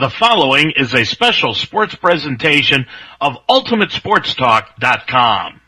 The following is a special sports presentation of UltimateSportsTalk.com.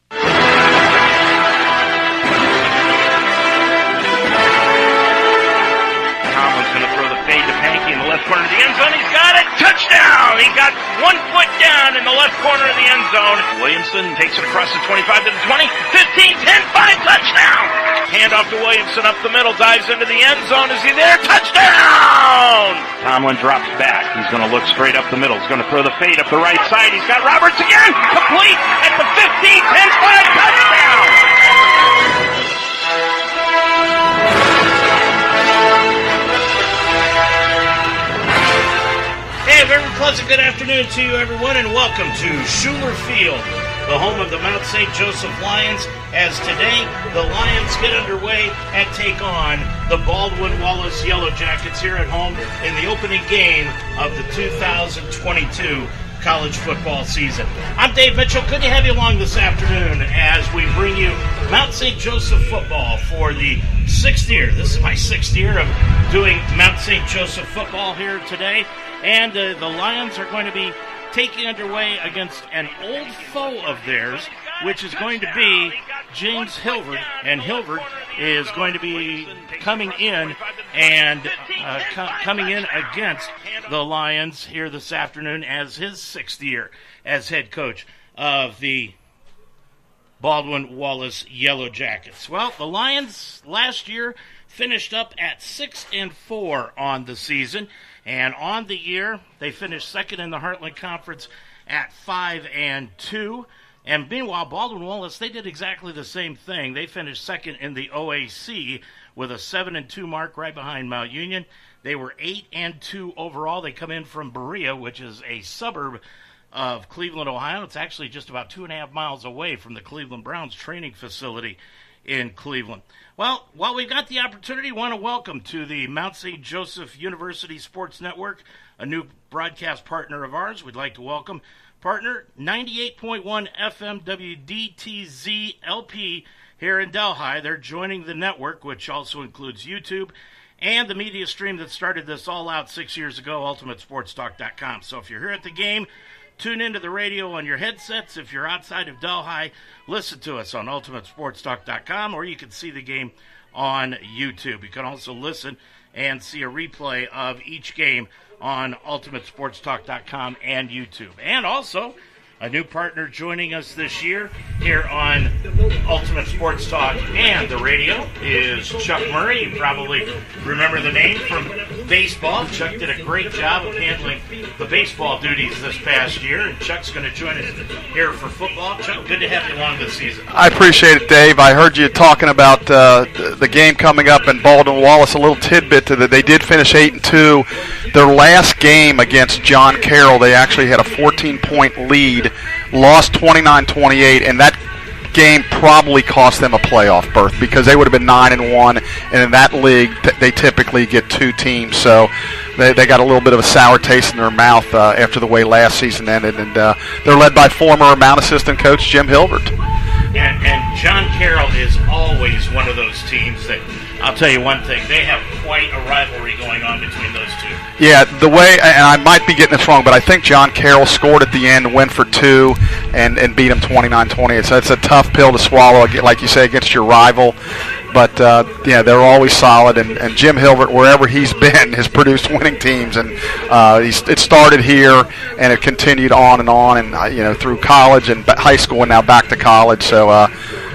Tomlin's going to throw the fade to Pankey in the left corner of the end zone. He's got it. Touchdown! He got 1 foot down in the left corner of the end zone. Williamson takes it across the 25 to the 20, 15, 10, 5, touchdown! Handoff to Williamson up the middle, dives into the end zone. Is he there? Touchdown! Tomlin drops back. He's going to look straight up the middle. He's going to throw the fade up the right side. He's got Roberts again. Complete at the 15, 10, 5, touchdown! Hey, a very pleasant good afternoon to you, everyone, and welcome to Schuler Field, the home of the Mount St. Joseph Lions, as today the Lions get underway and take on the Baldwin Wallace Yellow Jackets here at home in the opening game of the 2022 college football season. I'm Dave Mitchell. Good to have you along this afternoon as we bring you Mount St. Joseph football for the 6th year. This is my 6th year of doing Mount St. Joseph football here today. And the Lions are going to be taking underway against an old foe of theirs, which is going to be James Hilvert. And Hilvert is going to be coming in and coming in against the Lions here this afternoon as his 6th year as head coach of the Baldwin Wallace Yellow Jackets. Well, the Lions last year finished up at 6-4 on the season. And on the year, they finished second in the Heartland Conference at 5-2. And meanwhile, Baldwin Wallace, they did exactly the same thing. They finished second in the OAC with a 7-2 mark right behind Mount Union. They were 8-2 overall. They come in from Berea, which is a suburb of Cleveland, Ohio. It's actually just about 2.5 miles away from the Cleveland Browns training facility in Cleveland. Well, while we've got the opportunity, I want to welcome to the Mount St. Joseph University Sports Network, a new broadcast partner of ours. We'd like to welcome partner 98.1 FM WDTZ LP here in Delhi. They're joining the network, which also includes YouTube and the media stream that started this all out 6 years ago, UltimateSportsTalk.com. So if you're here at the game, tune into the radio on your headsets. If you're outside of Delhi, listen to us on UltimateSportsTalk.com, or you can see the game on YouTube. You can also listen and see a replay of each game on UltimateSportsTalk.com and YouTube. And also, a new partner joining us this year here on Ultimate Sports Talk and the radio is Chuck Murray. You probably remember the name from baseball. Chuck did a great job of handling the baseball duties this past year, and Chuck's going to join us here for football. Chuck, good to have you along this season. I appreciate it, Dave. I heard you talking about the game coming up in Baldwin Wallace. A little tidbit to that they did finish 8-2. Their last game against John Carroll, they actually had a 14-point lead. Lost 29-28, and that game probably cost them a playoff berth because they would have been 9-1, and in that league they typically get 2 teams, so they got a little bit of a sour taste in their mouth after the way last season ended, and they're led by former Mount assistant coach Jim Hilbert. And John Carroll is always one of those teams that, I'll tell you one thing, they have quite a rivalry going on between those two. Yeah, the way, and I might be getting this wrong, but I think John Carroll scored at the end, went for 2, and beat him 29-28. So it's a tough pill to swallow, like you say, against your rival. But, yeah, they're always solid, and Jim Hilbert, wherever he's been, has produced winning teams. And it started here, and it continued on, and through college and high school and now back to college. So,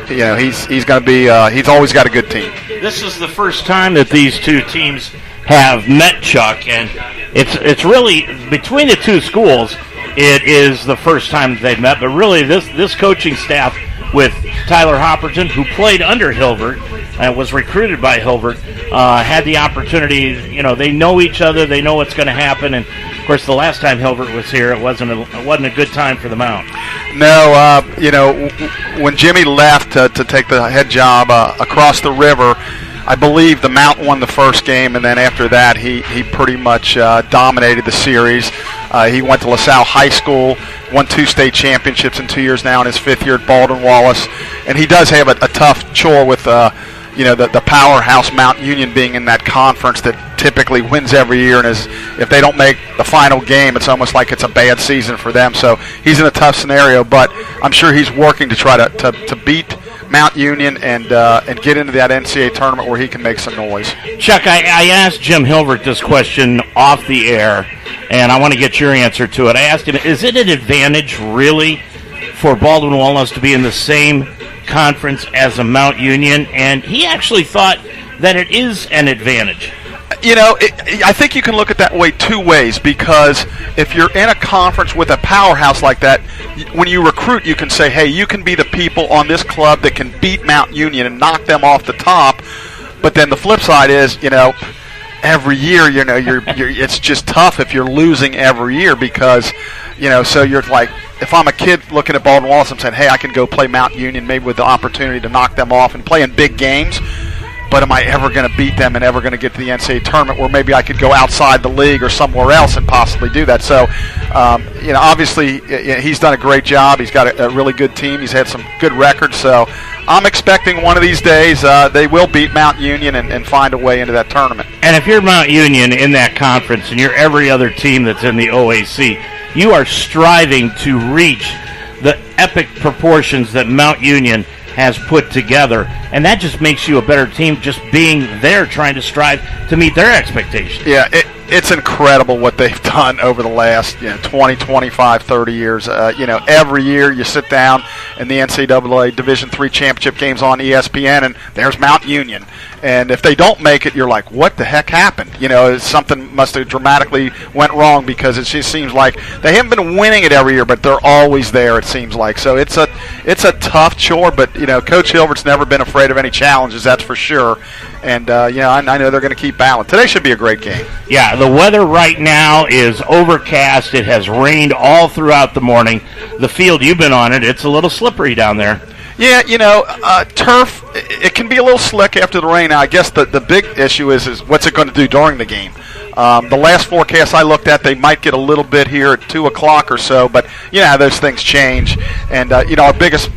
he's going to be he's always got a good team. This is the first time that these two teams have met, Chuck, and it's really, between the two schools, it is the first time they've met. But really, this coaching staff with Tyler Hopperton, who played under Hilbert and was recruited by Hilbert, had the opportunity. They know each other. They know what's going to happen. And of course, the last time Hilbert was here, it wasn't a good time for the Mount. No, when Jimmy left to take the head job across the river, I believe the Mount won the first game, and then after that, he pretty much dominated the series. He went to LaSalle High School, won 2 state championships in 2 years now in his 5th year at Baldwin Wallace, and he does have a tough chore with the powerhouse Mount Union being in that conference that typically wins every year, and if they don't make the final game, it's almost like it's a bad season for them. So he's in a tough scenario, but I'm sure he's working to try to beat Mount Union and get into that NCAA tournament where he can make some noise. Chuck, I asked Jim Hilbert this question off the air, and I want to get your answer to it. I asked him, is it an advantage really for Baldwin Wallace to be in the same conference as a Mount Union? And he actually thought that it is an advantage. I think you can look at that way two ways, because if you're in a conference with a powerhouse like that, when you recruit, you can say, hey, you can be the people on this club that can beat Mount Union and knock them off the top. But then the flip side is, every year, it's just tough if you're losing every year, because, so you're like, if I'm a kid looking at Baldwin Wallace, I'm saying, hey, I can go play Mount Union maybe with the opportunity to knock them off and play in big games. But am I ever going to beat them and ever going to get to the NCAA tournament where maybe I could go outside the league or somewhere else and possibly do that? So, obviously he's done a great job. He's got a really good team. He's had some good records. So I'm expecting one of these days they will beat Mount Union and find a way into that tournament. And if you're Mount Union in that conference and you're every other team that's in the OAC, you are striving to reach the epic proportions that Mount Union has put together, and that just makes you a better team, just being there trying to strive to meet their expectations. Yeah, it's incredible what they've done over the last 20, 25, 30 years. Every year you sit down and the NCAA Division III championship games on ESPN, and there's Mount Union. And if they don't make it, you're like, what the heck happened? Something must have dramatically went wrong, because it just seems like they haven't been winning it every year, but they're always there, it seems like. So it's a tough chore, but, Coach Hilbert's never been afraid of any challenges, that's for sure. And, I know they're going to keep battling. Today should be a great game. Yeah, the weather right now is overcast. It has rained all throughout the morning. The field, you've been on it, it's a little slippery down there. Yeah, turf, it can be a little slick after the rain. Now, I guess the big issue is what's it going to do during the game. The last forecast I looked at, they might get a little bit here at 2 o'clock or so, but those things change. And, our biggest,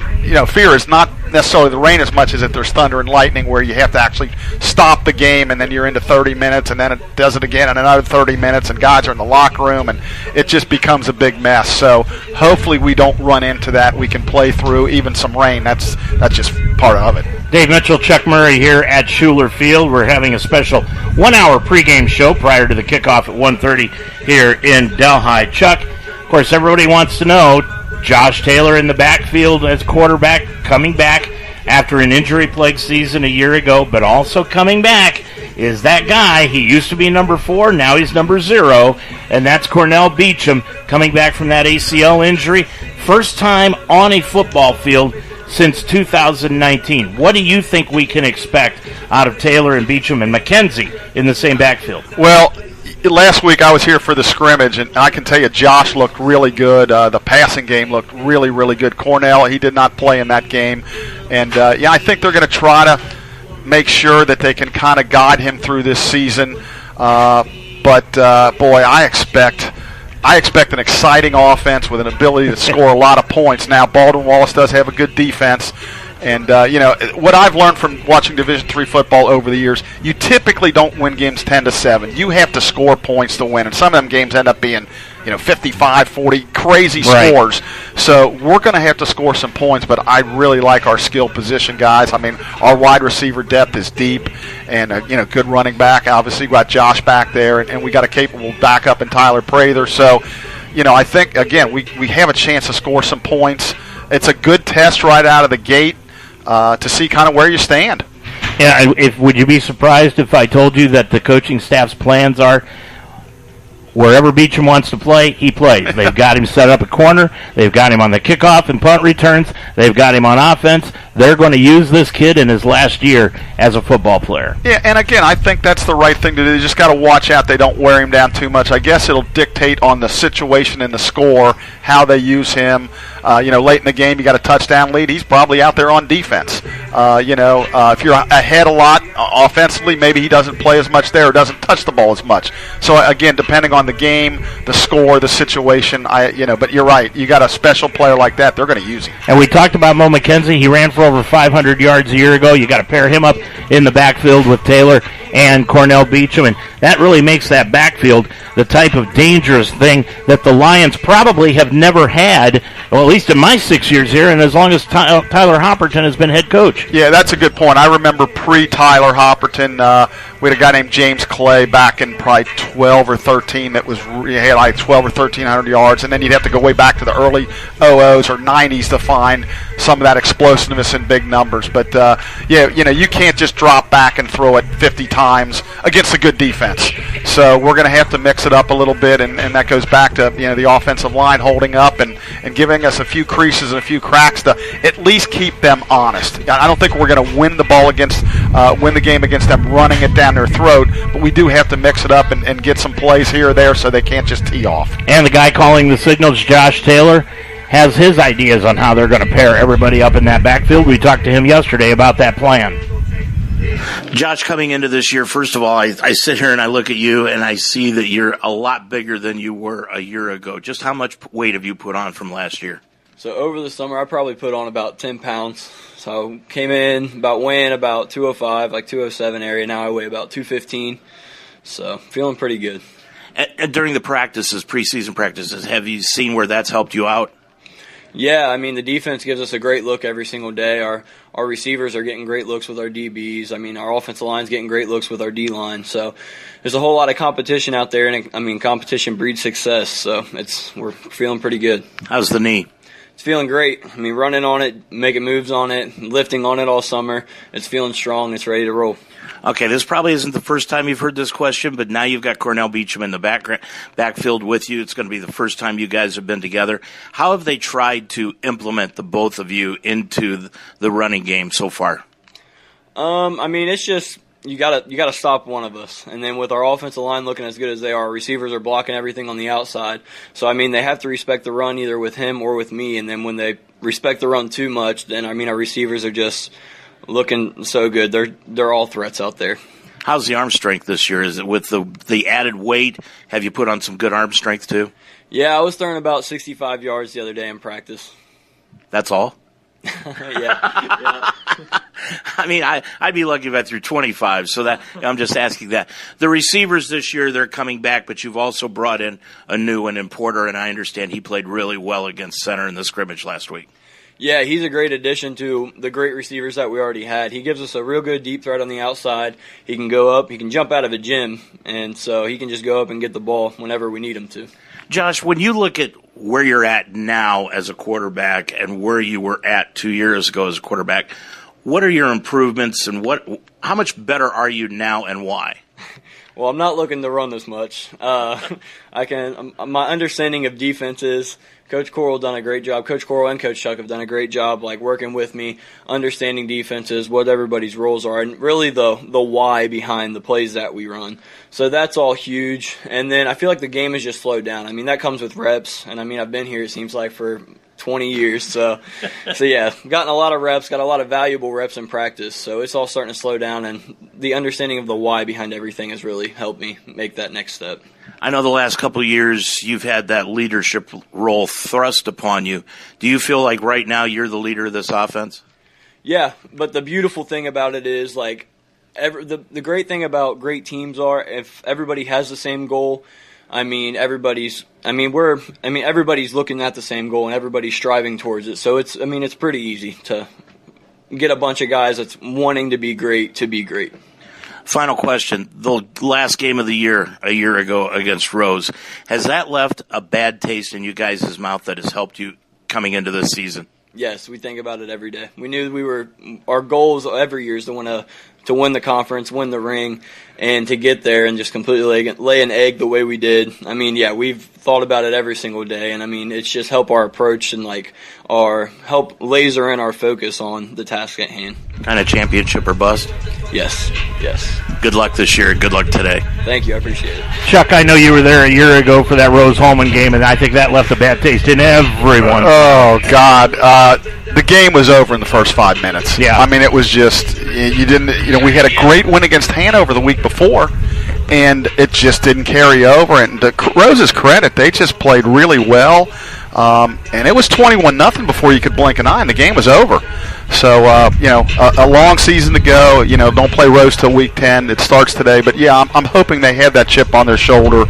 fear is not necessarily the rain as much as that there's thunder and lightning, where you have to actually stop the game, and then you're into 30 minutes, and then it does it again in another 30 minutes, and guys are in the locker room, and it just becomes a big mess. So hopefully we don't run into that. We can play through even some rain. That's just part of it. Dave Mitchell, Chuck Murray here at Schuler Field. We're having a special 1-hour pregame show prior to the kickoff at 1:30 here in Delhi. Chuck, of course, everybody wants to know, Josh Taylor in the backfield as quarterback, coming back after an injury-plagued season a year ago, but also coming back is that guy. He used to be number 4, now he's number 0, and that's Cornell Beecham coming back from that ACL injury. First time on a football field since 2019. What do you think we can expect out of Taylor and Beecham and McKenzie in the same backfield? Well, last week I was here for the scrimmage, and I can tell you Josh looked really good. The passing game looked really, really good. Cornell, he did not play in that game. And, I think they're going to try to make sure that they can kind of guide him through this season. But boy, I expect an exciting offense with an ability to score a lot of points. Now, Baldwin Wallace does have a good defense. And, what I've learned from watching Division III football over the years, you typically don't win games 10-7. You have to score points to win. And some of them games end up being, 55, 40, crazy scores. So we're going to have to score some points, but I really like our skill position guys. I mean, our wide receiver depth is deep, and, good running back. Obviously, we got Josh back there, and we got a capable backup in Tyler Prather. So, I think, again, we have a chance to score some points. It's a good test right out of the gate to see kind of where you stand. Yeah, would you be surprised if I told you that the coaching staff's plans are wherever Beecham wants to play, he plays. They've got him set up a corner. They've got him on the kickoff and punt returns. They've got him on offense. They're going to use this kid in his last year as a football player. Yeah, and again, I think that's the right thing to do. You just got to watch out they don't wear him down too much. I guess it'll dictate on the situation and the score how they use him. Late in the game, you got a touchdown lead. He's probably out there on defense. If you're ahead a lot offensively, maybe he doesn't play as much there or doesn't touch the ball as much. So, again, depending on the game, the score, the situation, but you're right. You got a special player like that, they're going to use him. And we talked about Mo McKenzie. He ran for over 500 yards a year ago. You got to pair him up in the backfield with Taylor and Cornell Beecham, and that really makes that backfield the type of dangerous thing that the Lions probably have never had, well, at least in my 6 years here, and as long as Tyler Hopperton has been head coach. Yeah, that's a good point. I remember pre-Tyler Hopperton, we had a guy named James Clay back in probably 12 or 13 that had like 12 or 1,300 yards, and then you'd have to go way back to the early 00s or 90s to find some of that explosiveness in big numbers. But, you can't just drop back and throw it 50 times against a good defense. So we're going to have to mix it up a little bit, and that goes back to the offensive line holding up and giving us a few creases and a few cracks to at least keep them honest. I don't think we're going to win the game against them running it down their throat, but we do have to mix it up and get some plays here or there so they can't just tee off. And the guy calling the signals, Josh Taylor, has his ideas on how they're going to pair everybody up in that backfield. We talked to him yesterday about that plan. Josh, coming into this year, first of all, I sit here and I look at you and I see that you're a lot bigger than you were a year ago. Just how much weight have you put on from last year? So over the summer, I probably put on about 10 pounds. So came in weighing about 205, like 207 area. Now I weigh about 215. So feeling pretty good. And during the preseason practices, have you seen where that's helped you out? Yeah, I mean, the defense gives us a great look every single day. Our receivers are getting great looks with our DBs. I mean, our offensive line's getting great looks with our D-line. So there's a whole lot of competition out there, and, I mean, competition breeds success. So we're feeling pretty good. How's the knee? It's feeling great. I mean, running on it, making moves on it, lifting on it all summer. It's feeling strong. It's ready to roll. Okay, this probably isn't the first time you've heard this question, but now you've got Cornell Beecham in the backfield with you. It's going to be the first time you guys have been together. How have they tried to implement the both of you into the running game so far? I mean, it's just you gotta stop one of us, and then with our offensive line looking as good as they are, our receivers are blocking everything on the outside. So I mean, they have to respect the run either with him or with me, and then when they respect the run too much, then I mean our receivers are just looking so good. They're all threats out there. How's the arm strength this year? Is it with the added weight? Have you put on some good arm strength too? Yeah, I was throwing about 65 yards the other day in practice. That's all? Yeah. I mean, I'd be lucky if I threw 25, so that I'm just asking that. The receivers this year, they're coming back, but you've also brought in a new one in Porter, and I understand he played really well against center in the scrimmage last week. Yeah, he's a great addition to the great receivers that we already had. He gives us a real good deep threat on the outside. He can go up. He can jump out of a gym, and so he can just go up and get the ball whenever we need him to. Josh, when you look at where you're at now as a quarterback and where you were at 2 years ago as a quarterback, what are your improvements and how much better are you now and why? Well, I'm not looking to run this much. My understanding of defenses, Coach Coral done a great job. Coach Coral and Coach Chuck have done a great job, like working with me, understanding defenses, what everybody's roles are, and really the why behind the plays that we run. So that's all huge. And then I feel like the game has just slowed down. I mean, that comes with reps, and I mean, I've been here, it seems like, for 20 years. So yeah, gotten a lot of reps, got a lot of valuable reps in practice. So it's all starting to slow down, and the understanding of the why behind everything has really helped me make that next step. I know the last couple of years you've had that leadership role thrust upon you. Do you feel like right now you're the leader of this offense? Yeah, but the beautiful thing about it is, like, the great thing about great teams are if everybody has the same goal. Everybody's looking at the same goal and everybody's striving towards it. So it's pretty easy to get a bunch of guys that's wanting to be great to be great. Final question. The last game of the year, a year ago against Rose, has that left a bad taste in you guys' mouth that has helped you coming into this season? Yes, we think about it every day. We knew our goals every year is to win the conference, win the ring, and to get there and just completely lay an egg the way we did. I mean, yeah, we've thought about it every single day, and I mean, it's just help our approach and help laser in our focus on the task at hand. Kind of championship or bust? Yes. Good luck this year. Good luck today. Thank you. I appreciate it. Chuck, I know you were there a year ago for that Rose-Holman game, and I think that left a bad taste in everyone. Oh, God. The game was over in the first 5 minutes. Yeah. I mean, it was just, we had a great win against Hanover the week before, and it just didn't carry over. And to Rose's credit, they just played really well. And it was 21-0 before you could blink an eye, and the game was over. So, a long season to go. Don't play Rose till week 10. It starts today. But, yeah, I'm hoping they have that chip on their shoulder,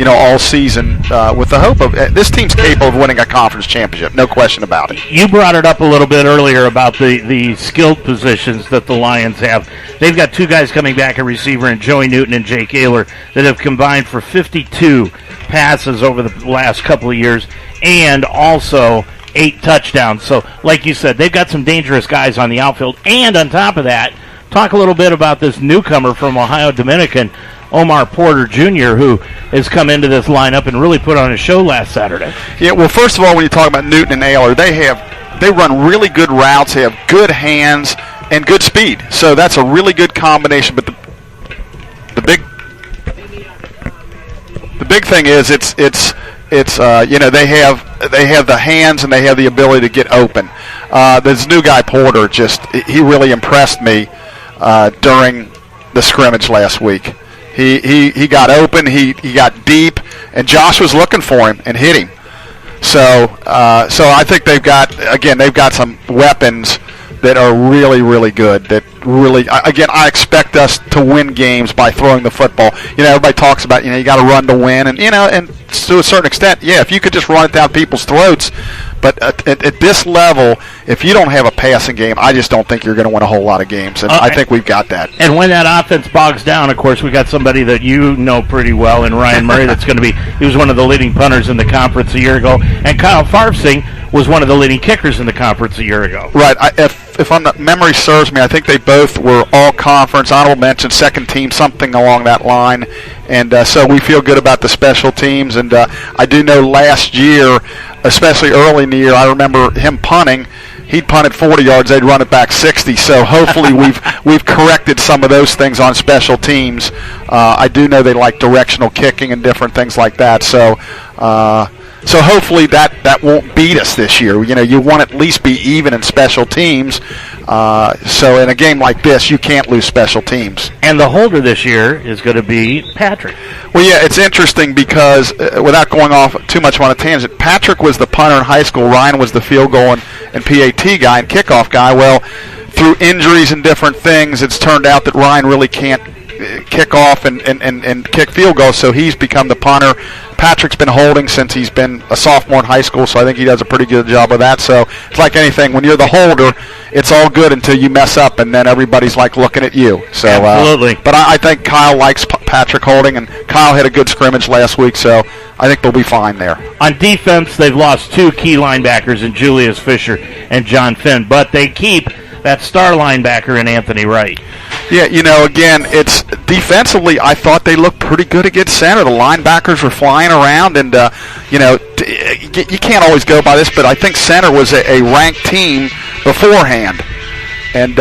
all season with the hope of this team's capable of winning a conference championship. No question about it. You brought it up a little bit earlier about the skilled positions that the Lions have. They've got two guys coming back at receiver, and Joey Newton and Jake Ayler, that have combined for 52 passes over the last couple of years, and also 8 touchdowns. So, like you said, they've got some dangerous guys on the outfield. And on top of that, talk a little bit about this newcomer from Ohio Dominican, Omar Porter Jr., who has come into this lineup and really put on a show last Saturday. Yeah, well, first of all, when you talk about Newton and Ayler, they run really good routes. They have good hands and good speed. So that's a really good combination. But the big thing is it's they have the hands and they have the ability to get open. This new guy Porter he really impressed me during the scrimmage last week. He got open, he got deep, and Josh was looking for him and hit him. So I think they've got some weapons that are really, really good. That really, again, I expect us to win games by throwing the football. Everybody talks about you got to run to win, and and to a certain extent, yeah, if you could just run it down people's throats. But at this level, if you don't have a passing game, I just don't think you're going to win a whole lot of games, and I think we've got that. And when that offense bogs down, of course, we got somebody that you know pretty well in Ryan Murray. That's going to be. He was one of the leading punters in the conference a year ago, and Kyle Farfsing was one of the leading kickers in the conference a year ago. Right. If memory serves me, I think they both were all-conference, honorable mention, second team, something along that line. And so we feel good about the special teams. And I do know last year, especially early in the year, I remember him punting. He'd punted 40 yards, they'd run it back 60. So hopefully we've corrected some of those things on special teams. I do know they like directional kicking and different things like that. So hopefully that won't beat us this year. You want to at least be even in special teams. So in a game like this, you can't lose special teams. And the holder this year is going to be Patrick. Well, yeah, it's interesting because without going off too much on a tangent, Patrick was the punter in high school. Ryan was the field goal and PAT guy and kickoff guy. Well, through injuries and different things, it's turned out that Ryan really can't kick off and kick field goals, so he's become the punter. Patrick's been holding since he's been a sophomore in high school, so I think he does a pretty good job of that. So it's like anything. When you're the holder, it's all good until you mess up, and then everybody's like looking at you. So, absolutely. But I think Kyle likes Patrick holding, and Kyle had a good scrimmage last week, so I think they'll be fine there. On defense, they've lost 2 key linebackers in Julius Fisher and John Finn, but they keep that star linebacker in Anthony Wright. Yeah, again, it's defensively, I thought they looked pretty good against center. The linebackers were flying around, and, you can't always go by this, but I think center was a ranked team beforehand. And,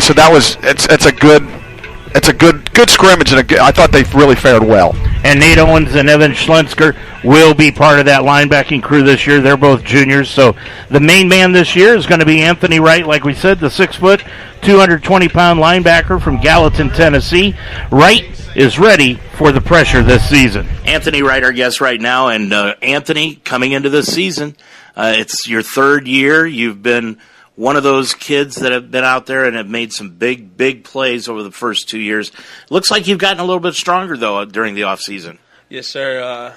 so that was, it's a good scrimmage, and I thought they really fared well. And Nate Owens and Evan Schlensker will be part of that linebacking crew this year. They're both juniors. So the main man this year is going to be Anthony Wright, like we said, the 6-foot, 220-pound linebacker from Gallatin, Tennessee. Wright is ready for the pressure this season. Anthony Wright, our guest right now. And Anthony, coming into this season, it's your 3rd year. You've been one of those kids that have been out there and have made some big plays over the first 2 years. Looks like you've gotten a little bit stronger, though, during the offseason. Yes, sir.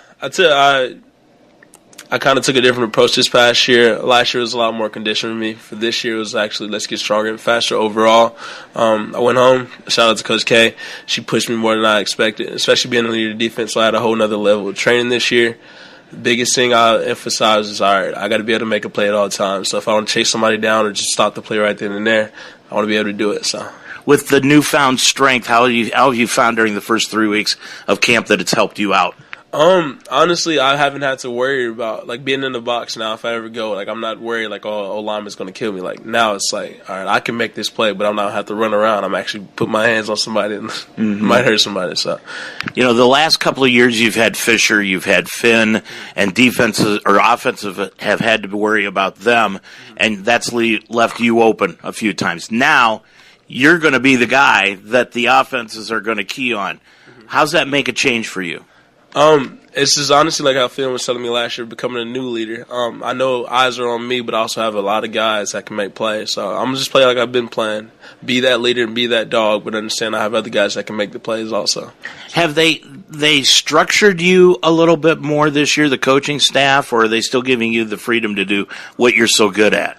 I kind of took a different approach this past year. Last year was a lot more conditioned for me. For this year, it was actually let's get stronger and faster overall. I went home. Shout out to Coach K. She pushed me more than I expected, especially being in the leader defense. So I had a whole nother level of training this year. The biggest thing I emphasize is, all right, I got to be able to make a play at all times. So if I want to chase somebody down or just stop the play right then and there, I want to be able to do it. So, with the newfound strength, how have you found during the first 3 weeks of camp that it's helped you out? Honestly, I haven't had to worry about being in the box now. If I ever go, I'm not worried lineman's going to kill me. Now it's all right, I can make this play, but I'm not have to run around. I'm actually put my hands on somebody and might hurt somebody. So, the last couple of years you've had Fisher, you've had Finn, and defenses or offensive have had to worry about them, and that's left you open a few times. Now you're going to be the guy that the offenses are going to key on. How's that make a change for you? It's just honestly like how Phil was telling me last year, becoming a new leader. I know eyes are on me, but I also have a lot of guys that can make plays. So I'm going to just play like I've been playing. Be that leader and be that dog, but understand I have other guys that can make the plays also. Have they structured you a little bit more this year, the coaching staff, or are they still giving you the freedom to do what you're so good at?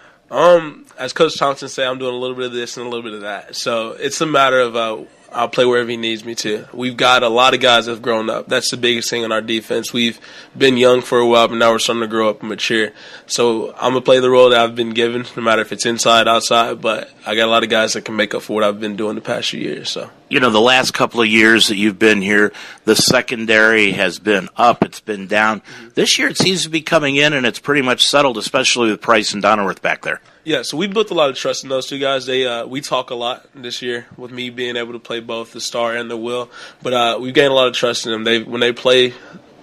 As Coach Thompson said, I'm doing a little bit of this and a little bit of that. So it's a matter of I'll play wherever he needs me to. We've got a lot of guys that have grown up. That's the biggest thing in our defense. We've been young for a while, but now we're starting to grow up and mature. So I'm going to play the role that I've been given, no matter if it's inside, outside. But I got a lot of guys that can make up for what I've been doing the past few years. So, the last couple of years that you've been here, the secondary has been up, it's been down. This year it seems to be coming in, and it's pretty much settled, especially with Price and Donnerworth back there. Yeah, so we built a lot of trust in those two guys. We talk a lot this year with me being able to play both the star and the will. But we've gained a lot of trust in them. When they play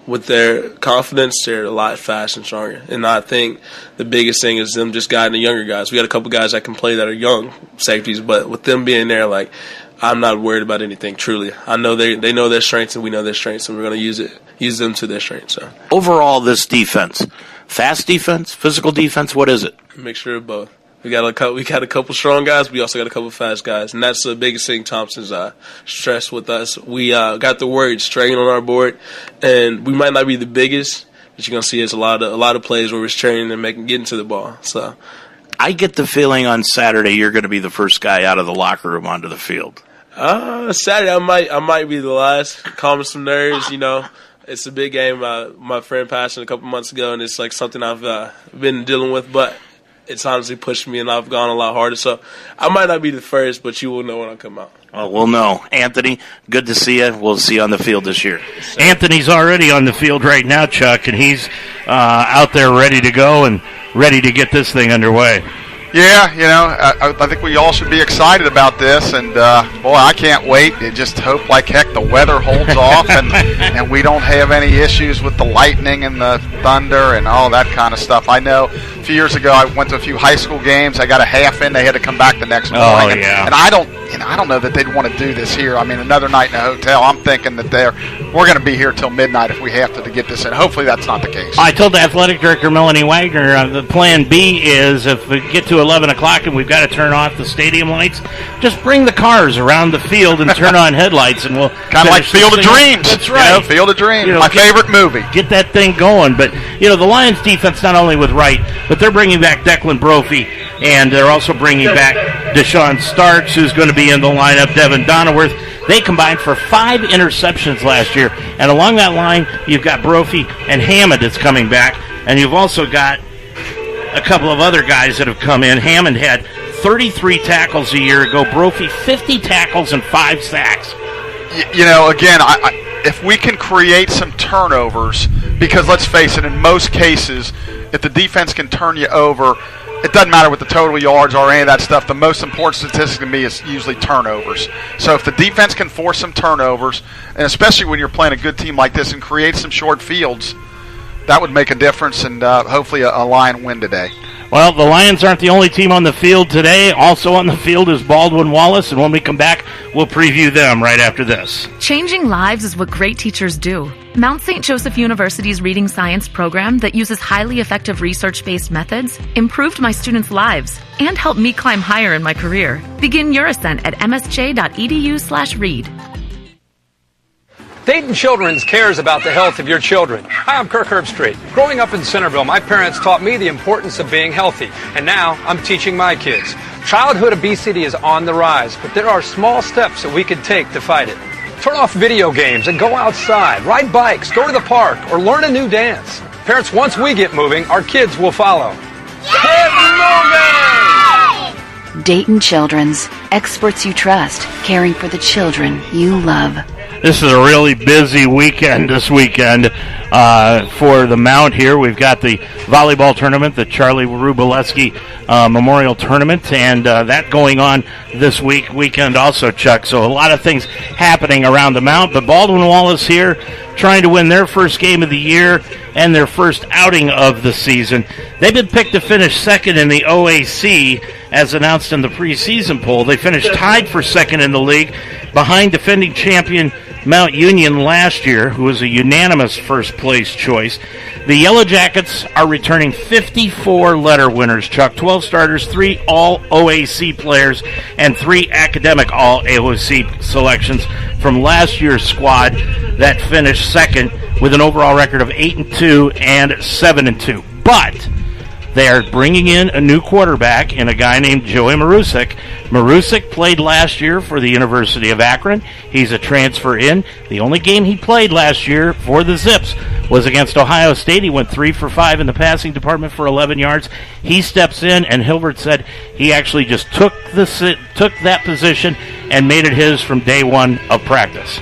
with their confidence, they're a lot faster and stronger. And I think the biggest thing is them just guiding the younger guys. We got a couple guys that can play that are young safeties, but with them being there, I'm not worried about anything, truly. I know they know their strengths, and we know their strengths, and we're going to use them to their strengths. So. Overall, this defense, fast defense, physical defense, what is it? Mixture of both. We got a couple strong guys. We also got a couple fast guys, and that's the biggest thing Thompson's stressed with us. We got the word strain on our board, and we might not be the biggest, but you're gonna see us a lot of plays where we're straining and getting to the ball. So, I get the feeling on Saturday you're going to be the first guy out of the locker room onto the field. Saturday I might be the last, calming some nerves. It's a big game. My friend passed a couple months ago, and it's like something I've been dealing with, but it's honestly pushed me, and I've gone a lot harder. So I might not be the first, but you will know when I come out. Oh, we'll know. Anthony, good to see you. We'll see you on the field this year. Anthony's already on the field right now, Chuck, and he's out there ready to go and ready to get this thing underway. Yeah, I think we all should be excited about this, and boy, I can't wait. I just hope like heck the weather holds off, and we don't have any issues with the lightning and the thunder and all that kind of stuff. I know a few years ago I went to a few high school games. I got a half in. They had to come back the next morning. Oh, yeah. And I don't know that they'd want to do this here. I mean, another night in a hotel. I'm thinking that we're going to be here till midnight if we have to get this in. Hopefully that's not the case. I told the athletic director, Melanie Wagner, the plan B is if we get to 11 o'clock and we've got to turn off the stadium lights, just bring the cars around the field and turn on headlights, and we'll kind of like Field of Dreams. That's right. Field of Dreams, my favorite movie. Get that thing going. But, the Lions defense, not only with Wright, but they're bringing back Declan Brophy, and they're also bringing back Deshaun Starks, who's going to be in the lineup, Devin Donnerworth. They combined for 5 interceptions last year. And along that line, you've got Brophy and Hammond that's coming back. And you've also got a couple of other guys that have come in. Hammond had 33 tackles a year ago. Brophy, 50 tackles and 5 sacks. Again, if we can create some turnovers, because let's face it, in most cases, if the defense can turn you over, it doesn't matter what the total yards are or any of that stuff. The most important statistic to me is usually turnovers. So if the defense can force some turnovers, and especially when you're playing a good team like this and create some short fields, that would make a difference, and hopefully a Lion win today. Well, the Lions aren't the only team on the field today. Also on the field is Baldwin Wallace, and when we come back, we'll preview them right after this. Changing lives is what great teachers do. Mount St. Joseph University's Reading Science program that uses highly effective research-based methods improved my students' lives and helped me climb higher in my career. Begin your ascent at msj.edu/read. Dayton Children's cares about the health of your children. Hi, I'm Kirk Herbstreit. Growing up in Centerville, my parents taught me the importance of being healthy, and now I'm teaching my kids. Childhood obesity is on the rise, but there are small steps that we can take to fight it. Turn off video games and go outside, ride bikes, go to the park, or learn a new dance. Parents, once we get moving, our kids will follow. Get moving! Dayton Children's, experts you trust, caring for the children you love. This is a really busy weekend this weekend for the Mount here. We've got the volleyball tournament, the Charlie Wrubolewski Memorial Tournament, and that going on this weekend also, Chuck. So a lot of things happening around the Mount. But Baldwin Wallace here trying to win their first game of the year and their first outing of the season. They've been picked to finish second in the OAC as announced in the preseason poll. They finished tied for second in the league behind defending champion Mount Union last year, who was a unanimous first-place choice. The Yellow Jackets are returning 54 letter winners, Chuck. 12 starters, 3 All-OAC players, and 3 academic All-AOC selections from last year's squad that finished second with an overall record of 8-2 and 7-2. But they are bringing in a new quarterback in a guy named Joey Marusek. Marusek played last year for the University of Akron. He's a transfer in. The only game he played last year for the Zips was against Ohio State. He went 3 for 5 in the passing department for 11 yards. He steps in, and Hilbert said he actually just took that position and made it his from day one of practice.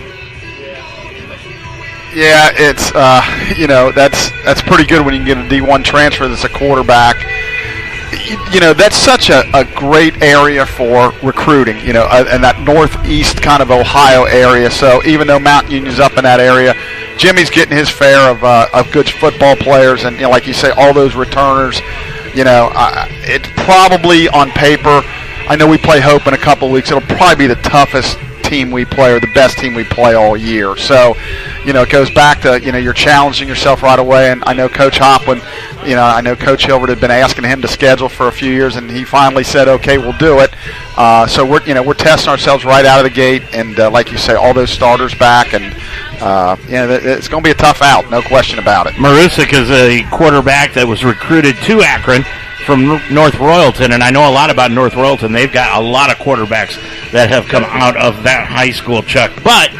Yeah, it's that's pretty good when you can get a D1 transfer that's a quarterback. That's such a great area for recruiting, and that northeast kind of Ohio area. So even though Mount Union's up in that area, Jimmy's getting his fare of good football players, and like you say, all those returners. It's probably on paper. I know we play Hope in a couple of weeks. It'll probably be the toughest team we play or the best team we play all year. So, it goes back to, you're challenging yourself right away. And I know Coach Hoplin, I know Coach Hilbert had been asking him to schedule for a few years, and he finally said, okay, we'll do it. So we're testing ourselves right out of the gate. And like you say, all those starters back, and it's going to be a tough out, no question about it. Marusek is a quarterback that was recruited to Akron from North Royalton, and I know a lot about North Royalton. They've got a lot of quarterbacks that have come out of that high school, Chuck. But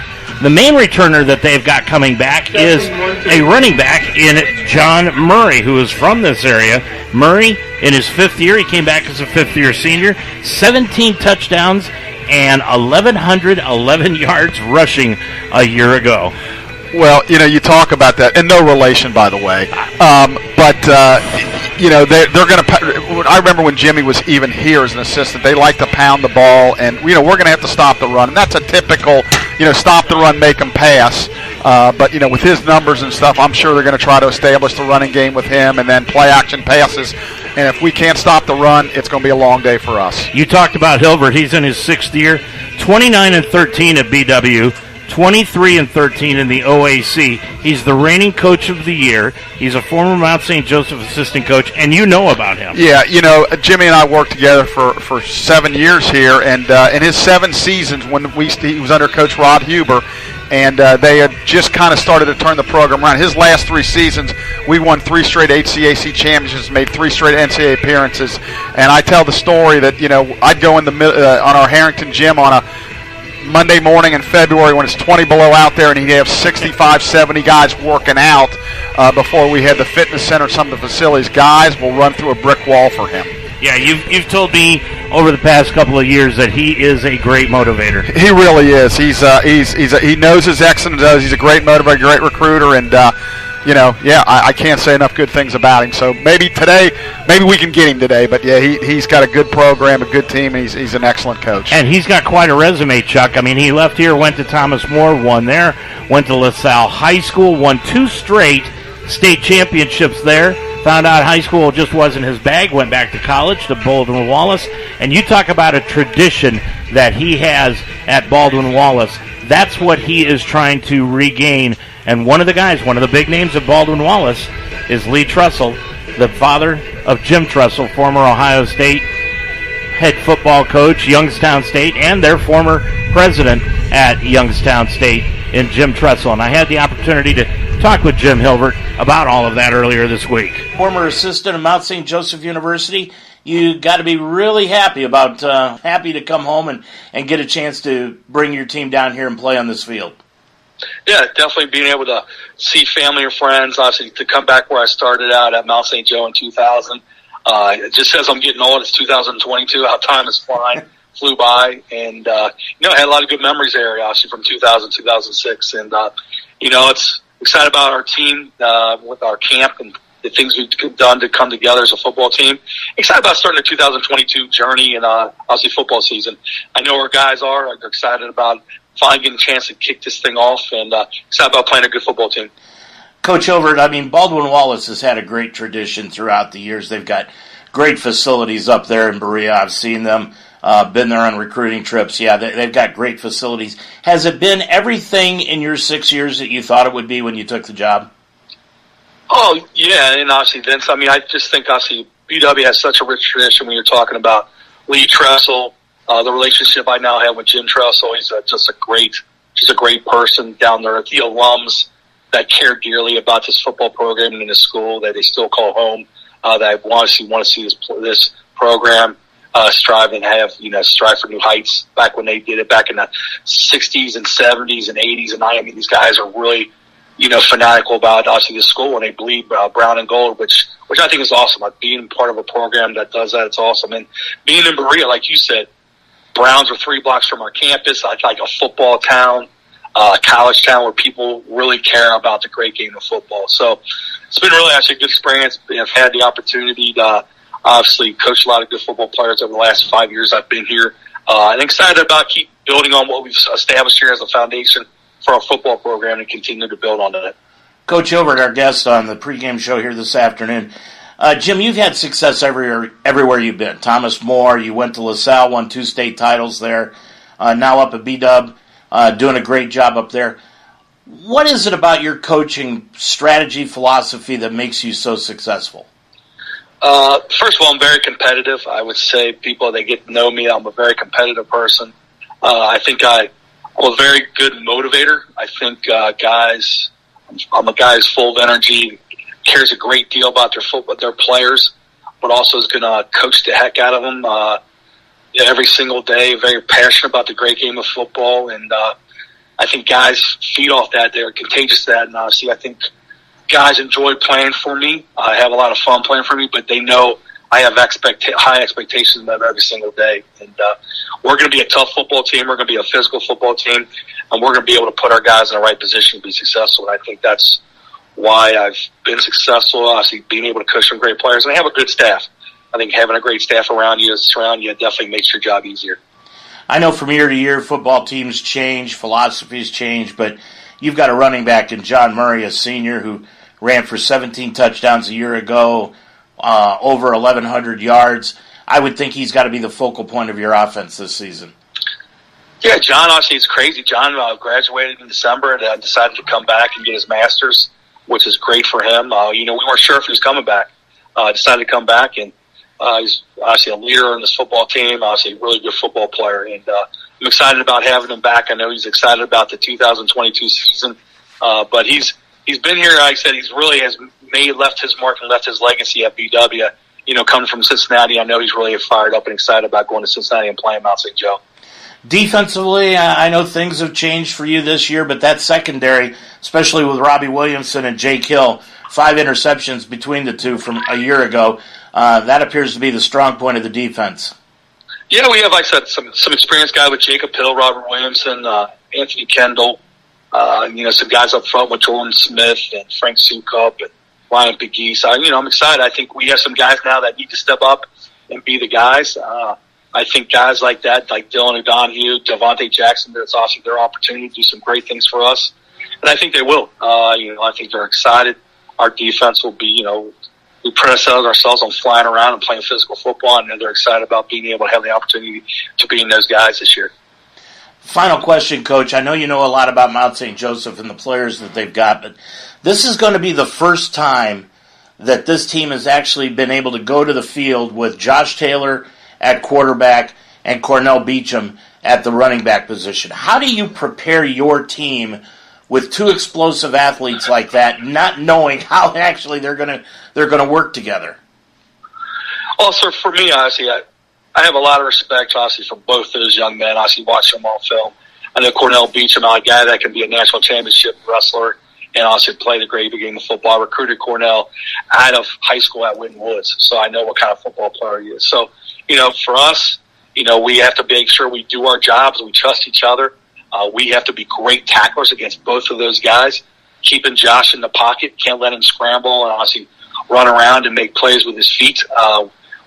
the main returner that they've got coming back is a running back in John Murray, who is from this area. Murray, in his 5th year, he came back as a 5th-year senior, 17 touchdowns and 1,111 yards rushing a year ago. Well, you talk about that, and no relation, by the way. They're going to. I remember when Jimmy was even here as an assistant, they like to pound the ball, and we're going to have to stop the run, and that's a typical, stop the run, make them pass. But with his numbers and stuff, I'm sure they're going to try to establish the running game with him, and then play action passes. And if we can't stop the run, it's going to be a long day for us. You talked about Hilbert. He's in his 6th year, 29-13 at BW. 23-13 in the OAC. He's the reigning coach of the year. He's a former Mount St. Joseph assistant coach, and you know about him. Yeah, Jimmy and I worked together for 7 years here, and in his 7 seasons when he was under Coach Rod Huber, and they had just kind of started to turn the program around. His last 3 seasons, we won 3 straight HCAC championships, made 3 straight NCAA appearances, and I tell the story that, I'd go in the on our Harrington gym on a Monday morning in February when it's 20 below out there, and he'd have 65, 70 guys working out before we had the fitness center, some of the facilities. Guys will run through a brick wall for him. Yeah, you've told me over the past couple of years that he is a great motivator. He really is. He knows his X's and O's. He's a great motivator, great recruiter, and I can't say enough good things about him. So maybe we can get him today. But yeah, he's got a good program, a good team, and he's an excellent coach. And he's got quite a resume, Chuck. I mean, he left here, went to Thomas More, won there, went to LaSalle High School, won 2 straight state championships there. Found out high school just wasn't his bag, went back to college to Baldwin Wallace. And you talk about a tradition that he has at Baldwin Wallace. That's what he is trying to regain. And one of the big names of Baldwin Wallace is Lee Trussell, the father of Jim Trussell, former Ohio State head football coach, Youngstown State, and their former president at Youngstown State in Jim Trussell. And I had the opportunity to talk with Jim Hilbert about all of that earlier this week. Former assistant at Mount St. Joseph University, you got to be really happy to come home and get a chance to bring your team down here and play on this field. Yeah, definitely being able to see family or friends, obviously to come back where I started out at Mount St. Joe in 2000. It just says I'm getting old. It's 2022. How time is flying. Flew by, and I had a lot of good memories there, obviously from 2000, 2006, and it's excited about our team with our camp and the things we've done to come together as a football team. Excited about starting the 2022 journey and obviously football season. I know our guys are excited about finally getting a chance to kick this thing off, and excited about playing a good football team. Coach Hilbert, I mean, Baldwin Wallace has had a great tradition throughout the years. They've got great facilities up there in Berea. I've seen them. been there on recruiting trips. Yeah, they've got great facilities. Has it been everything in your 6 years that you thought it would be when you took the job? Oh, yeah, and obviously, Vince, I just think, obviously, BW has such a rich tradition when you're talking about Lee Tressel, the relationship I now have with Jim Tressel. He's just a great person down there. The alums that care dearly about this football program and this school that they still call home, that want to see this program strive for new heights. Back when they did it back in the 60s and 70s and 80s and 90s, these guys are really, fanatical about obviously the school, and they bleed brown and gold, which I think is awesome. Like being part of a program that does that, it's awesome. And being in Berea, like you said, Browns are 3 blocks from our campus. It's like a football town, a college town where people really care about the great game of football. So it's been really actually a good experience. I've had the opportunity to obviously coach a lot of good football players over the last 5 years I've been here. And excited about keep building on what we've established here as a foundation for our football program and continue to build on that. Coach Hilbert, our guest on the pregame show here this afternoon. Jim, you've had success everywhere you've been. Thomas More, you went to LaSalle, won 2 state titles there. Now up at B-Dub, doing a great job up there. What is it about your coaching strategy, philosophy that makes you so successful? First of all, I'm very competitive. I would say people that get to know me, I'm a very competitive person. I think I'm a very good motivator. I think I'm a guy who's full of energy, cares a great deal about their players, but also is going to coach the heck out of them every single day. Very passionate about the great game of football, and I think guys feed off that. They're contagious to that, and obviously I think guys enjoy playing for me. I have a lot of fun playing for me, but they know I have high expectations of them every single day. And we're going to be a tough football team. We're going to be a physical football team, and we're going to be able to put our guys in the right position to be successful. And I think that's why I've been successful, obviously being able to coach some great players. And I have a good staff. I think having a great staff around you, definitely makes your job easier. I know from year to year, football teams change, philosophies change, but you've got a running back in John Murray, a senior, who ran for 17 touchdowns a year ago, over 1,100 yards. I would think he's got to be the focal point of your offense this season. Yeah, John, obviously, it's crazy. John graduated in December and decided to come back and get his master's, which is great for him. We weren't sure if he was coming back. Decided to come back, and he's obviously a leader in this football team, obviously a really good football player. And I'm excited about having him back. I know he's excited about the 2022 season, but he's been here. Like I said, he's really left his mark and left his legacy at BW. Coming from Cincinnati, I know he's really fired up and excited about going to Cincinnati and playing Mount St. Joe. Defensively, I know things have changed for you this year, but that secondary, especially with Robbie Williamson and Jake Hill, 5 interceptions between the two from a year ago, that appears to be the strong point of the defense. Yeah, we have, like I said, some experienced guy with Jacob Hill, Robert Williamson, Anthony Kendall, some guys up front with Jordan Smith and Frank Sukup and Ryan Pegues. I'm excited. I think we have some guys now that need to step up and be the guys. I think guys like that, like Dylan O'Donohue, Devontae Jackson, that's also their opportunity to do some great things for us. And I think they will. I think they're excited. Our defense will be, we pride ourselves on flying around and playing physical football, and they're excited about being able to have the opportunity to be in those guys this year. Final question, Coach. I know you know a lot about Mount St. Joseph and the players that they've got, but this is going to be the first time that this team has actually been able to go to the field with Josh Taylor at quarterback and Cornell Beecham at the running back position. How do you prepare your team with 2 explosive athletes like that, not knowing how actually they're going to work together? Also, for me, honestly, I have a lot of respect, obviously, for both those young men. Obviously, watch them on film. I know Cornell Beecham, a guy that can be a national championship wrestler and also play the great game of football. I recruited Cornell out of high school at Winton Woods, so I know what kind of football player he is. So, for us, we have to make sure we do our jobs. We trust each other. We have to be great tacklers against both of those guys. Keeping Josh in the pocket, can't let him scramble and obviously run around and make plays with his feet.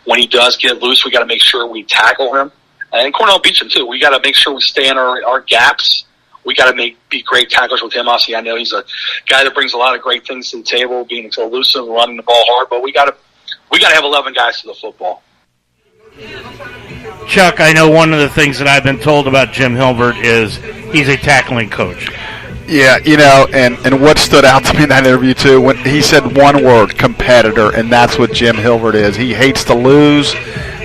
When he does get loose, we got to make sure we tackle him. And Cornell Beecham, too. We got to make sure we stay in our gaps. We got to be great tacklers with him. Obviously, I know he's a guy that brings a lot of great things to the table, being elusive, running the ball hard. But we got to have 11 guys to the football. Chuck, I know one of the things that I've been told about Jim Hilbert is he's a tackling coach. Yeah, and what stood out to me in that interview, too, when he said one word, competitor, and that's what Jim Hilbert is. He hates to lose,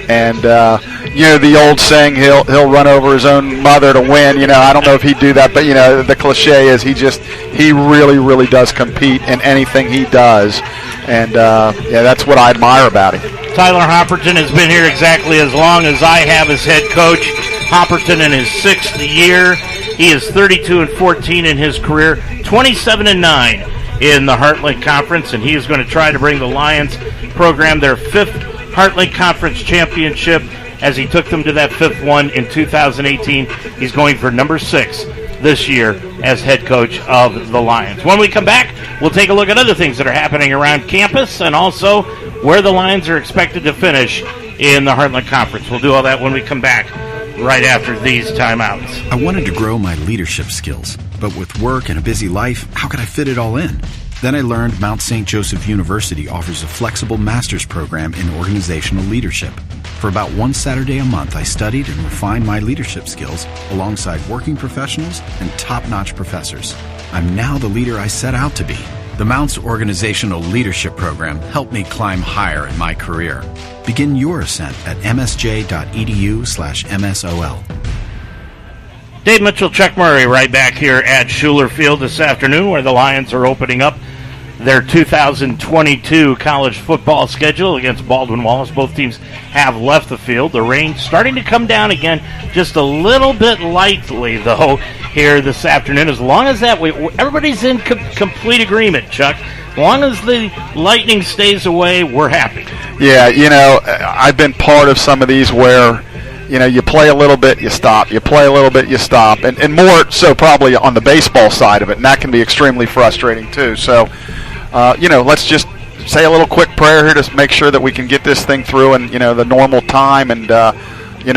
and, the old saying, he'll run over his own mother to win. I don't know if he'd do that, but, the cliche is he really, really does compete in anything he does, and, that's what I admire about him. Tyler Hopperton has been here exactly as long as I have as head coach. Hopperton in his 6th year. He is 32-14 in his career, 27-9 in the Heartland Conference, and he is going to try to bring the Lions program their 5th Heartland Conference championship as he took them to that 5th one in 2018. He's going for number 6 this year as head coach of the Lions. When we come back, we'll take a look at other things that are happening around campus and also where the Lions are expected to finish in the Heartland Conference. We'll do all that when we come back right after these timeouts. I wanted to grow my leadership skills, but with work and a busy life, how could I fit it all in? Then I learned Mount St. Joseph University offers a flexible master's program in organizational leadership. For about one Saturday a month, I studied and refined my leadership skills alongside working professionals and top-notch professors. I'm now the leader I set out to be. The Mounts Organizational Leadership Program helped me climb higher in my career. Begin your ascent at msj.edu/MSOL. Dave Mitchell, Chuck Murray, right back here at Schuler Field this afternoon, where the Lions are opening up their 2022 college football schedule against Baldwin Wallace. Both teams have left the field. The rain starting to come down again, just a little bit lightly, though, here this afternoon. As long as that, everybody's in complete agreement, Chuck. As long as the lightning stays away, we're happy. Yeah, I've been part of some of these where, you play a little bit, you stop. You play a little bit, you stop. And more so probably on the baseball side of it, and that can be extremely frustrating too. So, let's just say a little quick prayer here to make sure that we can get this thing through in, the normal time, and,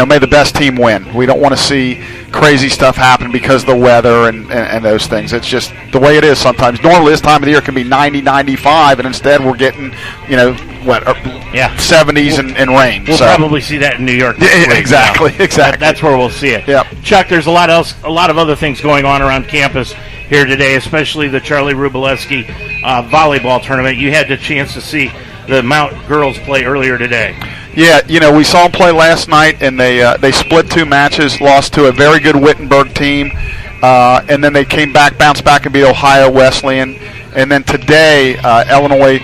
may the best team win. We don't want to see crazy stuff happen because of the weather and those things. It's just the way it is sometimes. Normally this time of the year can be 90, 95, and instead we're getting, 70s and rain. We'll probably see that in New York. Exactly. That's where we'll see it. Yep. Chuck, there's a lot of other things going on around campus here today, especially the Charlie Rubaleski volleyball tournament. You had the chance to see the Mount girls play earlier today. Yeah, we saw them play last night, and they split 2 matches, lost to a very good Wittenberg team, and then they came back, bounced back, and beat Ohio Wesleyan. And then today, Illinois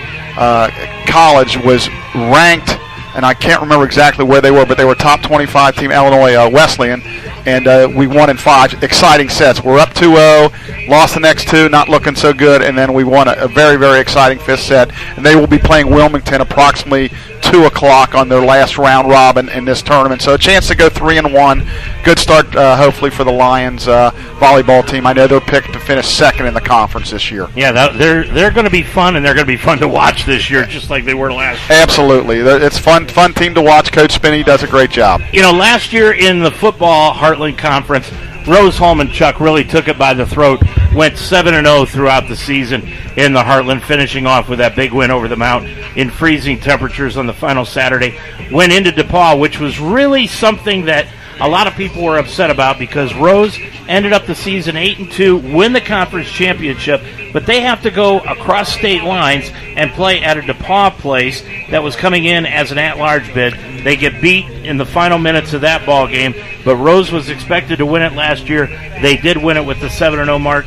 College was ranked, and I can't remember exactly where they were, but they were top 25 team, Illinois Wesleyan, and we won in 5 exciting sets. We're up 2-0, lost the next 2, not looking so good, and then we won a very, very exciting 5th set. And they will be playing Wilmington approximately 2 o'clock on their last round robin in this tournament. So a chance to go 3-1. Good start, hopefully, for the Lions volleyball team. I know they're picked to finish 2nd in the conference this year. Yeah, they're going to be fun, and they're going to be fun to watch this year, just like they were last year. Absolutely. It's fun team to watch. Coach Spinney does a great job. Last year in the football Heartland Conference, Rose Holman, Chuck, really took it by the throat, went 7-0 throughout the season in the Heartland, finishing off with that big win over the Mount in freezing temperatures on the final Saturday. Went into DePaul, which was really something that a lot of people were upset about because Rose ended up the season 8-2, win the conference championship, but they have to go across state lines and play at a DePaul place that was coming in as an at-large bid. They get beat in the final minutes of that ball game, but Rose was expected to win it last year. They did win it with the 7-0 mark.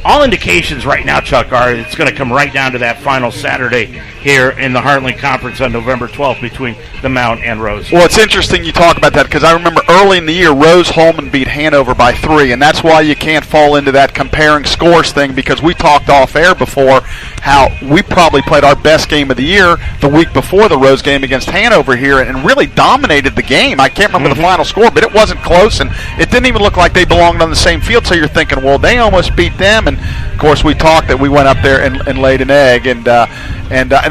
All indications right now, Chuck, are it's going to come right down to that final Saturday here in the Heartland Conference on November 12th between the Mount and Rose. Well, it's interesting you talk about that because I remember early in the year, Rose Holman beat Hanover by 3, and that's why you can't fall into that comparing scores thing because we talked off air before how we probably played our best game of the year the week before the Rose game against Hanover here and really dominated the game. I can't remember the final score, but it wasn't close, and it didn't even look like they belonged on the same field, so you're thinking, well, they almost beat them. And of course, we talked that we went up there and laid an egg, and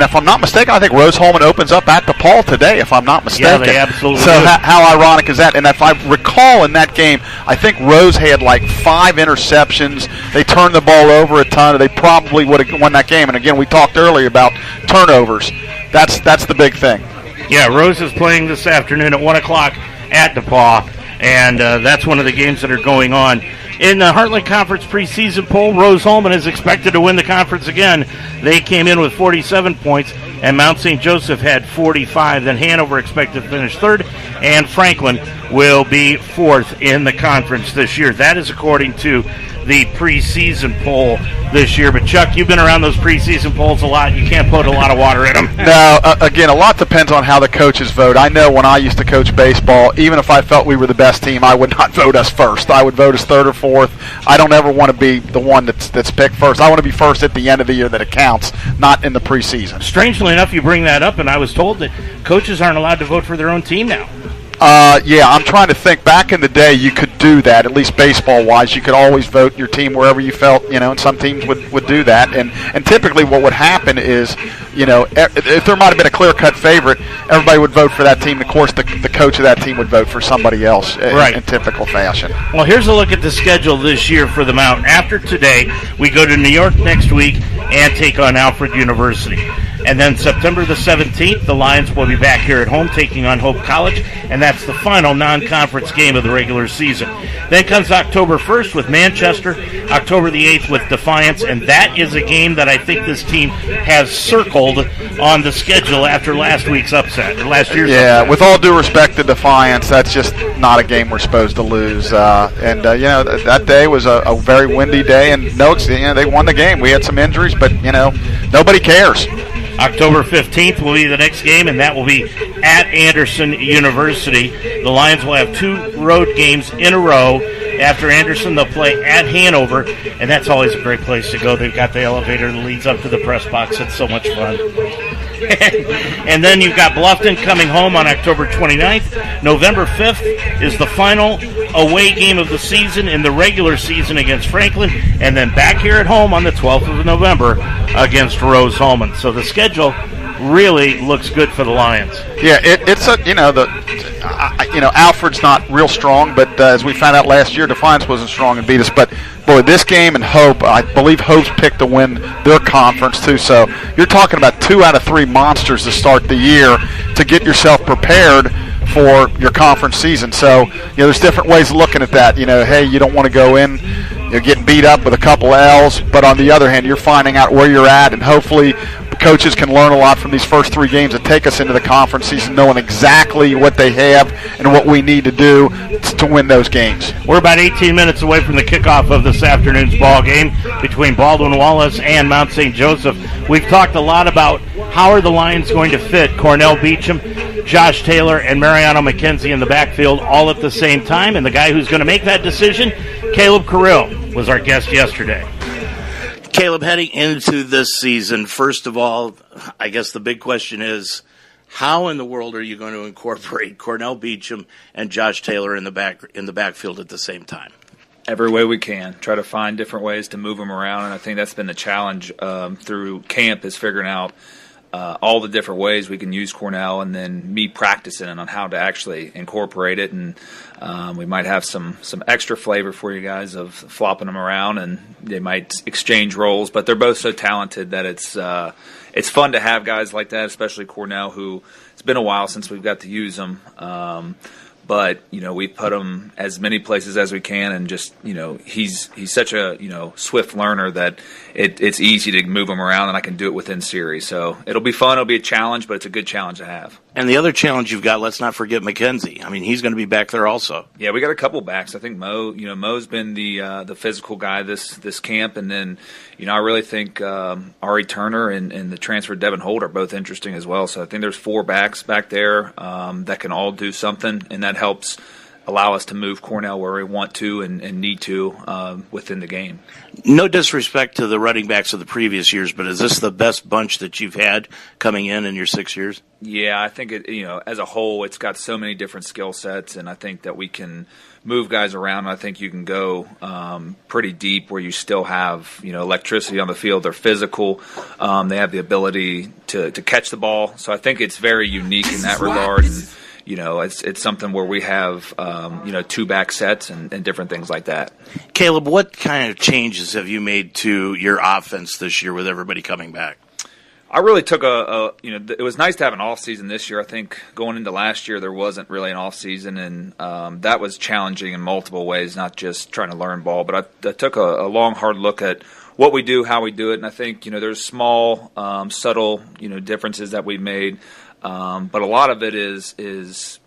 if I'm not mistaken, I think Rose Holman opens up at DePaul today. If I'm not mistaken, yeah, they absolutely. So how ironic is that? And if I recall in that game, I think Rose had like 5 interceptions. They turned the ball over a ton, or they probably would have won that game. And again, we talked earlier about turnovers. That's the big thing. Yeah, Rose is playing this afternoon at 1 o'clock at DePaul, and that's one of the games that are going on. In the Heartland Conference preseason poll, Rose-Hulman is expected to win the conference again. They came in with 47 points, and Mount St. Joseph had 45. Then Hanover expected to finish third, and Franklin will be fourth in the conference this year. That is according to the preseason poll this year. But Chuck, you've been around those preseason polls a lot. You can't put a lot of water in them. No, again, a lot depends on how the coaches vote. I know when I used to coach baseball, even if I felt we were the best team, I would not vote us first. I would vote us third or fourth. I don't ever want to be the one that's picked first. I want to be first at the end of the year that it counts, not in the preseason. Strangely enough, you bring that up, and I was told that coaches aren't allowed to vote for their own team now. Yeah, I'm trying to think. Back in the day, you could do that, at least baseball-wise. You could always vote your team wherever you felt, and some teams would do that. And typically what would happen is, if there might have been a clear-cut favorite, everybody would vote for that team. Of course, the coach of that team would vote for somebody else in typical fashion. Well, here's a look at the schedule this year for the Mount. After today, we go to New York next week and take on Alfred University. And then September the 17th, the Lions will be back here at home taking on Hope College, and that's the final non-conference game of the regular season. Then comes October 1st with Manchester, October the 8th with Defiance, and that is a game that I think this team has circled on the schedule after last year's upset. Yeah, with all due respect to Defiance, that's just not a game we're supposed to lose. That day was a very windy day, and they won the game. We had some injuries, but, nobody cares. October 15th will be the next game, and that will be at Anderson University. The Lions will have 2 road games in a row. After Anderson, they'll play at Hanover, and that's always a great place to go. They've got the elevator that leads up to the press box. It's so much fun. And then you've got Bluffton coming home on October 29th. November 5th is the final away game of the season in the regular season against Franklin, and then back here at home on the 12th of November against Rose-Hulman. So the schedule really looks good for the Lions. Yeah, Alfred's not real strong, but as we found out last year, Defiance wasn't strong and beat us. But boy, this game and Hope, I believe Hope's picked to win their conference too. So you're talking about 2 out of 3 monsters to start the year to get yourself prepared for your conference season. So there's different ways of looking at that. Hey, you don't want to go in, getting beat up with a couple L's, but on the other hand, you're finding out where you're at, and hopefully coaches can learn a lot from these first 3 games that take us into the conference season, knowing exactly what they have and what we need to do to win those games. We're about 18 minutes away from the kickoff of this afternoon's ball game between Baldwin Wallace and Mount St. Joseph. We've talked a lot about how are the Lions going to fit Cornell Beecham, Josh Taylor, and Mariano McKenzie in the backfield all at the same time, and the guy who's going to make that decision, Caleb Carrill, was our guest yesterday. Caleb, heading into this season, first of all, I guess the big question is, how in the world are you going to incorporate Cornell Beecham and Josh Taylor in the backfield at the same time? Every way we can. Try to find different ways to move them around, and I think that's been the challenge through camp, is figuring out all the different ways we can use Cornell, and then me practicing on how to actually incorporate it. And we might have some extra flavor for you guys of flopping them around, and they might exchange roles. But they're both so talented that it's fun to have guys like that, especially Cornell, who it's been a while since we've got to use them. But we put him as many places as we can, and just he's such a swift learner that it's easy to move him around, and I can do it within series. So it'll be fun. It'll be a challenge, but it's a good challenge to have. And the other challenge you've got, let's not forget McKenzie. I mean, he's going to be back there also. Yeah, we got a couple backs. I think Mo's been the physical guy this camp, and then I really think Ari Turner and the transfer Devin Holt are both interesting as well. So I think there's 4 backs back there that can all do something, and that helps allow us to move Cornell where we want to and need to within the game. No disrespect to the running backs of the previous years, but is this the best bunch that you've had coming in your 6 years? Yeah, I think as a whole, it's got so many different skill sets, and I think that we can move guys around. I think you can go pretty deep where you still have electricity on the field. They're physical. They have the ability to catch the ball. So I think it's very unique in that regard. And, it's something where we have 2 back sets and different things like that. Caleb, what kind of changes have you made to your offense this year with everybody coming back? I really took it was nice to have an off season this year. I think going into last year there wasn't really an off season, and that was challenging in multiple ways, not just trying to learn ball. But I took a long, hard look at what we do, how we do it, and I think there's small, subtle differences that we've made, but a lot of it is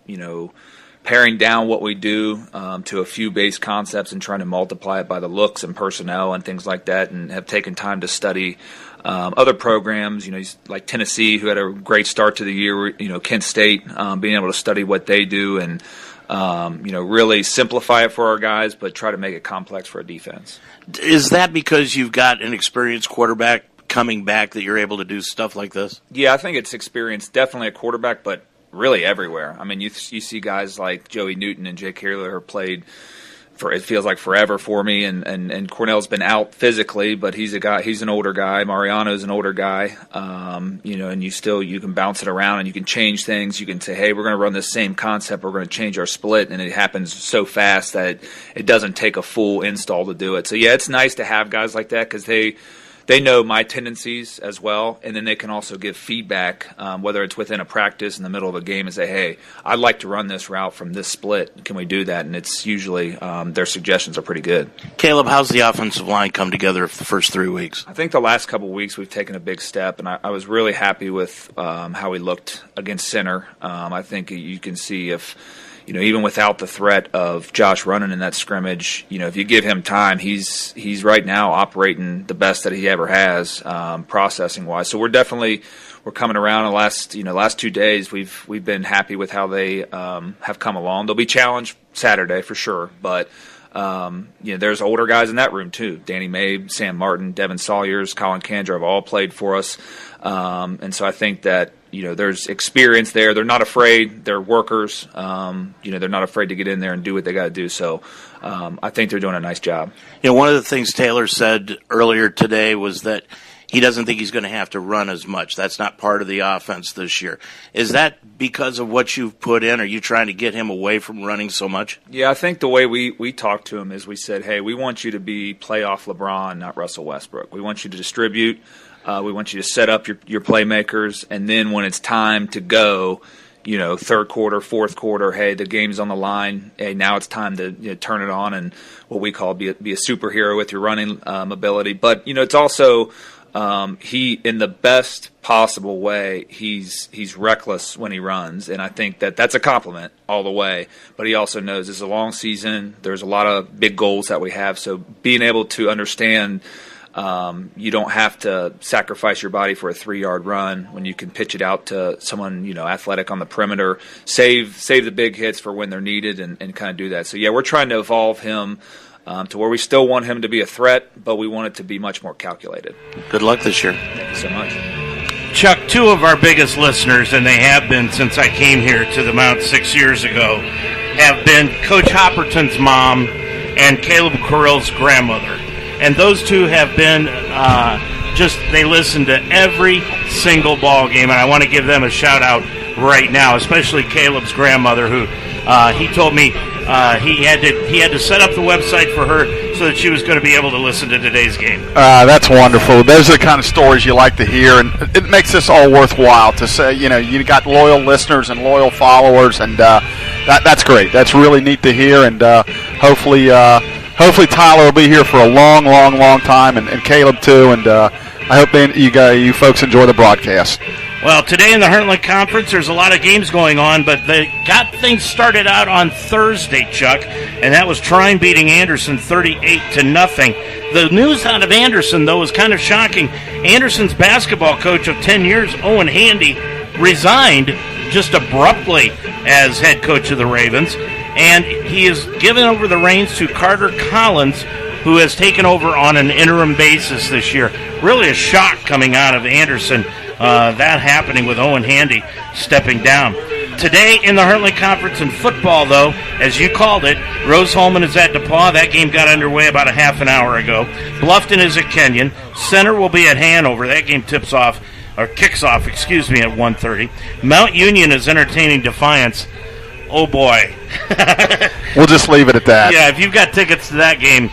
paring down what we do to a few base concepts and trying to multiply it by the looks and personnel and things like that, and have taken time to study other programs, like Tennessee, who had a great start to the year, Kent State, being able to study what they do and, really simplify it for our guys, but try to make it complex for a defense. Is that because you've got an experienced quarterback coming back that you're able to do stuff like this? Yeah, I think it's experience, definitely a quarterback, but really everywhere. I mean, you see guys like Joey Newton and Jake Hairler have played for, it feels like forever for me, and Cornell's been out physically, but he's an older guy. Mariano's an older guy, and you can bounce it around and you can change things. You can say, hey, we're going to run this same concept, we're going to change our split, and it happens so fast that it doesn't take a full install to do it. So yeah, it's nice to have guys like that because they know my tendencies as well, and then they can also give feedback, whether it's within a practice in the middle of a game, and say, hey, I'd like to run this route from this split. Can we do that? And it's usually their suggestions are pretty good. Caleb, how's the offensive line come together for the first 3 weeks? I think the last couple of weeks we've taken a big step, and I was really happy with how we looked against center. I think you can see if even without the threat of Josh running in that scrimmage, if you give him time, he's right now operating the best that he ever has, processing wise. So we're coming around. The last 2 days, we've been happy with how they have come along. They'll be challenged Saturday for sure, but there's older guys in that room too. Danny Mabe, Sam Martin, Devin Sawyers, Colin Kandra have all played for us, and so I think that there's experience there. They're not afraid. They're workers. They're not afraid to get in there and do what they got to do. So I think they're doing a nice job. One of the things Taylor said earlier today was that he doesn't think he's going to have to run as much. That's not part of the offense this year. Is that because of what you've put in? Are you trying to get him away from running so much? Yeah, I think the way we talked to him is we said, hey, we want you to be playoff LeBron, not Russell Westbrook. We want you to distribute. We want you to set up your playmakers, and then when it's time to go, third quarter, fourth quarter, hey, the game's on the line. Hey, now it's time to turn it on and what we call be a superhero with your running ability. But it's also he, in the best possible way, he's reckless when he runs, and I think that's a compliment all the way. But he also knows it's a long season. There's a lot of big goals that we have, so being able to understand. You don't have to sacrifice your body for a 3-yard run when you can pitch it out to someone athletic on the perimeter. Save the big hits for when they're needed and kind of do that. So yeah, we're trying to evolve him to where we still want him to be a threat, but we want it to be much more calculated. Good luck this year. Thank you so much. Chuck, 2 of our biggest listeners, and they have been since I came here to the Mount 6 years ago, have been Coach Hopperton's mom and Caleb Carrill's grandmother. And those 2 have been they listen to every single ball game, and I want to give them a shout-out right now, especially Caleb's grandmother, who he told me he had to set up the website for her so that she was going to be able to listen to today's game. That's wonderful. Those are the kind of stories you like to hear, and it makes this all worthwhile to say, you got loyal listeners and loyal followers, and that's great. That's really neat to hear, and hopefully Tyler will be here for a long, long, long time, and Caleb too, and I hope you folks enjoy the broadcast. Well, today in the Heartland Conference, there's a lot of games going on, but they got things started out on Thursday, Chuck, and that was Trine beating Anderson 38-0. The news out of Anderson, though, was kind of shocking. Anderson's basketball coach of 10 years, Owen Handy, resigned just abruptly as head coach of the Ravens, and he has given over the reins to Carter Collins, who has taken over on an interim basis this year. Really a shock coming out of Anderson, that happening with Owen Handy stepping down. Today in the Heartland Conference in football, though, as you called it, Rose-Hulman is at DePaul. That game got underway about a half an hour ago. Bluffton is at Kenyon. Center will be at Hanover. That game kicks off at 1:30. Mount Union is entertaining Defiance. Oh, boy. We'll just leave it at that. Yeah, if you've got tickets to that game,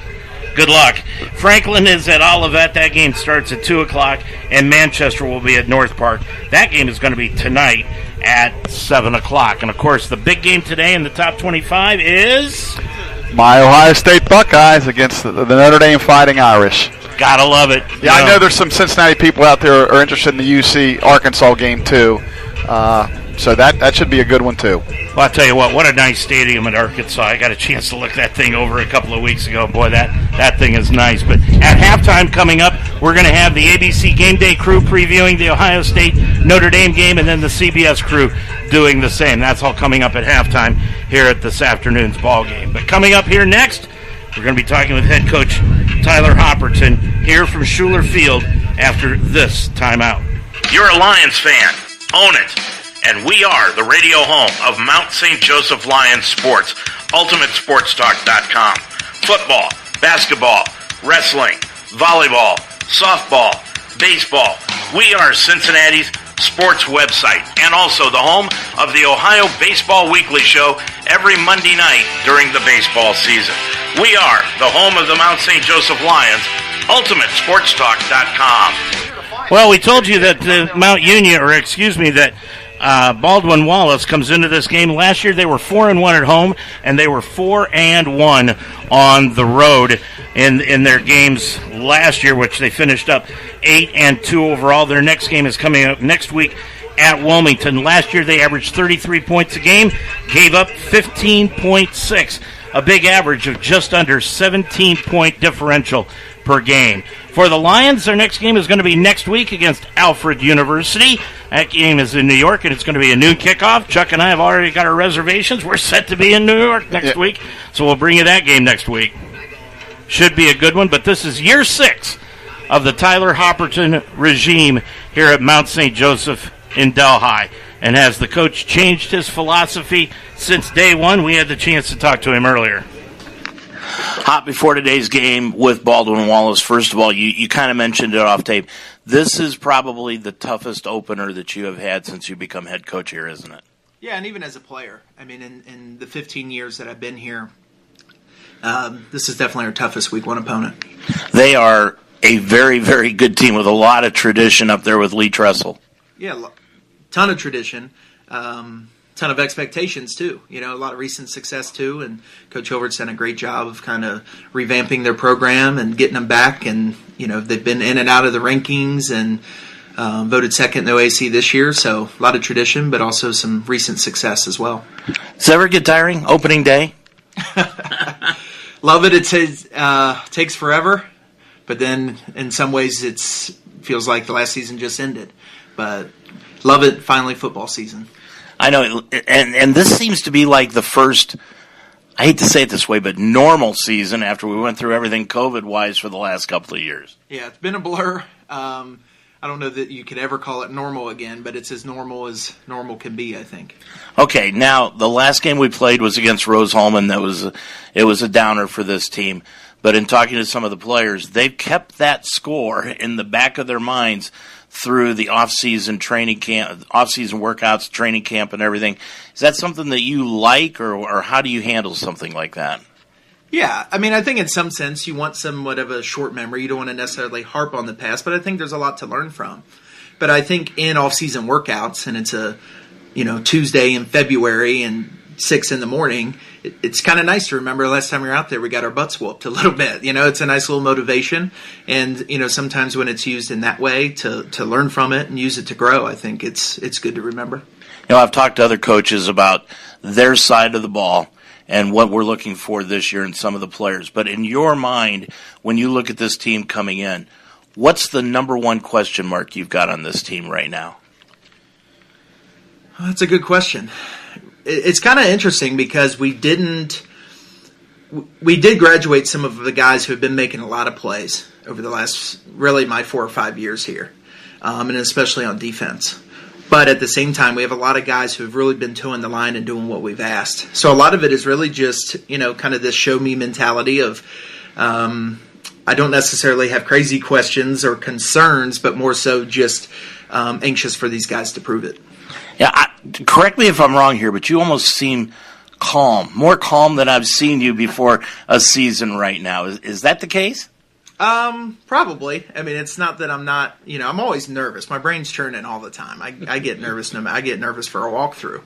Good luck. Franklin is at Olivet. That game starts at 2 o'clock, and Manchester will be at North Park. That game is going to be tonight at 7 o'clock. And, of course, the big game today in the top 25 is my Ohio State Buckeyes against the Notre Dame Fighting Irish. Gotta love it. Yeah, I know there's some Cincinnati people out there who are interested in the UC-Arkansas game, too. So that should be a good one, too. Well, I'll tell you what a nice stadium in Arkansas. I got a chance to look that thing over a couple of weeks ago. Boy, that thing is nice. But at halftime coming up, we're going to have the ABC Game Day crew previewing the Ohio State Notre Dame game, and then the CBS crew doing the same. That's all coming up at halftime here at this afternoon's ball game. But coming up here next, we're going to be talking with head coach Tyler Hopperton here from Schuler Field after this timeout. You're a Lions fan. Own it. And we are the radio home of Mount St. Joseph Lions Sports, UltimateSportsTalk.com. Football, basketball, wrestling, volleyball, softball, baseball. We are Cincinnati's sports website and also the home of the Ohio Baseball Weekly Show every Monday night during the baseball season. We are the home of the Mount St. Joseph Lions, UltimateSportsTalk.com. Well, we told you that that Baldwin Wallace comes into this game. Last year they were 4-1 at home, and they were 4-1 on the road in their games last year, which they finished up 8-2 overall. Their next game is coming up next week at Wilmington. Last year they averaged 33 points a game, gave up 15.6, a big average of just under 17-point differential per game. For the Lions, their next game is going to be next week against Alfred University. That game is in New York, and it's going to be a noon kickoff. Chuck and I have already got our reservations. We're set to be in New York next week, so we'll bring you that game next week. Should be a good one, but this is year 6 of the Tyler Hopperton regime here at Mount St. Joseph in Delhi. And has the coach changed his philosophy since day one? We had the chance to talk to him earlier. Hot before today's game with Baldwin Wallace. First of all, you kind of mentioned it off tape. This is probably the toughest opener that you have had since you become head coach here, isn't it? Yeah, and even as a player. I mean, in the 15 years that I've been here, this is definitely our toughest week 1 opponent. They are a very, very good team with a lot of tradition up there with Lee Tressel. Yeah, ton of tradition. Ton of expectations too, a lot of recent success too, and Coach Hilbert's done a great job of kind of revamping their program and getting them back, and they've been in and out of the rankings and voted second in the OAC this year, so a lot of tradition, but also some recent success as well. Does it ever get tiring, opening day? Love it. It takes forever, but then in some ways it feels like the last season just ended, but love it, finally football season. I know, and this seems to be like the first, I hate to say it this way, but normal season after we went through everything COVID-wise for the last couple of years. Yeah, it's been a blur. I don't know that you could ever call it normal again, but it's as normal can be, I think. Okay, now, the last game we played was against Rose-Hulman. It was a downer for this team. But in talking to some of the players, they've kept that score in the back of their minds through the off-season training camp, off-season workouts, training camp, and everything. Is that something that you like, or how do you handle something like that? Yeah, I mean, I think in some sense you want somewhat of a short memory. You don't want to necessarily harp on the past, but I think there's a lot to learn from. But I think in off-season workouts, and it's a Tuesday in February and 6 in the morning, it's kind of nice to remember last time we were out there, we got our butts whooped a little bit. It's a nice little motivation. And, sometimes when it's used in that way to learn from it and use it to grow, I think it's good to remember. I've talked to other coaches about their side of the ball and what we're looking for this year in some of the players. But in your mind, when you look at this team coming in, what's the number one question mark you've got on this team right now? That's a good question. It's kind of interesting because we did graduate some of the guys who have been making a lot of plays over the last, really my 4 or 5 years here, and especially on defense. But at the same time, we have a lot of guys who have really been toeing the line and doing what we've asked. So a lot of it is really just, kind of this show me mentality of, I don't necessarily have crazy questions or concerns, but more so just anxious for these guys to prove it. Yeah, correct me if I'm wrong here, but you almost seem calm, more calm than I've seen you before a season right now. Is that the case? Probably. I mean, it's not that I'm not, I'm always nervous. My brain's churning all the time. I get nervous. I get nervous for a walkthrough.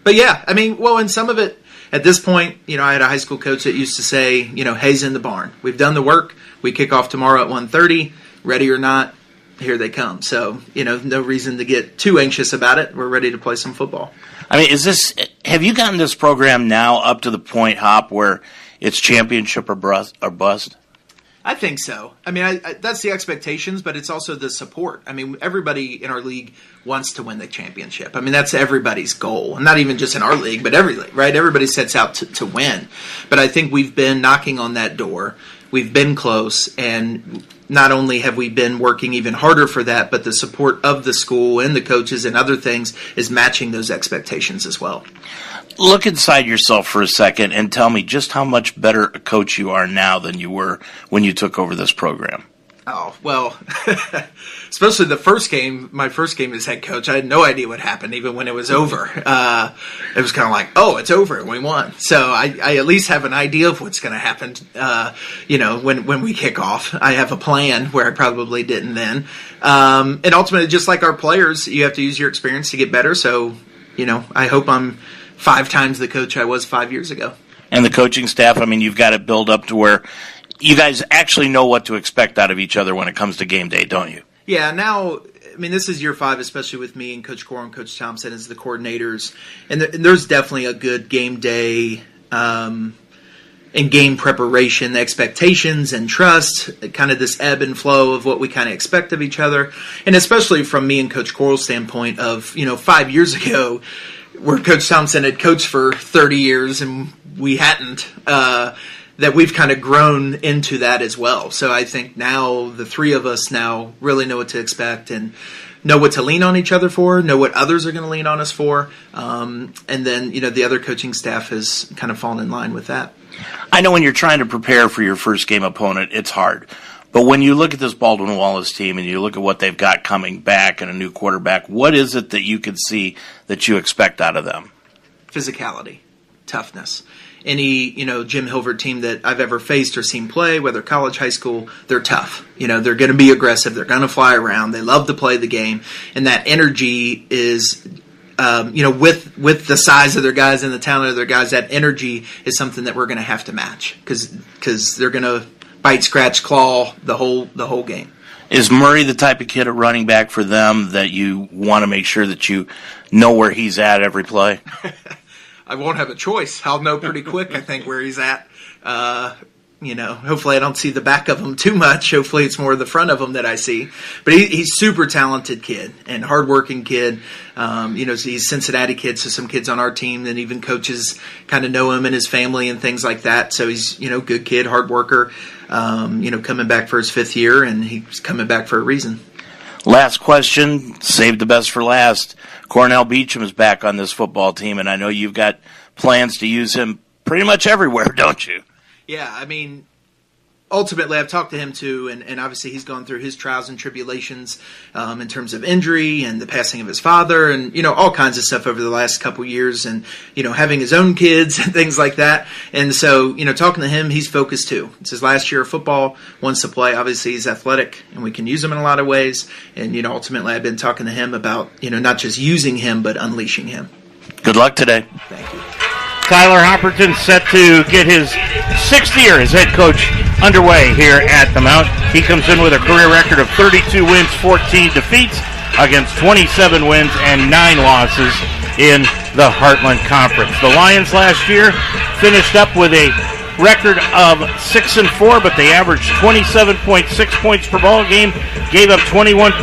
But yeah, I mean, well, and some of it at this point, I had a high school coach that used to say, hay's in the barn. We've done the work. We kick off tomorrow at 1:30. Ready or not, here they come. So, no reason to get too anxious about it. We're ready to play some football. I mean, have you gotten this program now up to the point, Hop, where it's championship or bust? I think so. I mean, that's the expectations, but it's also the support. I mean, everybody in our league wants to win the championship. I mean, that's everybody's goal. And not even just in our league, but every league, right? Everybody sets out to win. But I think we've been knocking on that door. We've been close, and not only have we been working even harder for that, but the support of the school and the coaches and other things is matching those expectations as well. Look inside yourself for a second and tell me just how much better a coach you are now than you were when you took over this program. Oh, well, especially my first game as head coach, I had no idea what happened even when it was over. It was kind of like, oh, it's over and we won. So I at least have an idea of what's going to happen, when we kick off. I have a plan where I probably didn't then. And ultimately, just like our players, you have to use your experience to get better. So, I hope I'm 5 times the coach I was 5 years ago. And the coaching staff, I mean, you've got it built up to where you guys actually know what to expect out of each other when it comes to game day, don't you? Yeah, now, I mean, this is year 5, especially with me and Coach Coral and Coach Thompson as the coordinators. And there's definitely a good game day and game preparation, the expectations and trust, kind of this ebb and flow of what we kind of expect of each other. And especially from me and Coach Coral's standpoint of, 5 years ago, where Coach Thompson had coached for 30 years and we hadn't, that we've kind of grown into that as well. So I think now the 3 of us now really know what to expect and know what to lean on each other for, know what others are going to lean on us for. And then, the other coaching staff has kind of fallen in line with that. I know when you're trying to prepare for your first game opponent, it's hard. But when you look at this Baldwin Wallace team and you look at what they've got coming back and a new quarterback, what is it that you can see that you expect out of them? Physicality, toughness. Any, Jim Hilvert team that I've ever faced or seen play, whether college, high school, they're tough. They're going to be aggressive. They're going to fly around. They love to play the game. And that energy is, with the size of their guys and the talent of their guys, that energy is something that we're going to have to match because they're going to bite, scratch, claw the whole game. Is Murray the type of kid at running back for them that you want to make sure that you know where he's at every play? I won't have a choice. I'll know pretty quick, I think, where he's at. Hopefully I don't see the back of him too much. Hopefully it's more the front of him that I see. But he's super talented kid and hardworking kid. He's Cincinnati kid, so some kids on our team and even coaches kind of know him and his family and things like that. So he's, good kid, hard worker, coming back for his 5th year, and he's coming back for a reason. Last question, save the best for last. Cornell Beecham is back on this football team, and I know you've got plans to use him pretty much everywhere, don't you? Yeah, I mean, ultimately I've talked to him too, and obviously he's gone through his trials and tribulations in terms of injury and the passing of his father and, all kinds of stuff over the last couple years and, having his own kids and things like that. And so, talking to him, he's focused too. It's his last year of football, wants to play. Obviously he's athletic and we can use him in a lot of ways. And, ultimately I've been talking to him about, not just using him, but unleashing him. Good luck today. Thank you. Tyler Hopperton set to get his 6th year as head coach underway here at the Mount. He comes in with a career record of 32 wins, 14 defeats against 27 wins and 9 losses in the Heartland Conference. The Lions last year finished up with a record of 6-4, but they averaged 27.6 points per ball game, gave up 21.8,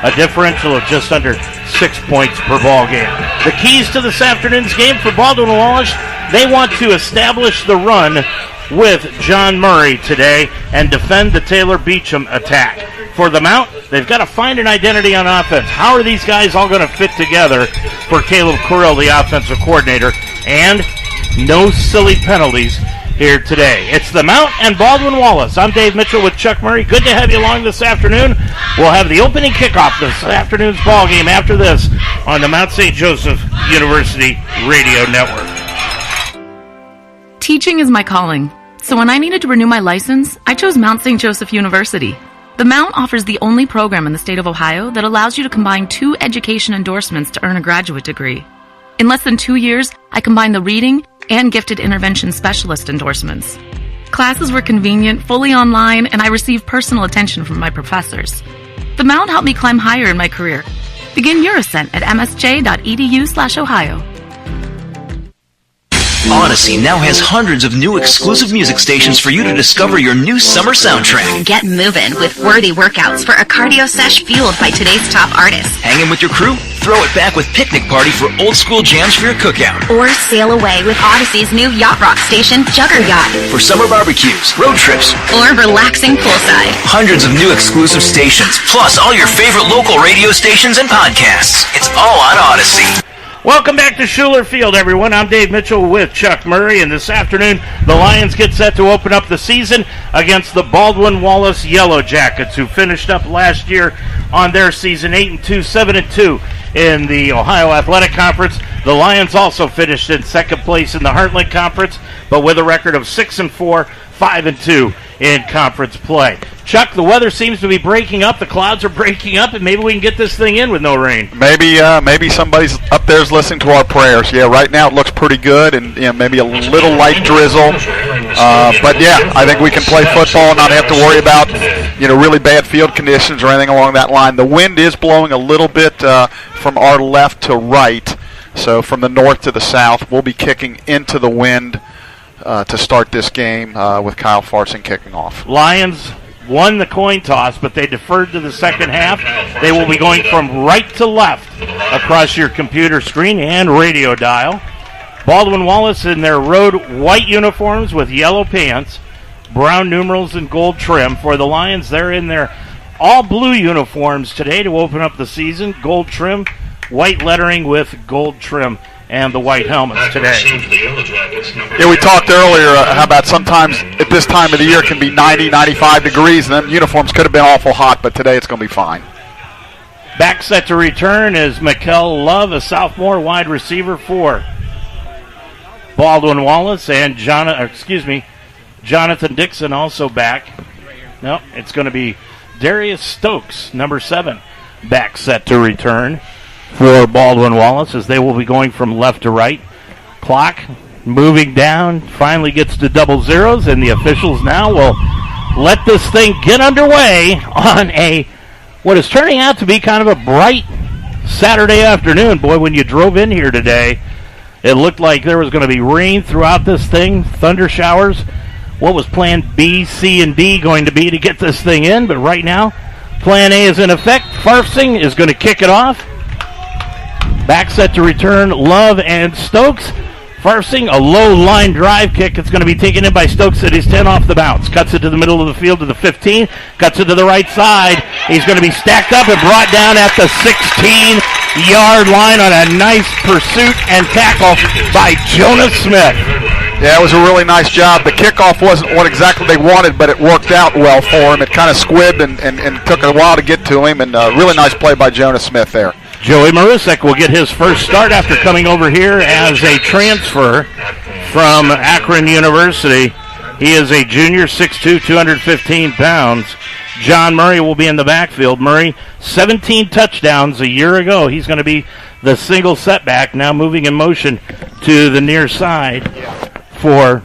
a differential of just under 6 points per ball game. The keys to this afternoon's game for Baldwin Wallace, they want to establish the run with John Murray today and defend the Taylor Beecham attack. For the Mount, they've got to find an identity on offense. How are these guys all going to fit together for Caleb Correll, the offensive coordinator? And no silly penalties here today. It's the Mount and Baldwin Wallace. I'm Dave Mitchell with Chuck Murray. Good to have you along this afternoon. We'll have the opening kickoff this afternoon's ball game after this on the Mount St. Joseph University Radio Network. Teaching is my calling. So when I needed to renew my license, I chose Mount St. Joseph University. The Mount offers the only program in the state of Ohio that allows you to combine 2 education endorsements to earn a graduate degree. In less than 2 years, I combined the reading and gifted intervention specialist endorsements. Classes were convenient, fully online, and I received personal attention from my professors. The Mount helped me climb higher in my career. Begin your ascent at msj.edu/Ohio. Odyssey now has hundreds of new exclusive music stations for you to discover your new summer soundtrack. Get moving with worthy workouts for a cardio sesh fueled by today's top artists. Hanging with your crew? Throw it back with Picnic Party for old school jams for your cookout. Or sail away with Odyssey's new yacht rock station, Jugger Yacht. For summer barbecues, road trips, or relaxing poolside. Hundreds of new exclusive stations, plus all your favorite local radio stations and podcasts. It's all on Odyssey. Welcome back to Schuler Field, everyone. I'm Dave Mitchell with Chuck Murray, and this afternoon the Lions get set to open up the season against the Baldwin Wallace Yellow Jackets, who finished up last year on their season 8-2, 7-2 in the Ohio Athletic Conference. The Lions also finished in second place in the Heartland Conference, but with a record of 6-4, 5-2 in conference play. Chuck, the weather seems to be breaking up. The clouds are breaking up, and maybe we can get this thing in with no rain. Maybe somebody's up there's listening to our prayers. Yeah, right now it looks pretty good, and maybe a little light drizzle. But yeah, I think we can play football and not have to worry about really bad field conditions or anything along that line. The wind is blowing a little bit from our left to right, so from the north to the south, we'll be kicking into the wind to start this game with Kyle Farsing kicking off. Lions won the coin toss, but they deferred to the second half. They will be going from right to left across your computer screen and radio dial. Baldwin Wallace in their road white uniforms with yellow pants, brown numerals and gold trim. For the Lions, they're in their all blue uniforms today to open up the season. Gold trim, white lettering with gold trim, and the white helmets today. Yeah, we talked earlier how about sometimes at this time of the year it can be 90, 95 degrees, and them uniforms could have been awful hot, but today it's going to be fine. Back set to return is Mitchel Love, a sophomore wide receiver for Baldwin Wallace, and Jonathan Dixon also back. No, it's going to be Darius Stokes, number 7, back set to return for Baldwin Wallace, as they will be going from left to right. Clock moving down, finally gets to double zeros, and the officials now will let this thing get underway on what is turning out to be kind of a bright Saturday afternoon. Boy, when you drove in here today, it looked like there was going to be rain throughout this thing, thunder showers. What was plan B, C, and D going to be to get this thing in? But right now, plan A is in effect. Farsing is going to kick it off. Back set to return, Love and Stokes. Farsing, a low line drive kick. It's going to be taken in by Stokes at his 10 off the bounce. Cuts it to the middle of the field to the 15. Cuts it to the right side. He's going to be stacked up and brought down at the 16-yard line on a nice pursuit and tackle by Jonas Smith. Yeah, it was a really nice job. The kickoff wasn't what exactly they wanted, but it worked out well for him. It kind of squibbed and took a while to get to him, and a really nice play by Jonas Smith there. Joey Marusek will get his first start after coming over here as a transfer from Akron University. He is a junior, 6'2", 215 pounds. John Murray will be in the backfield. Murray, 17 touchdowns a year ago. He's going to be the single setback, now moving in motion to the near side for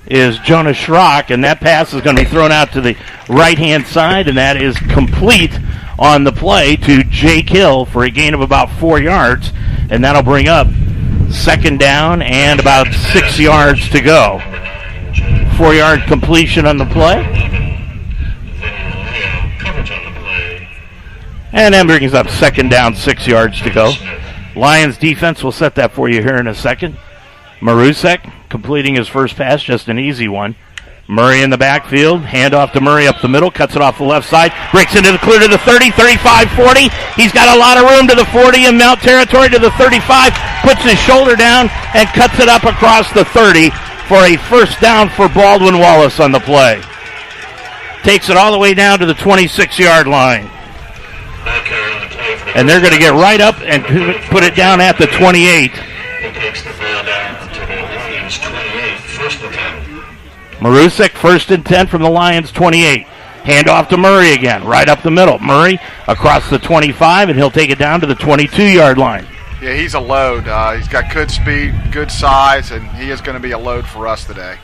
is Jonas Schrock, and that pass is going to be thrown out to the right-hand side, and that is complete on the play to Jake Hill for a gain of about 4 yards, and that'll bring up second down and about 6 yards to go. 4-yard completion on the play. And that brings up second down, 6 yards to go. Lions defense will set that for you here in a second. Marusek completing his first pass, just an easy one. Murray in the backfield, handoff to Murray up the middle, cuts it off the left side, breaks into the clear to the 30, 35, 40. He's got a lot of room to the 40 in Mount territory, to the 35, puts his shoulder down and cuts it up across the 30 for a first down for Baldwin Wallace on the play. Takes it all the way down to the 26-yard line. And they're going to get right up and put it down at the 28. Marusek, 1st and 10 from the Lions' 28. Hand off to Murray again, right up the middle. Murray across the 25, and he'll take it down to the 22-yard line. Yeah, he's a load. He's got good speed, good size, and he is going to be a load for us today.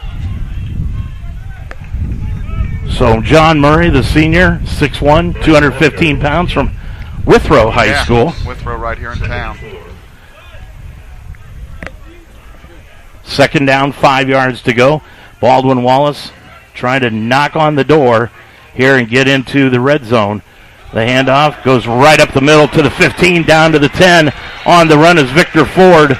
So John Murray, the senior, 6'1", 215 pounds from Withrow High School. Withrow right here in town. 2nd down, 5 yards to go. Baldwin Wallace trying to knock on the door here and get into the red zone. The handoff goes right up the middle to the 15, down to the 10. On the run is Victor Ford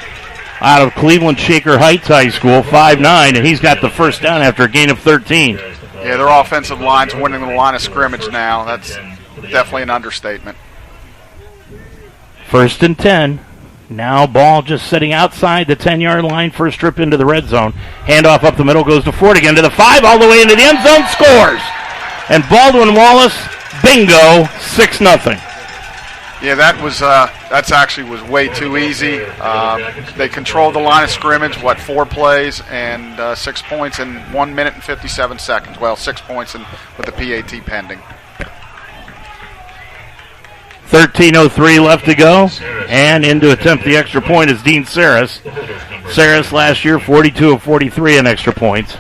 out of Cleveland Shaker Heights High School, 5'9", and he's got the first down after a gain of 13. Yeah, their offensive line's winning the line of scrimmage now. That's definitely an understatement. 1st and 10. Now ball just sitting outside the 10-yard line, first trip into the red zone. Handoff up the middle, goes to Ford again to the 5, all the way into the end zone, scores. And Baldwin Wallace, bingo, 6-0. Yeah, that's actually was way too easy. They controlled the line of scrimmage, 4 plays and 6 points in 1 minute and 57 seconds. Well, 6 points with the PAT pending. 13:03 left to go, and in to attempt the extra point is Dean Saris. Saris last year, 42 of 43 in extra points.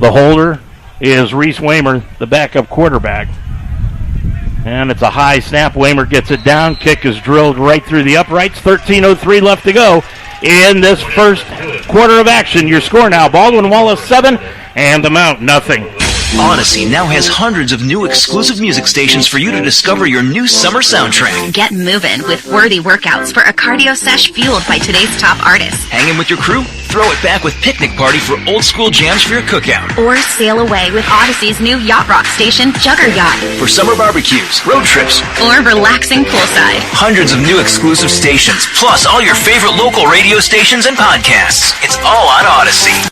The holder is Reese Waymer, the backup quarterback. And it's a high snap. Waymer gets it down. Kick is drilled right through the uprights. 13:03 left to go in this first quarter of action. Your score now, Baldwin Wallace 7 and the Mount nothing. Odyssey now has hundreds of new exclusive music stations for you to discover your new summer soundtrack. Get moving with worthy workouts for a cardio sesh fueled by today's top artists. Hanging with your crew? Throw it back with Picnic Party for old school jams for your cookout. Or sail away with Odyssey's new yacht rock station, Jugger Yacht. For summer barbecues, road trips, or relaxing poolside. Hundreds of new exclusive stations, plus all your favorite local radio stations and podcasts. It's all on Odyssey.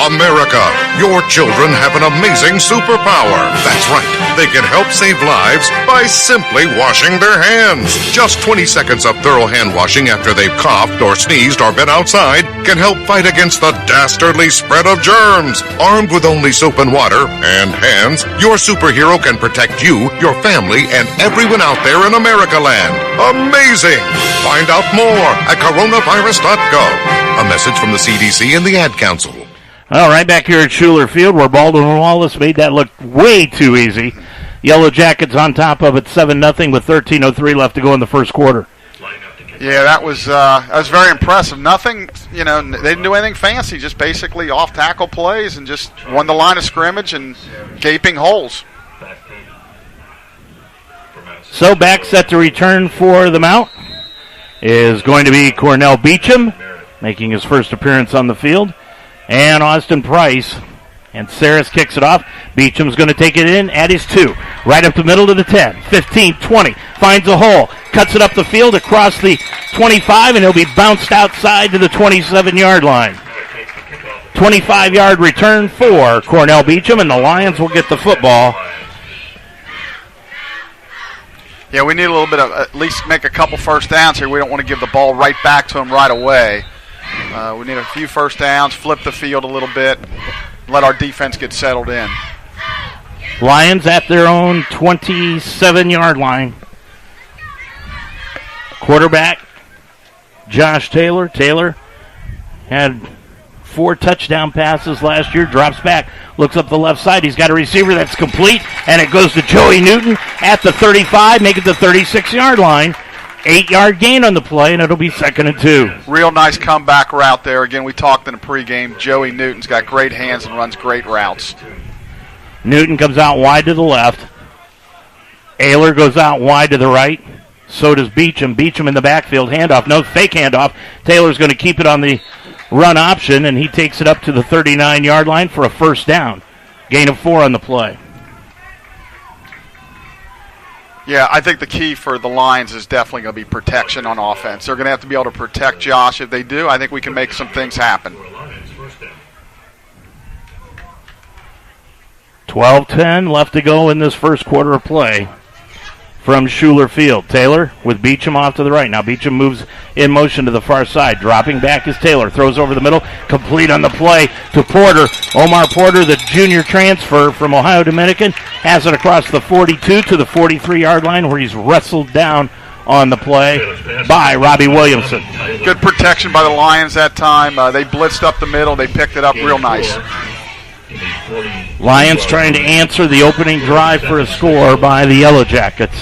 America, your children have an amazing superpower. That's right. They can help save lives by simply washing their hands. Just 20 seconds of thorough hand washing after they've coughed or sneezed or been outside can help fight against the dastardly spread of germs. Armed with only soap and water and hands, your superhero can protect you, your family, and everyone out there in America land. Amazing! Find out more at coronavirus.gov. A message from the CDC and the Ad Council. All right, back here at Schuler Field, where Baldwin Wallace made that look way too easy. Yellow Jackets on top of it, 7-0 with 13:03 left to go in the first quarter. Yeah, that was very impressive. Nothing, they didn't do anything fancy, just basically off-tackle plays and just won the line of scrimmage and gaping holes. So back set to return for the Mount is going to be Cornell Beecham, making his first appearance on the field. And Austin Price. And Saris kicks it off. Beecham's going to take it in at his 2. Right up the middle to the 10. 15, 20. Finds a hole. Cuts it up the field across the 25, and he'll be bounced outside to the 27-yard line. 25-yard return for Cornell Beecham, and the Lions will get the football. Yeah, we need a little bit of, at least make a couple first downs here. We don't want to give the ball right back to them right away. We need a few first downs, flip the field a little bit, let our defense get settled in. Lions at their own 27-yard line. Quarterback, Josh Taylor. Taylor had 4 touchdown passes last year, drops back, looks up the left side. He's got a receiver that's complete, and it goes to Joey Newton at the 35, make it the 36-yard line. 8-yard gain on the play, and it'll be 2nd and 2. Real nice comeback route there. Again, we talked in the pregame. Joey Newton's got great hands and runs great routes. Newton comes out wide to the left. Ayler goes out wide to the right. So does Beecham. Beecham in the backfield. Handoff. No, fake handoff. Taylor's going to keep it on the run option, and he takes it up to the 39-yard line for a first down. Gain of 4 on the play. Yeah, I think the key for the Lions is definitely going to be protection on offense. They're going to have to be able to protect Josh. If they do, I think we can make some things happen. 12-10 left to go in this first quarter of play from Schuler Field. Taylor with Beecham off to the right. Now Beecham moves in motion to the far side. Dropping back is Taylor. Throws over the middle. Complete on the play to Porter. Omar Porter, the junior transfer from Ohio Dominican, has it across the 42 to the 43-yard line where he's wrestled down on the play by Robbie Williamson. Good protection by the Lions that time. They blitzed up the middle. They picked it up real nice. Lions trying to answer the opening drive for a score by the Yellow Jackets.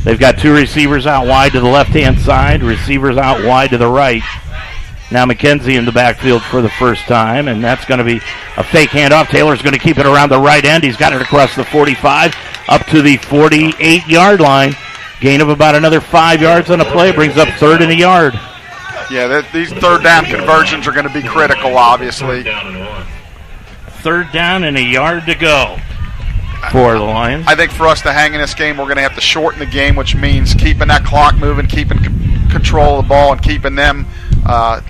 They've got two receivers out wide to the left-hand side, receivers out wide to the right. Now McKenzie in the backfield for the first time, and that's going to be a fake handoff. Taylor's going to keep it around the right end. He's got it across the 45 up to the 48-yard line. Gain of about another 5 yards on the play. Brings up third and a yard. Yeah, these third down conversions are going to be critical, obviously. Third down and a yard to go for the Lions. I think for us to hang in this game, we're going to have to shorten the game, which means keeping that clock moving, keeping control of the ball, and keeping them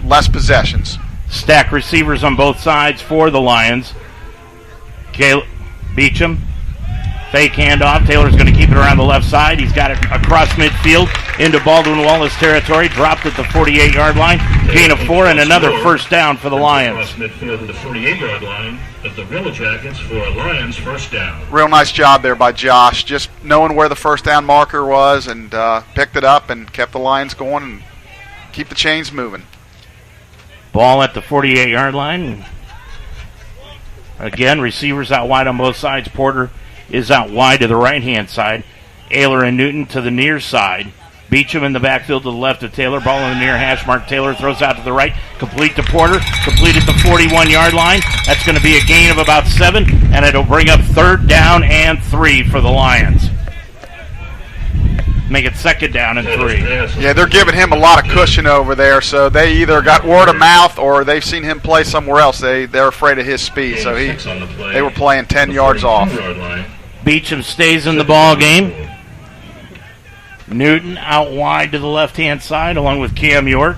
less possessions. Stack receivers on both sides for the Lions. Beecham, fake handoff. Taylor's going to keep it around the left side. He's got it across midfield into Baldwin Wallace territory. Dropped at the 48-yard line. Gain of 4 and another first down for the Lions. Midfield to the 48-yard line of the Yellow Jackets for a Lions first down. Real nice job there by Josh, just knowing where the first down marker was and picked it up and kept the Lions going and keep the chains moving. Ball at the 48-yard line. Again, receivers out wide on both sides. Porter is out wide to the right-hand side. Ayler and Newton to the near side. Beecham in the backfield to the left of Taylor. Ball in the near hash mark. Taylor throws out to the right. Complete to Porter. Complete at the 41-yard line. That's going to be a gain of about 7, and it'll bring up third down and 3 for the Lions. Make it second down and 3. Yeah, they're giving him a lot of cushion over there, so they either got word of mouth or they've seen him play somewhere else. They're afraid of his speed, so they were playing 10 yards off. Beecham stays in the ball game. Newton out wide to the left-hand side along with Cam York.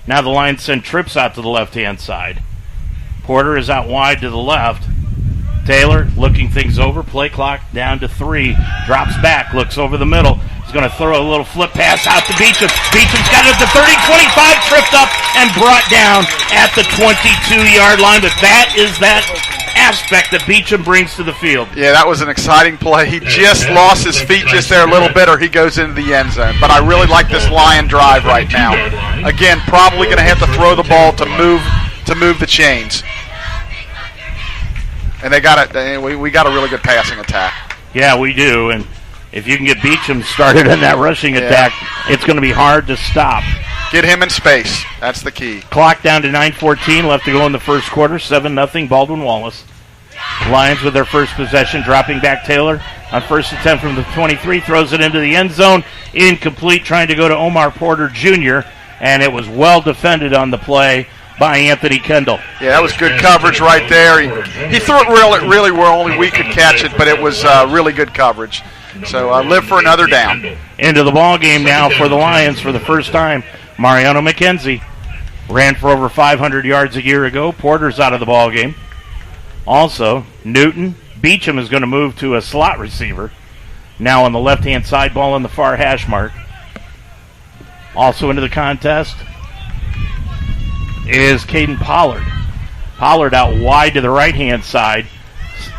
Now the Lions send trips out to the left-hand side. Porter is out wide to the left. Taylor looking things over. Play clock down to 3. Drops back, looks over the middle. He's going to throw a little flip pass out to Beecham. Beecham's got it at the 30, 25, tripped up and brought down at the 22-yard line. But that is that aspect that Beecham brings to the field. Yeah, that was an exciting play. He just lost his feet just there a little bit, or he goes into the end zone. But I really like this Lion drive right now. Again, probably going to have to throw the ball to move the chains. And they got it. We got a really good passing attack. Yeah, we do. And if you can get Beecham started in that rushing attack, it's going to be hard to stop. Get him in space. That's the key. Clock down to 9:14 left to go in the first quarter. 7-0 Baldwin Wallace. Lions with their first possession, dropping back Taylor on first attempt from the 23. Throws it into the end zone. Incomplete, trying to go to Omar Porter Jr., and it was well defended on the play by Anthony Kendall. Yeah, that was good coverage right there. He threw it really where only we could catch it, but it was really good coverage. So live for another down. Into the ball game now for the Lions for the first time. Mariano McKenzie ran for over 500 yards a year ago. Porter's out of the ball game. Also, Newton. Beecham is going to move to a slot receiver. Now on the left-hand side, ball on the far hash mark. Also into the contest is Caden Pollard. Pollard out wide to the right-hand side.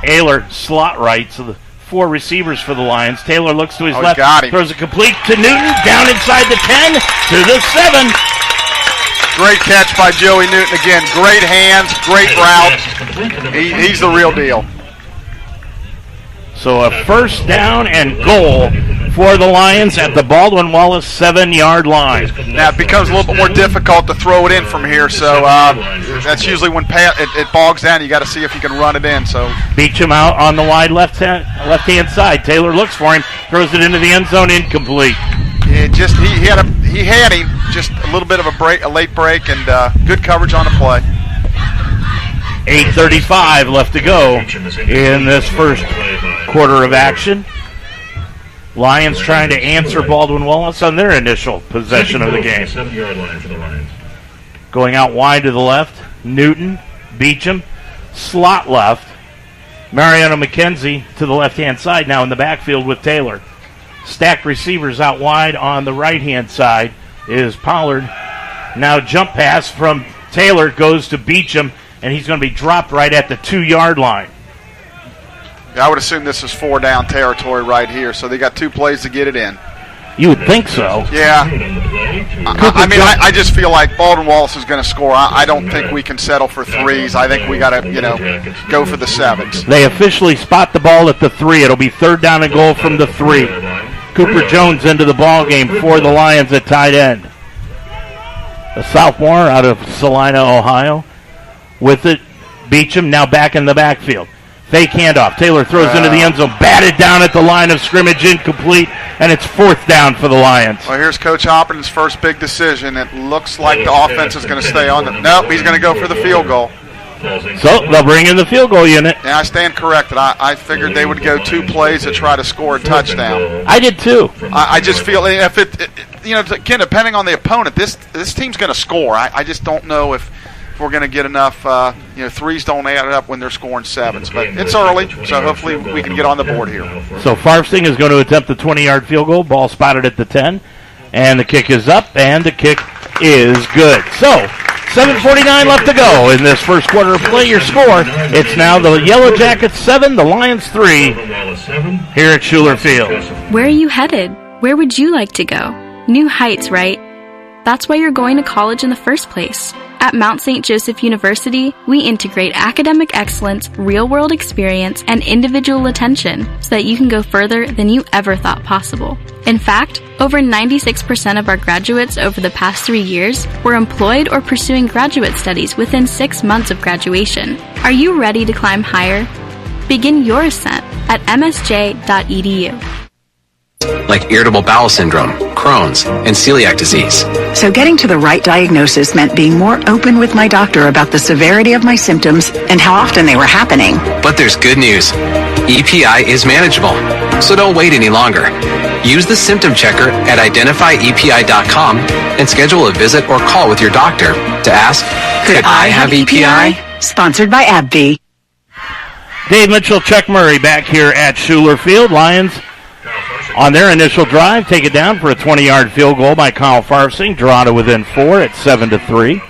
Ayler slot right, so the 4 receivers for the Lions. Taylor looks to his left, throws it complete to Newton, down inside the 10, to the 7. Great catch by Joey Newton again. Great hands, great route. He's the real deal. So a first down and goal for the Lions at the Baldwin Wallace 7-yard line. Now it becomes a little bit more difficult to throw it in from here, so that's usually when it bogs down. You got to see if you can run it in. So Beecham out on the wide left-hand side. Taylor looks for him, throws it into the end zone, incomplete. Yeah, he had him, just a little bit of a late break, and good coverage on the play. 8:35 left to go in this first quarter of action. Lions trying to answer Baldwin Wallace on their initial possession of the game. 7-yard line for the Lions. Going out wide to the left, Newton, Beecham, slot left. Mariano McKenzie to the left-hand side now in the backfield with Taylor. Stacked receivers out wide on the right-hand side is Pollard. Now jump pass from Taylor goes to Beecham, and he's going to be dropped right at the 2-yard line. I would assume this is 4-down territory right here, so they got 2 plays to get it in. You would think so. Yeah. I just feel like Baldwin Wallace is going to score. I don't think we can settle for 3s. I think we got to, go for the 7s. They officially spot the ball at the 3. It'll be 3rd down and goal from the 3. Cooper Jones into the ball game for the Lions at tight end. A sophomore out of Salina, Ohio. With it, Beecham now back in the backfield. Fake handoff. Taylor throws into the end zone. Batted down at the line of scrimmage, incomplete, and it's 4th down for the Lions. Well, here's Coach Hopper's first big decision. It looks like the offense is going to stay on. Nope, he's going to go for the field goal. So they'll bring in the field goal unit. Yeah, I stand corrected. I figured they would go 2 plays to try to score a touchdown. I did too. I just feel if again, depending on the opponent, this team's going to score. I just don't know if we're going to get enough. 3s don't add up when they're scoring 7s, but it's early, so hopefully we can get on the board here. So Farfsing is going to attempt the 20-yard field goal. Ball spotted at the 10, and the kick is up, and the kick is good. So 7:49 left to go in this first quarter of play. Your score, it's now the Yellow Jackets 7, the Lions 3 here at Schuler Field. Where are you headed? Where would you like to go? New heights, right? That's why you're going to college in the first place. At Mount St. Joseph University, we integrate academic excellence, real-world experience, and individual attention so that you can go further than you ever thought possible. In fact, over 96% of our graduates over the past 3 years were employed or pursuing graduate studies within 6 months of graduation. Are you ready to climb higher? Begin your ascent at msj.edu. Like irritable bowel syndrome, Crohn's, and celiac disease. So getting to the right diagnosis meant being more open with my doctor about the severity of my symptoms and how often they were happening. But there's good news. EPI is manageable, so don't wait any longer. Use the symptom checker at identifyepi.com and schedule a visit or call with your doctor to ask, could I have EPI? Sponsored by AbbVie. Dave Mitchell, Chuck Murray back here at Schuler Field. Lions on their initial drive, take it down for a 20-yard field goal by Kyle Farfsing. Draw to within 4 at 7-3.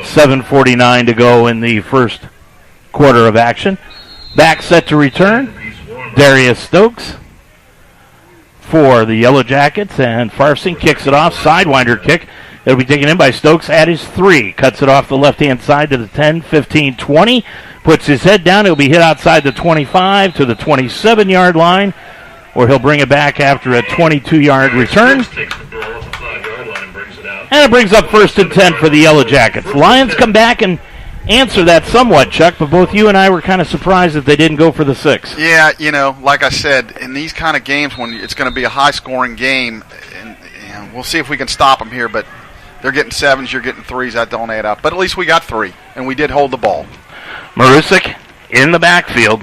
7:49 to go in the first quarter of action. Back set to return, Darius Stokes for the Yellow Jackets, and Farfsing kicks it off. Sidewinder kick. It'll be taken in by Stokes at his 3. Cuts it off the left-hand side to the 10, 15, 20. Puts his head down. He'll be hit outside the 25 to the 27-yard line, or he'll bring it back after a 22-yard return. And it brings up 1st and 10 for the Yellow Jackets. Lions come back and answer that somewhat, Chuck, but both you and I were kind of surprised that they didn't go for the 6. Yeah, like I said, in these kind of games when it's going to be a high-scoring game, and we'll see if we can stop them here, but they're getting 7s, you're getting 3s, that don't add up. But at least we got 3, and we did hold the ball. Marusik in the backfield.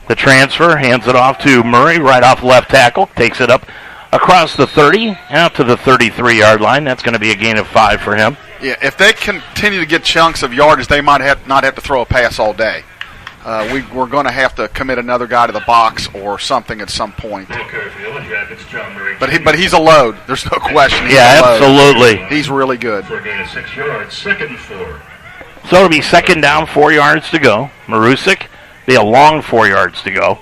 The transfer hands it off to Murray, right off left tackle, takes it up across the 30, out to the 33-yard line. That's going to be a gain of 5 for him. Yeah, if they continue to get chunks of yardage, they might not have to throw a pass all day. We're going to have to commit another guy to the box or something at some point. But he's a load. There's no question. He's a load. Absolutely. He's really good. For a gain of 6 yards, 2nd and 4. So it'll be 2nd down, 4 yards to go. Marusik, be a long 4 yards to go.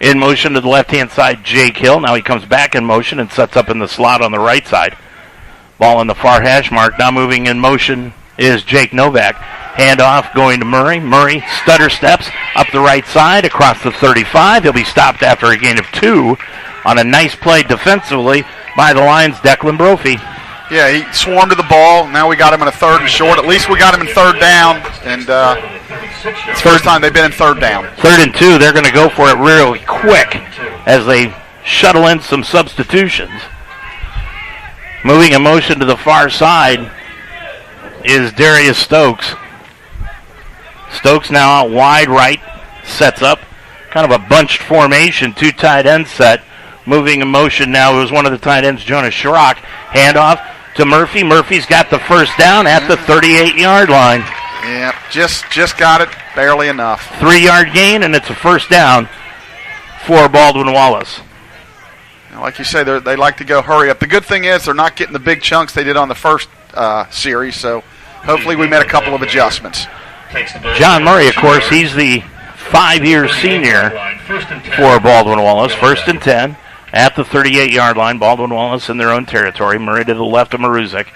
In motion to the left-hand side, Jake Hill. Now he comes back in motion and sets up in the slot on the right side. Ball in the far hash mark. Now moving in motion is Jake Novak. Handoff going to Murray. Murray stutter steps up the right side across the 35. He'll be stopped after a gain of 2 on a nice play defensively by the Lions' Declan Brophy. Yeah, he swarmed to the ball. Now we got him in a 3rd and short. At least we got him in 3rd down. And it's the first time they've been in 3rd down. 3rd and 2. They're going to go for it really quick as they shuttle in some substitutions. Moving in motion to the far side is Darius Stokes. Stokes now out wide right, sets up. Kind of a bunched formation, 2 tight end set. Moving in motion now is one of the tight ends, Jonas Schrock. Handoff to Murphy. Murphy's got the 1st down at the 38-yard line. Yeah, just got it barely enough. 3-yard gain, and it's a first down for Baldwin Wallace. Like you say, they like to go hurry up. The good thing is they're not getting the big chunks they did on the first series, so hopefully we made a couple of adjustments. John Murray, of course, he's the 5-year senior for Baldwin Wallace. 1st and 10 at the 38-yard line. Baldwin Wallace in their own territory. Murray to the left of Maruzek.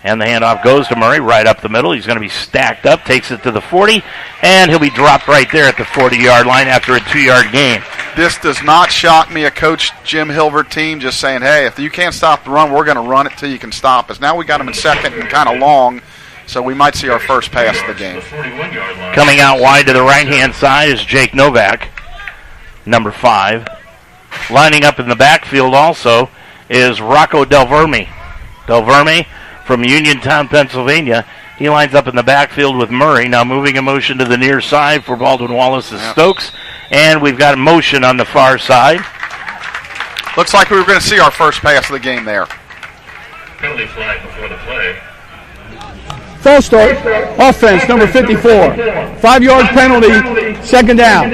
And the handoff goes to Murray right up the middle. He's going to be stacked up, takes it to the 40, and he'll be dropped right there at the 40-yard line after a 2-yard gain. This does not shock me, a Coach Jim Hilvert team just saying, hey, if you can't stop the run, we're going to run it till you can stop us. Now we got him in second and kind of long, so we might see our first pass of the game. Coming out wide to the right-hand side is Jake Novak, number 5. Lining up in the backfield also is Rocco Del Verme. Del Verme from Uniontown, Pennsylvania. He lines up in the backfield with Murray. Now moving in motion to the near side for Baldwin Wallace is Stokes. And we've got a motion on the far side. Looks like we were going to see our first pass of the game there. Penalty flag before the play. False start. Offense, number 54. 5-yard penalty, second down.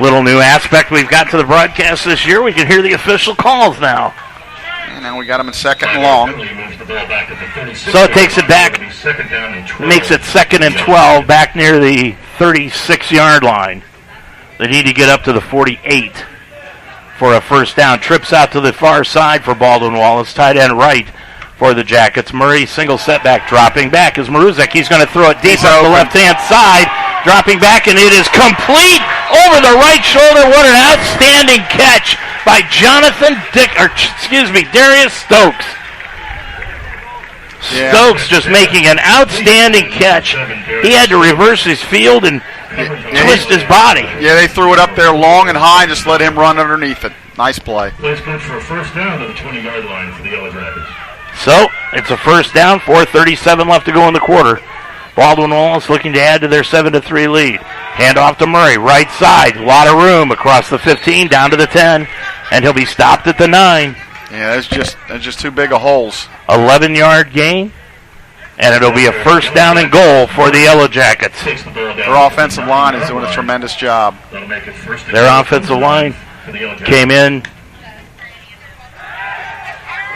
Little new aspect we've got to the broadcast this year. We can hear the official calls now. And now we got him in second and long. So it takes it back, makes it 2nd and 12, back near the 36-yard line. They need to get up to the 48 for a first down. Trips out to the far side for Baldwin Wallace, tight end right for the Jackets. Murray, single setback, dropping back is Maruzek. He's going to throw it deep on the left-hand side, dropping back, and it is complete over the right shoulder. What an outstanding catch by Darius Stokes. Yeah. Stokes just making an outstanding catch. He had to reverse his field and twist his body. Yeah, they threw it up there long and high and just let him run underneath it. Nice play. Plays good for a first down to the 20-yard line for the Yellow Jackets. So it's a first down, 4:37 left to go in the quarter. Baldwin Wallace looking to add to their 7-3 lead. Hand off to Murray, right side. A lot of room across the 15, down to the 10, and he'll be stopped at the 9. Yeah, that's just too big of holes. 11-yard gain, and it'll be a first down and goal for the Yellow Jackets. Their offensive line is doing a tremendous job. Their offensive line came in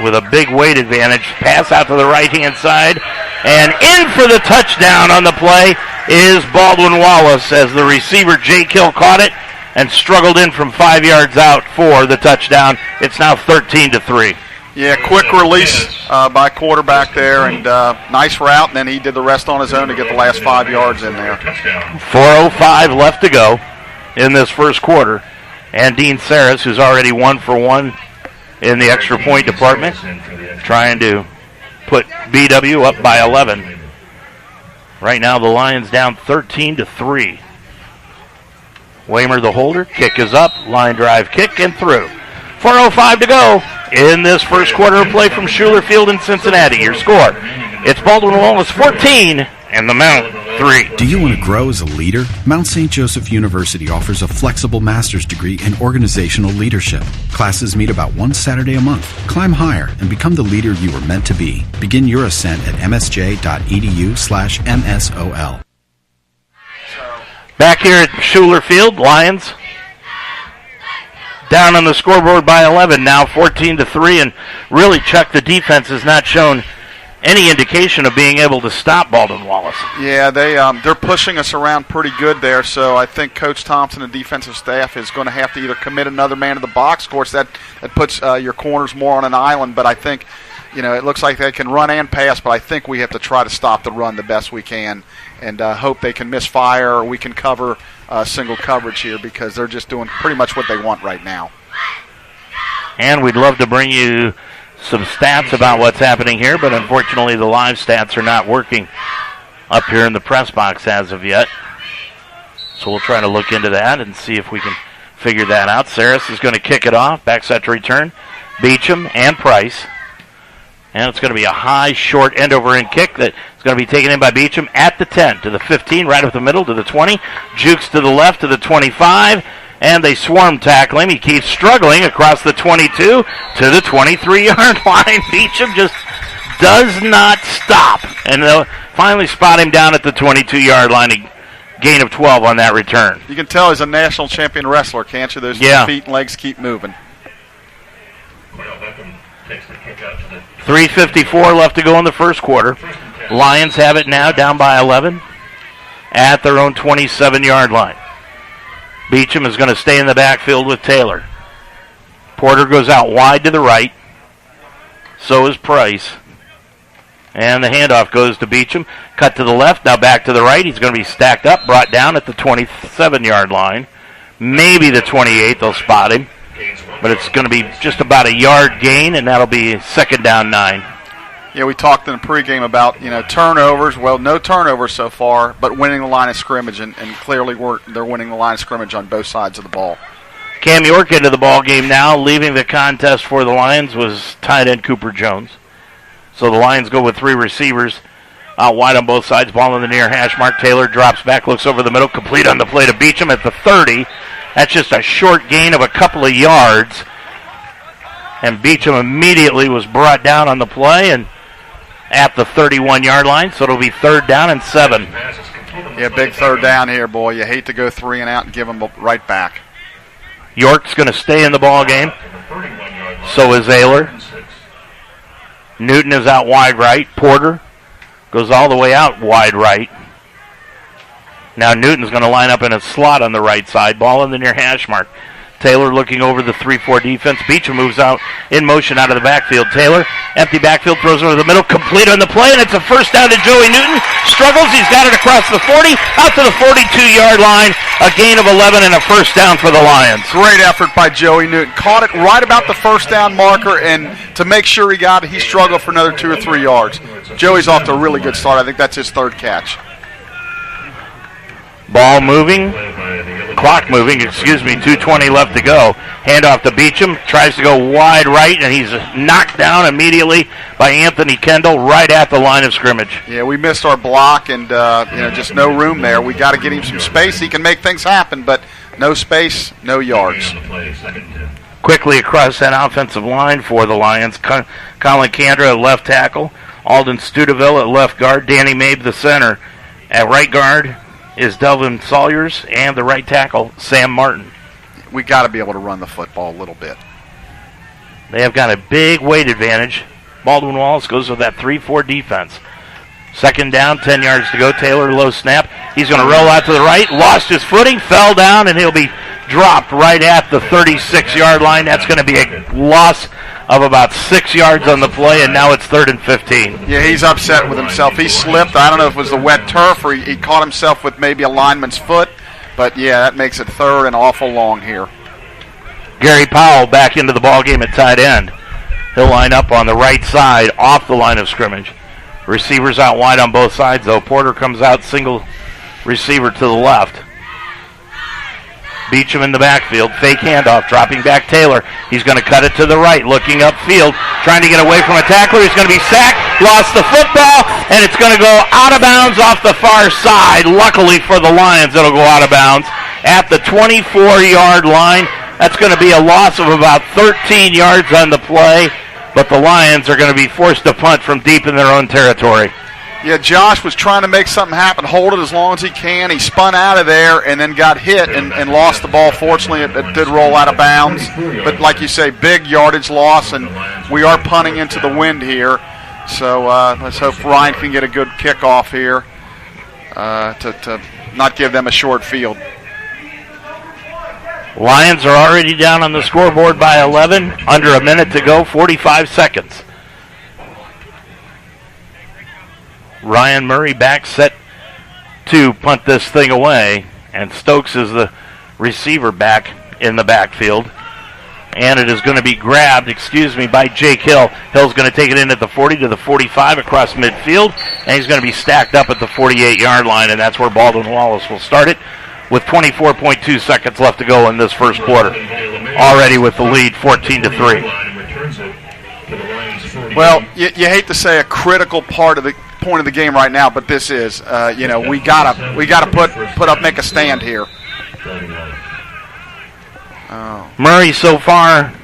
with a big weight advantage. Pass out to the right-hand side, and in for the touchdown on the play is Baldwin Wallace as the receiver Jake Hill caught it and struggled in from 5 yards out for the touchdown. It's now 13-3. Yeah, quick release by quarterback there, and nice route, and then he did the rest on his own to get the last 5 yards in there. 4:05 left to go in this first quarter, and Dean Saris, who's already 1 for 1 in the extra point department, trying to put BW up by 11. Right now the Lions down 13-3. Waymer the holder, kick is up, line drive kick and through. 4:05 to go in this first quarter of play from Schuler Field in Cincinnati. Your score, it's Baldwin Wallace 14 and the Mount 3. Do you want to grow as a leader? Mount St. Joseph University offers a flexible master's degree in organizational leadership. Classes meet about one Saturday a month. Climb higher and become the leader you were meant to be. Begin your ascent at msj.edu/MSOL. Back here at Schuler Field, Lions down on the scoreboard by 11, now 14-3, and really, Chuck, the defense has not shown any indication of being able to stop Baldwin Wallace. Yeah, they're pushing us around pretty good there, so I think Coach Thompson and defensive staff is going to have to either commit another man to the box. Of course, that puts your corners more on an island, but I think, it looks like they can run and pass, but I think we have to try to stop the run the best we can and hope they can misfire or we can cover single coverage here because they're just doing pretty much what they want right now. And we'd love to bring you some stats about what's happening here, but unfortunately the live stats are not working up here in the press box as of yet. So we'll try to look into that and see if we can figure that out. Saris is going to kick it off, back set to return. Beecham and Price. And it's going to be a high, short end-over-end kick that's going to be taken in by Beecham at the 10, to the 15, right up the middle, to the 20. Jukes to the left, to the 25. And they swarm tackle him. He keeps struggling across the 22 to the 23-yard line. Beecham just does not stop. And Finally spot him down at the 22-yard line. A gain of 12 on that return. You can tell he's a national champion wrestler, can't you? Those feet and legs keep moving. 3:54 left to go in the first quarter. Lions have it now, down by 11 at their own 27-yard line. Beecham is going to stay in the backfield with Taylor. Porter goes out wide to the right. So is Price. And the handoff goes to Beecham. Cut to the left, now back to the right. He's going to be stacked up, brought down at the 27-yard line. Maybe the 28th, they'll spot him. But it's going to be just about a yard gain, and that'll be 2nd down 9. Yeah, we talked in the pregame about, turnovers. Well, no turnovers so far, but winning the line of scrimmage, and clearly they're winning the line of scrimmage on both sides of the ball. Cam York into the ball game now. Leaving the contest for the Lions was tight end Cooper Jones. So the Lions go with 3 receivers out wide on both sides. Ball in the near hash mark. Taylor drops back, looks over the middle, complete on the play to Beecham at the 30. That's just a short gain of a couple of yards. And Beecham immediately was brought down on the play and at the 31-yard line. So it'll be 3rd down and 7. Yeah, big 3rd down here, boy. You hate to go 3 and out and give them right back. York's going to stay in the ball game. So is Ayler. Newton is out wide right. Porter goes all the way out wide right. Now Newton's going to line up in a slot on the right side. Ball in the near hash mark. Taylor looking over the 3-4 defense. Beecham moves out in motion out of the backfield. Taylor, empty backfield, throws over the middle, complete on the play, and it's a 1st down to Joey Newton. Struggles, he's got it across the 40, out to the 42-yard line. A gain of 11 and a 1st down for the Lions. Great effort by Joey Newton. Caught it right about the 1st down marker, and to make sure he got it, he struggled for another 2 or 3 yards. Joey's off to a really good start. I think that's his 3rd catch. Ball moving, clock moving, 2:20 left to go. Handoff to Beecham, tries to go wide right, and he's knocked down immediately by Anthony Kendall right at the line of scrimmage. Yeah, we missed our block, and just no room there. We got to get him some space. He can make things happen, but no space, no yards. Quickly across that offensive line for the Lions, Colin Kandra at left tackle, Alden Studeville at left guard, Danny Mabe the center. At right guard is Delvin Sawyers, and the right tackle, Sam Martin. We got to be able to run the football a little bit. They have got a big weight advantage. Baldwin Wallace goes with that 3-4 defense. 2nd down, 10 yards to go. Taylor, low snap. He's going to roll out to the right, lost his footing, fell down, and he'll be dropped right at the 36-yard line. That's going to be a loss of about 6 yards on the play, and now it's 3rd and 15. Yeah, he's upset with himself. He slipped. I don't know if it was the wet turf or he caught himself with maybe a lineman's foot, but yeah, that makes it 3rd and awful long here. Gary Powell back into the ballgame at tight end. He'll line up on the right side off the line of scrimmage. Receivers out wide on both sides, though. Porter comes out single receiver to the left. Beecham in the backfield, fake handoff, dropping back Taylor. He's going to cut it to the right, looking upfield, trying to get away from a tackler. He's going to be sacked, lost the football, and it's going to go out of bounds off the far side. Luckily for the Lions, it'll go out of bounds at the 24-yard line. That's going to be a loss of about 13 yards on the play, but the Lions are going to be forced to punt from deep in their own territory. Yeah, Josh was trying to make something happen, hold it as long as he can. He spun out of there and then got hit and lost the ball. Fortunately, it did roll out of bounds. But like you say, big yardage loss, and we are punting into the wind here. So let's hope Ryan can get a good kickoff here to not give them a short field. Lions are already down on the scoreboard by 11. Under a minute to go, 45 seconds. Ryan Murray back set to punt this thing away, and Stokes is the receiver back in the backfield. And it is going to be grabbed, by Jake Hill. Hill's going to take it in at the 40 to the 45 across midfield, and he's going to be stacked up at the 48-yard line, and that's where Baldwin Wallace will start it with 24.2 seconds left to go in this first quarter. Already with the lead, 14-3. Well, you hate to say a critical point of the game right now, but this is, we gotta make a stand here. Oh. Murray so far,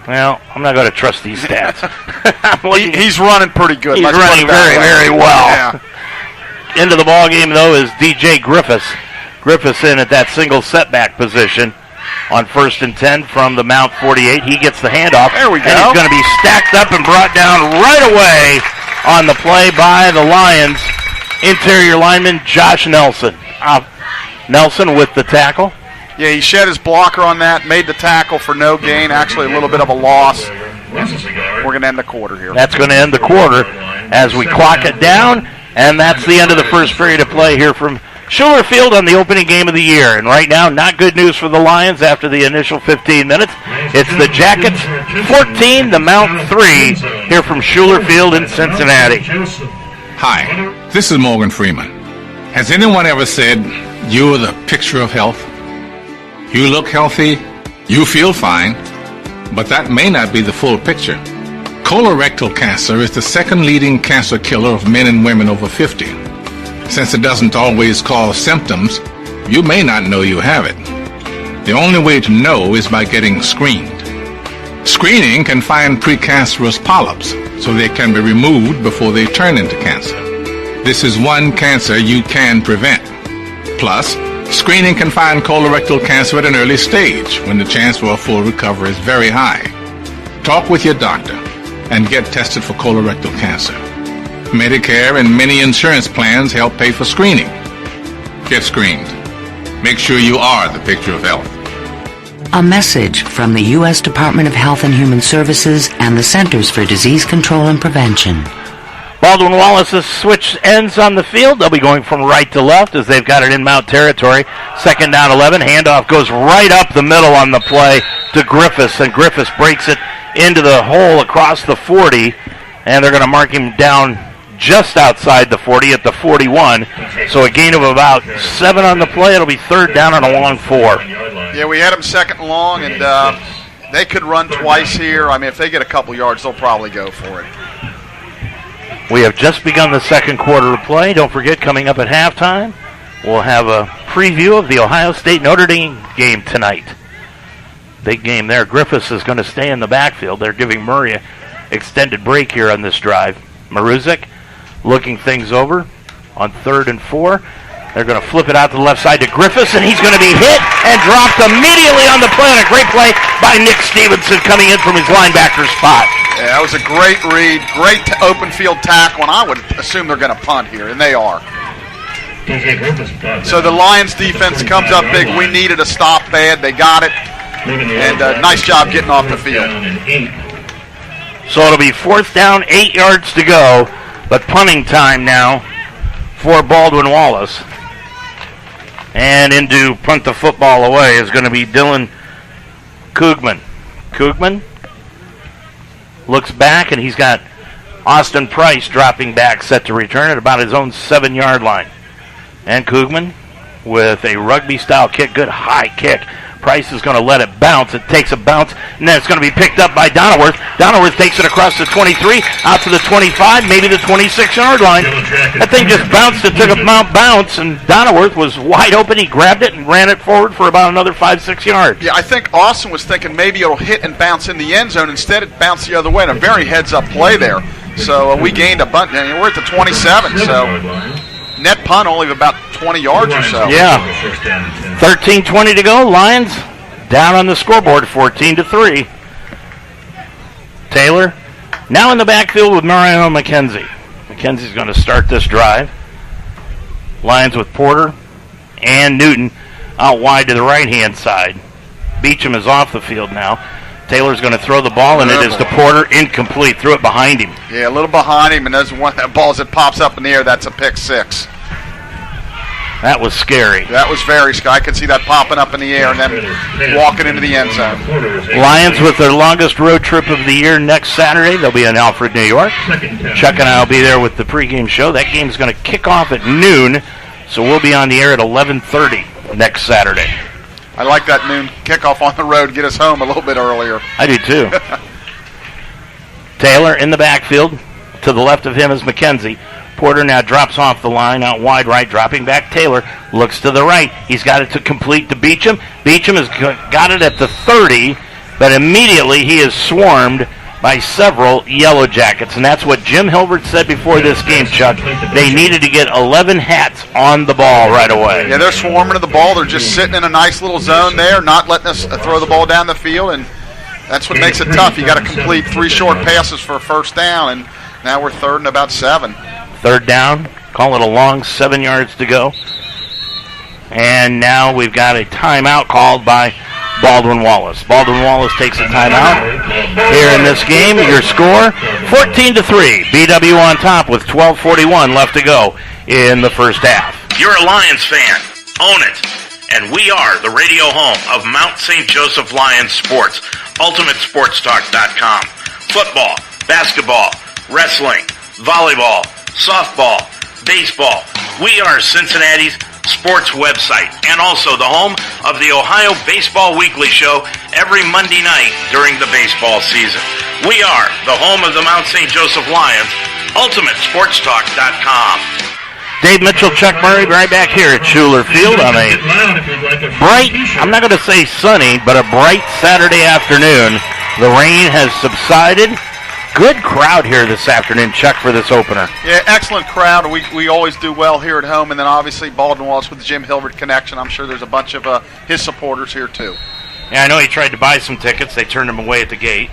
well, I'm not going to trust these stats. He's running pretty good. He's running very, very well. Yeah. into the ballgame, though, is D.J. Griffiths. Griffiths in at that single setback position on 1st and 10 from the Mount 48. He gets the handoff. There we go. And he's going to be stacked up and brought down right away on the play by the Lions. Interior lineman Josh Nelson. Nelson with the tackle. Yeah, he shed his blocker on that, made the tackle for no gain, actually a little bit of a loss. We're going to end the quarter here. That's going to end the quarter as we clock it down, and that's the end of the first period of play here from Schuler Field on the opening game of the year. And right now, not good news for the Lions after the initial 15 minutes. It's the Jackets 14, the Mount 3 here from Schuler Field in Cincinnati. Hi, this is Morgan Freeman. Has anyone ever said you're the picture of health? You look healthy, you feel fine, but that may not be the full picture. Colorectal cancer is the second leading cancer killer of men and women over 50. Since it doesn't always cause symptoms, you may not know you have it. The only way to know is by getting screened. Screening can find precancerous polyps, so they can be removed before they turn into cancer. This is one cancer you can prevent. Plus, screening can find colorectal cancer at an early stage when the chance for a full recovery is very high. Talk with your doctor and get tested for colorectal cancer. Medicare and many insurance plans help pay for screening. Get screened. Make sure you are the picture of health. A message from the U.S. Department of Health and Human Services and the Centers for Disease Control and Prevention. Baldwin Wallace has switched ends on the field. They'll be going from right to left as they've got it in Mount territory. 2nd down 11. Handoff goes right up the middle on the play to Griffiths, and Griffiths breaks it into the hole across the 40, and they're going to mark him down just outside the 40 at the 41. So a gain of about 7 on the play. It'll be 3rd down and a long 4. Yeah, we had him 2nd and long, and they could run twice here. I mean, if they get a couple yards, they'll probably go for it. We have just begun the second quarter of play. Don't forget, coming up at halftime, we'll have a preview of the Ohio State-Notre Dame game tonight. Big game there. Griffiths is going to stay in the backfield. They're giving Murray an extended break here on this drive. Maruzic looking things over on 3rd and 4. They're going to flip it out to the left side to Griffiths, and he's going to be hit and dropped immediately on the play. And a great play by Nick Stevenson coming in from his linebacker spot. Yeah, that was a great read, great open field tackle, and I would assume they're going to punt here, and they are. So the Lions defense comes up big. We needed a stop bad. They got it, and nice job getting off the field. So it'll be 4th down, 8 yards to go, but punting time now for Baldwin Wallace. And in to punt the football away is going to be Dylan Koogman. Koogman looks back, and he's got Austin Price dropping back, set to return at about his own 7-yard line. And Koogman with a rugby-style kick, good high kick. Price is going to let it bounce. It takes a bounce, and then it's going to be picked up by Donaworth. Donaworth takes it across the 23, out to the 25, maybe the 26-yard line. That thing just bounced. It took a bounce, and Donaworth was wide open. He grabbed it and ran it forward for about another 5-6 yards. Yeah, I think Austin was thinking maybe it'll hit and bounce in the end zone. Instead, it bounced the other way, and a very heads-up play there. So we gained a bunt. We're at the 27, so net punt only of about 20 yards or so. Yeah. 13:20 to go. Lions down on the scoreboard, 14-3. Taylor now in the backfield with Mariano McKenzie. McKenzie's going to start this drive. Lions with Porter and Newton out wide to the right-hand side. Beecham is off the field now. Taylor's going to throw the ball, and it is to Porter, incomplete. Threw it behind him. Yeah, a little behind him, and there's one that ball as it pops up in the air. That's a pick 6. That was scary. That was very scary. I could see that popping up in the air and then walking into the end zone. Lions with their longest road trip of the year next Saturday. They'll be in Alfred, New York. Chuck and I will be there with the pregame show. That game's going to kick off at noon, so we'll be on the air at 11:30 next Saturday. I like that noon kickoff on the road. Get us home a little bit earlier. I do too. Taylor in the backfield. To the left of him is McKenzie. Porter now drops off the line out wide right, dropping back. Taylor looks to the right. He's got it to complete to Beecham. Beecham has got it at the 30, but immediately he is swarmed by several Yellow Jackets. And that's what Jim Hilbert said before this game, Chuck. They needed to get 11 hats on the ball right away. Yeah, they're swarming to the ball. They're just sitting in a nice little zone there, not letting us throw the ball down the field, and that's what makes it tough. You got to complete 3 short passes for a first down, and now we're third and about 7. Third down, call it a long 7 yards to go. And now we've got a timeout called by Baldwin Wallace. Baldwin Wallace takes a timeout here in this game. Your score, 14-3. BW on top with 12:41 left to go in the first half. You're a Lions fan. Own it. And we are the radio home of Mount St. Joseph Lions Sports. UltimateSportsTalk.com. Football, basketball, wrestling, volleyball, softball, baseball. We are Cincinnati's sports website and also the home of the Ohio Baseball Weekly Show every Monday night during the baseball season. We are the home of the Mount St. Joseph Lions. UltimateSportsTalk.com. Dave Mitchell, Chuck Murray, right back here at Schuler Field on a bright, I'm not going to say sunny, but a bright Saturday afternoon. The rain has subsided. Good crowd here this afternoon, Chuck, for this opener. Yeah, excellent crowd. We always do well here at home, and then obviously Baldwin Wallace with the Jim Hilbert connection. I'm sure there's a bunch of his supporters here too. Yeah, I know he tried to buy some tickets. They turned him away at the gate.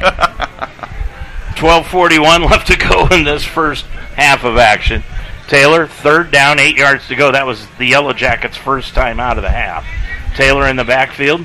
12:41 left to go in this first half of action. Taylor, third down, 8 yards to go. That was the Yellow Jackets' first time out of the half. Taylor in the backfield.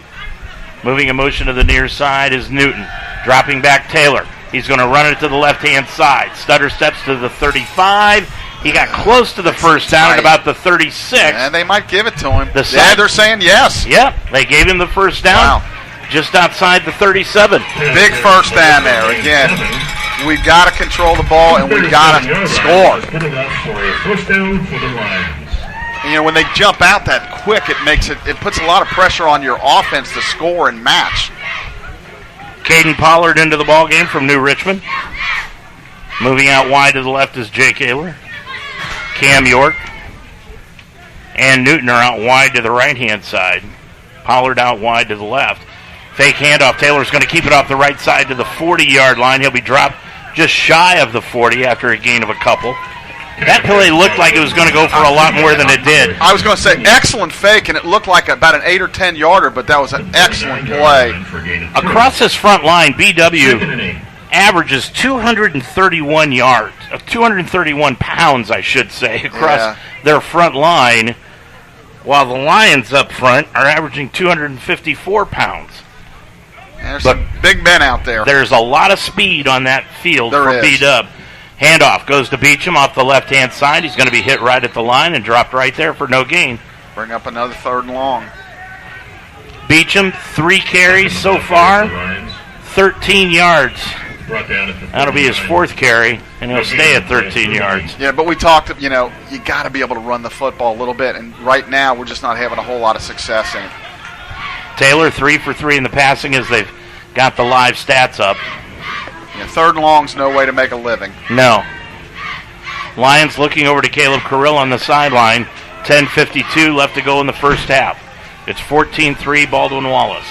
Moving a motion to the near side is Newton. Dropping back Taylor. He's going to run it to the left-hand side. Stutter steps to the 35. He got close to the first down at about the 36. And they might give it to him. Yeah, they're saying yes. Yep, they gave him the first down. Wow. Just outside the 37. Big first down there. Again, we've got to control the ball, and we've got to score. And, you know, when they jump out that quick, it puts a lot of pressure on your offense to score and match. Caden Pollard into the ball game from New Richmond. Moving out wide to the left is Jake Ayler. Cam York and Newton are out wide to the right-hand side. Pollard out wide to the left. Fake handoff. Taylor's going to keep it off the right side to the 40-yard line. He'll be dropped just shy of the 40 after a gain of a couple. That play looked like it was going to go for a lot more than it did. I was going to say, excellent fake, and it looked like about an 8 or 10 yarder, but that was an excellent play. Across this front line, BW averages 231 yards, 231 pounds, I should say, across their front line, while the Lions up front are averaging 254 pounds. There's some big men out there. There's a lot of speed on that field for B-Dub. Handoff goes to Beecham off the left-hand side. He's going to be hit right at the line and dropped right there for no gain. Bring up another third and long. Beecham, 3 carries so far, 13 yards. That'll be his 4th carry, and he'll stay at 13 yards. Yeah, but we talked, you got to be able to run the football a little bit, and right now we're just not having a whole lot of success in it. Taylor 3 for 3 in the passing as they've got the live stats up. Yeah, third and long's no way to make a living. No. Lions looking over to Caleb Carrill on the sideline. 10:52 left to go in the first half. It's 14-3 Baldwin Wallace.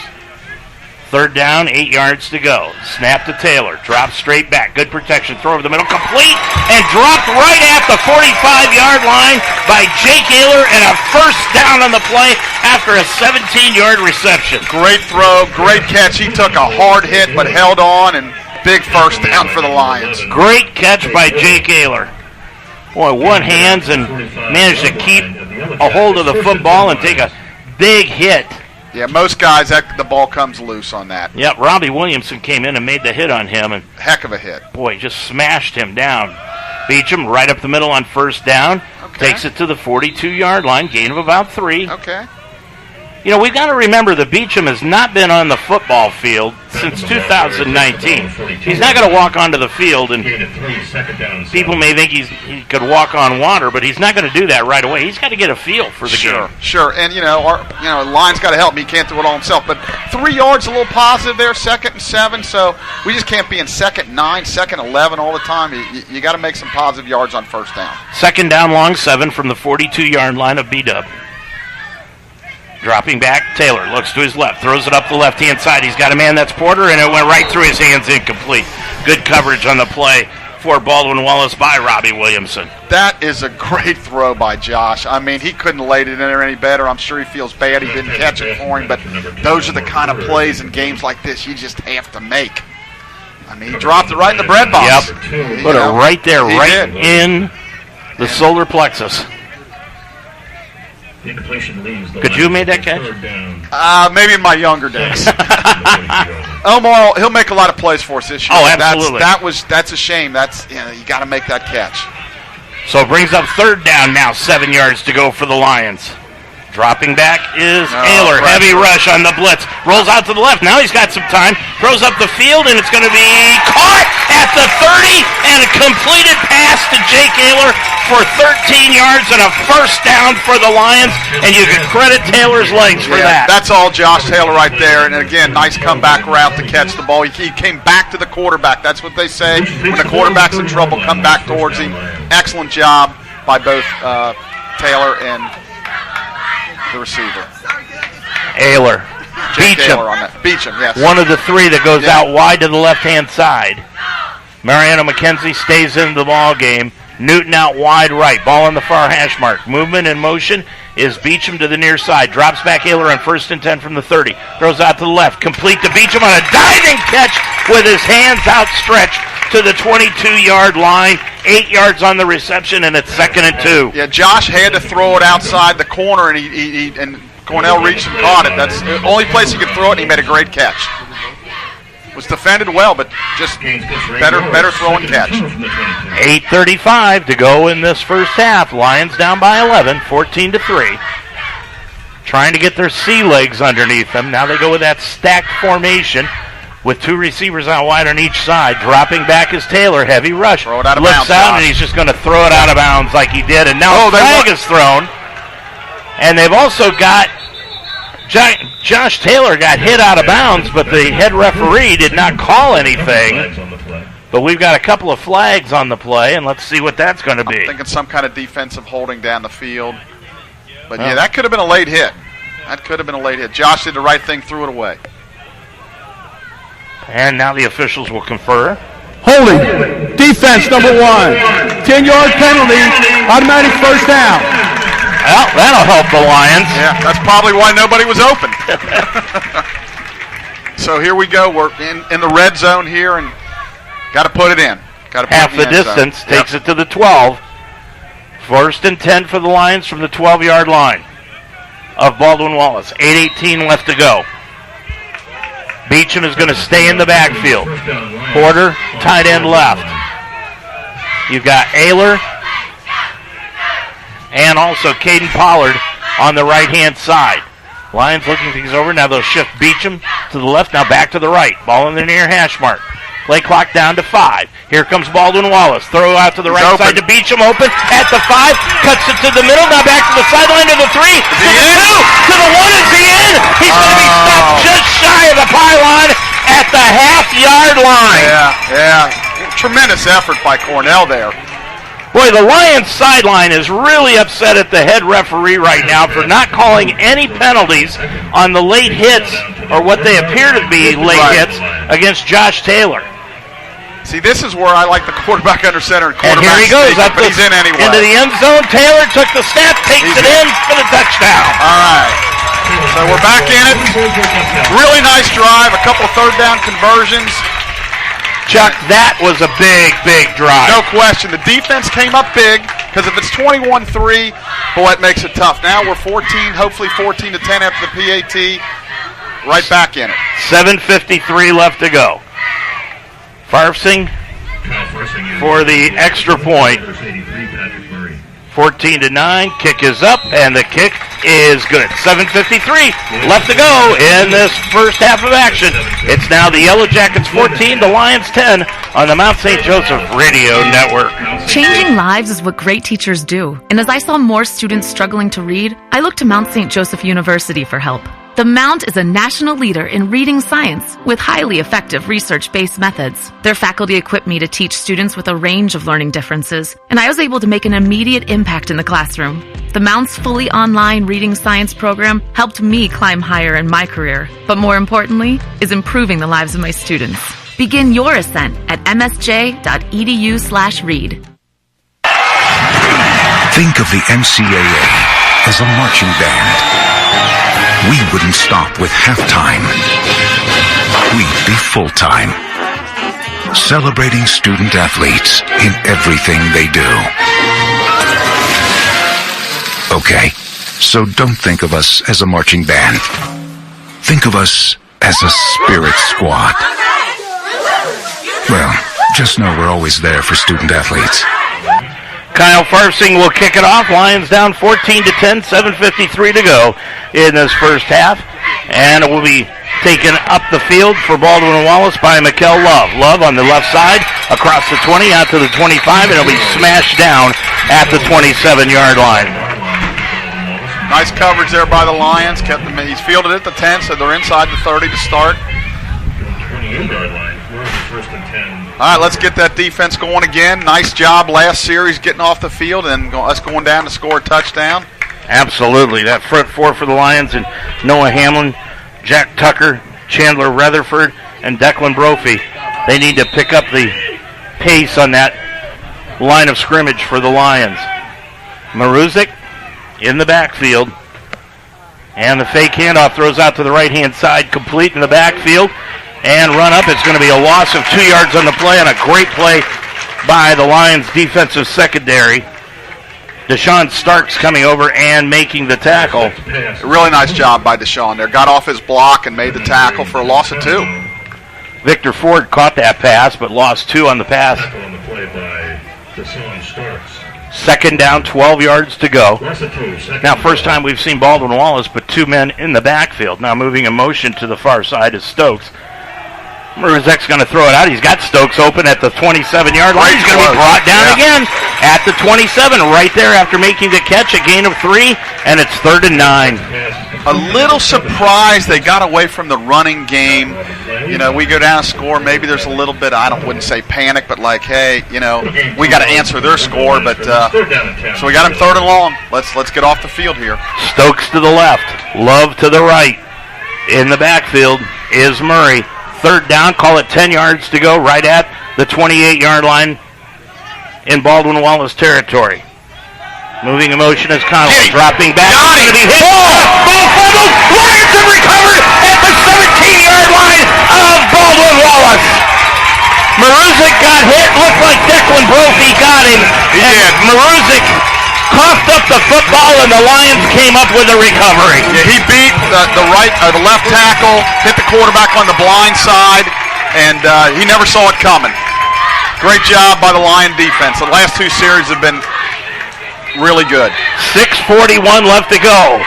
Third down, 8 yards to go. Snap to Taylor. Drop straight back. Good protection. Throw over the middle. Complete and dropped right at the 45-yard line by Jake Ayler, and a first down on the play after a 17-yard reception. Great throw. Great catch. He took a hard hit but held on, and big first down for the Lions. Great catch by Jake Ayler. Boy, one hands and managed to keep a hold of the football and take a big hit. Yeah, most guys, the ball comes loose on that. Yep, Robbie Williamson came in and made the hit on him. And heck of a hit. Boy, just smashed him down. Beecham right up the middle on first down. Okay. Takes it to the 42-yard line, gain of about 3. Okay. You know, we've got to remember that Beecham has not been on the football field since 2019. He's not going to walk onto the field, and people may think he could walk on water, but he's not going to do that right away. He's got to get a feel for the game. Sure, and Lions got to help him. He can't do it all himself. But 3 yards, a little positive there, 2nd and 7. So we just can't be in 2nd and 9, 2nd and 11 all the time. You got to make some positive yards on first down. 2nd down, long 7 from the 42-yard line of B-Dub. Dropping back, Taylor looks to his left, throws it up the left-hand side. He's got a man, that's Porter, and it went right through his hands, incomplete. Good coverage on the play for Baldwin Wallace by Robbie Williamson. That is a great throw by Josh. I mean, he couldn't lay it in there any better. I'm sure he feels bad he didn't catch it for him, but those are the kind of plays in games like this you just have to make. I mean, he dropped it right in the bread box. Yep, put it right there, right in the solar plexus. Could you have made that catch? Maybe in my younger days. Omar, he'll make a lot of plays for us this year. Oh, absolutely. That's a shame. You got to make that catch. So it brings up third down now, 7 yards to go for the Lions. Dropping back is Ayler. Heavy rush on the blitz. Rolls out to the left. Now he's got some time. Throws up the field, and it's going to be caught at the 30, and a completed pass to Jake Ayler for 13 yards and a first down for the Lions, and you can credit Taylor's legs for that. That's all Josh Taylor right there, and again, nice comeback route to catch the ball. He came back to the quarterback. That's what they say. When the quarterback's in trouble, come back towards him. Excellent job by both Taylor and the receiver. Ayler. Beecham, yes. One of the three that goes out wide to the left-hand side. Mariano McKenzie stays in the ball game. Newton out wide right. Ball on the far hash mark. Movement in motion is Beecham to the near side. Drops back Ayler on 1st and 10 from the 30. Throws out to the left. Complete to Beecham on a diving catch with his hands outstretched to the 22-yard line. 8 yards on the reception, and it's 2nd and 2. Yeah, Josh had to throw it outside the corner, and Cornell reached and caught it. That's the only place he could throw it, and he made a great catch. Was defended well, but just better throw and catch. 8:35 to go in this first half. Lions down by 11, 14-3. Trying to get their sea legs underneath them. Now they go with that stacked formation with two receivers out wide on each side. Dropping back is Taylor. Heavy rush. Throw it out of Looks bounds, out, Josh. and he's just going to throw it out of bounds like he did. And now a flag is thrown. And they've also got Josh Taylor got hit out of bounds, but the head referee did not call anything. But we've got a couple of flags on the play, and let's see what that's going to be. I'm thinking some kind of defensive holding down the field. But, yeah, that could have been a late hit. Josh did the right thing, threw it away. And now the officials will confer. Holding. Defense number 1. 10-yard penalty. Automatic first down. Well, that'll help the Lions. Yeah, that's probably why nobody was open. So here we go. We're in the red zone here, and got to put it in. Half the distance, takes it to the 12. 1st and 10 for the Lions from the 12-yard line of Baldwin Wallace. 8:18 left to go. Beecham is going to stay in the backfield. Porter, tight end left. You've got Ayler and also Caden Pollard on the right-hand side. Lions looking things over. Now they'll shift Beecham to the left, now back to the right. Ball in the near hash mark. Play clock down to 5. Here comes Baldwin Wallace. Throw out to the right side to Beecham. Open at the 5. Cuts it to the middle. Now back to the sideline to the 3. To the 2. To the 1. Is he in? He's going to be stopped just shy of the pylon at the half-yard line. Yeah. Tremendous effort by Cornell there. Boy, the Lions sideline is really upset at the head referee right now for not calling any penalties on the late hits, or what they appear to be late hits, against Josh Taylor. See, this is where I like the quarterback under center and And quarterback here he goes up but he's in anyway. Into the end zone. Taylor took the snap, takes it in for the touchdown. All right. So we're back in it. Really nice drive. A couple of third down conversions. Chuck, that was a big, big drive. No question. The defense came up big, because if it's 21-3, boy, it makes it tough. Now we're 14, hopefully 14-10 after the PAT. Right back in it. 7:53 left to go. Farfsing for the extra point. 14-9. Kick is up, and the kick is good. 7:53 left to go in this first half of action. It's now the Yellow Jackets 14, the Lions 10 on the Mount St. Joseph Radio Network. Changing lives is what great teachers do. And as I saw more students struggling to read, I looked to Mount St. Joseph University for help. The Mount is a national leader in reading science with highly effective research-based methods. Their faculty equipped me to teach students with a range of learning differences, and I was able to make an immediate impact in the classroom. The Mount's fully online reading science program helped me climb higher in my career, but more importantly, is improving the lives of my students. Begin your ascent at msj.edu/read. Think of the NCAA as a marching band. We wouldn't stop with halftime. We'd be full-time. Celebrating student athletes in everything they do. Okay, so don't think of us as a marching band. Think of us as a spirit squad. Well, just know we're always there for student athletes. Kyle Farsing will kick it off. Lions down 14-10, 7:53 to go in this first half. And it will be taken up the field for Baldwin Wallace by Mitchel Love. Love on the left side, across the 20, out to the 25, and it'll be smashed down at the 27-yard line. Nice coverage there by the Lions. Kept them in. He's fielded at the 10, so they're inside the 30 to start. 28-yard line. We're in the first and 10. All right, let's get that defense going again. Nice job last series getting off the field and us going down to score a touchdown. Absolutely. That front four for the Lions and Noah Hamlin, Jack Tucker, Chandler Rutherford, and Declan Brophy. They need to pick up the pace on that line of scrimmage for the Lions. Maruzik in the backfield. And the fake handoff throws out to the right-hand side, complete in the backfield. And run up. It's going to be a loss of 2 yards on the play, and a great play by the Lions defensive secondary. Deshaun Starks coming over and making the tackle. A really nice job by Deshaun there. Got off his block and made the tackle for a loss of 2. Victor Ford caught that pass, but lost 2 on the pass. On the play by Deshaun Starks. Second down, 12 yards to go. Now, first time we've seen Baldwin Wallace, but 2 men in the backfield. Now moving in motion to the far side is Stokes. Maruzek's going to throw it out. He's got Stokes open at the 27-yard line. He's going to be brought down again at the 27, right there after making the catch, a gain of 3, and it's 3rd and 9. A little surprised they got away from the running game. You know, we go down and score. Maybe there's a little bit, wouldn't say panic, but like, hey, you know, we got to answer their score. But so we got him 3rd and long. Let's get off the field here. Stokes to the left, Love to the right. In the backfield is Murray. 3rd down, call it 10 yards to go, right at the 28-yard line in Baldwin Wallace territory. Moving in motion is Conway, dropping back. He's going to be hit. Ball fumbled. Lions have recovered at the 17-yard line of Baldwin Wallace. Maruzik got hit. Looked like Declan Brophy got him. He did. Maruzik coughed up the football, and the Lions came up with a recovery. Yeah, he beat the left tackle, hit the quarterback on the blind side, and he never saw it coming. Great job by the Lion defense. The last 2 series have been really good. 6:41 left to go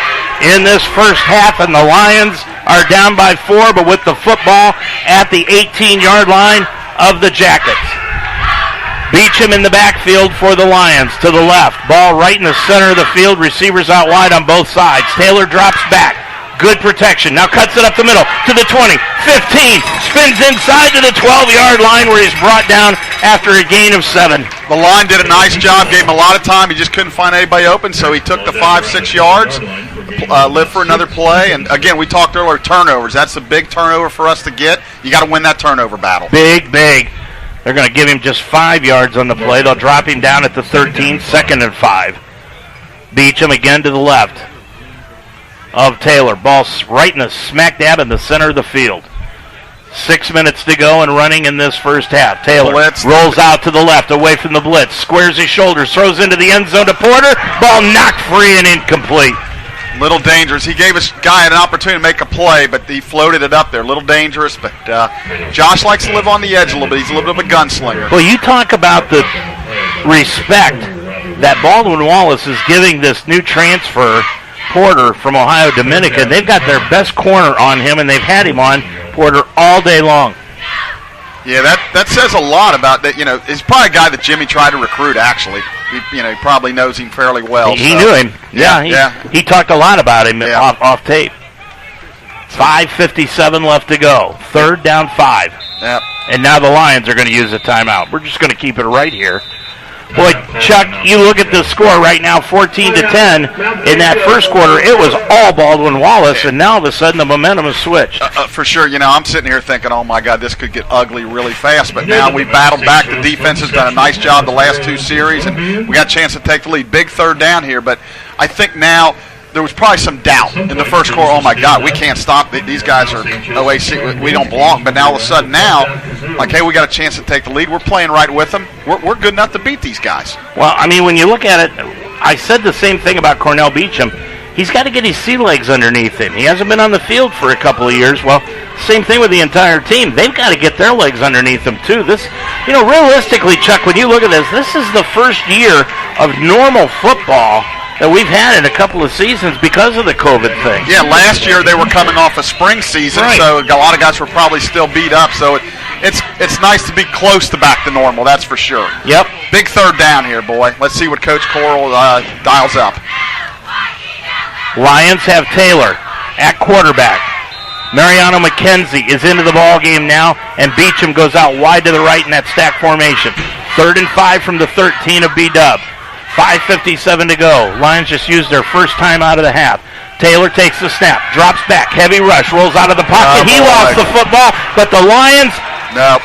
in this first half, and the Lions are down by 4, but with the football at the 18-yard line of the Jackets. Beecham in the backfield for the Lions to the left. Ball right in the center of the field. Receivers out wide on both sides. Taylor drops back. Good protection. Now cuts it up the middle to the 20, 15. Spins inside to the 12-yard line where he's brought down after a gain of 7. The line did a nice job. Gave him a lot of time. He just couldn't find anybody open, so he took the 5-6 yards. Lived for another play. And again, we talked earlier, turnovers. That's a big turnover for us to get. You got to win that turnover battle. Big. They're going to give him just 5 yards on the play. They'll drop him down at the 13, 2nd and 5. Beecham again to the left of Taylor. Ball right in the smack dab in the center of the field. 6 minutes to go and running in this first half. Taylor rolls out to the left, away from the blitz. Squares his shoulders, throws into the end zone to Porter. Ball knocked free and incomplete. Little dangerous. He gave his guy an opportunity to make a play, but he floated it up there. Little dangerous, but Josh likes to live on the edge a little bit. He's a little bit of a gunslinger. Well, you talk about the respect that Baldwin Wallace is giving this new transfer, Porter, from Ohio Dominican. They've got their best corner on him, and they've had him on Porter all day long. Yeah, that says a lot about that. You know, he's probably a guy that Jimmy tried to recruit, actually. He probably knows him fairly well. He knew him. Yeah. He talked a lot about him off tape. 5:57 left to go. 3rd down 5. Yep. And now the Lions are going to use a timeout. We're just going to keep it right here. Boy, Chuck, you look at the score right now, 14-10. In that first quarter, it was all Baldwin Wallace, and now all of a sudden the momentum has switched. For sure. I'm sitting here thinking, oh, my God, this could get ugly really fast. But now we battled back. The defense has done a nice job the last 2 series, and we got a chance to take the lead. Big 3rd down here. But I think now there was probably some doubt in the first quarter. Oh, my God, we can't stop. These guys are OAC. We don't belong. But now all of a sudden now, like, hey, we got a chance to take the lead. We're playing right with them. We're good enough to beat these guys. Well, I mean, when you look at it, I said the same thing about Cornell Beecham. He's got to get his sea legs underneath him. He hasn't been on the field for a couple of years. Well, same thing with the entire team. They've got to get their legs underneath them, too. Realistically, Chuck, when you look at this is the first year of normal football that we've had in a couple of seasons because of the COVID thing. Yeah, last year they were coming off a spring season, right. So a lot of guys were probably still beat up. So it's nice to be close to back to normal, that's for sure. Yep. Big 3rd down here, boy. Let's see what Coach Coral dials up. Lions have Taylor at quarterback. Mariano McKenzie is into the ball game now, and Beecham goes out wide to the right in that stack formation. 3rd and 5 from the 13 of B-Dub. 5:57 to go. Lions just used their first time out of the half. Taylor takes the snap, drops back, heavy rush, rolls out of the pocket. He lost the football, but the Lions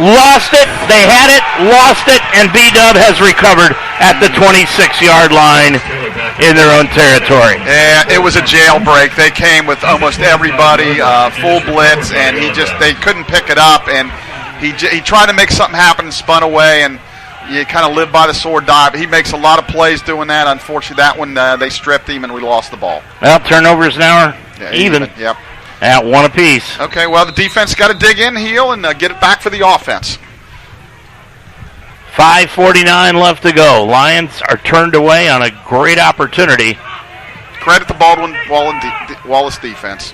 lost it. They had it, lost it, and B-Dub has recovered at the 26-yard line in their own territory. Yeah, it was a jailbreak. They came with almost everybody, full blitz, and they couldn't pick it up, and he tried to make something happen and spun away, and you kind of live by the sword dive. He makes a lot of plays doing that. Unfortunately, that one they stripped him and we lost the ball. Well, turnovers now are even. Yep. At 1 apiece. Okay, well, the defense got to dig in, heel, and get it back for the offense. 5:49 left to go. Lions are turned away on a great opportunity. Credit the Baldwin Wallace defense.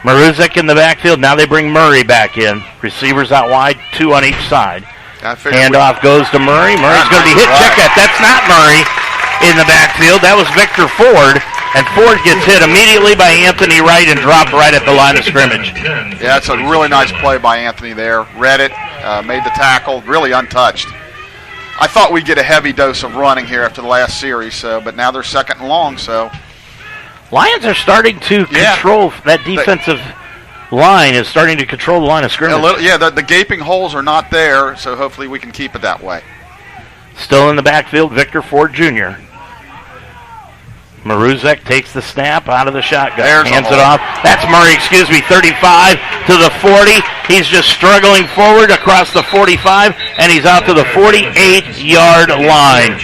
Maruzic in the backfield. Now they bring Murray back in. Receivers out wide, 2 on each side. Handoff goes to Murray. Murray's going to be hit. Check that. That's not Murray in the backfield. That was Victor Ford. And Ford gets hit immediately by Anthony Wright and dropped right at the line of scrimmage. Yeah, it's a really nice play by Anthony there. Read it, made the tackle, really untouched. I thought we'd get a heavy dose of running here after the last series, but now they're 2nd and long. So Lions are starting to control that defensive line is starting to control the line of scrimmage. The gaping holes are not there, so hopefully we can keep it that way. Still in the backfield, Victor Ford Jr. Maruzek takes the snap out of the shotgun, hands it off. That's Murray, 35 to the 40. He's just struggling forward across the 45, and he's out to the 48-yard line.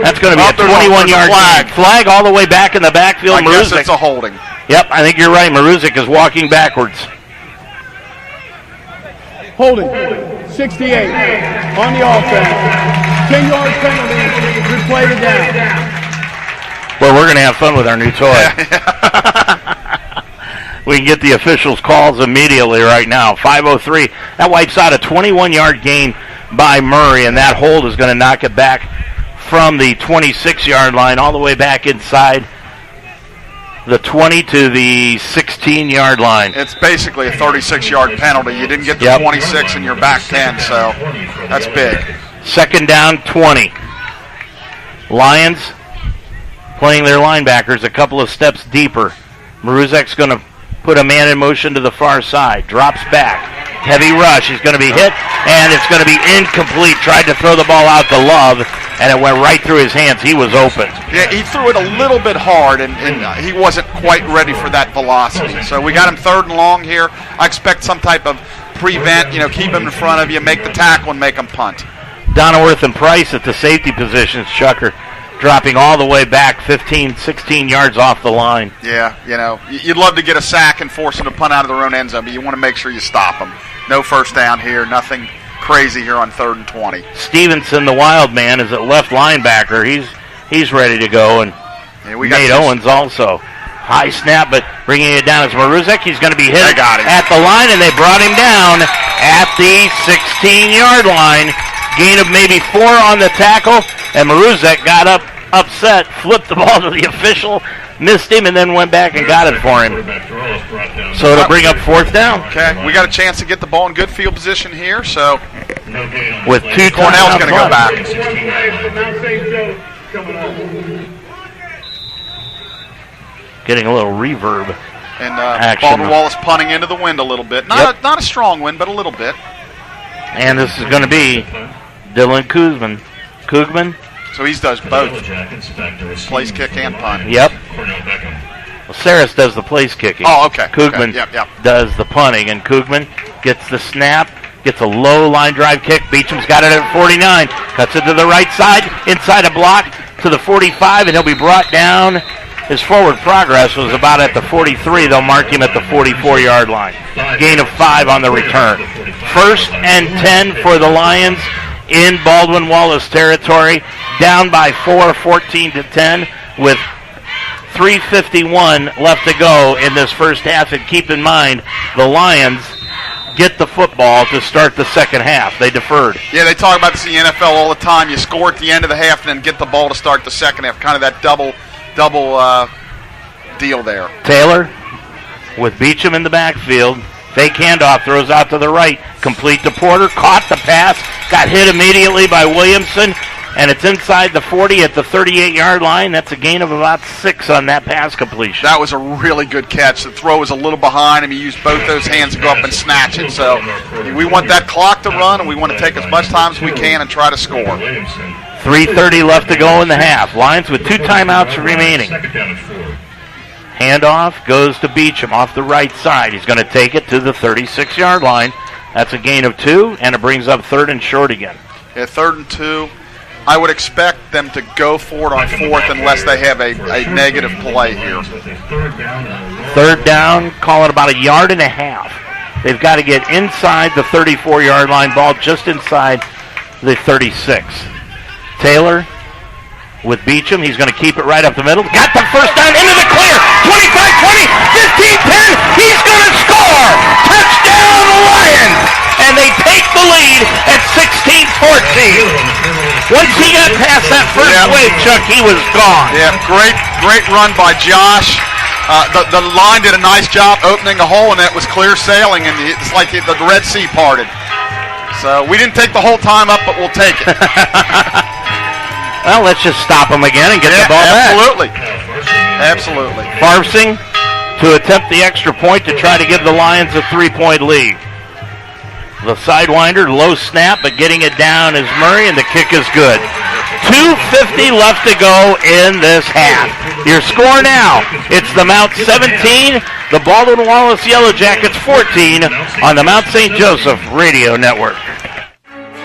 That's going to be a 21-yard flag all the way back in the backfield. I guess it's a holding. Yep, I think you're right. Maruzic is walking backwards. Holding. 68 on the offense. 10-yard penalty. Good play to down. Well, we're going to have fun with our new toy. We can get the officials' calls immediately right now. 5:03. That wipes out a 21-yard gain by Murray, and that hold is going to knock it back from the 26-yard line all the way back inside the 20 to the 16-yard line. It's basically a 36-yard penalty. You didn't get the 26 in your back 10, so that's big. 2nd down, 20. Lions playing their linebackers a couple of steps deeper. Maruzek's going to put a man in motion to the far side. Drops back. Heavy rush. He's going to be hit, and it's going to be incomplete. Tried to throw the ball out to Love, and it went right through his hands. He was open. Yeah, he threw it a little bit hard, and he wasn't quite ready for that velocity. So we got him 3rd and long here. I expect some type of prevent, keep him in front of you, make the tackle, and make him punt. Donnerworth and Price at the safety positions, Chucker, dropping all the way back 15, 16 yards off the line. Yeah, you'd love to get a sack and force them to punt out of their own end zone, but you want to make sure you stop them. No first down here, nothing crazy here on 3rd and 20. Stevenson, the wild man, is at left linebacker. He's ready to go, and Nate Owens also. High snap, but bringing it down is Maruzek. He's going to be hit at the line, and they brought him down at the 16-yard line. Gain of maybe 4 on the tackle, and Maruzek got upset, flipped the ball to the official. missed him and then went back and got it for him. So it'll bring up fourth down. Okay, we got a chance to get the ball in good field position here, so with two Cornell's going to go back. Getting a little reverb. And Baldwin Wallace punting into the wind a little bit. Not a strong wind, but a little bit. And this is going to be Dylan Koogman. So he does both. Place kick and punt. Yep. Well, Saris does the place kicking. Oh, okay. Koogman Okay. Yep. does the punting, and Koogman gets the snap, gets a low line drive kick. Beecham's got it at 49. Cuts it to the right side, inside a block to the 45, and he'll be brought down. His forward progress was about at the 43. They'll mark him at the 44-yard line. Gain of 5 on the return. 1st and 10 for the Lions in Baldwin Wallace territory. Down by 4, 14-10, with 3:51 left to go in this first half. And keep in mind, the Lions get the football to start the second half. They deferred. Yeah, they talk about this in the NFL all the time. You score at the end of the half and then get the ball to start the second half. Kind of that double deal there. Taylor with Beecham in the backfield. Fake handoff, throws out to the right. Complete to Porter. Caught the pass. Got hit immediately by Williamson. And it's inside the 40 at the 38-yard line. That's a gain of about 6 on that pass completion. That was a really good catch. The throw was a little behind him. He used both those hands to go up and snatch it. So we want that clock to run, and we want to take as much time as we can and try to score. 3:30 left to go in the half. Lions with 2 timeouts remaining. Handoff goes to Beecham off the right side. He's going to take it to the 36-yard line. That's a gain of 2, and it brings up 3rd and short again. Yeah, 3rd and 2. I would expect them to go for it on 4th unless they have a negative play here. 3rd down, call it about 1.5 yards. They've got to get inside the 34-yard line, ball just inside the 36. Taylor with Beecham. He's going to keep it right up the middle. Got the first down into the clear. 25-20, 15-10. He's going to score. Touchdown Lions. And they take the lead at 16-14. Once he got past that first wave, Chuck, he was gone. Yeah, great run by Josh. The line did a nice job opening a hole, and that was clear sailing, and it's like the Red Sea parted. So we didn't take the whole time up, but we'll take it. Well, let's just stop him again and get the ball absolutely. back. Absolutely. Farfsing to attempt the extra point to try to give the Lions a 3-point lead. The sidewinder, low snap, but getting it down is Murray, and the kick is good. 2:50 left to go in this half. Your score now, it's the Mount 17, the Baldwin Wallace Yellow Jackets 14 on the Mount St. Joseph Radio Network.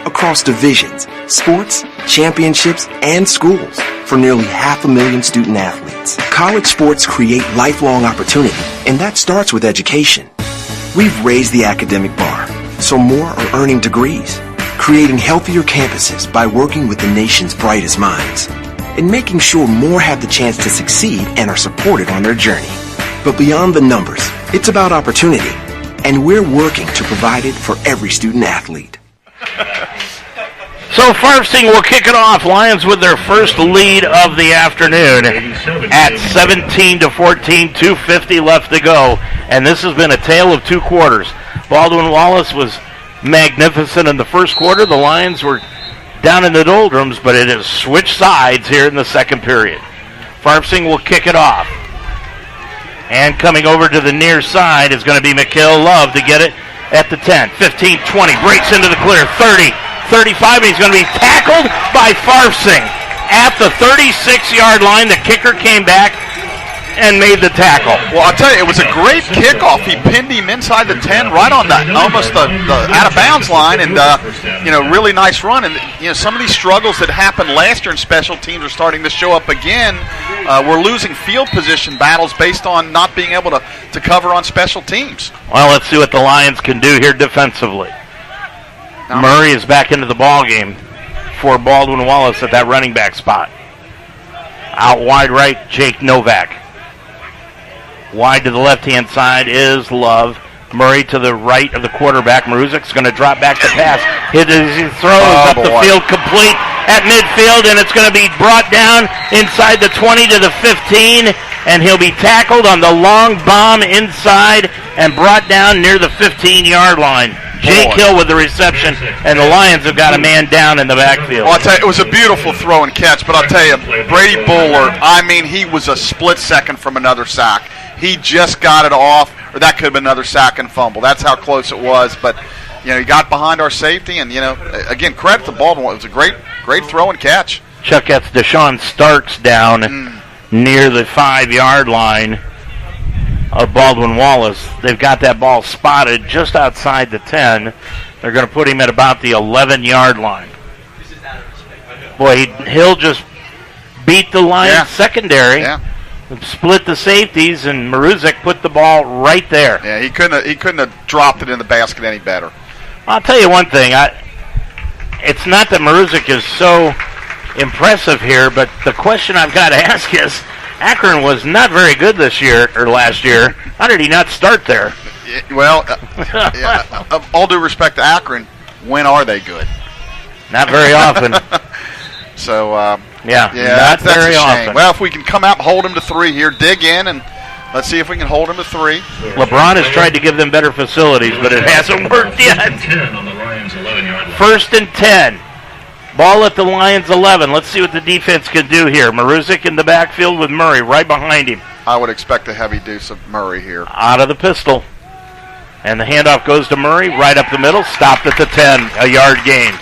Across divisions, sports, championships, and schools for nearly 500,000 student athletes. College sports create lifelong opportunity, and that starts with education. We've raised the academic bar, so more are earning degrees, creating healthier campuses by working with the nation's brightest minds, and making sure more have the chance to succeed and are supported on their journey. But beyond the numbers, it's about opportunity, and we're working to provide it for every student athlete. So Farfsing will kick it off. Lions with their first lead of the afternoon at 17-14, 2:50 left to go. And this has been a tale of 2 quarters. Baldwin Wallace was magnificent in the first quarter. The Lions were down in the doldrums, but it has switched sides here in the second period. Farfsing will kick it off. And coming over to the near side is going to be Mitchel Love to get it at the 10, 15, 20, breaks into the clear, 30, 35, and he's going to be tackled by Farfsing at the 36-yard line. The kicker came back and made the tackle. Well, I'll tell you, it was a great kickoff. He pinned him inside the 10, right on the almost the out-of-bounds line, and really nice run. And some of these struggles that happened last year in special teams are starting to show up again. We're losing field position battles based on not being able to cover on special teams. Well, let's see what the Lions can do here defensively. Murray is back into the ball game for Baldwin Wallace at that running back spot. Out wide right, Jake Novak. Wide to the left-hand side is Love. Murray to the right of the quarterback. Maruzik's going to drop back to pass. He throws up the field complete at midfield, and it's going to be brought down inside the 20 to the 15, and he'll be tackled on the long bomb inside and brought down near the 15-yard line. Jake Hill with the reception, and the Lions have got a man down in the backfield. Well, I'll tell you, it was a beautiful throw and catch, but I'll tell you, Brady Buller, I mean, he was a split second from another sack. He just got it off, or that could have been another sack and fumble. That's how close it was, but, you know, he got behind our safety, and, you know, again, credit to Baldwin. It was a great throw and catch. Chuck gets Deshaun Starks down near the 5-yard line of Baldwin Wallace. They've got that ball spotted just outside the 10. They're going to put him at about the 11-yard line. Boy, Hill just beat the Lions secondary. Yeah. Split the safeties, and Maruzic put the ball right there. Yeah, he couldn't have dropped it in the basket any better. I'll tell you one thing. It's not that Maruzic is so impressive here, but the question I've got to ask is, Akron was not very good this year, or last year. How did he not start there? Well, all due respect to Akron, when are they good? Not very often. So, not that's very a shame. often. Well, if we can come out and hold him to 3 here, dig in, and let's see if we can hold him to 3. LeBron has tried to give them better facilities, but it hasn't worked yet. 10 on the Lions' 11-yard line. 1st and 10. Ball at the Lions' 11. Let's see what the defense can do here. Maruzic in the backfield with Murray right behind him. I would expect a heavy dose of Murray here. Out of the pistol. And the handoff goes to Murray right up the middle. Stopped at the 10. A yard gain.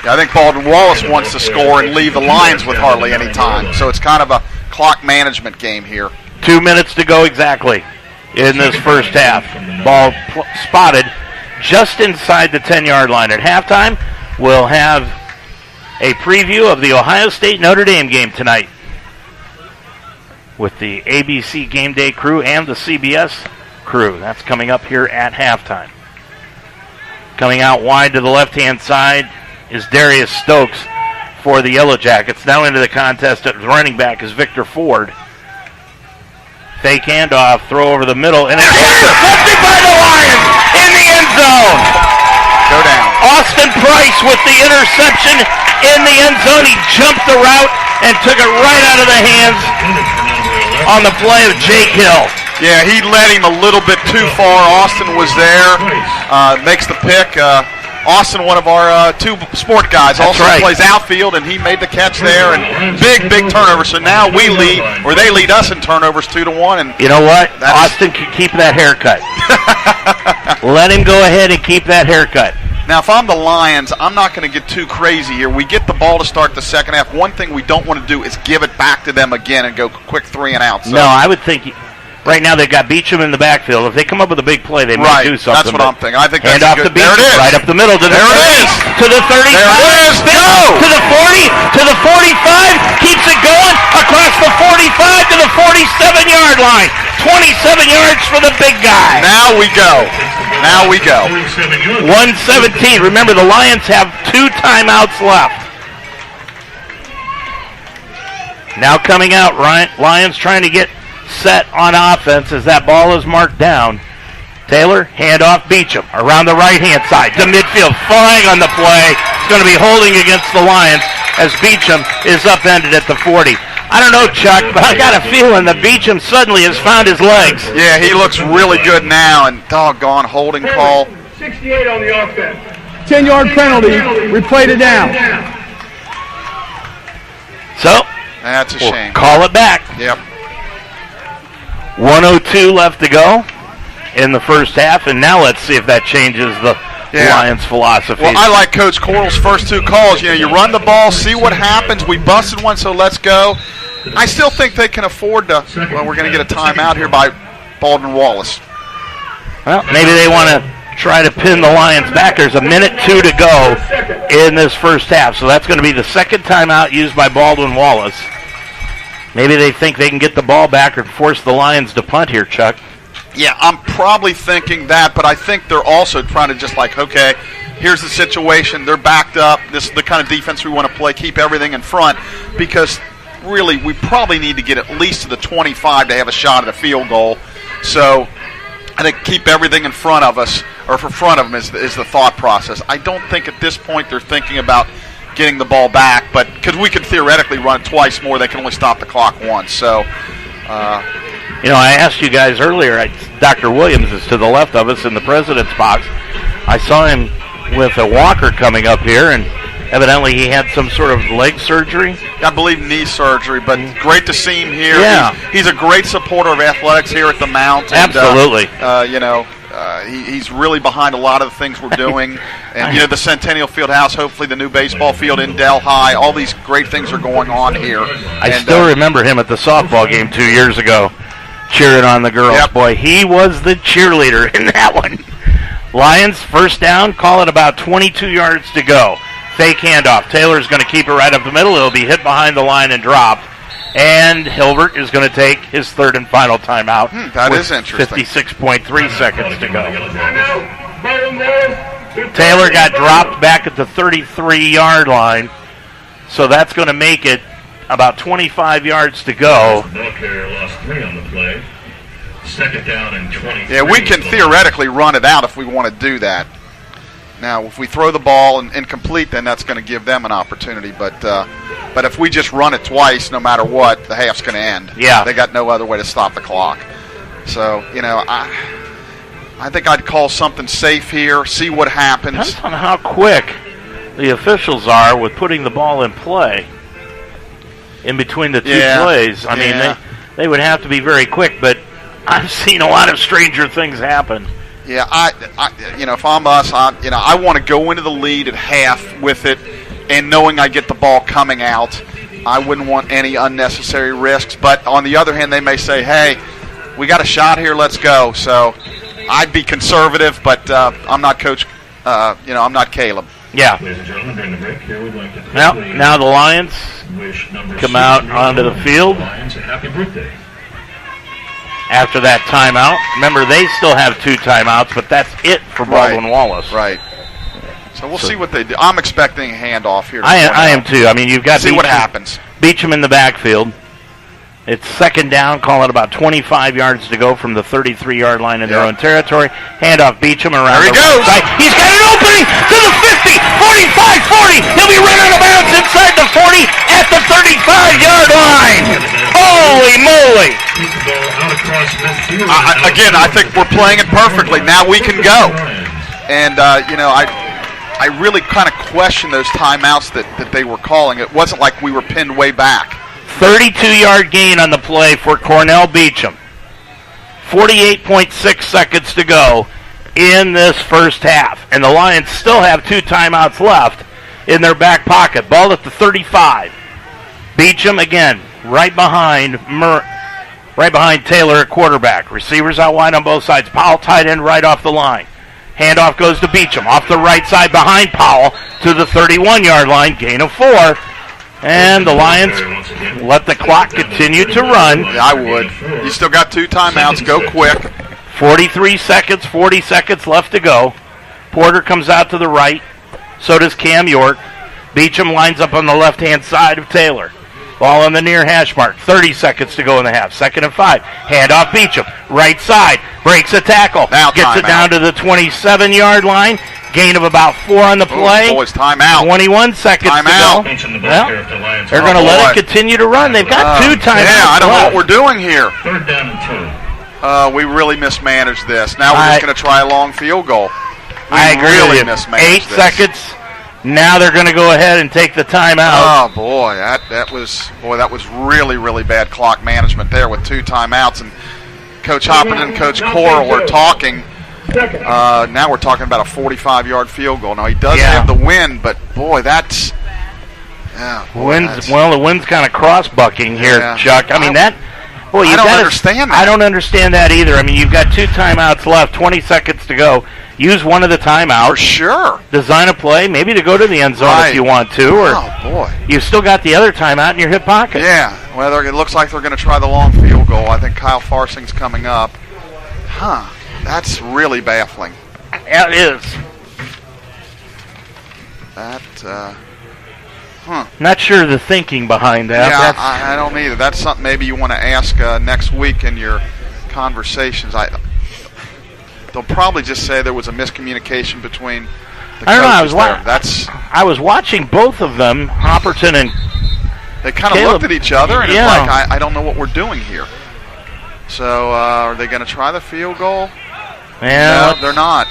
Yeah, I think Baldwin Wallace wants to score and leave the Lions with hardly any time. So it's kind of a clock management game here. 2 minutes to go exactly in this first half. Ball spotted just inside the 10-yard line. At halftime, we'll have a preview of the Ohio State-Notre Dame game tonight with the ABC Game Day crew and the CBS crew. That's coming up here at halftime. Coming out wide to the left-hand side is Darius Stokes for the Yellow Jackets. Now into the contest at running back is Victor Ford. Fake handoff, throw over the middle, and it's intercepted by the Lions in the end zone. Go down. Austin Price with the interception in the end zone. He jumped the route and took it right out of the hands on the play of Jake Hill. Yeah, he led him a little bit too far. Austin was there, makes the pick. Austin, one of our two sport guys, That's also right. plays outfield, and he made the catch there. And big turnover. So now we lead, or they lead us in turnovers 2-1. And you know what? Austin can keep that haircut. Let him go ahead and keep that haircut. Now, if I'm the Lions, I'm not going to get too crazy here. We get the ball to start the second half. One thing we don't want to do is give it back to them again and go quick 3 and out. So. No, I would think right now they've got Beecham in the backfield. If they come up with a big play, they might do something. That's what I'm thinking. I think hand that's off good. to Beecham, There it is. right up the middle to the 30, to the 35, there it is. Go! to the 40, to the 45, keeps it going across the 45 to the 47-yard line. 27 yards for the big guy. Now we go. 1:17. Remember, the Lions have 2 timeouts left. Now coming out, Lions trying to get set on offense as that ball is marked down. Taylor, handoff, Beecham around the right-hand side to midfield. Flying on the play. It's going to be holding against the Lions as Beecham is upended at the 40. I don't know, Chuck, but I got a feeling that Beecham suddenly has found his legs. Yeah, he looks really good now, and doggone holding call. 68 on the offense. 10-yard penalty. Replay it down. So, that's a shame. Call it back. Yep. 1:02 left to go in the first half, and now let's see if that changes the Lions' philosophy. Well, I like Coach Coral's first 2 calls. You know, you run the ball, see what happens. We busted one, so let's go. I still think they can afford to. Well, we're going to get a timeout here by Baldwin Wallace. Well, maybe they want to try to pin the Lions back. There's 1:02 to go in this first half, so that's going to be the second timeout used by Baldwin Wallace. Maybe they think they can get the ball back or force the Lions to punt here, Chuck. Yeah, I'm probably thinking that, but I think they're also trying to just like, okay, here's the situation. They're backed up. This is the kind of defense we want to play, keep everything in front, because really we probably need to get at least to the 25 to have a shot at a field goal. So I think keep everything in front of us, or for front of them is the thought process. I don't think at this point they're thinking about getting the ball back, but because we could theoretically run it twice more. They can only stop the clock once. So, I asked you guys earlier, Dr. Williams is to the left of us in the president's box. I saw him with a walker coming up here, and evidently he had some sort of leg surgery. I believe knee surgery, but great to see him here. Yeah. He's a great supporter of athletics here at the Mount. And, absolutely. He's really behind a lot of the things we're doing. And, the Centennial Fieldhouse, hopefully the new baseball field in Delhi, all these great things are going on here. I still remember him at the softball game 2 years ago, cheering on the girls. Yep. Boy, he was the cheerleader in that one. Lions, first down, call it about 22 yards to go. Fake handoff. Taylor's going to keep it right up the middle. It'll be hit behind the line and dropped. And Hilbert is going to take his third and final timeout. That is interesting. 56.3 seconds to go. Taylor got dropped back at the 33-yard line. So that's going to make it about 25 yards to go. Ball carrier lost 3 on the play. Second down and 20. Yeah, we can theoretically run it out if we want to do that. Now, if we throw the ball and incomplete, then that's going to give them an opportunity. But if we just run it twice, no matter what, the half's going to end. Yeah. They got no other way to stop the clock. So, I think I'd call something safe here, see what happens. Depends on how quick the officials are with putting the ball in play in between the two plays. I mean, they would have to be very quick, but I've seen a lot of stranger things happen. Yeah, if I'm us, I want to go into the lead at half with it, and knowing I get the ball coming out, I wouldn't want any unnecessary risks. But on the other hand, they may say, "Hey, we got a shot here, let's go." So I'd be conservative, but I'm not Coach. I'm not Caleb. Yeah. Ladies and gentlemen, during the break here, we'd like to now the Lions come out onto the field. Lions a happy birthday. After that timeout. Remember, they still have 2 timeouts, but that's it for Baldwin Wallace. Right. So we'll see what they do. I'm expecting a handoff here. I am too. I mean, you've got see what happens. Beecham in the backfield. It's second down, call it about 25 yards to go from the 33-yard line in their own territory. Handoff Beecham around there he goes. Side. He's got an opening to the 50, 45, 40. He'll be running out of bounds inside the 40 at the 35-yard line. Holy moly. Again, I think we're playing it perfectly. Now we can go. And, I really kind of question those timeouts that they were calling. It wasn't like we were pinned way back. 32-yard gain on the play for Cornell Beecham. 48.6 seconds to go in this first half. And the Lions still have 2 timeouts left in their back pocket. Ball at the 35. Beecham again, right behind Taylor at quarterback. Receivers out wide on both sides. Powell tight end right off the line. Handoff goes to Beecham off the right side behind Powell to the 31-yard line. Gain of 4. And the Lions let the clock continue to run. Yeah, I would. You still got 2 timeouts. Go quick. 40 seconds left to go. Porter comes out to the right. So does Cam York. Beecham lines up on the left-hand side of Taylor. Ball on the near hash mark. 30 seconds to go in the half. 2nd and 5. Handoff Beecham. Right side. Breaks a tackle. Now gets it down to the 27-yard line. Gain of about 4 on the play. Boys, timeout. 21 seconds to go. Well, they're going to let it continue to run. They've got 2 timeouts. Yeah, I don't know what we're doing here. 3rd down and 2. We really mismanaged this. Now we're just going to try a long field goal. I agree really with you. mismanaged 8 this. seconds. Now they're going to go ahead and take the timeout. Oh boy, that was really, really bad clock management there with 2 timeouts. And Coach Hopperton and Coach Coral are talking. Now we're talking about a 45-yard field goal. Now he does have the wind, but boy, that's the wind's kind of cross-bucking here, Chuck. I mean, I don't understand that. I don't understand that either. I mean, you've got 2 timeouts left, 20 seconds to go. Use one of the timeouts. For sure. Design a play, maybe to go to the end zone if you want to. Or boy. You've still got the other timeout in your hip pocket. Yeah. Well, it looks like they're going to try the long field goal. I think Kyle Farsing's coming up. That's really baffling. It is. Not sure the thinking behind that. Yeah, I don't either. That's something maybe you want to ask next week in your conversations. They'll probably just say there was a miscommunication between the coaches there. I was watching both of them, Hopperton and They kind of looked at each other, and it's like, I don't know what we're doing here. So are they going to try the field goal? Yeah, no, they're not.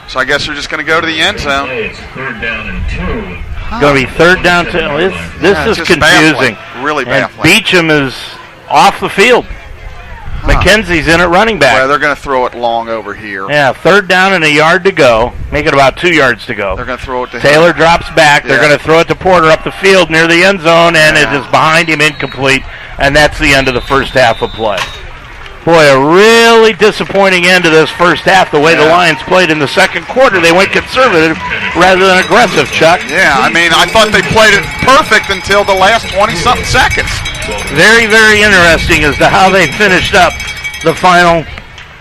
So I guess they're just going to go to the end zone. It's 3rd down and 2. Going to be 3rd down 2. This is confusing. Baffling. Really baffling. And Beecham is off the field. McKenzie's in at running back. Well, they're going to throw it long over here. Yeah, 3rd down and a yard to go. Make it about 2 yards to go. They're going to throw it to Taylor him. drops back. They're going to throw it to Porter up the field near the end zone, and it is behind him, incomplete. And that's the end of the first half of play. Boy, a really disappointing end to this first half, the way the Lions played in the second quarter. They went conservative rather than aggressive, Chuck. Yeah, I mean, I thought they played it perfect until the last 20-something seconds. Very, very interesting as to how they finished up the final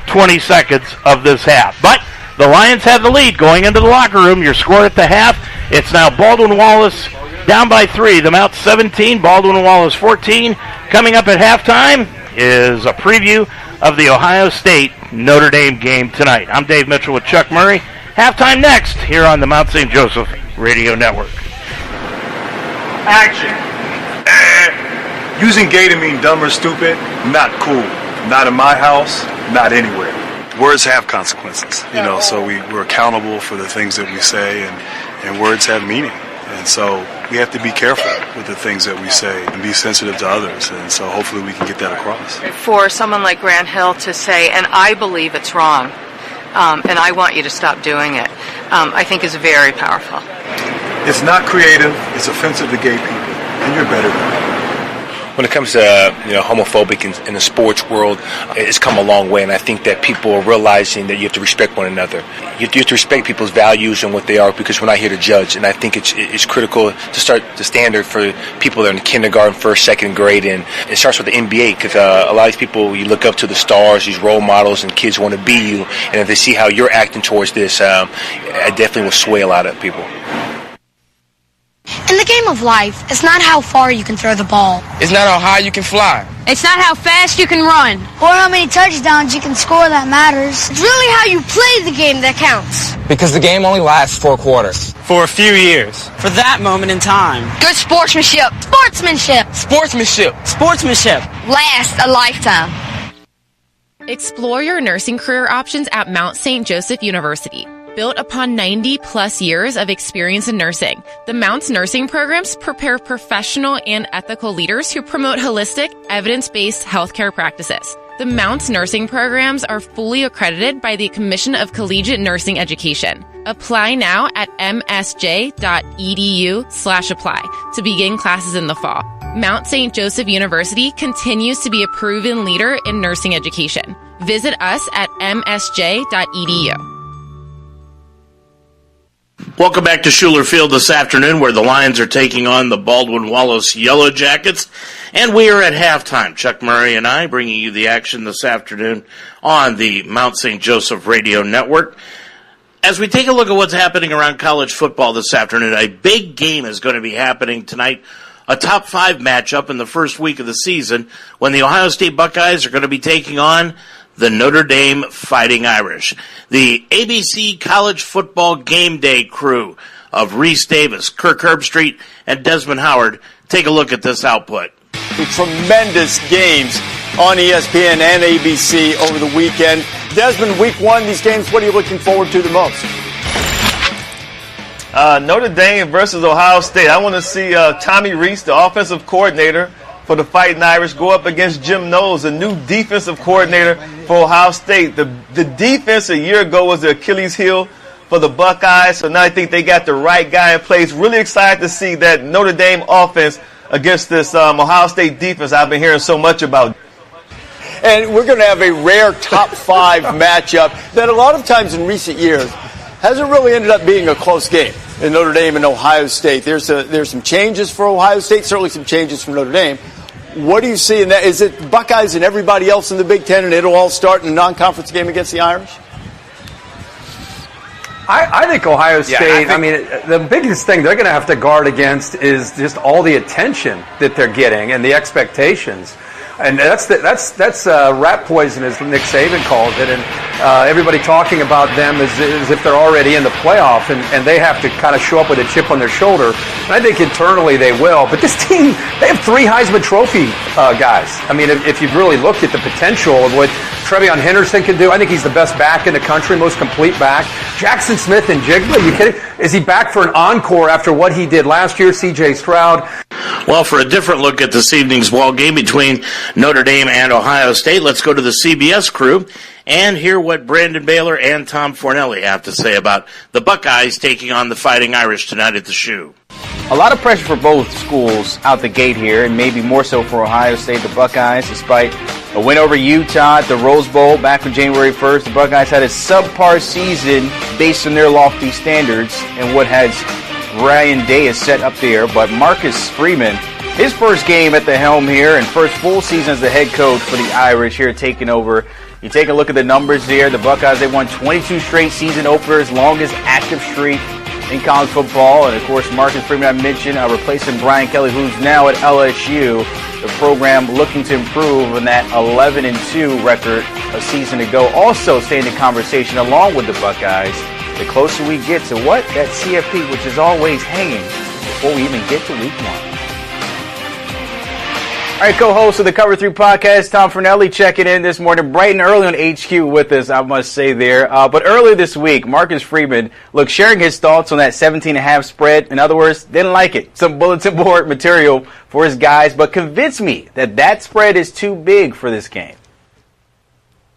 20 seconds of this half. But the Lions have the lead going into the locker room. Your score at the half, it's now Baldwin Wallace down by 3. The Mount 17, Baldwin Wallace 14. Coming up at halftime is a preview of the Ohio State Notre Dame game tonight. I'm Dave Mitchell with Chuck Murray. Halftime next here on the Mount St. Joseph Radio Network. Action. Using gay to mean dumb or stupid, not cool. Not in my house, not anywhere. Words have consequences, so we're accountable for the things that we say, and words have meaning. And so we have to be careful with the things that we say and be sensitive to others. And so hopefully we can get that across. For someone like Grant Hill to say, and I believe it's wrong, and I want you to stop doing it, I think is very powerful. It's not creative. It's offensive to gay people. And you're better than that. When it comes to homophobic in the sports world, it's come a long way, and I think that people are realizing that you have to respect one another. You have to respect people's values and what they are, because we're not here to judge. And I think it's critical to start the standard for people that are in kindergarten, first, second grade, and it starts with the NBA, because a lot of these people, you look up to the stars, these role models, and kids want to be you. And if they see how you're acting towards this, it definitely will sway a lot of people. In the game of life, it's not how far you can throw the ball. It's not how high you can fly. It's not how fast you can run. Or how many touchdowns you can score that matters. It's really how you play the game that counts. Because the game only lasts 4 quarters. For a few years. For that moment in time. Good sportsmanship. Sportsmanship. Sportsmanship. Sportsmanship. Lasts a lifetime. Explore your nursing career options at Mount St. Joseph University. Built upon 90-plus years of experience in nursing, the Mount's nursing programs prepare professional and ethical leaders who promote holistic, evidence-based healthcare practices. The Mount's nursing programs are fully accredited by the Commission of Collegiate Nursing Education. Apply now at msj.edu/apply to begin classes in the fall. Mount St. Joseph University continues to be a proven leader in nursing education. Visit us at msj.edu. Welcome back to Schuler Field this afternoon, where the Lions are taking on the Baldwin Wallace Yellow Jackets. And we are at halftime. Chuck Murray and I bringing you the action this afternoon on the Mount St. Joseph Radio Network. As we take a look at what's happening around college football this afternoon, a big game is going to be happening tonight. A top 5 matchup in the first week of the season, when the Ohio State Buckeyes are going to be taking on the Notre Dame Fighting Irish. The ABC College Football Game Day crew of Reese Davis, Kirk Herbstreit, and Desmond Howard take a look at this output. Tremendous games on ESPN and ABC over the weekend. Desmond, week 1, these games, what are you looking forward to the most? Notre Dame versus Ohio State. I want to see Tommy Reese, the offensive coordinator for the Fighting Irish, go up against Jim Knowles, the new defensive coordinator for Ohio State. The defense a year ago was the Achilles heel for the Buckeyes, so now I think they got the right guy in place. Really excited to see that Notre Dame offense against this Ohio State defense I've been hearing so much about. And we're going to have a rare top 5 matchup that a lot of times in recent years hasn't really ended up being a close game in Notre Dame and Ohio State. There's some changes for Ohio State, certainly some changes for Notre Dame. What do you see in that? Is it Buckeyes and everybody else in the Big Ten, and it'll all start in a non-conference game against the Irish? I think Ohio State, I mean, the biggest thing they're going to have to guard against is just all the attention that they're getting and the expectations. And that's rat poison, as Nick Saban calls it, and everybody talking about them as if they're already in the playoff, and they have to kind of show up with a chip on their shoulder. And I think internally they will. But this team, they have 3 Heisman Trophy guys. I mean, if you've really looked at the potential of what Trevion Henderson can do, I think he's the best back in the country, most complete back. Jackson Smith and Jigba, are you kidding? Is he back for an encore after what he did last year? C.J. Stroud. Well, for a different look at this evening's ball game between Notre Dame and Ohio State, let's go to the CBS crew and hear what Brandon Baylor and Tom Fornelli have to say about the Buckeyes taking on the Fighting Irish tonight at the Shoe. A lot of pressure for both schools out the gate here, and maybe more so for Ohio State. The Buckeyes, despite a win over Utah at the Rose Bowl back on January 1st, the Buckeyes had a subpar season based on their lofty standards and what has Ryan Day is set up there. But Marcus Freeman, his first game at the helm here and first full season as the head coach for the Irish here, taking over. You take a look at the numbers here. The Buckeyes, they won 22 straight season openers, longest active streak in college football. And, of course, Marcus Freeman, I mentioned, replacing Brian Kelly, who's now at LSU. The program looking to improve on that 11-2 record a season ago. Also staying in conversation along with the Buckeyes. The closer we get to what? That CFP, which is always hanging before we even get to week 1. All right, co-host of the Cover 3 podcast, Tom Fornelli, checking in this morning, bright and early on HQ with us, I must say there. But earlier this week, Marcus Freeman, sharing his thoughts on that 17.5 spread. In other words, didn't like it. Some bulletin board material for his guys, but convinced me that spread is too big for this game.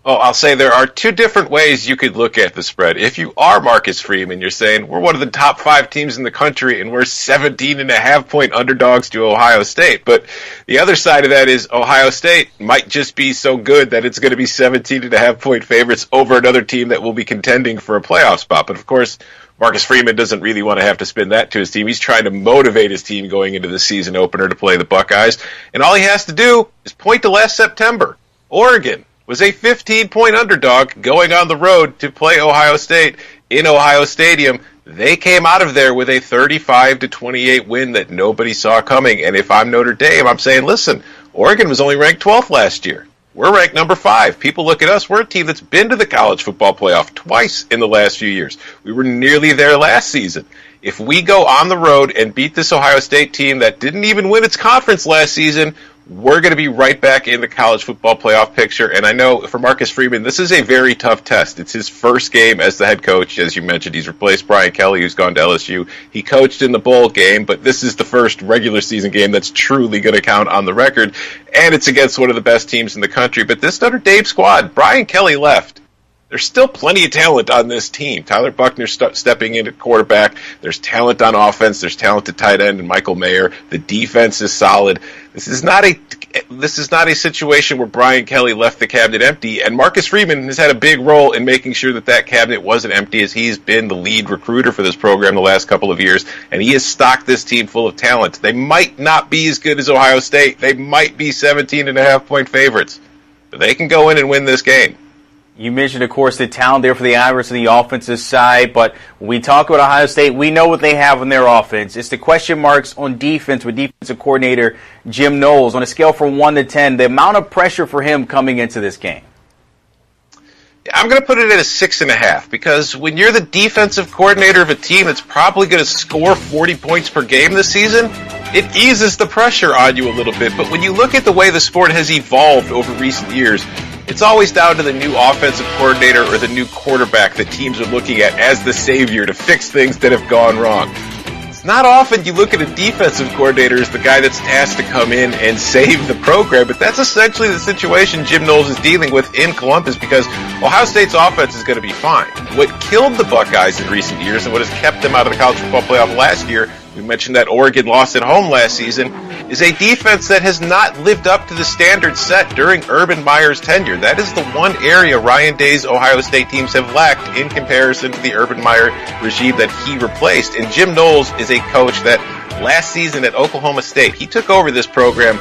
Oh, I'll say there are 2 different ways you could look at the spread. If you are Marcus Freeman, you're saying we're one of the top 5 teams in the country and we're 17.5-point underdogs to Ohio State. But the other side of that is Ohio State might just be so good that it's going to be 17.5-point favorites over another team that will be contending for a playoff spot. But of course, Marcus Freeman doesn't really want to have to spin that to his team. He's trying to motivate his team going into the season opener to play the Buckeyes. And all he has to do is point to last September. Oregon was a 15-point underdog going on the road to play Ohio State in Ohio Stadium. They came out of there with a 35-28 win that nobody saw coming. And if I'm Notre Dame, I'm saying, listen, Oregon was only ranked 12th last year. We're ranked number 5. People look at us. We're a team that's been to the college football playoff twice in the last few years. We were nearly there last season. If we go on the road and beat this Ohio State team that didn't even win its conference last season, we're going to be right back in the college football playoff picture. And I know for Marcus Freeman, this is a very tough test. It's his first game as the head coach. As you mentioned, he's replaced Brian Kelly, who's gone to LSU. He coached in the bowl game, but this is the first regular season game that's truly going to count on the record. And it's against one of the best teams in the country. But this Notre Dame squad, Brian Kelly left. There's still plenty of talent on this team. Tyler Buckner stepping in at quarterback. There's talent on offense. There's talent at tight end and Michael Mayer. The defense is solid. This is not a situation where Brian Kelly left the cabinet empty, and Marcus Freeman has had a big role in making sure that cabinet wasn't empty, as he's been the lead recruiter for this program the last couple of years, and he has stocked this team full of talent. They might not be as good as Ohio State. They might be 17.5-point favorites, but they can go in and win this game. You mentioned, of course, the talent there for the Irish on the offensive side, but when we talk about Ohio State, we know what they have on their offense. It's the question marks on defense with defensive coordinator Jim Knowles. On a scale from 1 to 10, the amount of pressure for him coming into this game. I'm going to put it at a 6.5, because when you're the defensive coordinator of a team that's probably going to score 40 points per game this season, it eases the pressure on you a little bit. But when you look at the way the sport has evolved over recent years, it's always down to the new offensive coordinator or the new quarterback that teams are looking at as the savior to fix things that have gone wrong. It's not often you look at a defensive coordinator as the guy that's tasked to come in and save the program, but that's essentially the situation Jim Knowles is dealing with in Columbus, because Ohio State's offense is going to be fine. What killed the Buckeyes in recent years and what has kept them out of the college football playoff last year, we mentioned that Oregon lost at home last season, is a defense that has not lived up to the standards set during Urban Meyer's tenure. That is the one area Ryan Day's Ohio State teams have lacked in comparison to the Urban Meyer regime that he replaced. And Jim Knowles is a coach that last season at Oklahoma State, he took over this program.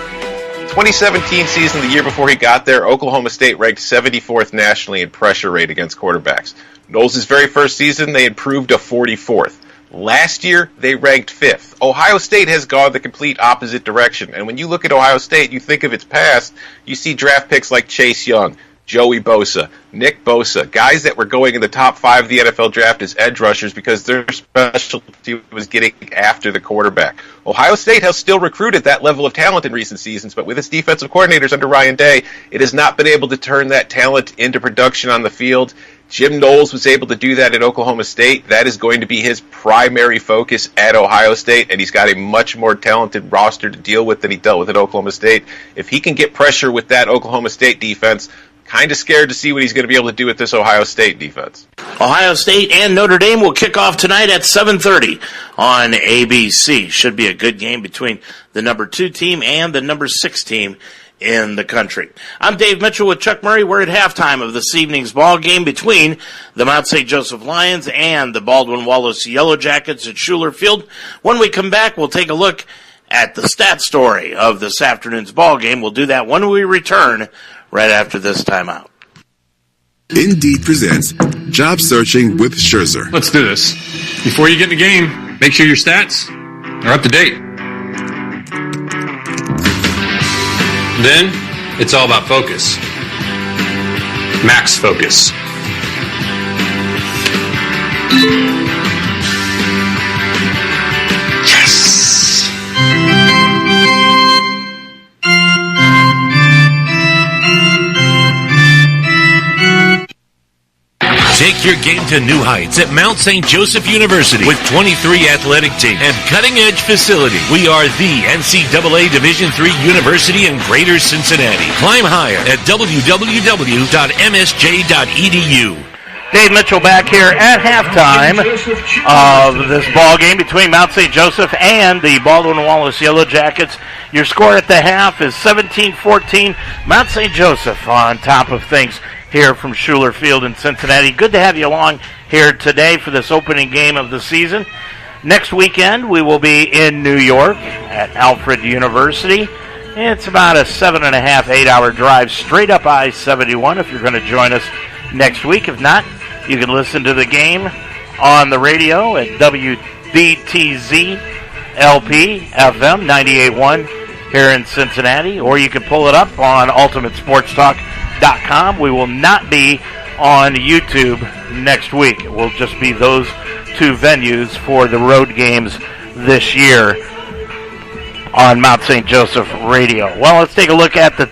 2017 season, the year before he got there, Oklahoma State ranked 74th nationally in pressure rate against quarterbacks. Knowles' very first season, they improved to 44th. Last year, they ranked 5th. Ohio State has gone the complete opposite direction. And when you look at Ohio State, you think of its past, you see draft picks like Chase Young, Joey Bosa, Nick Bosa, guys that were going in the top 5 of the NFL draft as edge rushers because their specialty was getting after the quarterback. Ohio State has still recruited that level of talent in recent seasons, but with its defensive coordinators under Ryan Day, it has not been able to turn that talent into production on the field. Jim Knowles was able to do that at Oklahoma State. That is going to be his primary focus at Ohio State, and he's got a much more talented roster to deal with than he dealt with at Oklahoma State. If he can get pressure with that Oklahoma State defense, kind of scared to see what he's going to be able to do with this Ohio State defense. Ohio State and Notre Dame will kick off tonight at 7:30 on ABC. Should be a good game between the number 2 team and the number 6 team in the country. I'm Dave Mitchell with Chuck Murray. We're at halftime of this evening's ball game between the Mount St. Joseph Lions and the Baldwin Wallace Yellow Jackets at Schuler Field. When we come back, we'll take a look at the stat story of this afternoon's ball game. We'll do that when we return right after this timeout. Indeed presents Job Searching with Scherzer. Let's do this. Before you get in the game, make sure your stats are up to date. Then, it's all about focus. Max focus. Yes! Take your game to new heights at Mount St. Joseph University with 23 athletic teams and cutting-edge facility. We are the NCAA Division III university in Greater Cincinnati. Climb higher at www.msj.edu. Dave Mitchell back here at halftime of this ball game between Mount St. Joseph and the Baldwin Wallace Yellow Jackets. Your score at the half is 17-14. Mount St. Joseph on top of things here from Schuler Field in Cincinnati. Good to have you along here today for this opening game of the season. Next weekend, we will be in New York at Alfred University. It's about a 7.5, 8-hour drive straight up I-71 if you're going to join us next week. If not, you can listen to the game on the radio at WBTZ LP FM 98.1 here in Cincinnati, or you can pull it up on UltimateSportsTalk.com. We will not be on YouTube next week. It will just be those 2 venues for the road games this year on Mount St. Joseph Radio. Well, let's take a look at the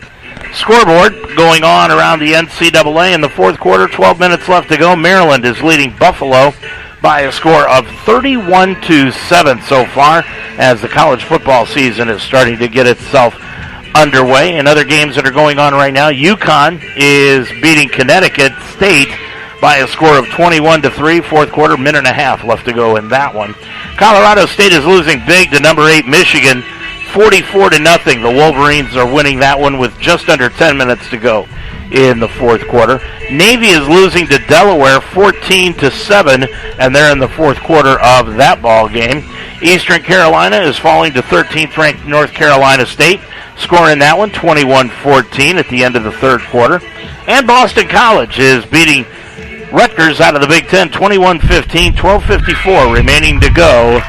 scoreboard going on around the NCAA in the fourth quarter. 12 minutes left to go. Maryland is leading Buffalo by a score of 31-7 so far as the college football season is starting to get itself underway. In other games that are going on right now, UConn is beating Connecticut State by a score of 21-3. Fourth quarter, minute and a half left to go in that one. Colorado State is losing big to number 8 Michigan, 44-0. The Wolverines are winning that one with just under 10 minutes to go in the fourth quarter. Navy is losing to Delaware 14-7, and they're in the fourth quarter of that ball game. Eastern Carolina is falling to 13th ranked North Carolina State, scoring that one 21-14 at the end of the third quarter. And Boston College is beating Rutgers out of the Big Ten 21-15, 12:54 remaining to go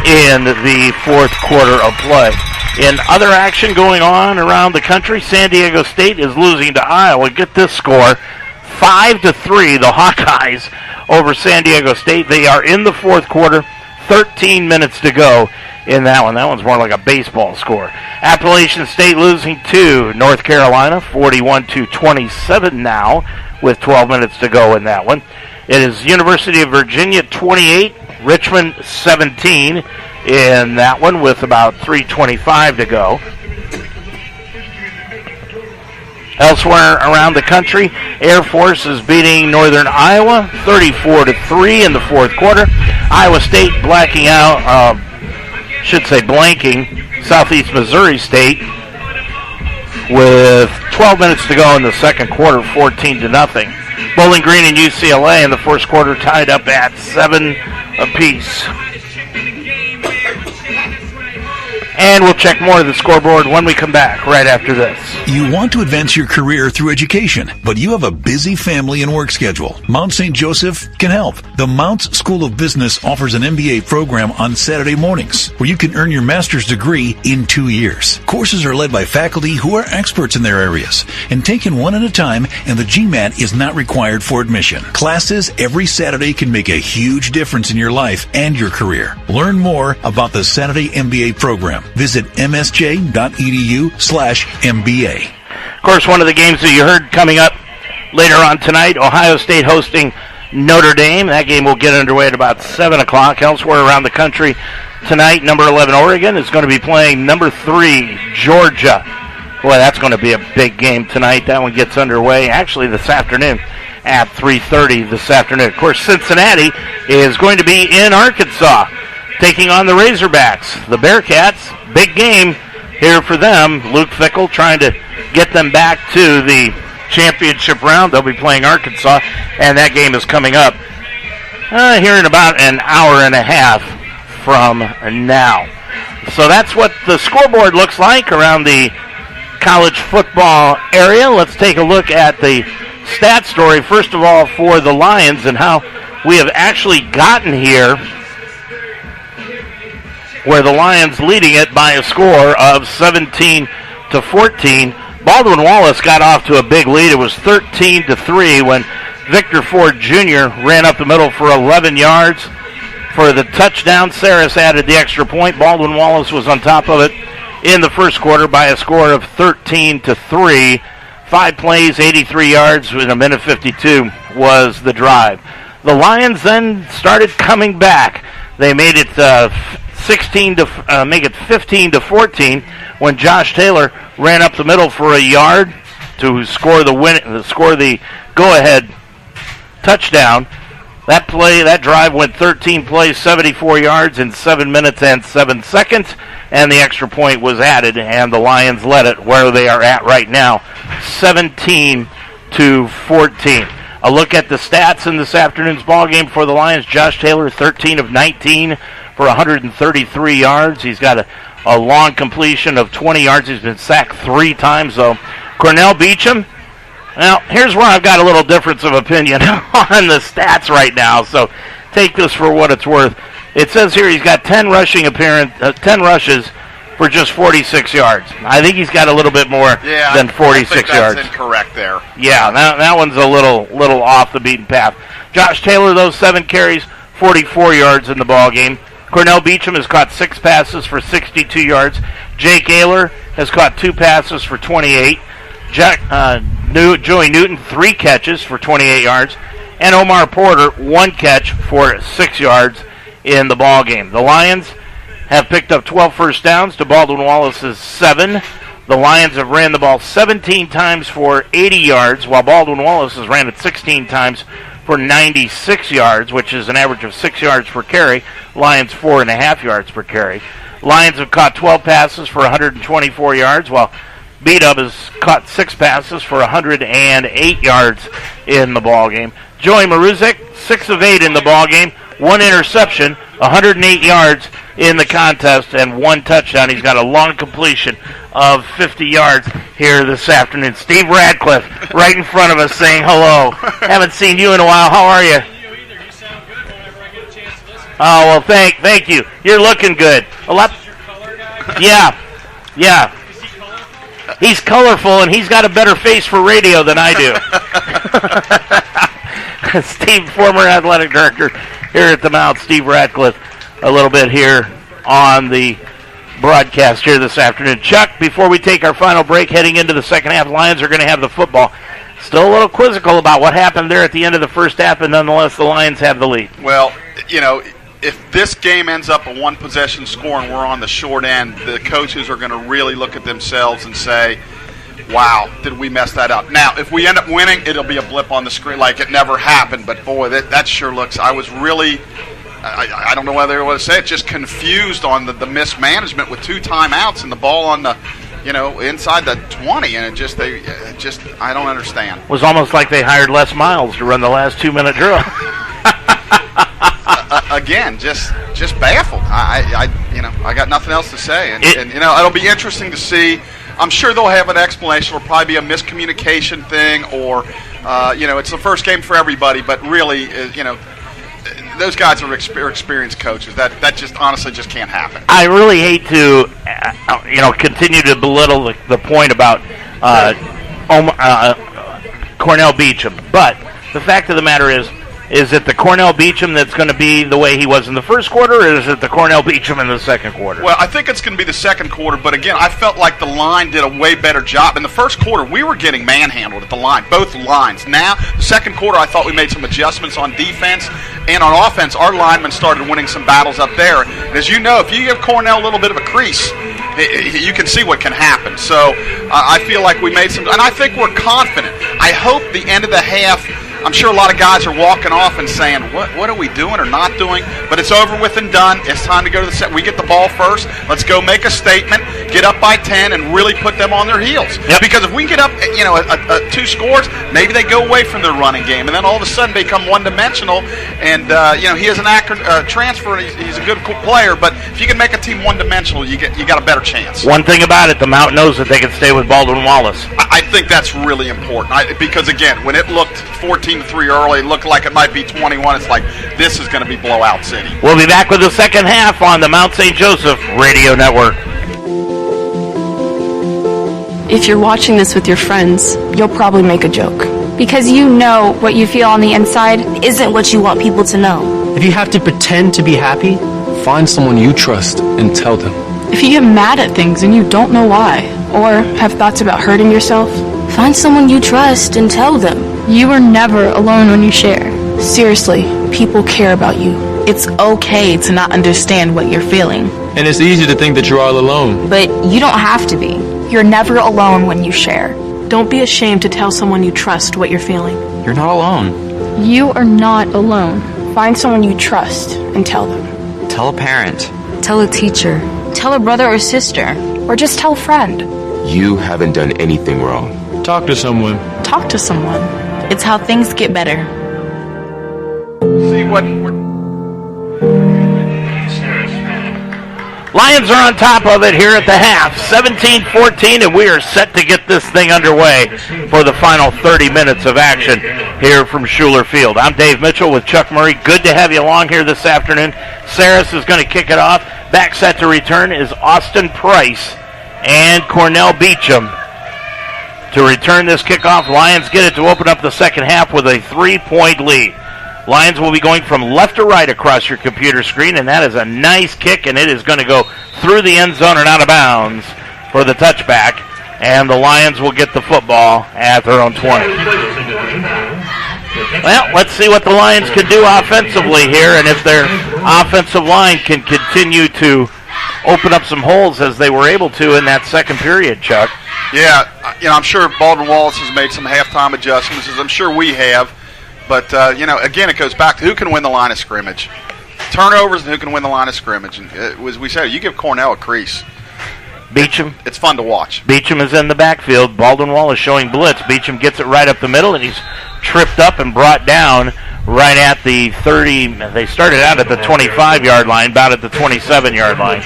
in the fourth quarter of play. In other action going on around the country, San Diego State is losing to Iowa. Get this score, 5-3, the Hawkeyes over San Diego State. They are in the fourth quarter, 13 minutes to go in that one. That one's more like a baseball score. Appalachian State losing to North Carolina, 41-27 now, with 12 minutes to go in that one. It is University of Virginia 28, Richmond 17 in that one with about 3:25 to go. Elsewhere around the country, Air Force is beating Northern Iowa 34-3 in the fourth quarter. Iowa State blanking Southeast Missouri State with 12 minutes to go in the second quarter, 14-0. Bowling Green and UCLA in the first quarter tied up at 7 apiece. And we'll check more of the scoreboard when we come back right after this. You want to advance your career through education, but you have a busy family and work schedule. Mount St. Joseph can help. The Mounts School of Business offers an MBA program on Saturday mornings where you can earn your master's degree in 2 years. Courses are led by faculty who are experts in their areas and taken one at a time, and the GMAT is not required for admission. Classes every Saturday can make a huge difference in your life and your career. Learn more about the Saturday MBA program. Visit msj.edu/MBA. Of course, one of the games that you heard coming up later on tonight, Ohio State hosting Notre Dame. That game will get underway at about 7 o'clock. Elsewhere around the country tonight, number 11 Oregon is going to be playing number 3 Georgia. Boy, that's going to be a big game tonight. That one gets underway actually this afternoon at 3:30 this afternoon. Of course, Cincinnati is going to be in Arkansas taking on the Razorbacks. The Bearcats, big game here for them. Luke Fickell trying to get them back to the championship round. They'll be playing Arkansas, and that game is coming up here in about an hour and a half from now. So that's what the scoreboard looks like around the college football area. Let's take a look at the stat story, first of all, for the Lions and how we have actually gotten here, where the Lions leading it by a score of 17-14. Baldwin Wallace got off to a big lead. It was 13-3 when Victor Ford Jr. ran up the middle for 11 yards for the touchdown. Saris added the extra point. Baldwin Wallace was on top of it in the first quarter by a score of 13-3. 5 plays, 83 yards in a minute 52 was the drive. The Lions then started coming back. They made it 15-14 when Josh Taylor ran up the middle for a yard to score the go-ahead touchdown. That drive went 13 plays, 74 yards in 7 minutes and 7 seconds, and the extra point was added, and the Lions led it where they are at right now, 17-14. A look at the stats in this afternoon's ballgame for the Lions. Josh Taylor, 13 of 19 for 133 yards. He's got a long completion of 20 yards. He's been sacked 3 times, though. Cornell Beecham, now, here's where I've got a little difference of opinion on the stats right now, so take this for what it's worth. It says here he's got 10 rushes for just 46 yards. I think he's got a little bit more than 46 yards. That's incorrect there. Yeah, that one's a little off the beaten path. Josh Taylor, those 7 carries, 44 yards in the ball game. Cornell Beecham has caught 6 passes for 62 yards. Jake Ayler has caught 2 passes for 28. Joey Newton, 3 catches for 28 yards. And Omar Porter, 1 catch for 6 yards in the ball game. The Lions have picked up 12 first downs to Baldwin Wallace's 7. The Lions have ran the ball 17 times for 80 yards, while Baldwin Wallace has ran it 16 times for 96 yards, which is an average of 6 yards per carry. Lions 4.5 yards per carry. Lions have caught 12 passes for 124 yards, while B-Dub has caught 6 passes for 108 yards in the ballgame. Joey Maruzek, 6 of 8 in the ballgame, 1 interception, 108 yards in the contest, and 1 touchdown. He's got a long completion of 50 yards here this afternoon. Steve Radcliffe right in front of us saying hello. Haven't seen you in a while. How are you? Oh, well, thank you. You're looking good. A lot. Yeah. He's colorful, and he's got a better face for radio than I do. Steve, former athletic director here at the Mount, Steve Radcliffe, a little bit here on the broadcast here this afternoon. Chuck, before we take our final break, heading into the second half, Lions are going to have the football. Still a little quizzical about what happened there at the end of the first half, and nonetheless, the Lions have the lead. Well, if this game ends up a one-possession score and we're on the short end, the coaches are going to really look at themselves and say, wow, did we mess that up? Now, if we end up winning, it'll be a blip on the screen like it never happened. But, boy, that sure looks – I was really – I don't know whether I want to say it, just confused on the mismanagement with 2 timeouts and the ball on the – inside the 20, and I don't understand. It was almost like they hired Les Miles to run the last 2-minute drill. Again, just baffled. I got nothing else to say. And it'll be interesting to see. I'm sure they'll have an explanation. It'll probably be a miscommunication thing, or it's the first game for everybody. But really, those guys are experienced coaches. That just honestly just can't happen. I really hate to, continue to belittle the point about Cornell Beecham, but the fact of the matter is it the Cornell Beecham that's going to be the way he was in the first quarter, or is it the Cornell Beecham in the second quarter? Well, I think it's going to be the second quarter, but again, I felt like the line did a way better job. In the first quarter, we were getting manhandled at the line, both lines. Now, the second quarter, I thought we made some adjustments on defense, and on offense, our linemen started winning some battles up there. And as you know, if you give Cornell a little bit of a crease, you can see what can happen. So I feel like we made some, and I think we're confident. I hope the end of the half, I'm sure a lot of guys are walking off and saying, what are we doing or not doing? But it's over with and done. It's time to go to the set. We get the ball first. Let's go make a statement, get up by 10, and really put them on their heels. Yep. Because if we get up, 2 scores, maybe they go away from their running game, and then all of a sudden they become one-dimensional. And, he is an transfer, and he's a good player. But if you can make a team one-dimensional, you got a better chance. One thing about it, the Mount knows that they can stay with Baldwin Wallace. I think that's really important. Because, again, when it looked 14-3 early, it looked like it might be 21. It's like, this is going to be blowout city. We'll be back with the second half on the Mount St. Joseph Radio Network. If you're watching this with your friends, you'll probably make a joke. Because you know what you feel on the inside isn't what you want people to know. If you have to pretend to be happy, find someone you trust and tell them. If you get mad at things and you don't know why, or have thoughts about hurting yourself, find someone you trust and tell them. You are never alone when you share. Seriously, people care about you. It's okay to not understand what you're feeling. And it's easy to think that you're all alone. But you don't have to be. You're never alone when you share. Don't be ashamed to tell someone you trust what you're feeling. You're not alone. You are not alone. Find someone you trust and tell them. Tell a parent. Tell a teacher. Tell a brother or sister. Or just tell a friend. You haven't done anything wrong. Talk to someone. Talk to someone. It's how things get better. See what Lions are on top of it here at the half, 17-14, and we are set to get this thing underway for the final 30 minutes of action here from Schuler Field. I'm Dave Mitchell with Chuck Murray. Good to have you along here this afternoon. Saris is going to kick it off. Back set to return is Austin Price and Cornell Beecham. To return this kickoff, Lions get it to open up the second half with a 3-point lead. Lions will be going from left to right across your computer screen, and that is a nice kick, and it is going to go through the end zone and out of bounds for the touchback, and the Lions will get the football at their own 20. Well, let's see what the Lions can do offensively here, and if their offensive line can continue to open up some holes as they were able to in that second period, Chuck. Yeah, I'm sure Baldwin Wallace has made some halftime adjustments, as I'm sure we have. But, again, it goes back to who can win the line of scrimmage. Turnovers and who can win the line of scrimmage. And as we said, you give Cornell a crease. Beecham. It's fun to watch. Beecham is in the backfield. Baldwin Wallace showing blitz. Beecham gets it right up the middle, and he's tripped up and brought down right at the 30. They started out at the 25-yard line, about at the 27-yard line.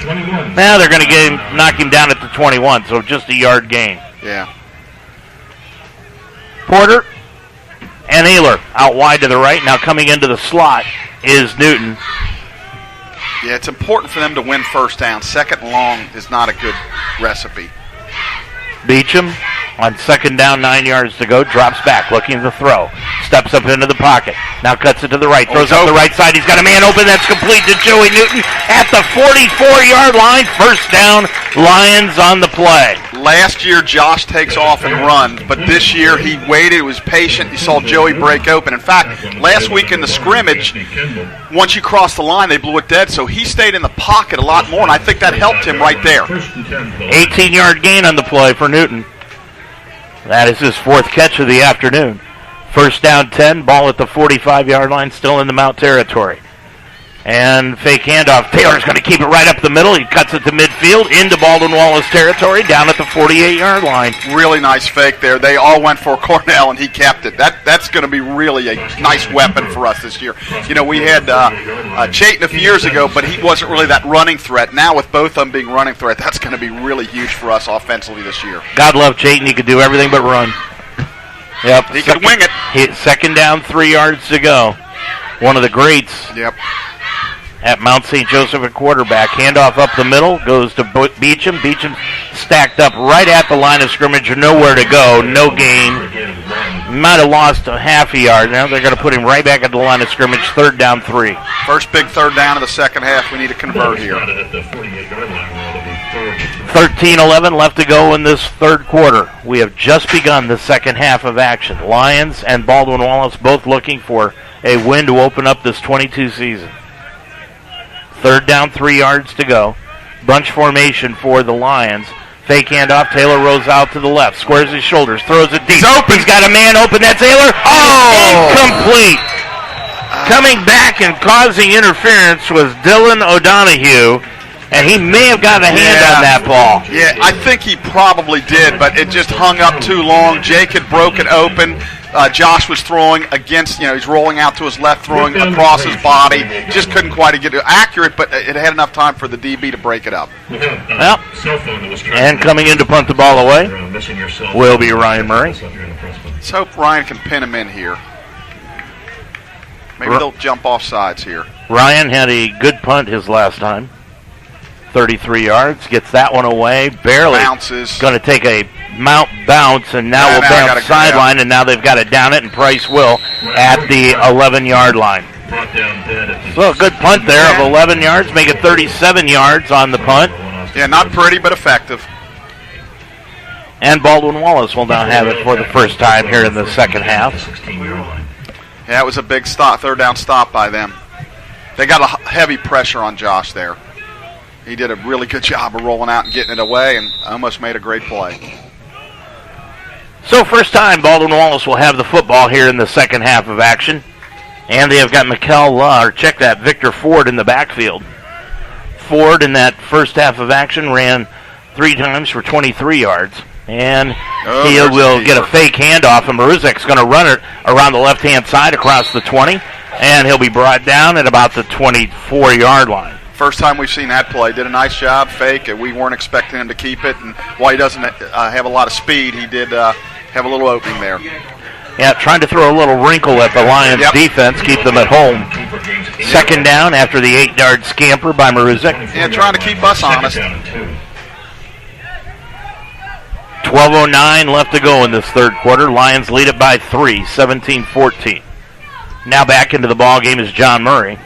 Now they're going to knock him down at the 21, so just a yard gain. Yeah. Porter and Ehler out wide to the right. Now coming into the slot is Newton. Yeah, it's important for them to win first down. Second and long is not a good recipe. Beecham on second down, 9 yards to go, drops back, looking to throw. Steps up into the pocket. Now cuts it to the right. Throws up the right side. He's got a man open. That's complete to Joey Newton at the 44-yard line. First down, Lions on the play. Last year, Josh takes off and runs, but this year he waited, was patient. He saw Joey break open. In fact, last week in the scrimmage, once you crossed the line, they blew it dead, so he stayed in the pocket a lot more, and I think that helped him right there. 18-yard gain on the play for Newton. That is his fourth catch of the afternoon. First down 10, ball at the 45-yard line, still in the Mount territory. And fake handoff. Taylor's going to keep it right up the middle. He cuts it to midfield into Baldwin Wallace territory down at the 48-yard line. Really nice fake there. They all went for Cornell, and he kept it. That's going to be really a nice weapon for us this year. You know, we had Chayton a few years ago, but he wasn't really that running threat. Now with both of them being running threat, that's going to be really huge for us offensively this year. God love Chayton. He could do everything but run. Yep. He could wing it. Second down, 3 yards to go. One of the greats. Yep. At Mount St. Joseph at quarterback. Handoff up the middle, goes to Beecham. Beecham stacked up right at the line of scrimmage, nowhere to go, no gain. Might have lost a half a yard. Now they're going to put him right back at the line of scrimmage, 3rd down 3. First big third down of the second half. We need to convert here. 13-11 left to go in this third quarter. We have just begun the second half of action. Lions and Baldwin Wallace both looking for a win to open up this 22 season. 3rd down, 3 yards to go. Bunch formation for the Lions. Fake handoff. Taylor rolls out to the left. Squares his shoulders. Throws it deep. He's got a man open. That's Taylor. Oh! Incomplete. Coming back and causing interference was Dylan O'Donohue. And he may have got a hand on that ball. Yeah, I think he probably did, but it just hung up too long. Jake had broken open. Josh was throwing against, he's rolling out to his left, throwing across his body. Just couldn't quite get it accurate, but it had enough time for the DB to break it up. Well, and coming in to punt the ball away will be Ryan Murray. Let's hope Ryan can pin him in here. Maybe they'll jump off sides here. Ryan had a good punt his last time. 33 yards, gets that one away, barely. Bounces. Going to take a bounce, and now will bounce sideline, and now they've got it down it, and Price will at the 11-yard line. So a good punt there of 11 yards, make it 37 yards on the punt. Yeah, not pretty, but effective. And Baldwin Wallace will now have it for the first time here in the second half. Yeah, it was a big stop, third down stop by them. They got a heavy pressure on Josh there. He did a really good job of rolling out and getting it away and almost made a great play. So first time Baldwin Wallace will have the football here in the second half of action. And they have got Victor Ford in the backfield. Ford in that first half of action ran 3 times for 23 yards. And he will get a fake handoff, and Maruzek's going to run it around the left-hand side across the 20. And he'll be brought down at about the 24-yard line. First time we've seen that play. Did a nice job, fake. We weren't expecting him to keep it. And while he doesn't have a lot of speed, he did have a little opening there. Yeah, trying to throw a little wrinkle at the Lions defense, keep them at home. Second down after the 8-yard scamper by Maruzek. Yeah, trying to keep us honest. 12:09 left to go in this third quarter. Lions lead it by 3, 17-14. Now back into the ball game is John Murray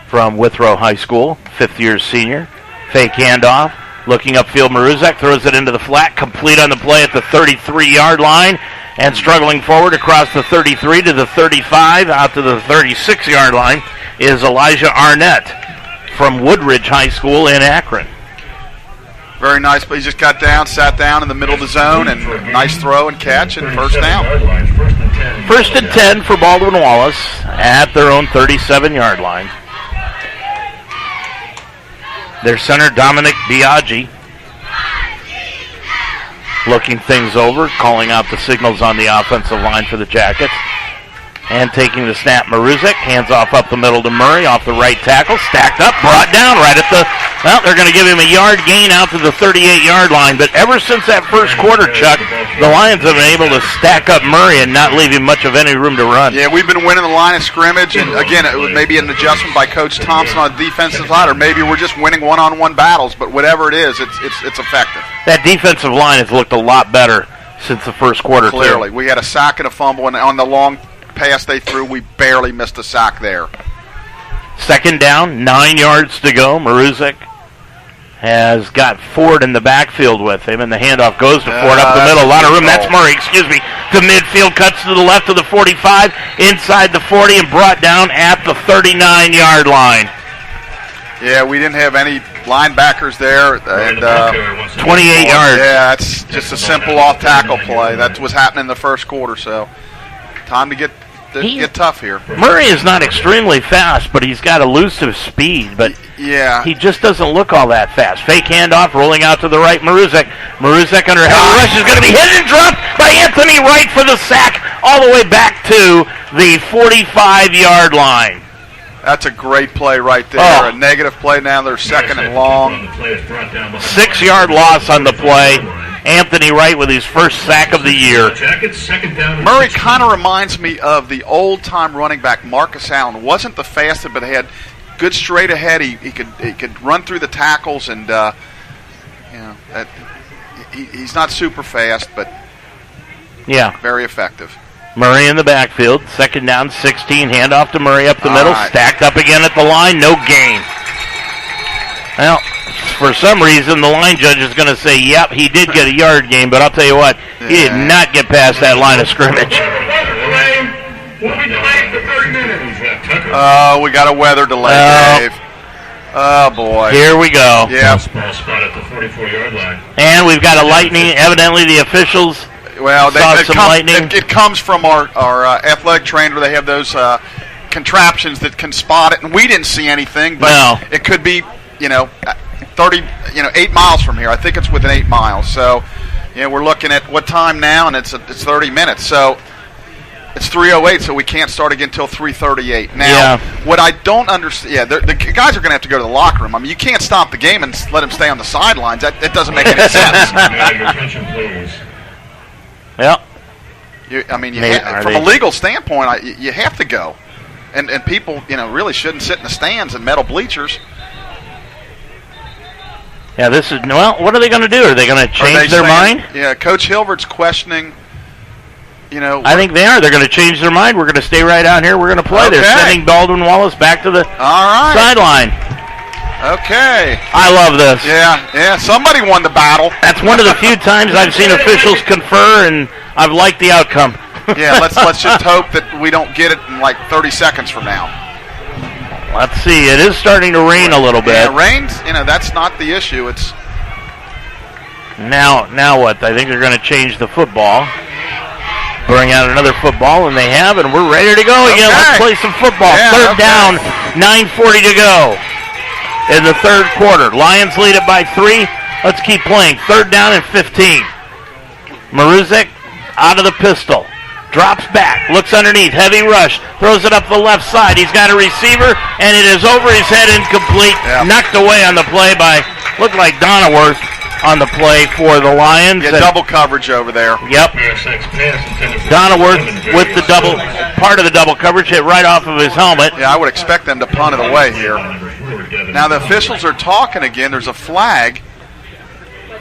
from Withrow High School, 5th-year senior. Fake handoff, looking upfield. Maruzek throws it into the flat, complete on the play at the 33-yard line, and struggling forward across the 33 to the 35, out to the 36-yard line is Elijah Arnett from Woodridge High School in Akron. Very nice, but he just got down, sat down in the middle of the zone, and nice throw and catch, and first down. First and 10 for Baldwin Wallace at their own 37-yard line. Their center, Dominic Biaggi, looking things over, calling out the signals on the offensive line for the Jackets. And taking the snap, Maruzek, hands off up the middle to Murray, off the right tackle, stacked up, brought down right at the, they're going to give him a yard gain out to the 38-yard line. But ever since that first quarter, Chuck, the Lions have been able to stack up Murray and not leave him much of any room to run. Yeah, we've been winning the line of scrimmage, and again, it was maybe an adjustment by Coach Thompson on the defensive side, or maybe we're just winning one-on-one battles, but whatever it is, it's effective. That defensive line has looked a lot better since the first quarter. Clearly. We had a sack and a fumble, and on the long pass they threw, we barely missed a sack there. Second down, 9 yards to go. Maruzek has got Ford in the backfield with him, and the handoff goes to Ford up the middle. A lot of room. That's Murray, to midfield, cuts to the left of the 45, inside the 40, and brought down at the 39-yard line. Yeah, we didn't have any linebackers there. And 28 yards. Yeah, it's just a simple off-tackle play. That was happening in the first quarter, so time to get get tough here. Murray is not extremely fast, but he's got elusive speed. But yeah, he just doesn't look all that fast. Fake handoff, rolling out to the right. Maruzek under heavy rush is going to be hit and dropped by Anthony Wright for the sack, all the way back to the 45-yard line. That's a great play right there. A negative play now. They're second and long. 6-yard loss on the play. Anthony Wright with his first sack of the year. Murray kind of reminds me of the old-time running back Marcus Allen. Wasn't the fastest, but had good straight ahead. He could run through the tackles, and he's not super fast, but very effective. Murray in the backfield, second down, 16, handoff to Murray up the middle, stacked up again at the line, no gain. Well, for some reason, the line judge is going to say, yep, he did get a yard gain, but I'll tell you what, he did not get past that line of scrimmage. Oh, we got a weather delay, Dave. Oh, boy. Here we go. Yeah. Small spot at the 44-yard line. And we've got a lightning. Evidently, the officials it comes from our athletic trainer. They have those contraptions that can spot it, and we didn't see anything, but it could be, 8 miles from here. I think it's within 8 miles. So, we're looking at what time now, and it's 30 minutes. So it's 3:08, so we can't start again until 3:38. Now, what I don't understand, the guys are going to have to go to the locker room. I mean, you can't stop the game and let them stay on the sidelines. That doesn't make any sense. Your attention, please. Yep. From a legal standpoint, you have to go, and people really shouldn't sit in the stands and metal bleachers. Yeah, what are they going to do? Are they going to change their mind? Yeah, Coach Hilvert's questioning. I think they are. They're going to change their mind. We're going to stay right out here. We're going to play. Okay. They're sending Baldwin Wallace back to the sideline. Okay. I love this. Yeah. Somebody won the battle. That's one of the few times I've seen officials confer, and I've liked the outcome. Yeah, let's just hope that we don't get it in like 30 seconds from now. Let's see. It is starting to rain a little bit. Yeah, rain's, that's not the issue. It's now what? I think they're going to change the football. Bring out another football, and they have, and we're ready to go again. Let's play some football. Third down, 9:40 to go in the third quarter. Lions lead it by 3. Let's keep playing. Third down and 15. Maruzek out of the pistol. Drops back, looks underneath, heavy rush, throws it up the left side. He's got a receiver, and it is over his head, incomplete. Knocked away on the play by, looked like Donaworth on the play for the Lions. Yeah, double coverage over there. Yep. Donaworth with the part of the double coverage, hit right off of his helmet. Yeah, I would expect them to punt it away here. Now the officials are talking again. There's a flag.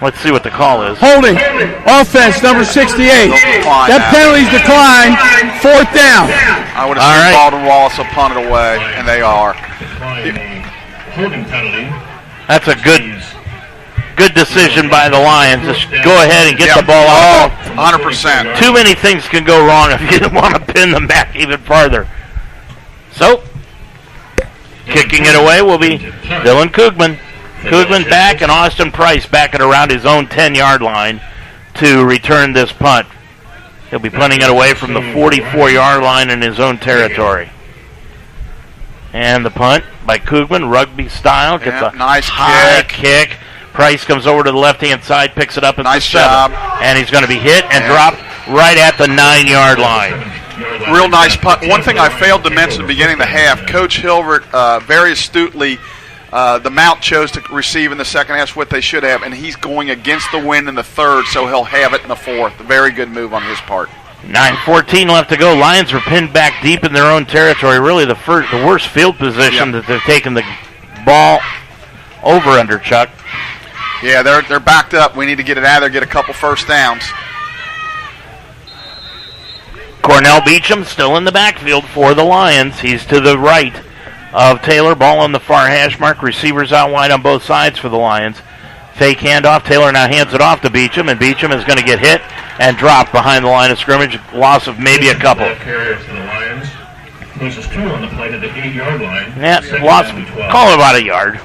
Let's see what the call is. Holding. Offense, number 68. That penalty's declined. Fourth down. I would assume Baldwin Wallace will punt it away, and they are. Holding penalty. That's a good decision by the Lions. Just go ahead and get the ball off. 100%. Too many things can go wrong if you want to pin them back even farther. So, kicking it away will be Dylan Koogman. Koogman back, and Austin Price back at around his own 10-yard line to return this punt. He'll be punting it away from the 44-yard line in his own territory. And the punt by Koogman, rugby style, gets a nice high kick. Price comes over to the left-hand side, picks it up at the 7. And he's going to be hit and dropped right at the 9-yard line. Real nice punt. One thing I failed to mention at the beginning of the half, Coach Hilvert very astutely, the Mount chose to receive in the second half what they should have, and he's going against the wind in the third, so he'll have it in the fourth. A very good move on his part. 9:14 left to go. Lions are pinned back deep in their own territory. Really the worst field position that they've taken the ball over under, Chuck. Yeah, they're backed up. We need to get it out of there, get a couple first downs. Cornell Beecham still in the backfield for the Lions. He's to the right of Taylor. Ball on the far hash mark. Receivers out wide on both sides for the Lions. Fake handoff. Taylor now hands it off to Beecham, and Beecham is going to get hit and dropped behind the line of scrimmage. Loss of maybe a couple. Carrier for the Lions. Loses 2 on the play to the 8-yard line. Yeah, loss. Call it about a yard.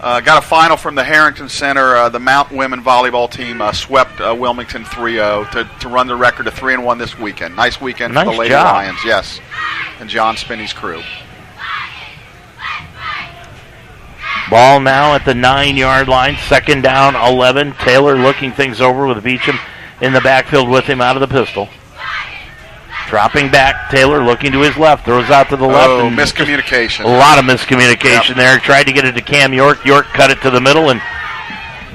Got a final from the Harrington Center. The Mount women volleyball team swept Wilmington 3-0 to run the record to 3-1 this weekend. Nice weekend for the Lady Lions, yes, and John Spinney's crew. Ball now at the 9-yard line, 2nd down, 11. Taylor looking things over with Beecham in the backfield with him out of the pistol. Dropping back, Taylor looking to his left, throws out to the left. Oh, miscommunication. A lot of miscommunication there. Tried to get it to Cam York. York cut it to the middle, and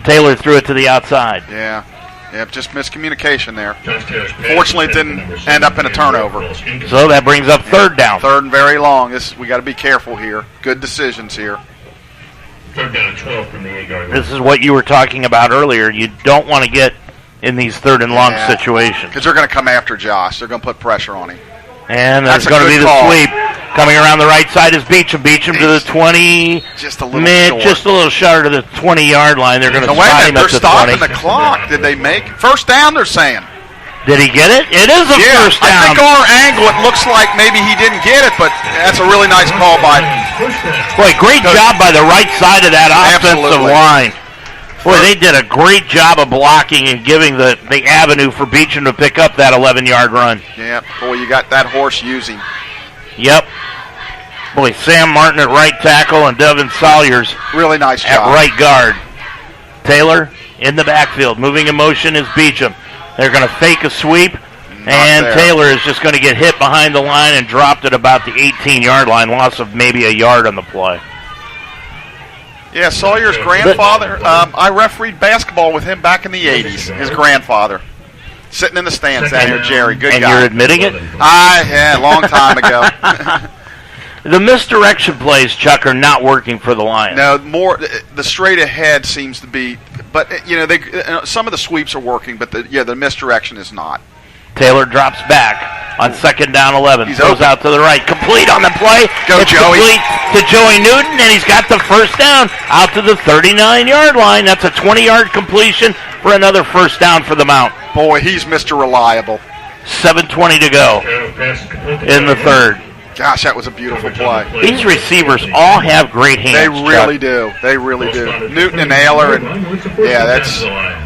Taylor threw it to the outside. Yeah, just miscommunication there. Fortunately, it didn't end up in a turnover. So that brings up 3rd down. 3rd and very long. We got to be careful here. Good decisions here. 3rd down and 12 from the 8-yard line. This is what you were talking about earlier. You don't want to get in these 3rd and long situations. Because they're going to come after Josh. They're going to put pressure on him. And there's going to be the sweep. Coming around the right side is Beecham. Beecham to the 20. Just a little short. Just a little short of the 20-yard line. They're going to spot him at the 20. They're stopping the clock. Did they make 1st down, they're saying? Did he get it? It is a 1st down. I think our angle, it looks like maybe he didn't get it, but that's a really nice call by him. Boy, great job by the right side of that offensive line. Boy, they did a great job of blocking and giving the avenue for Beecham to pick up that 11-yard run. Yeah, boy, you got that horse using. Yep. Boy, Sam Martin at right tackle and Devin Salyers really nice job at right guard. Taylor in the backfield. Moving in motion is Beecham. They're going to fake a sweep, and Taylor is just going to get hit behind the line and dropped at about the 18-yard line. Loss of maybe a yard on the play. Yeah, Sawyer's grandfather, I refereed basketball with him back in the 80s, his grandfather. Sitting in the stands down here, Jerry. Good guy. And you're admitting it? Yeah, a long time ago. The misdirection plays, Chuck, are not working for the Lions. No, the straight ahead seems to be, but some of the sweeps are working, but the misdirection is not. Taylor drops back on 2nd down 11. Throws out to the right. Complete on the play. It's Joey. Complete to Joey Newton, and he's got the 1st down out to the 39-yard line. That's a 20-yard completion for another 1st down for the Mount. Boy, he's Mr. Reliable. 7:20 to go in the 3rd. Gosh, that was a beautiful play. These receivers all have great hands. They really do. They really do. Newton and Naylor, and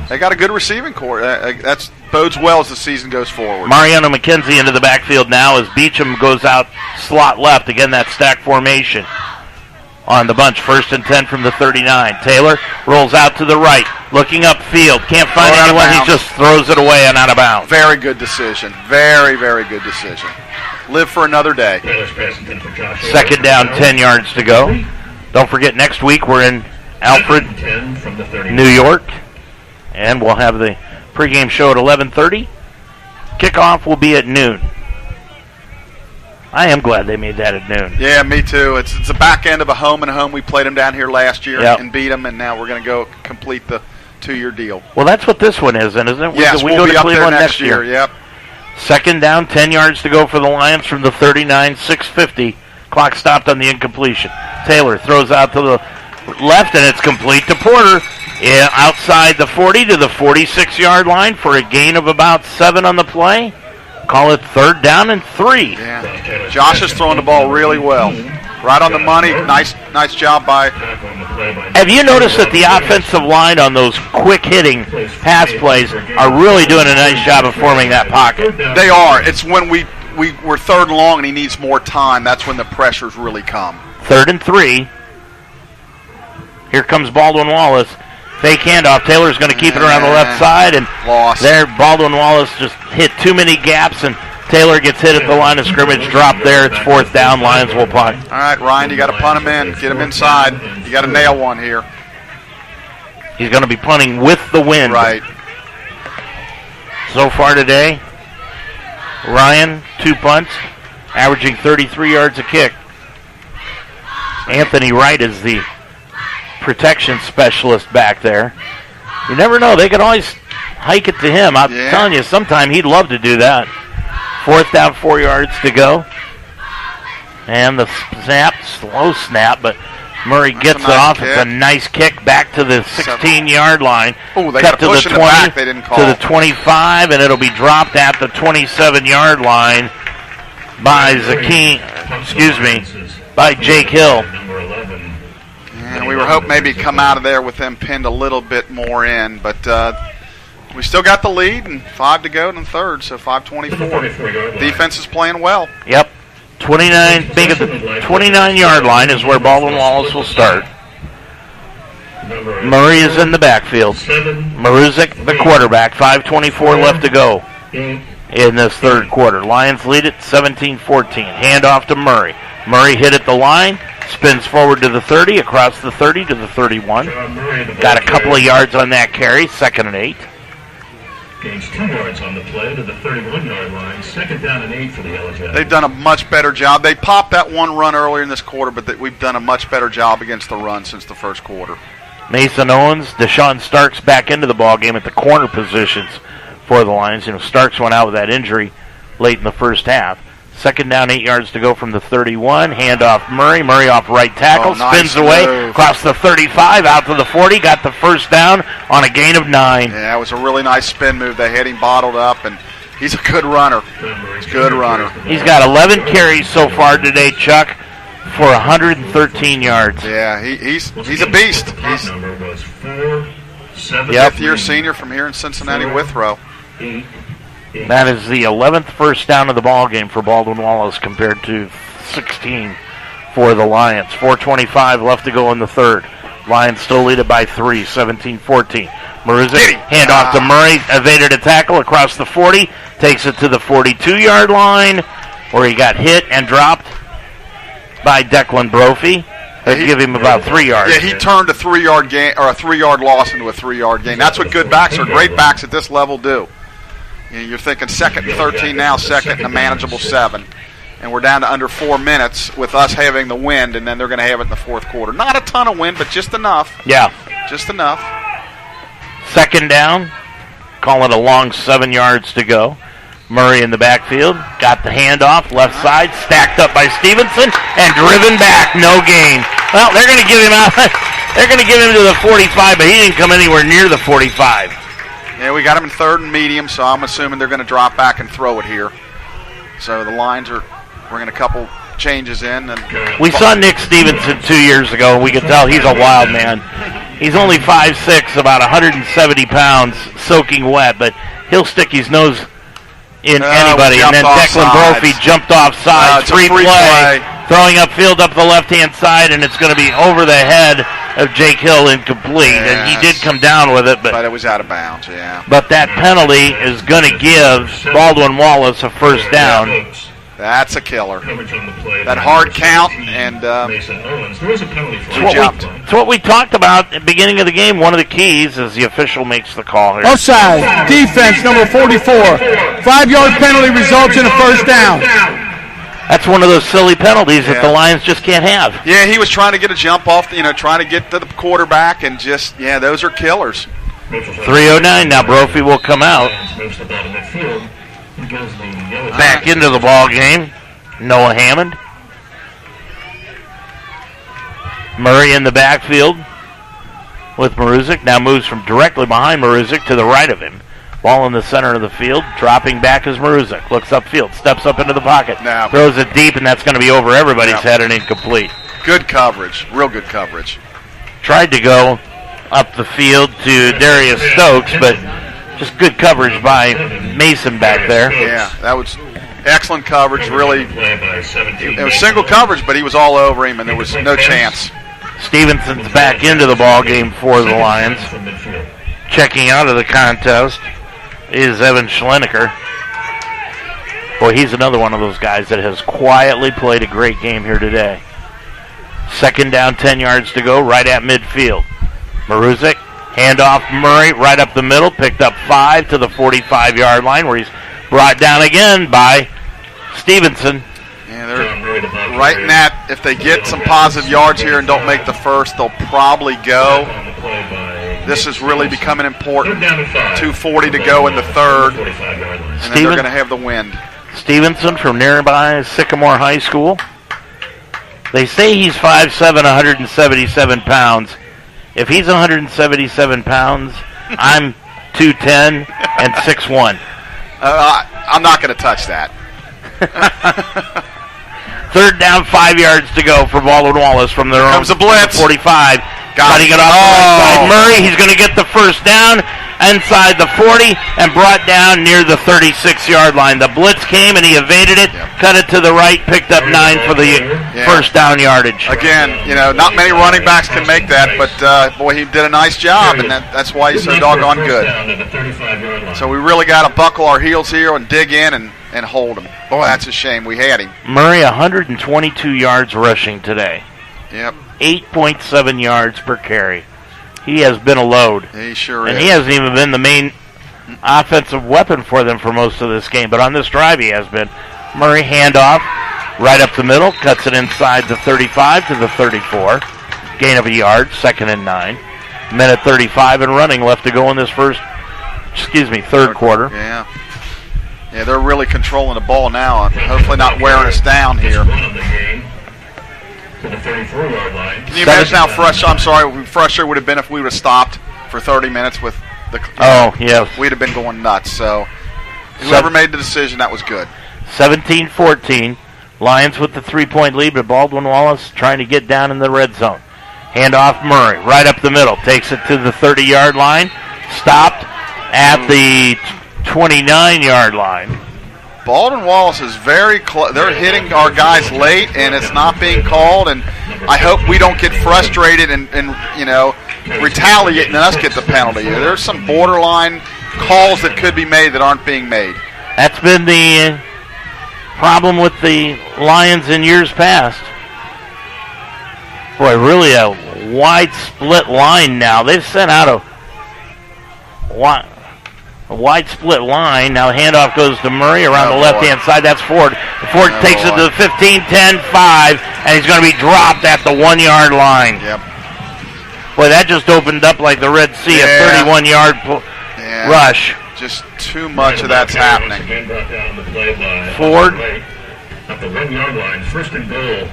they got a good receiving core. That bodes well as the season goes forward. Mariano McKenzie into the backfield now as Beecham goes out slot left. Again, that stack formation on the bunch. 1st and 10 from the 39. Taylor rolls out to the right, looking upfield. Can't find anyone. He just throws it away and out of bounds. Very good decision. Very, very good decision. Live for another day. 2nd down, 10 yards to go. Don't forget, next week we're in Alfred, New York, and we'll have the pregame show at 11:30. Kickoff will be at noon. I am glad they made that at noon. Yeah, me too. It's the back end of a home and home. We played them down here last year and beat them, and now we're going to go complete the 2-year deal. Well, that's what this one is, then, isn't it? Yes, we we'll go be to up Cleveland there next year. Yep. 2nd down, 10 yards to go for the Lions from the 39, 6:50. Clock stopped on the incompletion. Taylor throws out to the left, and it's complete to Porter. Outside the 40 to the 46-yard line for a gain of about 7 on the play. Call it 3rd down and 3. Yeah. Josh is throwing the ball really well. Right on the money. Nice job by. Have you noticed that the offensive line on those quick-hitting pass plays are really doing a nice job of forming that pocket? They are. It's when we're 3rd and long and he needs more time. That's when the pressures really come. 3rd and 3. Here comes Baldwin Wallace. Fake handoff. Taylor's going to keep it around the left side, and there Baldwin Wallace just hit too many gaps, and Taylor gets hit at the line of scrimmage. Drop there. It's 4th down. Lions will punt. All right, Ryan, you got to punt him in. Get him inside. You got to nail one here. He's going to be punting with the wind. Right. So far today, Ryan, 2 punts, averaging 33 yards a kick. Anthony Wright is the protection specialist back there. You never know. They could always hike it to him. I'm telling you, sometime he'd love to do that. 4th down, 4 yards to go. And the snap, slow snap, but Murray gets it off. Kick. It's a nice kick back to the 16-yard line. Oh, they got to push in the back. They didn't call. To the 25, and it'll be dropped at the 27-yard line by by Jake Hill. And we were hoping maybe come out of there with them pinned a little bit more in, but we still got the lead and 5 to go in the third, so 5:24. Defense is playing well. Yep. 29, being at the 29-yard line is where Baldwin Wallace will start. Murray is in the backfield. Maruzic, the quarterback. 5:24 left to go in this third quarter. Lions lead it 17-14. Hand off to Murray. Murray hit at the line. Spins forward to the 30, across the 30 to the 31. Got a couple of yards on that carry. 2nd and 8. Gains 2 yards on the play to the 31-yard line. 2nd down and 8 for the Yellow Jackets. They've done a much better job. They popped that one run earlier in this quarter, but we've done a much better job against the run since the first quarter. Mason Owens, Deshaun Starks back into the ball game at the corner positions for the Lions. Starks went out with that injury late in the first half. 2nd down, 8 yards to go from the 31. Hand off Murray. Murray off right tackle. Spins away across the 35, out to the 40. Got the first down on a gain of 9. Yeah, it was a really nice spin move. They had him bottled up, and he's a good runner. He's a good runner. He's got 11 carries so far today, Chuck, for 113 yards. Yeah, he's a beast. He's a fifth-year senior from here in Cincinnati, Withrow. That is the 11th first down of the ball game for Baldwin Wallace compared to 16 for the Lions. 4:25 left to go in the third. Lions still lead it by 3, 17-14. Maruzic, hand off to Murray, evaded a tackle across the 40, takes it to the 42-yard line where he got hit and dropped by Declan Brophy. They give him about 3 yards. Yeah, he turned a 3-yard gain or a 3-yard loss into a 3-yard gain. That's what good backs or great backs at this level do. You're thinking 2nd and 13 now, 2nd and a manageable 7. And we're down to under 4 minutes with us having the wind, and then they're going to have it in the fourth quarter. Not a ton of wind, but just enough. Yeah. Just enough. 2nd down. Call it a long 7 yards to go. Murray in the backfield. Got the handoff. Left side. Stacked up by Stevenson. And driven back. No gain. Well, they're going to give him out. They're going to give him to the 45, but he didn't come anywhere near the 45. Yeah, we got him in 3rd and medium, so I'm assuming they're going to drop back and throw it here. So the Lions are bringing a couple changes in. And we saw Nick Stevenson 2 years ago, and we could tell he's a wild man. He's only 5'6", about 170 pounds, soaking wet, but he'll stick his nose in anybody. And then Declan Brophy jumped off sides, free play, throwing upfield up the left-hand side, and it's going to be over the head of Jake Hill, incomplete. Yes. And he did come down with it, but it was out of bounds, yeah. But that penalty is going to give Baldwin Wallace a first down. That's a killer. That hard count, and it's what we talked about at the beginning of the game. One of the keys is the official makes the call here. Offside, defense, number 44. 5-yard penalty results in a first down. That's one of those silly penalties that the Lions just can't have. Yeah, he was trying to get a jump off, trying to get to the quarterback, and just, those are killers. 3:09 now. Brophy will come out. Back into the ball game. Noah Hammond. Murray in the backfield with Maruzic. Now moves from directly behind Maruzic to the right of him. Ball in the center of the field. Dropping back is Maruzic. Looks upfield. Steps up into the pocket. Throws it deep, and that's going to be over everybody's head and incomplete. Good coverage. Real good coverage. Tried to go up the field to Darius Stokes, but just good coverage by Mason back there. Yeah, that was excellent coverage. Really, it was single coverage, but he was all over him, and there was no chance. Stevenson's back into the ball game for the Lions. Checking out of the contest is Evan Schleneker. Boy, he's another one of those guys that has quietly played a great game here today. 2nd down, 10 yards to go, right at midfield. Maruzic, handoff Murray, right up the middle, picked up 5 to the 45-yard line, where he's brought down again by Stevenson. Yeah, they're right in that. If they get some positive yards here and don't make the first, they'll probably go. This is really becoming important. 2:40 to go in the third, and then they're going to have the wind. Stevenson from nearby Sycamore High School. They say he's 5'7", 177 pounds. If he's 177 pounds, I'm 210 and 6'1". I'm not going to touch that. Third down, 5 yards to go for Baldwin Wallace from their own. Comes a blitz. 45. Cutting it off the right side. Murray, he's going to get the first down inside the 40 and brought down near the 36-yard line. The blitz came and he evaded it, cut it to the right, picked up 9 for the first down yardage. Again, not many running backs can make that, but boy, he did a nice job, and that's why he's so doggone good. So we really got to buckle our heels here and dig in and hold him. Boy, that's a shame. We had him. Murray, 122 yards rushing today. Yep. 8.7 yards per carry. He has been a load. He sure is. And he hasn't even been the main offensive weapon for them for most of this game. But on this drive, he has been. Murray, handoff, right up the middle, cuts it inside the 35 to the 34. Gain of a yard, 2nd and 9. Minute 35 and running left to go in this third quarter. Yeah. Yeah, they're really controlling the ball now. Hopefully not wearing us down here. To the 34-yard line. Can you imagine how frustrated would have been if we would have stopped for 30 minutes with the... yes. We'd have been going nuts. So whoever made the decision, that was good. 17-14. Lions with the 3-point lead, but Baldwin Wallace trying to get down in the red zone. Hand off Murray, right up the middle. Takes it to the 30-yard line. Stopped at the 29-yard line. Baldwin Wallace is very close. They're hitting our guys late, and it's not being called. And I hope we don't get frustrated and retaliate and us get the penalty. There's some borderline calls that could be made that aren't being made. That's been the problem with the Lions in years past. Boy, really a wide split line now. They've sent out a wide split line. Now the handoff goes to Murray around the left-hand side. That's Ford. Ford takes it to the 15, 10, 5, and he's going to be dropped at the 1-yard line. Yep. Boy, that just opened up like the Red Sea, a 31-yard rush. Just too much of that's happening. Ford. At the 1-yard line, 1st and goal.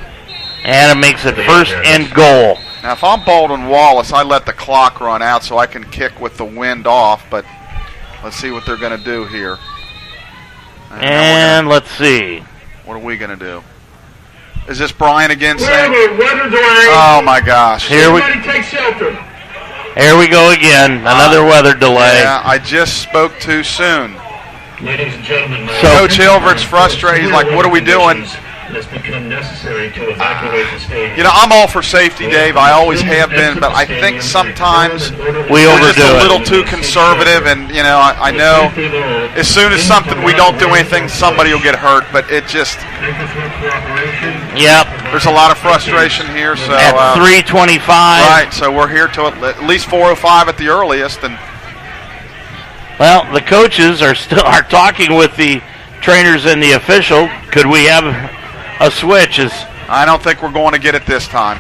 And it makes it 1st and goal. Now, if I'm Baldwin Wallace, I let the clock run out so I can kick with the wind off, but let's see what they're going to do here. And let's see. What are we going to do? Is this Brian again saying? Oh, my gosh. Here we go again. Another weather delay. Yeah, I just spoke too soon. Ladies and gentlemen, Coach Hilvert's frustrated. He's like, what are we doing? It's become necessary to evacuate the stadium. I'm all for safety, Dave. I always have been, but I think sometimes we're just a little too conservative. And I know as soon as we don't do anything, somebody will get hurt. But it just, there's a lot of frustration here. So at 3:25, right? So we're here till at least 4:05 at the earliest, and well, the coaches are talking with the trainers and the official. Could we have a switch? I don't think we're going to get it this time.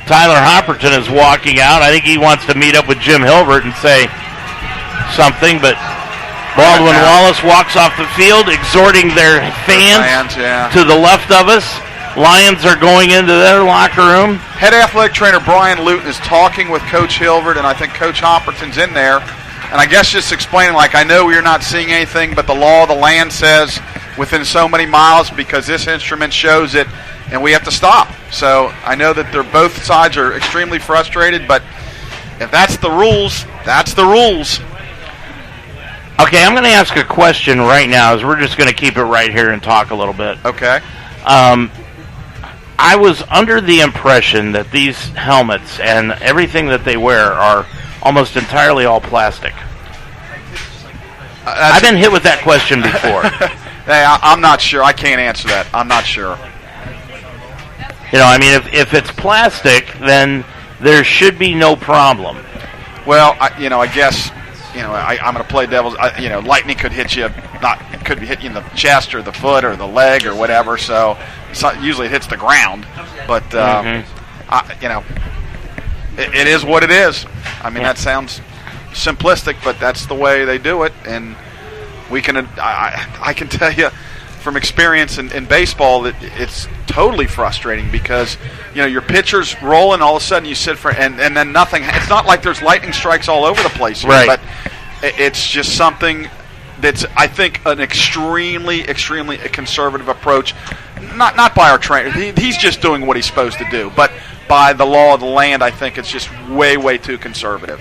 Tyler Hopperton is walking out. I think he wants to meet up with Jim Hilbert and say something, but Baldwin Wallace walks off the field exhorting their fans to the left of us. Lions are going into their locker room. Head athletic trainer Brian Luton is talking with Coach Hilbert, and I think Coach Hopperton's in there. And I guess just explaining, I know you're not seeing anything, but the law of the land says within so many miles because this instrument shows it, and we have to stop. So I know that both sides are extremely frustrated, but if that's the rules, that's the rules. Okay, I'm going to ask a question right now, as we're just going to keep it right here and talk a little bit. Okay. I was under the impression that these helmets and everything that they wear are almost entirely all plastic. I've been hit with that question before. Hey, I'm not sure. I can't answer that. I'm not sure. If it's plastic, then there should be no problem. Well, I guess, I'm going to play devil's. Lightning could hit you, could hit you in the chest or the foot or the leg or whatever. So usually it hits the ground, but it is what it is. That sounds simplistic, but that's the way they do it, and we can. I can tell you from experience in baseball that it's totally frustrating because your pitcher's rolling, all of a sudden you sit and then nothing. It's not like there's lightning strikes all over the place here, right? But it's just something that's, I think, an extremely, extremely conservative approach. not by our trainer. He's just doing what he's supposed to do. But by the law of the land, I think it's just way, way too conservative.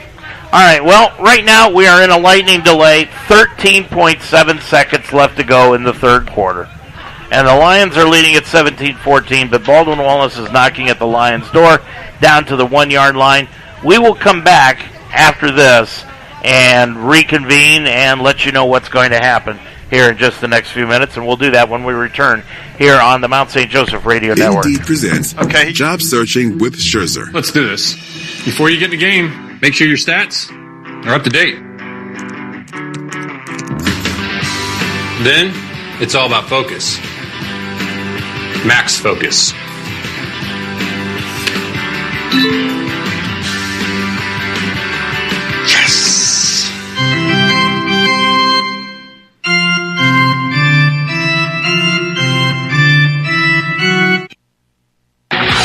All right, well, right now we are in a lightning delay. 13.7 seconds left to go in the third quarter. And the Lions are leading at 17-14, but Baldwin Wallace is knocking at the Lions' door down to the 1-yard line. We will come back after this and reconvene and let you know what's going to happen here in just the next few minutes, and we'll do that when we return here on the Mount St. Joseph Radio Network. Indeed presents Job Searching with Scherzer. Let's do this. Before you get in the game, make sure your stats are up to date. Then, it's all about focus. Max focus. Yes!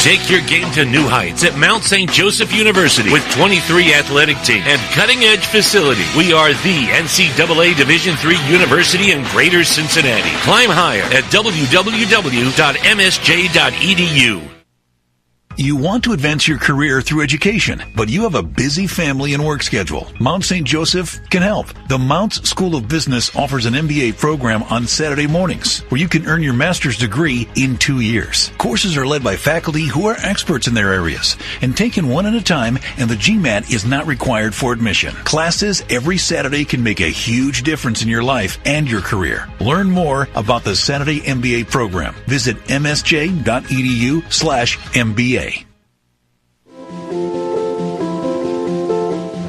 Take your game to new heights at Mount St. Joseph University with 23 athletic teams and cutting-edge facility. We are the NCAA Division III university in Greater Cincinnati. Climb higher at www.msj.edu. You want to advance your career through education, but you have a busy family and work schedule. Mount St. Joseph can help. The Mounts School of Business offers an MBA program on Saturday mornings where you can earn your master's degree in 2 years. Courses are led by faculty who are experts in their areas and taken one at a time, and the GMAT is not required for admission. Classes every Saturday can make a huge difference in your life and your career. Learn more about the Saturday MBA program. Visit msj.edu/MBA.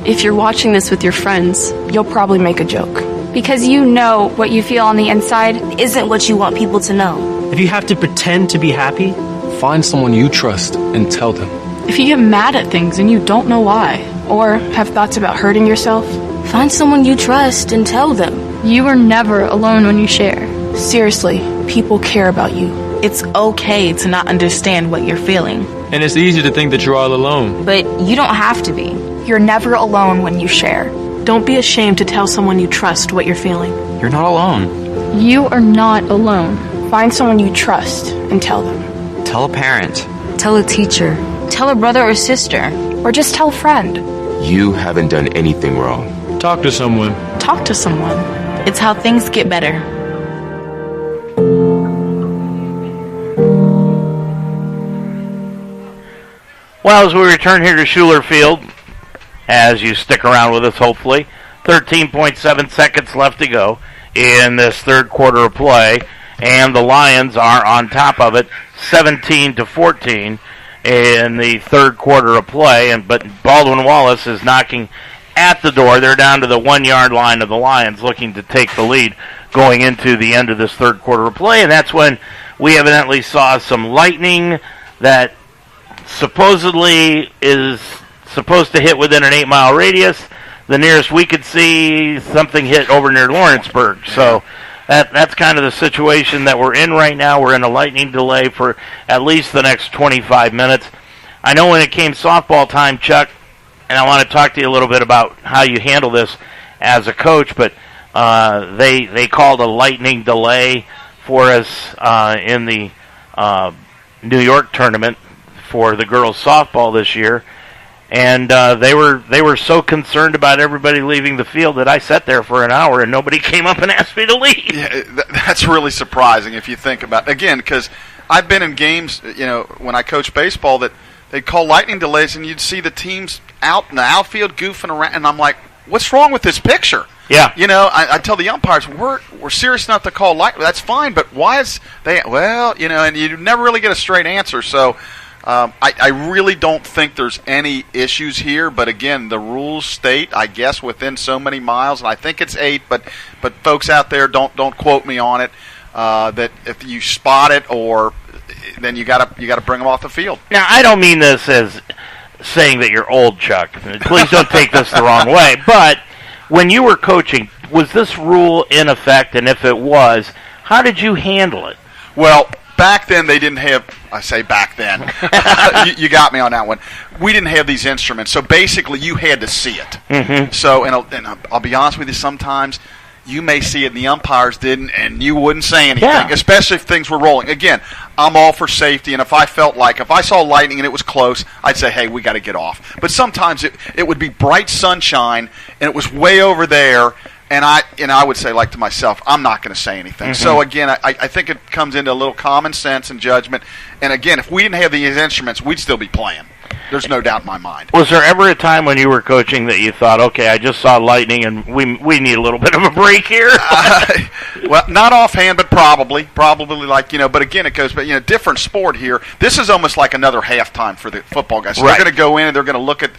If you're watching this with your friends, you'll probably make a joke. Because you know what you feel on the inside isn't what you want people to know. If you have to pretend to be happy, find someone you trust and tell them. If you get mad at things and you don't know why, or have thoughts about hurting yourself, find someone you trust and tell them. You are never alone when you share. Seriously, people care about you. It's okay to not understand what you're feeling. And it's easy to think that you're all alone. But you don't have to be. You're never alone when you share. Don't be ashamed to tell someone you trust what you're feeling. You're not alone. You are not alone. Find someone you trust and tell them. Tell a parent. Tell a teacher. Tell a brother or sister. Or just tell a friend. You haven't done anything wrong. Talk to someone. Talk to someone. It's how things get better. Well, as we return here to Schuler Field, as you stick around with us, hopefully, 13.7 seconds left to go in this third quarter of play, and the Lions are on top of it, 17-14 in the third quarter of play. But Baldwin Wallace is knocking at the door. They're down to the 1-yard line of the Lions, looking to take the lead going into the end of this third quarter of play, and that's when we evidently saw some lightning that supposedly is supposed to hit within an 8-mile radius. The nearest we could see, something hit over near Lawrenceburg. So that's kind of the situation that we're in right now. We're in a lightning delay for at least the next 25 minutes. I know when it came softball time, Chuck, and I want to talk to you a little bit about how you handle this as a coach, but they called a lightning delay for us in the New York tournament for the girls softball this year, and they were so concerned about everybody leaving the field that I sat there for an hour and nobody came up and asked me to leave. Yeah, that's really surprising if you think about it. Again, because I've been in games, when I coach baseball, that they'd call lightning delays and you'd see the teams out in the outfield goofing around, and I'm like, what's wrong with this picture? Yeah. I tell the umpires, we're serious enough to call lightning. That's fine, but why is they, and you never really get a straight answer. So I really don't think there's any issues here, but again, the rules state, I guess, within so many miles, and I think it's 8, but folks out there, don't quote me on it, that if you spot it, or then you gotta bring them off the field. Now, I don't mean this as saying that you're old, Chuck. Please don't take this the wrong way, but when you were coaching, was this rule in effect, and if it was, how did you handle it? Well, back then, they didn't have, I say back then, you got me on that one. We didn't have these instruments, so basically you had to see it. Mm-hmm. So, and I'll be honest with you, sometimes you may see it and the umpires didn't, and you wouldn't say anything, especially if things were rolling. Again, I'm all for safety, and if I saw lightning and it was close, I'd say, hey, we got to get off. But sometimes it would be bright sunshine, and it was way over there, and I would say, like, to myself, I'm not going to say anything. Mm-hmm. So, again, I think it comes into a little common sense and judgment. And, again, if we didn't have these instruments, we'd still be playing. There's no doubt in my mind. Was there ever a time when you were coaching that you thought, okay, I just saw lightning and we need a little bit of a break here? Well, not offhand, but probably like, but again, it goes, but, different sport here. This is almost like another halftime for the football guys. So They're going to go in and they're going to look at,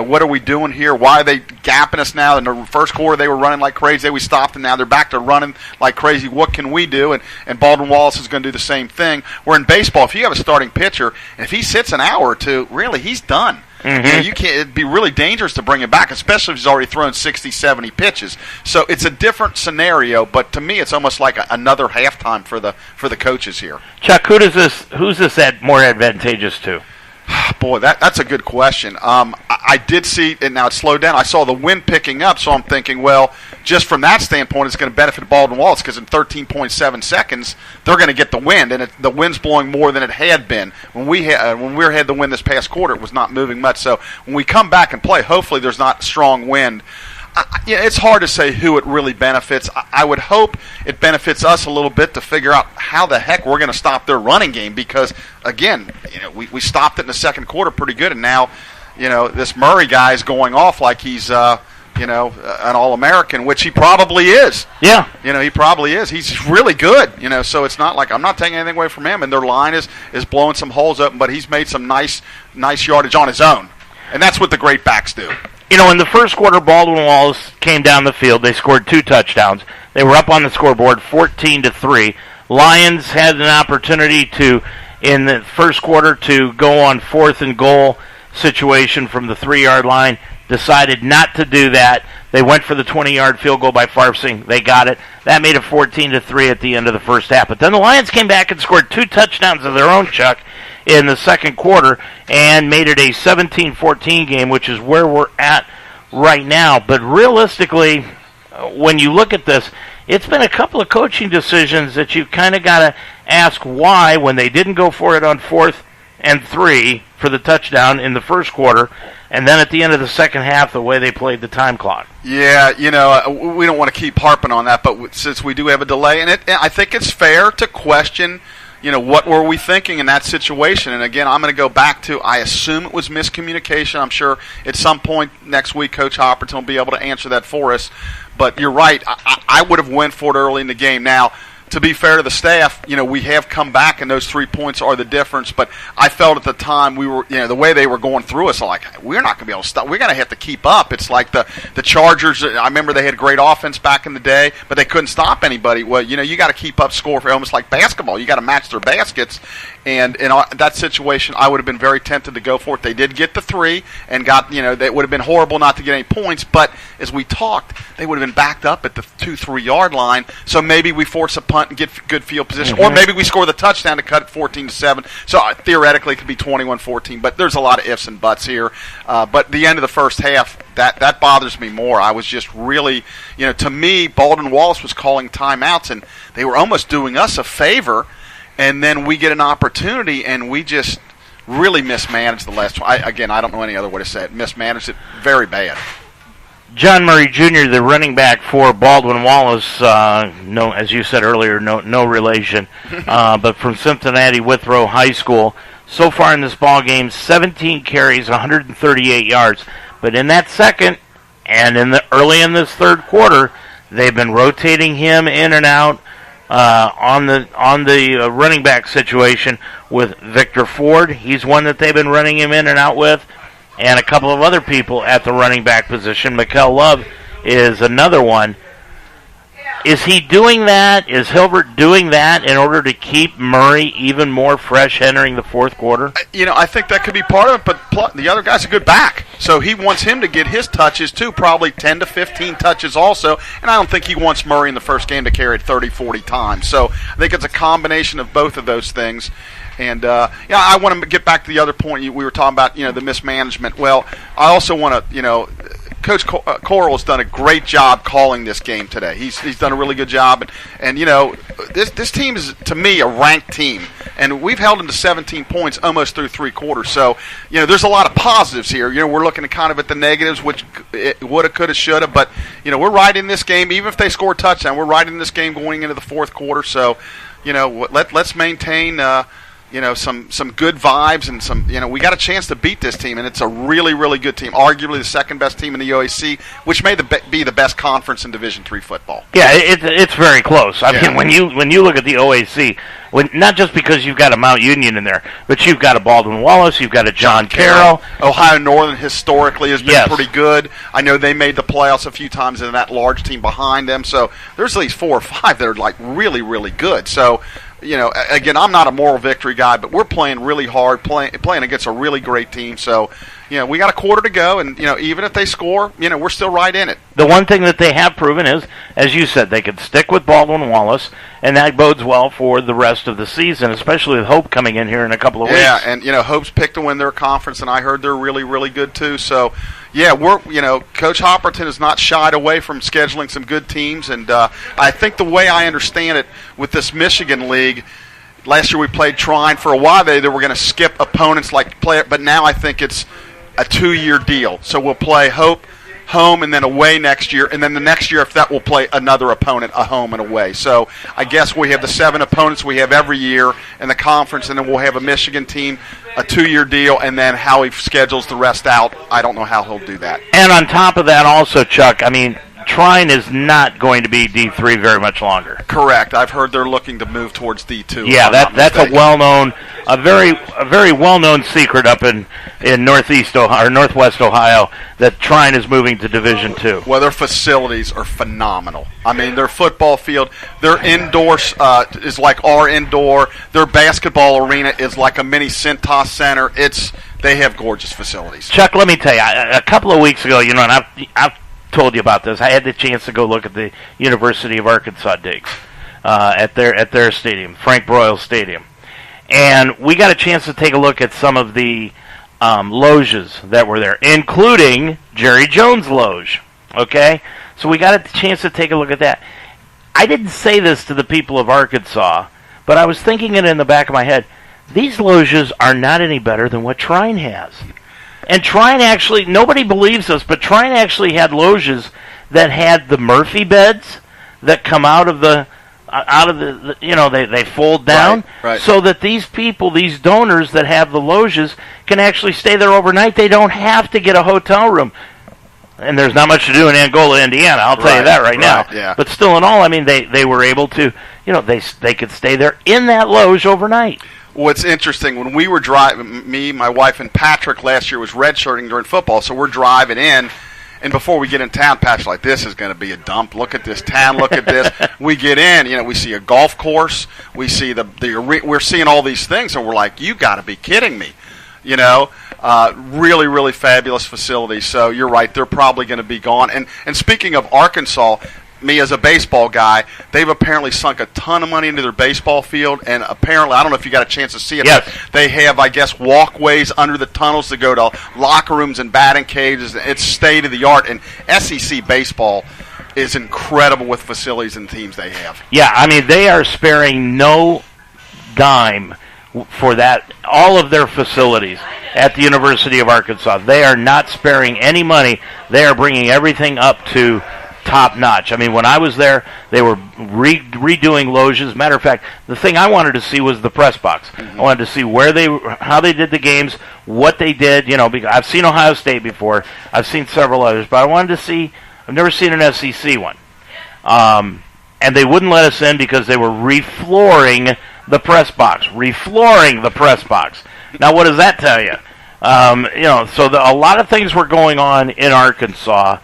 what are we doing here? Why are they gapping us now? In the first quarter, they were running like crazy. We stopped them. Now they're back to running like crazy. What can we do? And Baldwin Wallace is going to do the same thing. Where in baseball, if you have a starting pitcher, and if he sits an hour or two, really, he's done. Mm-hmm. You can't. It'd be really dangerous to bring him back, especially if he's already thrown 60, 70 pitches. So it's a different scenario, but to me, it's almost like another halftime for the coaches here. Chuck, who's this more advantageous to? Boy, that's a good question. I did see, and now it's slowed down. I saw the wind picking up, so I'm thinking, well, just from that standpoint, it's going to benefit Baldwin Wallace because in 13.7 seconds, they're going to get the wind, and the wind's blowing more than it had been. When we had the wind this past quarter, it was not moving much. So when we come back and play, hopefully there's not strong wind. It's hard to say who it really benefits. I would hope it benefits us a little bit to figure out how the heck we're going to stop their running game because, again, we stopped it in the second quarter pretty good, and now, this Murray guy is going off like he's, an All-American, which he probably is. Yeah. He probably is. He's really good, so it's not like I'm not taking anything away from him, and their line is blowing some holes open, but he's made some nice yardage on his own, and that's what the great backs do. In the first quarter, Baldwin Wallace came down the field. They scored 2 touchdowns. They were up on the scoreboard 14-3. Lions had an opportunity in the first quarter, to go on 4th and goal situation from the 3-yard line. Decided not to do that. They went for the 20-yard field goal by Farfsing. They got it. That made it 14-3 at the end of the first half. But then the Lions came back and scored 2 touchdowns of their own, Chuck, in the second quarter and made it a 17-14 game, which is where we're at right now. But realistically, when you look at this, it's been a couple of coaching decisions that you kind of got to ask why when they didn't go for it on 4th and 3 for the touchdown in the first quarter, and then at the end of the second half, the way they played the time clock. Yeah, we don't want to keep harping on that, but since we do have a delay in it, I think it's fair to question, what were we thinking in that situation? And again, I'm going to go back to, I assume it was miscommunication. I'm sure at some point next week, Coach Hopperton will be able to answer that for us. But you're right. I would have went for it early in the game. Now, to be fair to the staff, we have come back, and those 3 points are the difference. But I felt at the time we were, the way they were going through us, like, we're not going to be able to stop. We're going to have to keep up. It's like the Chargers. I remember they had great offense back in the day, but they couldn't stop anybody. Well, you got to keep up score for almost like basketball. You got to match their baskets. And in that situation, I would have been very tempted to go for it. They did get the 3 and got, that would have been horrible not to get any points. But as we talked, they would have been backed up at the 2-3 yard line. So maybe we force a punt and get good field position. Or maybe we score the touchdown to cut it 14-7. So theoretically, it could be 21-14. But there's a lot of ifs and buts here. But the end of the first half, that bothers me more. I was just really, to me, Baldwin Wallace was calling timeouts, and they were almost doing us a favor. And then we get an opportunity, and we just really mismanaged the last one. I don't know any other way to say it. Mismanaged it very bad. John Murray Jr., the running back for Baldwin Wallace, no, as you said earlier, no relation, but from Cincinnati Withrow High School. So far in this ball game, 17 carries, 138 yards. But in that second and early in this third quarter, they've been rotating him in and out. On the running back situation with Victor Ford. He's one that they've been running him in and out with, and a couple of other people at the running back position. Mitchel Love is another one. Is he doing that? Is Hilbert doing that in order to keep Murray even more fresh entering the fourth quarter? I think that could be part of it, but the other guy's a good back. So he wants him to get his touches too, probably 10 to 15 touches also. And I don't think he wants Murray in the first game to carry it 30, 40 times. So I think it's a combination of both of those things. And, I want to get back to the other point we were talking about, the mismanagement. Well, I also want to, Coach Coral has done a great job calling this game today. He's done a really good job, and this team is, to me, a ranked team. and we've held them to 17 points almost through 3 quarters. So, there's a lot of positives here. We're looking kind of at the negatives, which it woulda, coulda, shoulda, but, we're right in this game. Even if they score a touchdown, we're right in this game going into the 4th quarter. So, let's maintain some good vibes and some, we got a chance to beat this team, and it's a really, really good team, arguably the second best team in the OAC, which may be the best conference in Division III football. Yeah, it's very close. I mean, when you look at the OAC, not just because you've got a Mount Union in there, but you've got a Baldwin Wallace, you've got a John Carroll. Ohio Northern historically has been pretty good. I know they made the playoffs a few times in that large team behind them, so there's at least 4 or 5 that are like really, really good. So, again, I'm not a moral victory guy, but we're playing really hard, playing against a really great team. So, we got a quarter to go, and, even if they score, we're still right in it. The one thing that they have proven is, as you said, they could stick with Baldwin Wallace, and that bodes well for the rest of the season, especially with Hope coming in here in a couple of weeks. Yeah, and, Hope's picked to win their conference, and I heard they're really, really good too. So, Coach Hopperton has not shied away from scheduling some good teams, and I think the way I understand it with this Michigan League, last year we played Trine. For a while they were going to skip opponents but now I think it's a 2-year deal. So we'll play Hope home and then away next year, and then the next year, if that, we'll play another opponent, a home and away. So I guess we have the 7 opponents we have every year in the conference, and then we'll have a Michigan team, a 2-year deal, and then how he schedules the rest out, I don't know how he'll do that. And on top of that also, Chuck, I mean, Trine is not going to be D3 very much longer. Correct. I've heard they're looking to move towards D2. Yeah, that's a well-known, a very well-known secret up in Northwest Ohio that Trine is moving to Division II. Well, their facilities are phenomenal. I mean, their football field, their indoors is like our indoor. Their basketball arena is like a mini Cintas Center. They have gorgeous facilities. Chuck, let me tell you, a couple of weeks ago, and I've told you about this. I had the chance to go look at the University of Arkansas digs at their stadium, Frank Broyles Stadium, and we got a chance to take a look at some of the loges that were there, including Jerry Jones' loge. Okay, so we got a chance to take a look at that. I didn't say this to the people of Arkansas, but I was thinking it in the back of my head. These loges are not any better than what Trine has. And Trine actually, nobody believes us, but Trine actually had loges that had the Murphy beds that come out of the they fold down, right. So that these people, these donors that have the loges can actually stay there overnight. They don't have to get a hotel room. And there's not much to do in Angola, Indiana, I'll tell you that right now. Yeah. But still in all, I mean, they were able to, they could stay there in that loge overnight. What's interesting, when we were driving, me, my wife, and Patrick last year was redshirting during football, so we're driving in, and before we get in town, Patrick's like, this is going to be a dump. Look at this town. Look at this. We get in, we see a golf course. We see we're seeing all these things, and we're like, you got to be kidding me. Really, really fabulous facilities. So you're right, they're probably going to be gone. And speaking of Arkansas, me as a baseball guy, they've apparently sunk a ton of money into their baseball field, and apparently, I don't know if you got a chance to see it, yes. But they have, I guess, walkways under the tunnels to go to locker rooms and batting cages. It's state-of-the-art, and SEC baseball is incredible with facilities and teams they have. Yeah, I mean, they are sparing no dime for that, all of their facilities at the University of Arkansas. They are not sparing any money. They are bringing everything up to top notch. I mean, when I was there, they were redoing loges. Matter of fact, the thing I wanted to see was the press box. Mm-hmm. I wanted to see how they did the games, what they did. Because I've seen Ohio State before, I've seen several others, but I wanted to see. I've never seen an SEC one, and they wouldn't let us in because they were reflooring the press box. Reflooring the press box. Now, what does that tell you? So a lot of things were going on in Arkansas.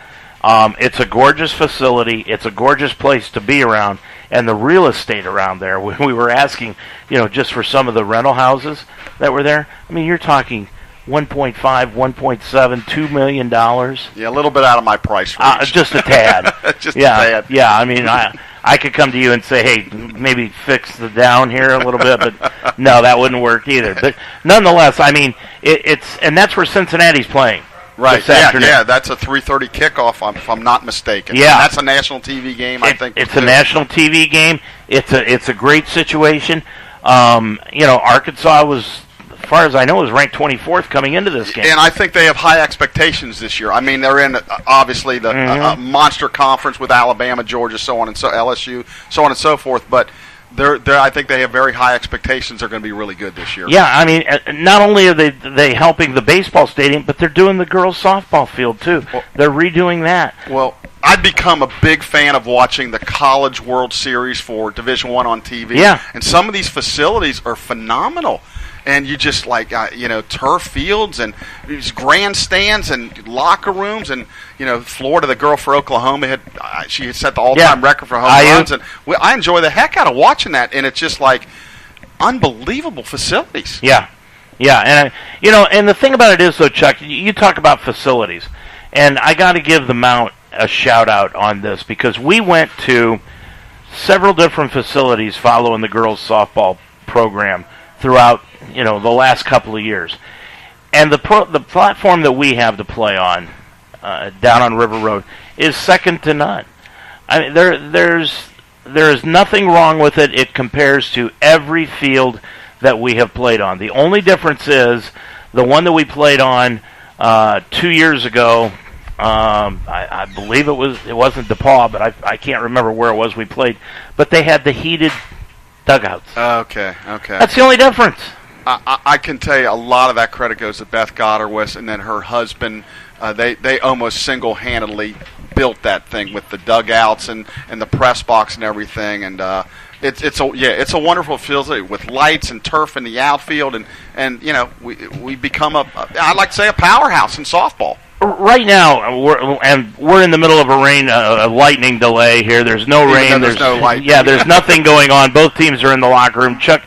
It's a gorgeous facility. It's a gorgeous place to be around. And the real estate around there, when we were asking, just for some of the rental houses that were there, I mean, you're talking $1.5, $1.7, $2 million. Yeah, a little bit out of my price range. Just a tad. Just a tad. Yeah, I mean, I could come to you and say, hey, maybe fix the down here a little bit, but no, that wouldn't work either. But nonetheless, I mean, and that's where Cincinnati's playing. Right, yeah, that's a 3:30 kickoff, if I'm not mistaken. Yeah. And that's a national TV game, I think. It's a national TV game. It's a great situation. Arkansas was, as far as I know, was ranked 24th coming into this game. And I think they have high expectations this year. I mean, they're in, obviously, the monster conference with Alabama, Georgia, LSU, so on and so forth, but I think they have very high expectations. They're going to be really good this year. Yeah, I mean, not only are they helping the baseball stadium, but they're doing the girls' softball field, too. They're redoing that. Well, I've become a big fan of watching the College World Series for Division I on TV. Yeah. And some of these facilities are phenomenal. And you just turf fields and these grandstands and locker rooms and Florida, the girl for Oklahoma she had set the all-time record for home runs, and I enjoy the heck out of watching that. And it's just unbelievable facilities. Yeah, and and the thing about it is though, Chuck, you talk about facilities, and I got to give the Mount a shout out on this because we went to several different facilities following the girls softball program throughout the last couple of years, and the platform that we have to play on down on River Road is second to none. I mean, there is nothing wrong with it. It compares to every field that we have played on. The only difference is the one that we played on 2 years ago. I believe it wasn't DePaul, but I can't remember where it was we played. But they had the heated dugouts. Okay. That's the only difference. I can tell you a lot of that credit goes to Beth Godderwis and then her husband. They almost single-handedly built that thing with the dugouts and the press box and everything. And it's a wonderful field with lights and turf in the outfield. And we become I'd like to say a powerhouse in softball. Right now, we're in the middle of a lightning delay here. There's no rain. There's no light. Yeah, there's nothing going on. Both teams are in the locker room. Chuck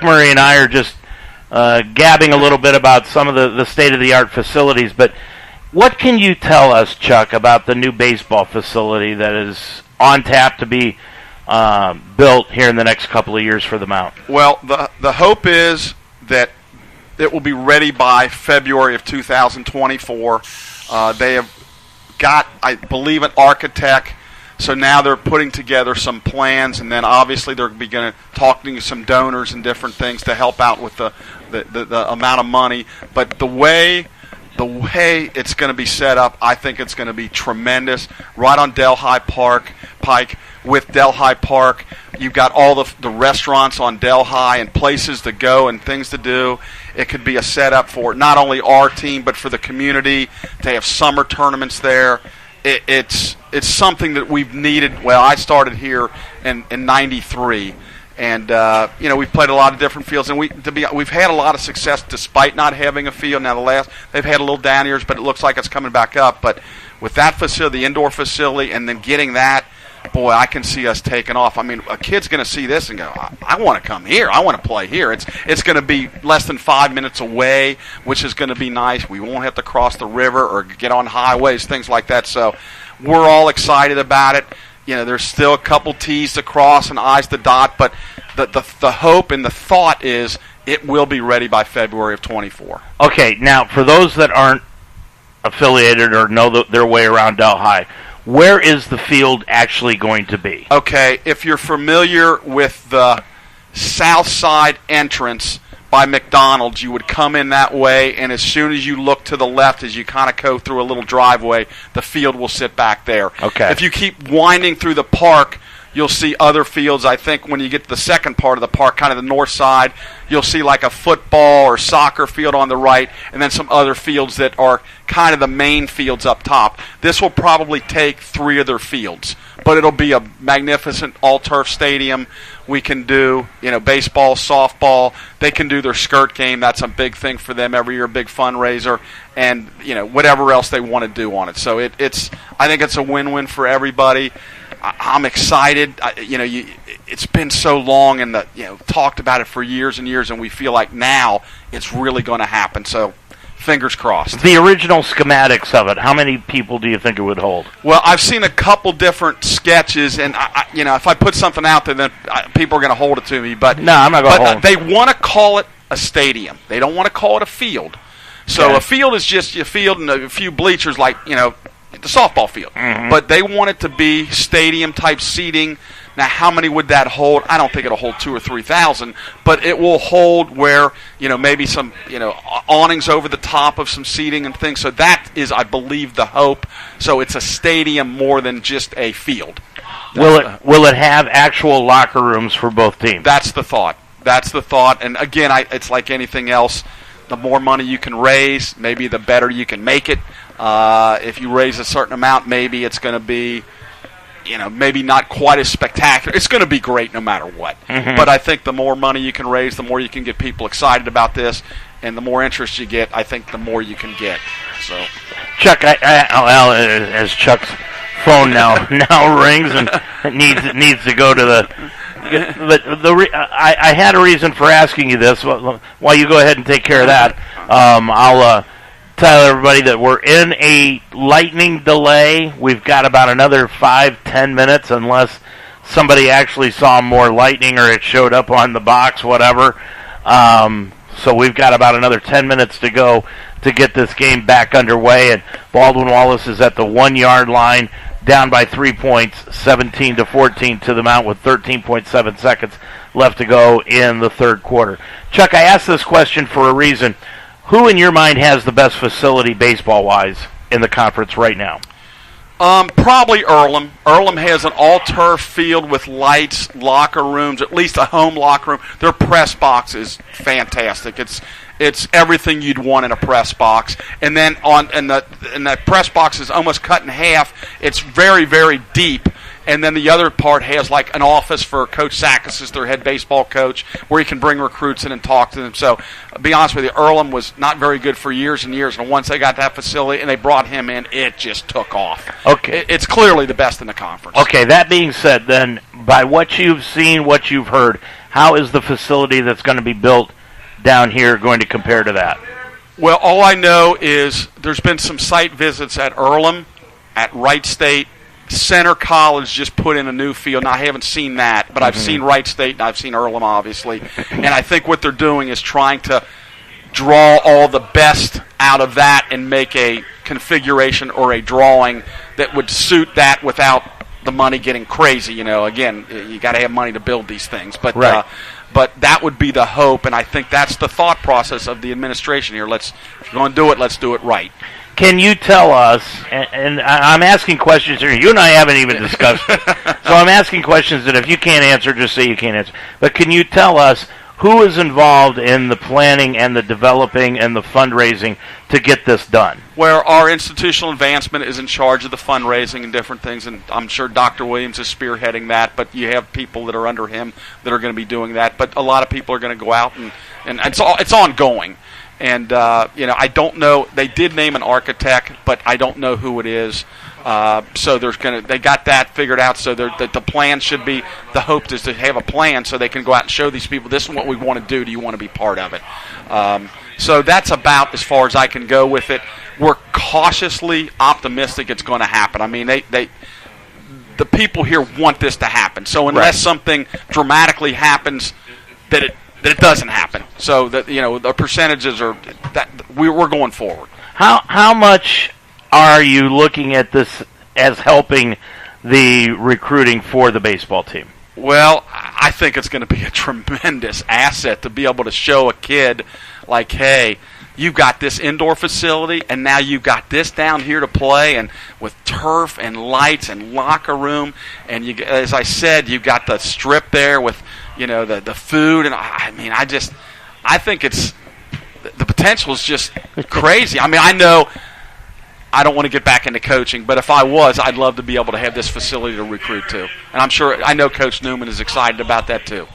Murray and I are just gabbing a little bit about some of the state-of-the-art facilities. But what can you tell us, Chuck, about the new baseball facility that is on tap to be built here in the next couple of years for the Mount? Well, the hope is that it will be ready by February of 2024. They have got, I believe, an architect. So now they're putting together some plans, and then obviously they're going to talking to some donors and different things to help out with the amount of money. But the way it's going to be set up, I think it's going to be tremendous. Right on Delhi Pike. With Delhi Park, you've got all the restaurants on Delhi and places to go and things to do. It could be a setup for not only our team but for the community to have summer tournaments there. It's something that we've needed. Well, I started here in '93, and we've played a lot of different fields, and we've had a lot of success despite not having a field. Now they've had a little down years, but it looks like it's coming back up. But with that facility, the indoor facility, and then getting that. Boy, I can see us taking off. I mean, a kid's going to see this and go, I want to come here. I want to play here. It's going to be less than 5 minutes away, which is going to be nice. We won't have to cross the river or get on highways, things like that. So we're all excited about it. There's still a couple T's to cross and I's to dot, but the hope and the thought is it will be ready by February of 24. Okay, now for those that aren't affiliated or know their way around Delhi, where is the field actually going to be? Okay, if you're familiar with the south side entrance by McDonald's, you would come in that way, and as soon as you look to the left, as you kind of go through a little driveway, the field will sit back there. Okay. If you keep winding through the park, you'll see other fields. I think when you get to the second part of the park, kind of the north side, you'll see like a football or soccer field on the right, and then some other fields that are kind of the main fields up top. This will probably take 3 of their fields, but it'll be a magnificent all-turf stadium. We can do, baseball, softball. They can do their skirt game. That's a big thing for them every year, a big fundraiser, and whatever else they want to do on it. So I think it's a win-win for everybody. I'm excited. It's been so long, and talked about it for years and years, and we feel like now it's really going to happen. So, fingers crossed. The original schematics of it. How many people do you think it would hold? Well, I've seen a couple different sketches, and if I put something out there, then people are going to hold it to me. But no, I'm not going to hold it. They want to call it a stadium. They don't want to call it a field. So okay. A field is just a field and a few bleachers, like the softball field. Mm-hmm. But they want it to be stadium-type seating, Now, how many would that hold? I don't think it'll hold 2,000 or 3,000, but it will hold where, maybe some, awnings over the top of some seating and things. So that is, I believe, the hope. So it's a stadium more than just a field. Will it have actual locker rooms for both teams? That's the thought. And again, it's like anything else. The more money you can raise, maybe the better you can make it. If you raise a certain amount, maybe it's going to be, maybe not quite as spectacular. It's going to be great no matter what. Mm-hmm. But I think the more money you can raise, the more you can get people excited about this, and the more interest you get, I think the more you can get. So, Chuck, as Chuck's phone now rings and it needs to go to the. But I had a reason for asking you this. While you go ahead and take care of that, I'll tell everybody that we're in a lightning delay. We've got about another 5-10 minutes, unless somebody actually saw more lightning or it showed up on the box, whatever. So we've got about another 10 minutes to go to get this game back underway. And Baldwin Wallace is at the 1-yard line, down by 3 points, 17-14 to the Mount with 13.7 seconds left to go in the third quarter. Chuck, I asked this question for a reason. Who in your mind has the best facility baseball-wise in the conference right now? Probably Earlham. Earlham has an all-turf field with lights, locker rooms, at least a home locker room. Their press box is fantastic. It's everything you'd want in a press box. And then and that press box is almost cut in half. It's very, very deep. And then the other part has like an office for Coach Sakis, their head baseball coach, where you can bring recruits in and talk to them. So, to be honest with you, Earlham was not very good for years and years. And once they got that facility and they brought him in, it just took off. Okay. It's clearly the best in the conference. Okay, that being said, then, by what you've seen, what you've heard, how is the facility that's going to be built down here going to compare to that? Well, all I know is there's been some site visits at Earlham, at Wright State. Center College just put in a new field. Now, I haven't seen that, but I've seen Wright State and I've seen Earlham, obviously. And I think what they're doing is trying to draw all the best out of that and make a configuration or a drawing that would suit that without the money getting crazy. Again, you got to have money to build these things. But right. But that would be the hope, and I think that's the thought process of the administration here. If you're going to do it, let's do it right. Can you tell us, and I'm asking questions here, you and I haven't even discussed it, so I'm asking questions that if you can't answer, just say you can't answer. But can you tell us who is involved in the planning and the developing and the fundraising to get this done? Where our institutional advancement is in charge of the fundraising and different things, and I'm sure Dr. Williams is spearheading that, but you have people that are under him that are going to be doing that. But a lot of people are going to go out, and it's ongoing. And, I don't know. They did name an architect, but I don't know who it is. So they got that figured out. So the plan should be, the hope is to have a plan so they can go out and show these people, this is what we want to do. Do you want to be part of it? So that's about as far as I can go with it. We're cautiously optimistic it's going to happen. I mean, the people here want this to happen. So unless something dramatically happens, that it doesn't happen. So that the percentages are that we're going forward. How much are you looking at this as helping the recruiting for the baseball team? Well, I think it's going to be a tremendous asset to be able to show a kid like, hey, you've got this indoor facility, and now you've got this down here to play, and with turf and lights and locker room, and as I said, you've got the strip there with the food, and I think it's the potential is just crazy. I mean, I know I don't want to get back into coaching, but if I was, I'd love to be able to have this facility to recruit to, and I know Coach Newman is excited about that too.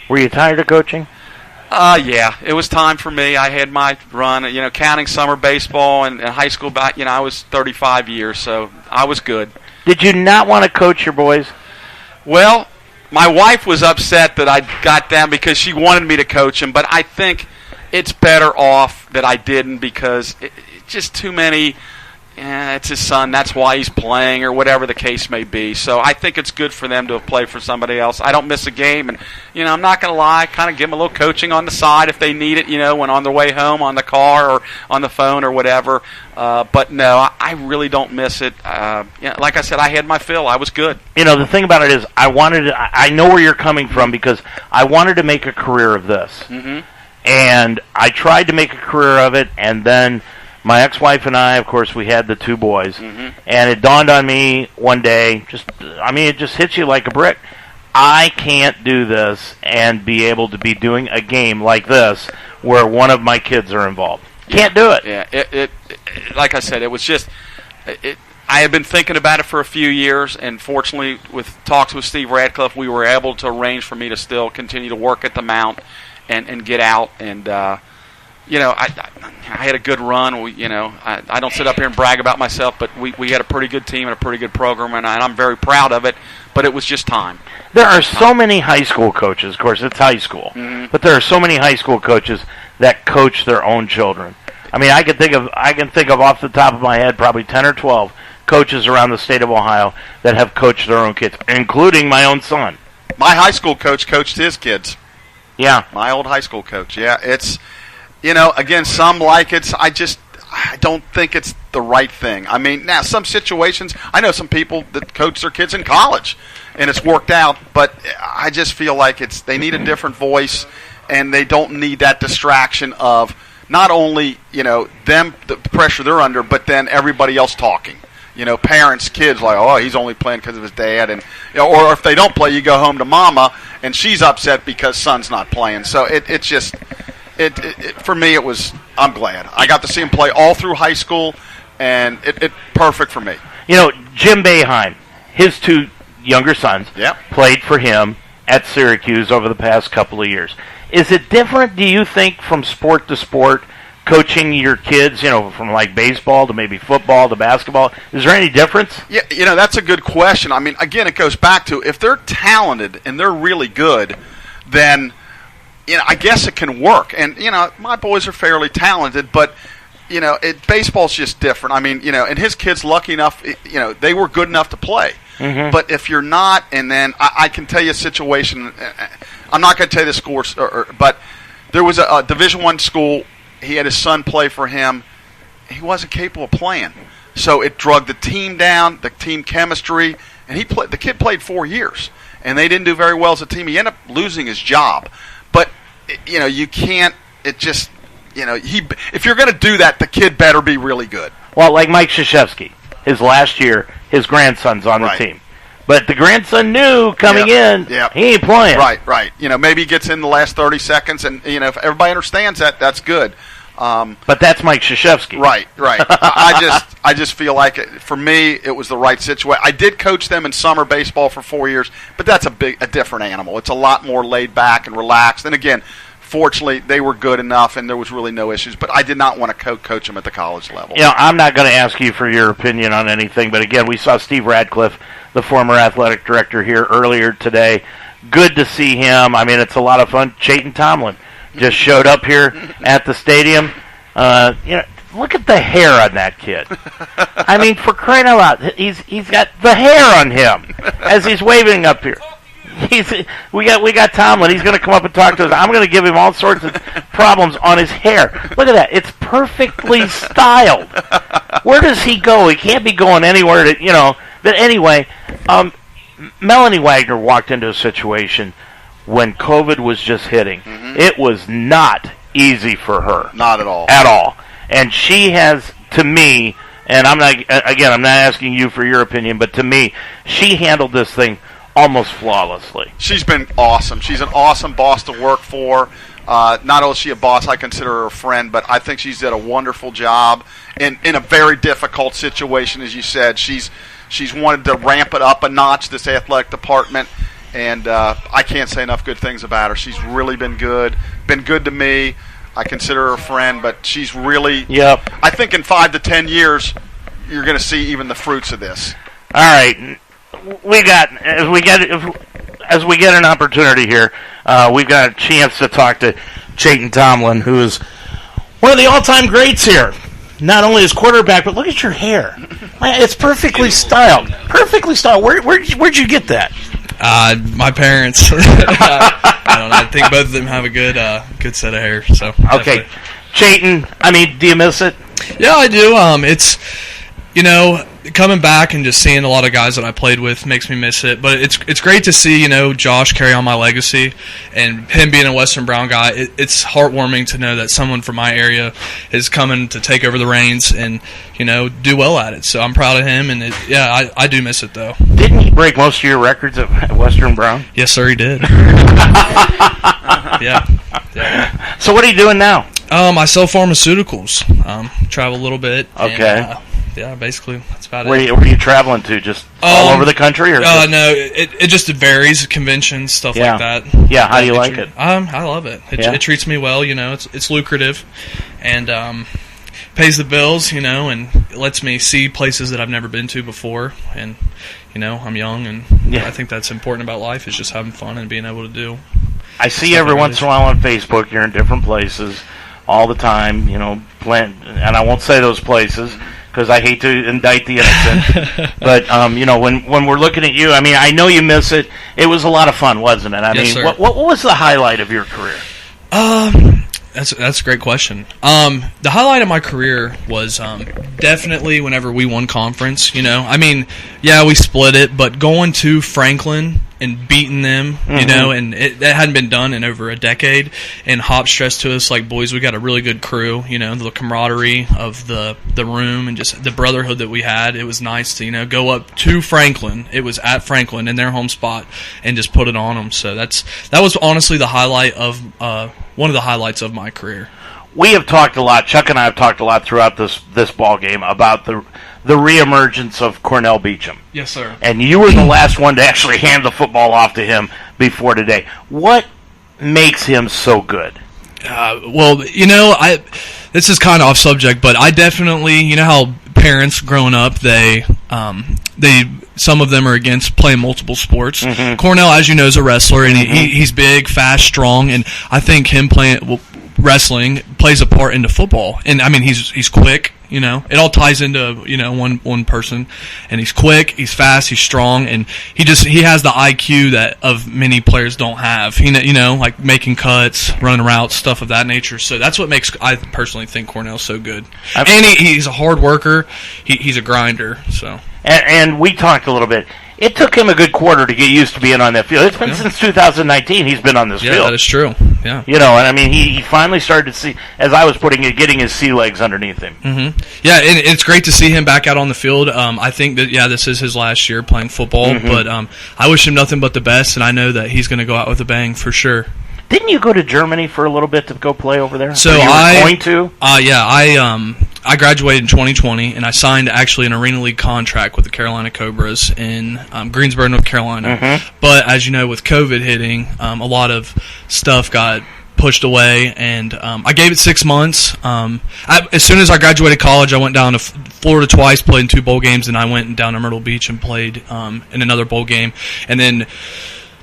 Were you tired of coaching? Yeah, it was time for me. I had my run, counting summer baseball and high school. I was 35 years, so I was good. Did you not want to coach your boys? Well, my wife was upset that I got down because she wanted me to coach him, but I think it's better off that I didn't because it's just too many, it's his son, that's why he's playing, or whatever the case may be. So I think it's good for them to have played for somebody else. I don't miss a game, and I'm not going to lie, kind of give them a little coaching on the side if they need it, when on their way home, on the car or on the phone or whatever. But no, I really don't miss it. Like I said, I had my fill. I was good. The thing about it is, I know where you're coming from, because I wanted to make a career of this. Mm-hmm. And I tried to make a career of it, and then my ex-wife and I, of course, we had the 2 boys, mm-hmm. and it dawned on me one day, it just hits you like a brick. I can't do this and be able to be doing a game like this where one of my kids are involved. Can't do it. Yeah, it like I said, it was just I had been thinking about it for a few years, and fortunately, with talks with Steve Radcliffe, we were able to arrange for me to still continue to work at the Mount and get out. And I had a good run. I don't sit up here and brag about myself, but we had a pretty good team and a pretty good program, and I'm very proud of it. But it was just time. There are so many high school coaches. Of course, it's high school, mm-hmm. but there are so many high school coaches that coach their own children. I can think of off the top of my head probably 10 or 12 coaches around the state of Ohio that have coached their own kids, including my own son. My high school coach coached his kids. Yeah, my old high school coach. Yeah, it's. Again, some like it. I don't think it's the right thing. Now, some situations, I know some people that coach their kids in college, and it's worked out, but I just feel like they need a different voice, and they don't need that distraction of not only, them, the pressure they're under, but then everybody else talking. Parents, kids, like, oh, he's only playing because of his dad, and or if they don't play, you go home to mama, and she's upset because son's not playing. So it's just... for me, it was. I'm glad I got to see him play all through high school, and it perfect for me. Jim Boeheim, his 2 younger sons, played for him at Syracuse over the past couple of years. Is it different, do you think, from sport to sport, coaching your kids? From like baseball to maybe football to basketball. Is there any difference? Yeah, that's a good question. Again, it goes back to if they're talented and they're really good, then. I guess it can work. And, my boys are fairly talented, but, baseball's just different. And his kids, lucky enough, they were good enough to play. Mm-hmm. But if you're not, and then I can tell you a situation, I'm not going to tell you the scores, but there was a Division I school, he had his son play for him. He wasn't capable of playing. So it drug the team down, the team chemistry, and the kid played 4 years. And they didn't do very well as a team. He ended up losing his job. But you can't. It just, if you're going to do that, the kid better be really good. Well, like Mike Krzyzewski, his last year, his grandson's on the team, but the grandson knew coming in, he ain't playing. Right. Maybe he gets in the last 30 seconds, and if everybody understands that, that's good. But that's Mike Krzyzewski. Right. I just feel like for me, it was the right situation. I did coach them in summer baseball for 4 years, but that's a different animal. It's a lot more laid back and relaxed. And again, fortunately, they were good enough, and there was really no issues. But I did not want to coach them at the college level. I'm not going to ask you for your opinion on anything, but again, we saw Steve Radcliffe, the former athletic director, here earlier today. Good to see him. It's a lot of fun. Chayton Tomlin just showed up here at the stadium. Look at the hair on that kid. For crying out loud, he's got the hair on him as he's waving up here. We got Tomlin. He's going to come up and talk to us. I'm going to give him all sorts of problems on his hair. Look at that. It's perfectly styled. Where does he go? He can't be going anywhere But anyway, Melanie Wagner walked into a situation when COVID was just hitting. Mm-hmm. It was not easy for her. Not at all. At all. And she has, to me, and I'm not asking you for your opinion, but to me, she handled this thing almost flawlessly. She's been awesome. She's an awesome boss to work for. Not only is she a boss, I consider her a friend, but I think she's did a wonderful job in a very difficult situation, as you said. She's wanted to ramp it up a notch, this athletic department, and I can't say enough good things about her. She's really been good to me. I consider her a friend, but she's really. Yep. I think in 5 to 10 years, you're going to see even the fruits of this. All right. As we get an opportunity here, we've got a chance to talk to Chayton Tomlin, who is one of the all-time greats here not only as quarterback, but look at your hair. Man, it's perfectly styled. Perfectly styled. Where'd you get that? My parents. I don't know. I think both of them have a good set of hair. So okay, Chayton. I mean, do you miss it? Yeah, I do. It's coming back and just seeing a lot of guys that I played with makes me miss it. But it's great to see Josh carry on my legacy, and him being a Western Brown guy. It's heartwarming to know that someone from my area is coming to take over the reins and do well at it. So I'm proud of him, and I do miss it though. Didn't he break most of your records at Western Brown? Yes, sir, he did. Yeah. So what are you doing now? I sell pharmaceuticals. Travel a little bit. Okay. And, basically that's about it. Where are you traveling to? Just all over the country, or? No, it just varies. Conventions, stuff like that. Yeah. How do you like it? I love it. It treats me well. It's lucrative, and pays the bills. And lets me see places that I've never been to before. And I'm young, and I think that's important about life is just having fun and being able to do. I see every once in a while on Facebook you're in different places all the time. And I won't say those places because I hate to indict the innocent. But when we're looking at you, I mean, I know you miss it. It was a lot of fun, wasn't it? Yes, sir. What was the highlight of your career? That's a great question. The highlight of my career was definitely whenever we won conference. I mean, we split it, but going to Franklin and beating them, and that hadn't been done in over a decade. And Hop stressed to us, like, boys, we got a really good crew. The camaraderie of the room and just the brotherhood that we had. It was nice to go up to Franklin. It was at Franklin in their home spot and just put it on them. So that was honestly the highlight of one of the highlights of my career. We have talked a lot. Chuck and I have talked a lot throughout this ball game about the reemergence of Cornell Beecham. Yes, sir. And you were the last one to actually hand the football off to him before today. What makes him so good? This is kind of off subject, but I definitely, how parents growing up, they some of them are against playing multiple sports. Mm-hmm. Cornell, as you know, is a wrestler, and he's big, fast, strong, and I think him playing wrestling plays a part into football. And I mean, he's quick. It all ties into one person, and he's quick, he's fast, he's strong, and he has the IQ that of many players don't have. Like making cuts, running routes, stuff of that nature. So that's what makes I personally think Cornell's so good. And he's a hard worker. He's a grinder. So and we talked a little bit. It took him a good quarter to get used to being on that field. It's been since 2019 he's been on this field. Yeah, that is true. Yeah. And I mean, he finally started to see, as I was putting it, getting his sea legs underneath him. Mm-hmm. Yeah, and it's great to see him back out on the field. I think that, this is his last year playing football, but I wish him nothing but the best, and I know that he's going to go out with a bang for sure. Didn't you go to Germany for a little bit to go play over there? So I graduated in 2020, and I signed actually an Arena League contract with the Carolina Cobras in Greensboro, North Carolina. Mm-hmm. But as you know, with COVID hitting, a lot of stuff got pushed away, and I gave it 6 months. As soon as I graduated college, I went down to Florida twice, played in 2 bowl games, and I went down to Myrtle Beach and played in another bowl game. And then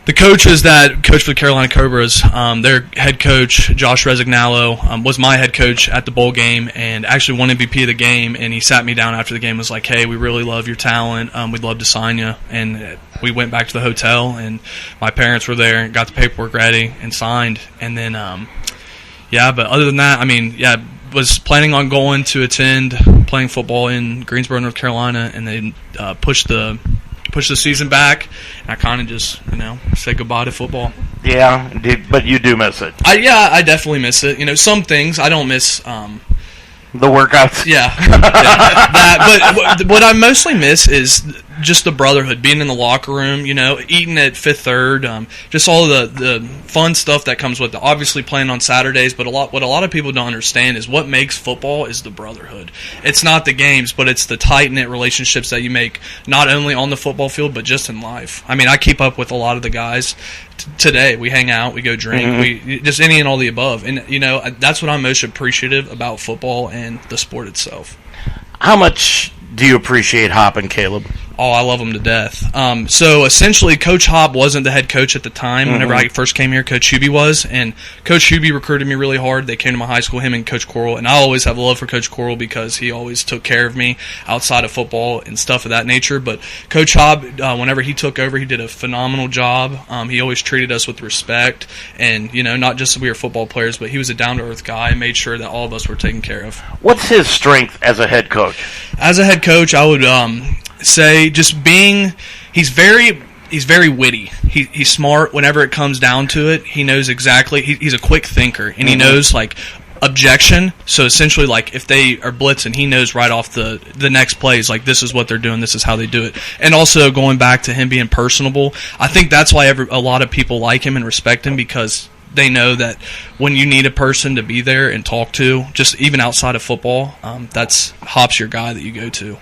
the coaches that coach for the Carolina Cobras, their head coach, Josh Resignalo, was my head coach at the bowl game and actually won MVP of the game. And he sat me down after the game and was like, hey, we really love your talent. We'd love to sign you. And we went back to the hotel, and my parents were there and got the paperwork ready and signed. And then, but other than that, I mean, was planning on going to attend playing football in Greensboro, North Carolina, and they pushed the season back, and I kind of just, said goodbye to football. Yeah, but you do miss it. I definitely miss it. Some things I don't miss. The workouts. Yeah. But what I mostly miss is just the brotherhood, being in the locker room, eating at Fifth Third, just all the fun stuff that comes with it. Obviously playing on Saturdays, but what a lot of people don't understand is what makes football is the brotherhood. It's not the games, but it's the tight-knit relationships that you make not only on the football field, but just in life. I mean, I keep up with a lot of the guys today. We hang out, we go drink, we just any and all the above. And, that's what I'm most appreciative about football and the sport itself. How much do you appreciate Hop and Caleb? Oh, I love him to death. So essentially, Coach Hobb wasn't the head coach at the time. Whenever I first came here, Coach Hubie was, and Coach Hubie recruited me really hard. They came to my high school, him and Coach Coral, and I always have love for Coach Coral because he always took care of me outside of football and stuff of that nature. But Coach Hobb, whenever he took over, he did a phenomenal job. He always treated us with respect, and not just that we were football players, but he was a down-to-earth guy and made sure that all of us were taken care of. What's his strength as a head coach? As a head coach, I would say just being he's very witty. He's smart whenever it comes down to it. He knows exactly he's a quick thinker, and he knows objection. So essentially, if they are blitzing, he knows right off the next plays, this is what they're doing, this is how they do it. And also going back to him being personable, I think that's why a lot of people like him and respect him, because they know that when you need a person to be there and talk to, just even outside of football, that's Hop's your guy that you go to.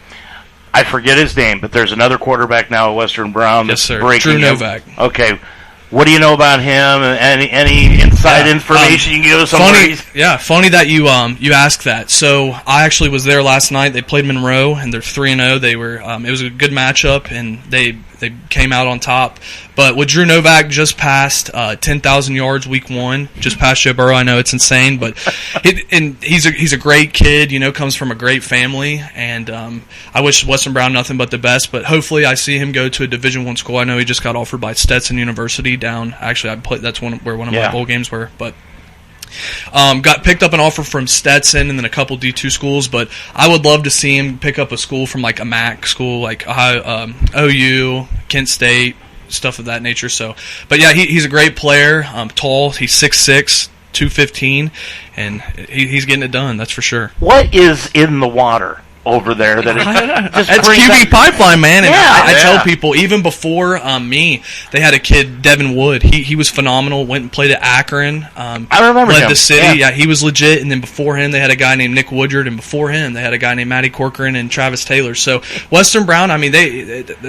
I forget his name, but there's another quarterback now at Western Brown. Yes, sir. Breaking Drew Novak. Okay. What do you know about him? Any inside information you can give us? Funny that you asked that. So I actually was there last night. They played Monroe, and they're 3-0. They were it was a good matchup, and they came out on top. But with Drew Novak just passed 10,000 yards week 1, just past Joe Burrow. I know it's insane, but he's a great kid. Comes from a great family, and I wish Western Brown nothing but the best. But hopefully, I see him go to a Division I school. I know he just got offered by Stetson University down. Actually, that's where one of my bowl games were, but. Got picked up an offer from Stetson and then a couple D2 schools, but I would love to see him pick up a school from a MAC school like OU, Kent State, stuff of that nature. So, but yeah, he's a great player. Tall, he's 6'6", 215, and he's getting it done. That's for sure. What is in the water over there it's QB pipeline, man. And I tell people, even before me, they had a kid, Devin Wood. He was phenomenal. Went and played at Akron. I remember led him. the city. Yeah, he was legit. And then before him, they had a guy named Nick Woodyard, and before him, they had a guy named Matty Corcoran and Travis Taylor. So Western Brown, I mean,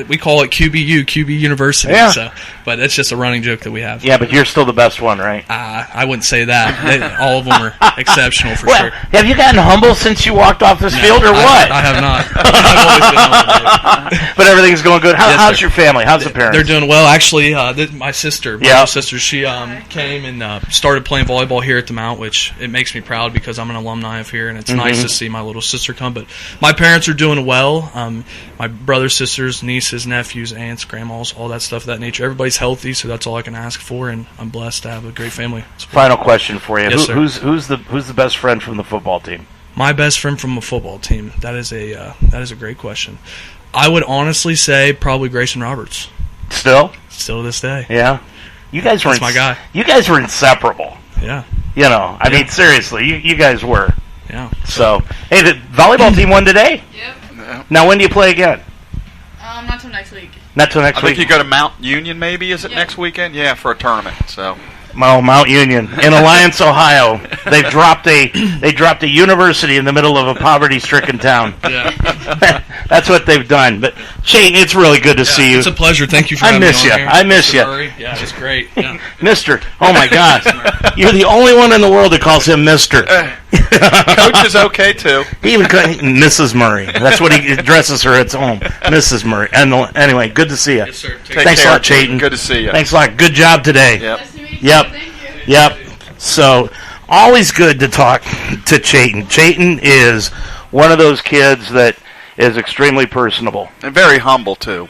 we call it QB University. Yeah. So, but it's just a running joke that we have. Yeah, but you're still the best one, right? I wouldn't say that. All of them are exceptional for sure. Have you gotten humble since you walked off this field, or what? I have not. I've always been humble. But everything's going good. How's your family? How's the parents? They're doing well. Actually, my sister, she came and started playing volleyball here at the Mount, which it makes me proud because I'm an alumni of here, and it's nice to see my little sister come. But my parents are doing well. My brothers, sisters, nieces, nephews, aunts, grandmas, all that stuff of that nature. Everybody's healthy, so that's all I can ask for, and I'm blessed to have a great family. Final question for you. Yes, sir. Who's the best friend from the football team? My best friend from a football team. That is a great question. I would honestly say probably Grayson Roberts. Still to this day. Yeah. You guys were my guy. You guys were inseparable. Yeah. I mean, seriously, you guys were. Yeah. So, hey, the volleyball team won today? Yep. Now, when do you play again? Not till next week. Not till next week? I think you go to Mount Union, maybe, is it next weekend? Yeah, for a tournament, so... Mount Union in Alliance, Ohio. They dropped a university in the middle of a poverty-stricken town. Yeah. That's what they've done. But Shane, it's really good to see you. It's a pleasure. Thank you for having me on here. I miss you. Yeah, it's great. Yeah. Mister. Oh my God. You're the only one in the world that calls him Mister. Coach is okay too. He even Mrs. Murray. That's what he addresses her at home, Mrs. Murray. And anyway, good to see you. Yes, sir. Thanks a lot, Chayton. Good to see you. Thanks a lot. Good job today. Yep. Yep. So, always good to talk to Chayton. Chayton is one of those kids that is extremely personable. And very humble, too.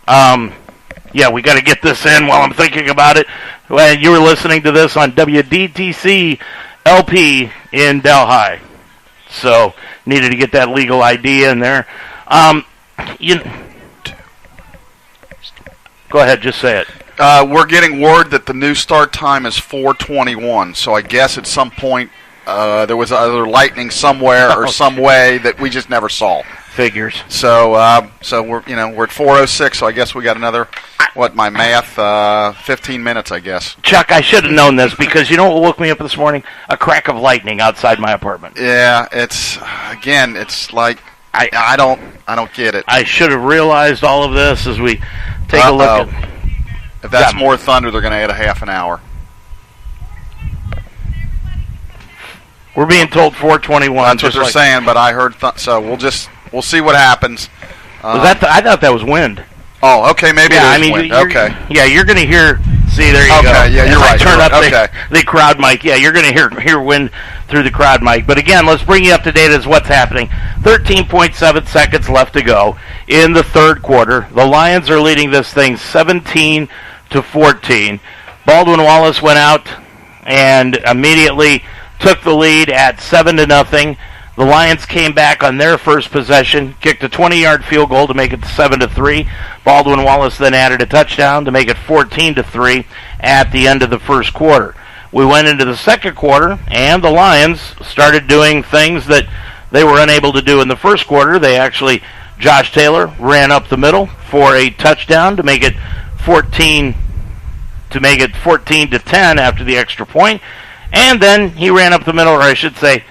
Yeah, we got to get this in while I'm thinking about it. Well, you were listening to this on WDTC LP in Delhi. So, needed to get that legal ID in there. Go ahead, just say it. We're getting word that the new start time is 4:21. So I guess at some point there was either lightning somewhere or some way that we just never saw. Figures. So we're at 4:06. So I guess we got another 15 minutes, I guess. Chuck, I should have known this because you know what woke me up this morning? A crack of lightning outside my apartment. Yeah, it's like I don't get it. I should have realized all of this as we take a look at. If that's more thunder, they're going to add a half an hour. We're being told 4:21. That's what they're saying, but I heard. So we'll just we'll see what happens. Was that I thought that was wind. Oh, okay, maybe it is wind. Okay. Yeah, you're going to hear. See, there you go. Okay, yeah, you're right. Turn up okay. the crowd mic. Yeah, you're going to hear wind through the crowd mic. But again, let's bring you up to date as what's happening. 13.7 seconds left to go in the third quarter. The Lions are leading this thing 17-14. Baldwin Wallace went out and immediately took the lead at 7-0. The Lions came back on their first possession, kicked a 20-yard field goal to make it 7-3. Baldwin Wallace then added a touchdown to make it 14-3 at the end of the first quarter. We went into the second quarter, and the Lions started doing things that they were unable to do in the first quarter. Josh Taylor ran up the middle for a touchdown to make it 14-10 after the extra point. And then he ran up the middle, or I should say,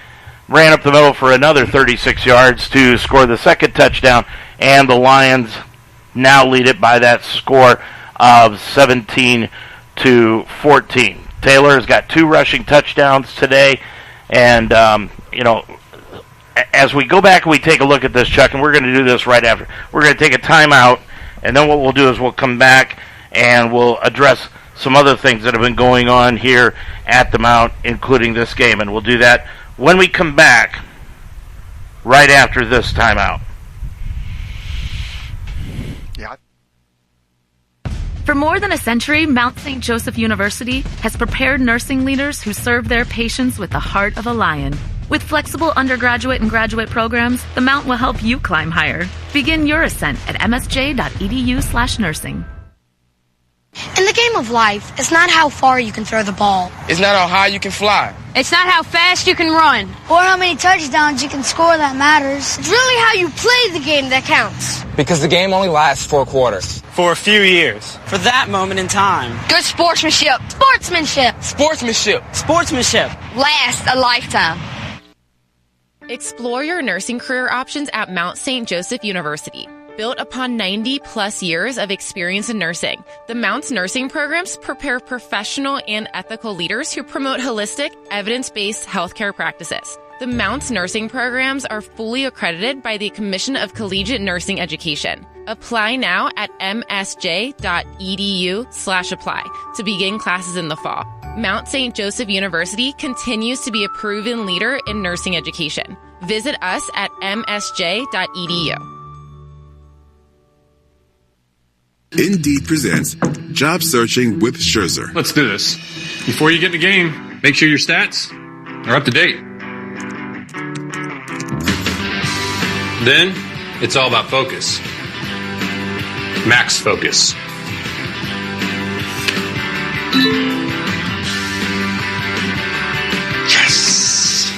ran up the middle for another 36 yards to score the second touchdown, and the Lions now lead it by that score of 17-14. Taylor has got 2 rushing touchdowns today, and as we go back and we take a look at this, Chuck, and we're going to do this right after. We're going to take a timeout, and then what we'll do is we'll come back and we'll address some other things that have been going on here at the Mount, including this game, and we'll do that when we come back right after this timeout. Yeah. For more than a century, Mount St. Joseph University has prepared nursing leaders who serve their patients with the heart of a lion. With flexible undergraduate and graduate programs, the Mount will help you climb higher. Begin your ascent at msj.edu/nursing. In the game of life, it's not how far you can throw the ball. It's not how high you can fly. It's not how fast you can run. Or how many touchdowns you can score that matters. It's really how you play the game that counts. Because the game only lasts 4 quarters. For a few years. For that moment in time. Good sportsmanship. Sportsmanship. Sportsmanship. Sportsmanship. Lasts a lifetime. Explore your nursing career options at Mount St. Joseph University. Built upon 90-plus years of experience in nursing, the Mount's nursing programs prepare professional and ethical leaders who promote holistic, evidence-based healthcare practices. The Mount's nursing programs are fully accredited by the Commission of Collegiate Nursing Education. Apply now at msj.edu/apply to begin classes in the fall. Mount St. Joseph University continues to be a proven leader in nursing education. Visit us at msj.edu. Indeed presents Job Searching with Scherzer. Let's do this. Before you get in the game, make sure your stats are up to date. Then, it's all about focus. Max focus. Yes!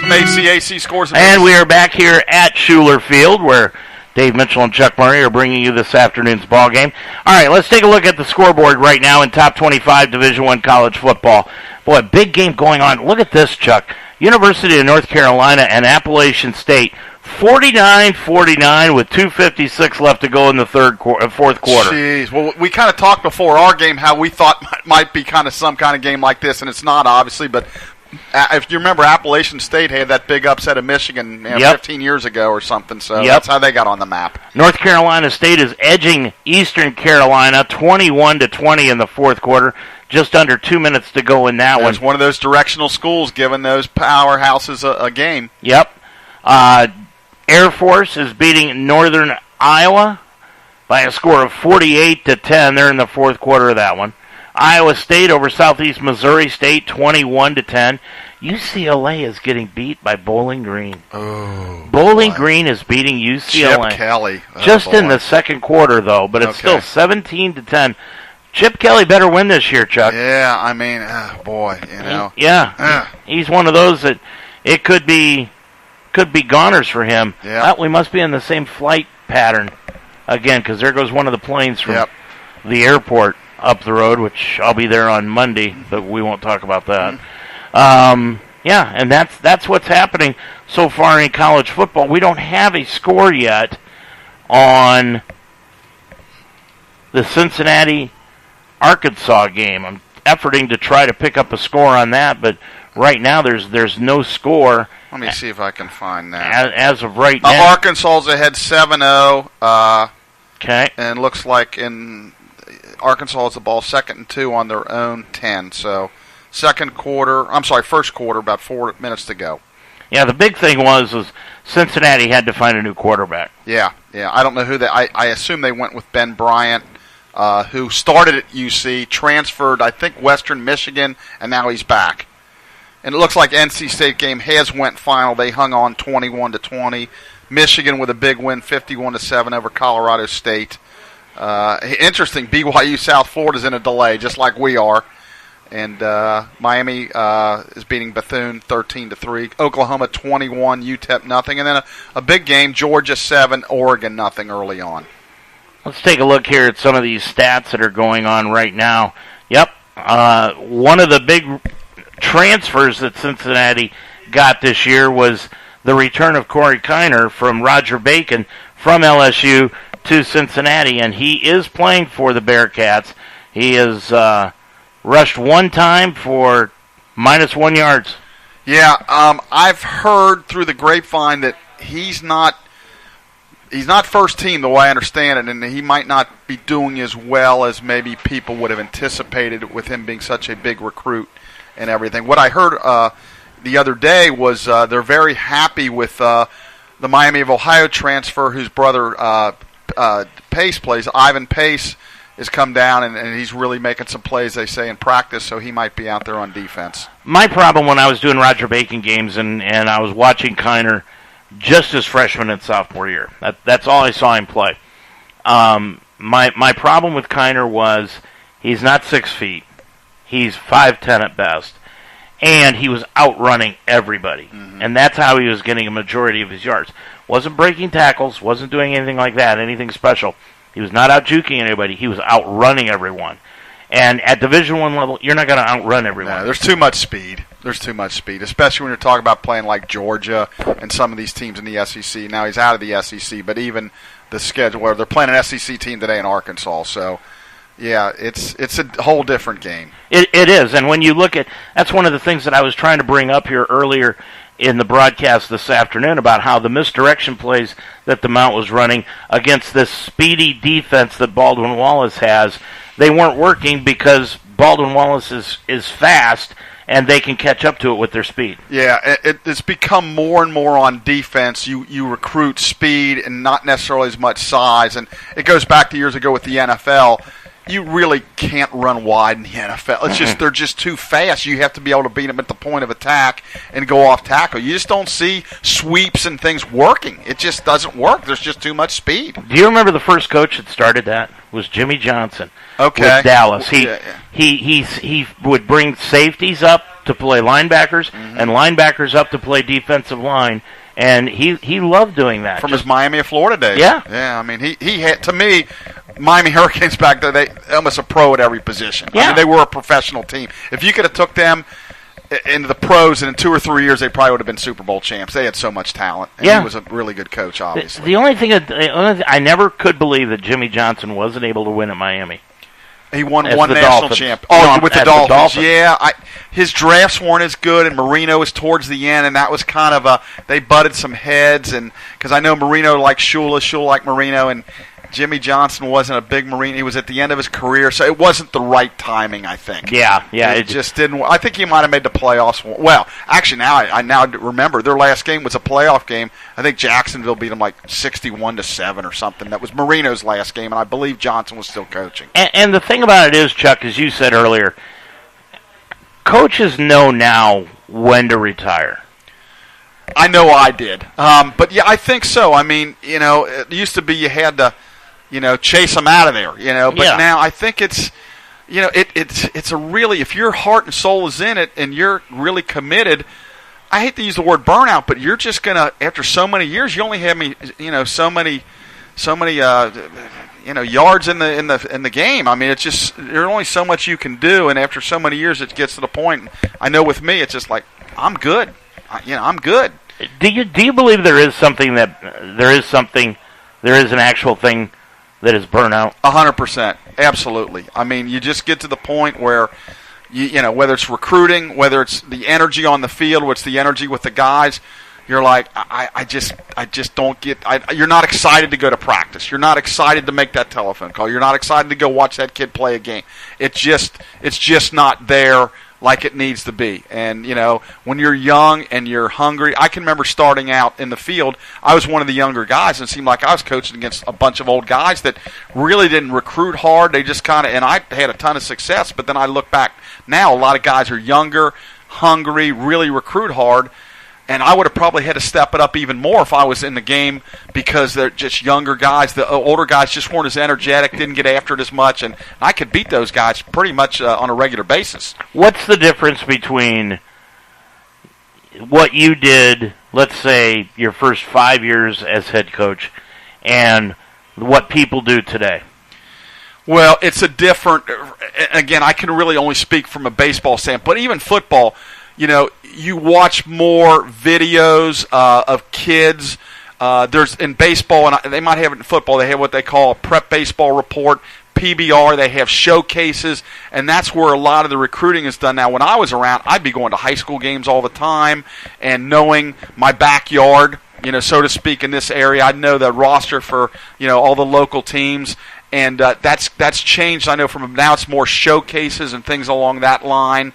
ACAC scores. And we are back here at Schuler Field, where Dave Mitchell and Chuck Murray are bringing you this afternoon's ball game. All right, let's take a look at the scoreboard right now in top 25 Division I college football. Boy, big game going on. Look at this, Chuck. University of North Carolina and Appalachian State, 49-49 with 2:56 left to go in the fourth quarter. Jeez. Well, we kind of talked before our game how we thought might be kind of some kind of game like this, and it's not, obviously, but if you remember, Appalachian State had that big upset of Michigan 15 years ago or something, so that's how they got on the map. North Carolina State is edging Eastern Carolina 21-20 in the fourth quarter. Just under 2 minutes to go in that one. It's one of those directional schools giving those powerhouses a game. Yep. Air Force is beating Northern Iowa by a score of 48-10. They're in the fourth quarter of that one. Iowa State over Southeast Missouri State, 21-10. UCLA is getting beat by Bowling Green. Oh, Bowling Green is beating UCLA. Chip Kelly. Just in the second quarter, though, but it's still 17-10. Chip Kelly better win this year, Chuck. Yeah, I mean, boy, you know. He's one of those that it could be goners for him. Yeah. Well, we must be in the same flight pattern again, because there goes one of the planes from the airport up the road, which I'll be there on Monday, but we won't talk about that. And that's what's happening so far in college football. We don't have a score yet on the Cincinnati-Arkansas game. efforting to try to pick up a score on that, but right now there's no score. Let me see if I can find that. As of right now. Arkansas's ahead 7-0. Okay. And looks like in Arkansas has the ball 2nd and 2 on their own 10. So first quarter, about 4 minutes to go. Yeah, the big thing was Cincinnati had to find a new quarterback. Yeah. I don't know who I assume they went with Ben Bryant, who started at UC, transferred, I think, Western Michigan, and now he's back. And it looks like NC State game has went final. They hung on 21-20. Michigan with a big win, 51-7 over Colorado State. Interesting, BYU South Florida's in a delay, just like we are. And Miami is beating Bethune 13-3. Oklahoma 21, UTEP nothing, and then a big game, Georgia 7, Oregon nothing early on. Let's take a look here at some of these stats that are going on right now. Yep, one of the big transfers that Cincinnati got this year was the return of Corey Kiner from Roger Bacon from LSU to Cincinnati, and he is playing for the Bearcats. He has rushed one time for -1 yards. Yeah, I've heard through the grapevine that he's not first team the way I understand it, and he might not be doing as well as maybe people would have anticipated with him being such a big recruit and everything. What I heard the other day was they're very happy with the Miami of Ohio transfer whose brother Pace plays. Ivan Pace has come down, and he's really making some plays, they say, in practice, so he might be out there on defense. My problem when I was doing Roger Bacon games and I was watching Kiner just his freshman and sophomore year, that's all I saw him play. My problem with Kiner was he's not 6 feet. He's 5'10" at best. And he was outrunning everybody. Mm-hmm. And that's how he was getting a majority of his yards. Wasn't breaking tackles, wasn't doing anything like that, anything special. He was not out-juking anybody. He was outrunning everyone. And at Division I level, you're not going to outrun everyone. No, there's too much speed. Especially when you're talking about playing like Georgia and some of these teams in the SEC. Now he's out of the SEC, but even the schedule where they're playing an SEC team today in Arkansas. So, yeah, it's a whole different game. It is, and when you look at that's one of the things that I was trying to bring up here earlier in the broadcast this afternoon about how the misdirection plays that the Mount was running against this speedy defense that Baldwin Wallace has, they weren't working because Baldwin Wallace is fast and they can catch up to it with their speed. Yeah, it's become more and more on defense. You recruit speed and not necessarily as much size, and it goes back to years ago with the NFL. You really can't run wide in the NFL. It's just they're just too fast. You have to be able to beat them at the point of attack and go off tackle. You just don't see sweeps and things working. It just doesn't work. There's just too much speed. Do you remember the first coach that started that? Was Jimmy Johnson. Okay. With Dallas. He would bring safeties up to play linebackers and linebackers up to play defensive line. And he loved doing that. From his Miami of Florida days. Yeah. Yeah, I mean, he had, to me, Miami Hurricanes back there, they almost a pro at every position. Yeah. I mean, they were a professional team. If you could have took them into the pros, and in 2 or 3 years, they probably would have been Super Bowl champs. They had so much talent. And he was a really good coach, obviously. The only thing I never could believe that Jimmy Johnson wasn't able to win at Miami. He won one national champion. Oh, with the Dolphins. Yeah, his drafts weren't as good, and Marino was towards the end, and that was kind of they butted some heads, and because I know Marino liked Shula, Shula liked Marino, and Jimmy Johnson wasn't a big Marino. He was at the end of his career, so it wasn't the right timing, I think. Yeah. It just didn't. I think he might have made the playoffs. Well, actually, I now remember their last game was a playoff game. I think Jacksonville beat them like 61-7 or something. That was Marino's last game, and I believe Johnson was still coaching. And the thing about it is, Chuck, as you said earlier, coaches know now when to retire. I know I did. But, yeah, I think so. I mean, it used to be you had to, chase them out of there, But now I think it's, it's a really, if your heart and soul is in it and you're really committed, I hate to use the word burnout, but you're just going to, after so many years, you only have so many yards in the game. I mean, it's just, there's only so much you can do, and after so many years, it gets to the point. I know with me, it's just like, I'm good. I'm good. Do you believe there is an actual thing that is burnout? 100%, absolutely. I mean, you just get to the point where, you know, whether it's recruiting, whether it's the energy on the field, what's the energy with the guys, you're like, I just don't get. You're not excited to go to practice. You're not excited to make that telephone call. You're not excited to go watch that kid play a game. It's just not there like it needs to be. And, you know, when you're young and you're hungry, I can remember starting out in the field. I was one of the younger guys, and it seemed like I was coaching against a bunch of old guys that really didn't recruit hard. They just kind of, and I had a ton of success, but then I look back now, a lot of guys are younger, hungry, really recruit hard. And I would have probably had to step it up even more if I was in the game, because they're just younger guys. The older guys just weren't as energetic, didn't get after it as much, and I could beat those guys pretty much on a regular basis. What's the difference between what you did, let's say, your first 5 years as head coach, and what people do today? Well, it's a different, again, I can really only speak from a baseball standpoint, but even football, you know, you watch more videos of kids. There's in baseball, and they might have it in football, they have what they call a prep baseball report, PBR. They have showcases, and that's where a lot of the recruiting is done now. When I was around, I'd be going to high school games all the time and knowing my backyard, you know, so to speak, in this area. I'd know the roster for, you know, all the local teams. And that's changed. I know from now it's more showcases and things along that line.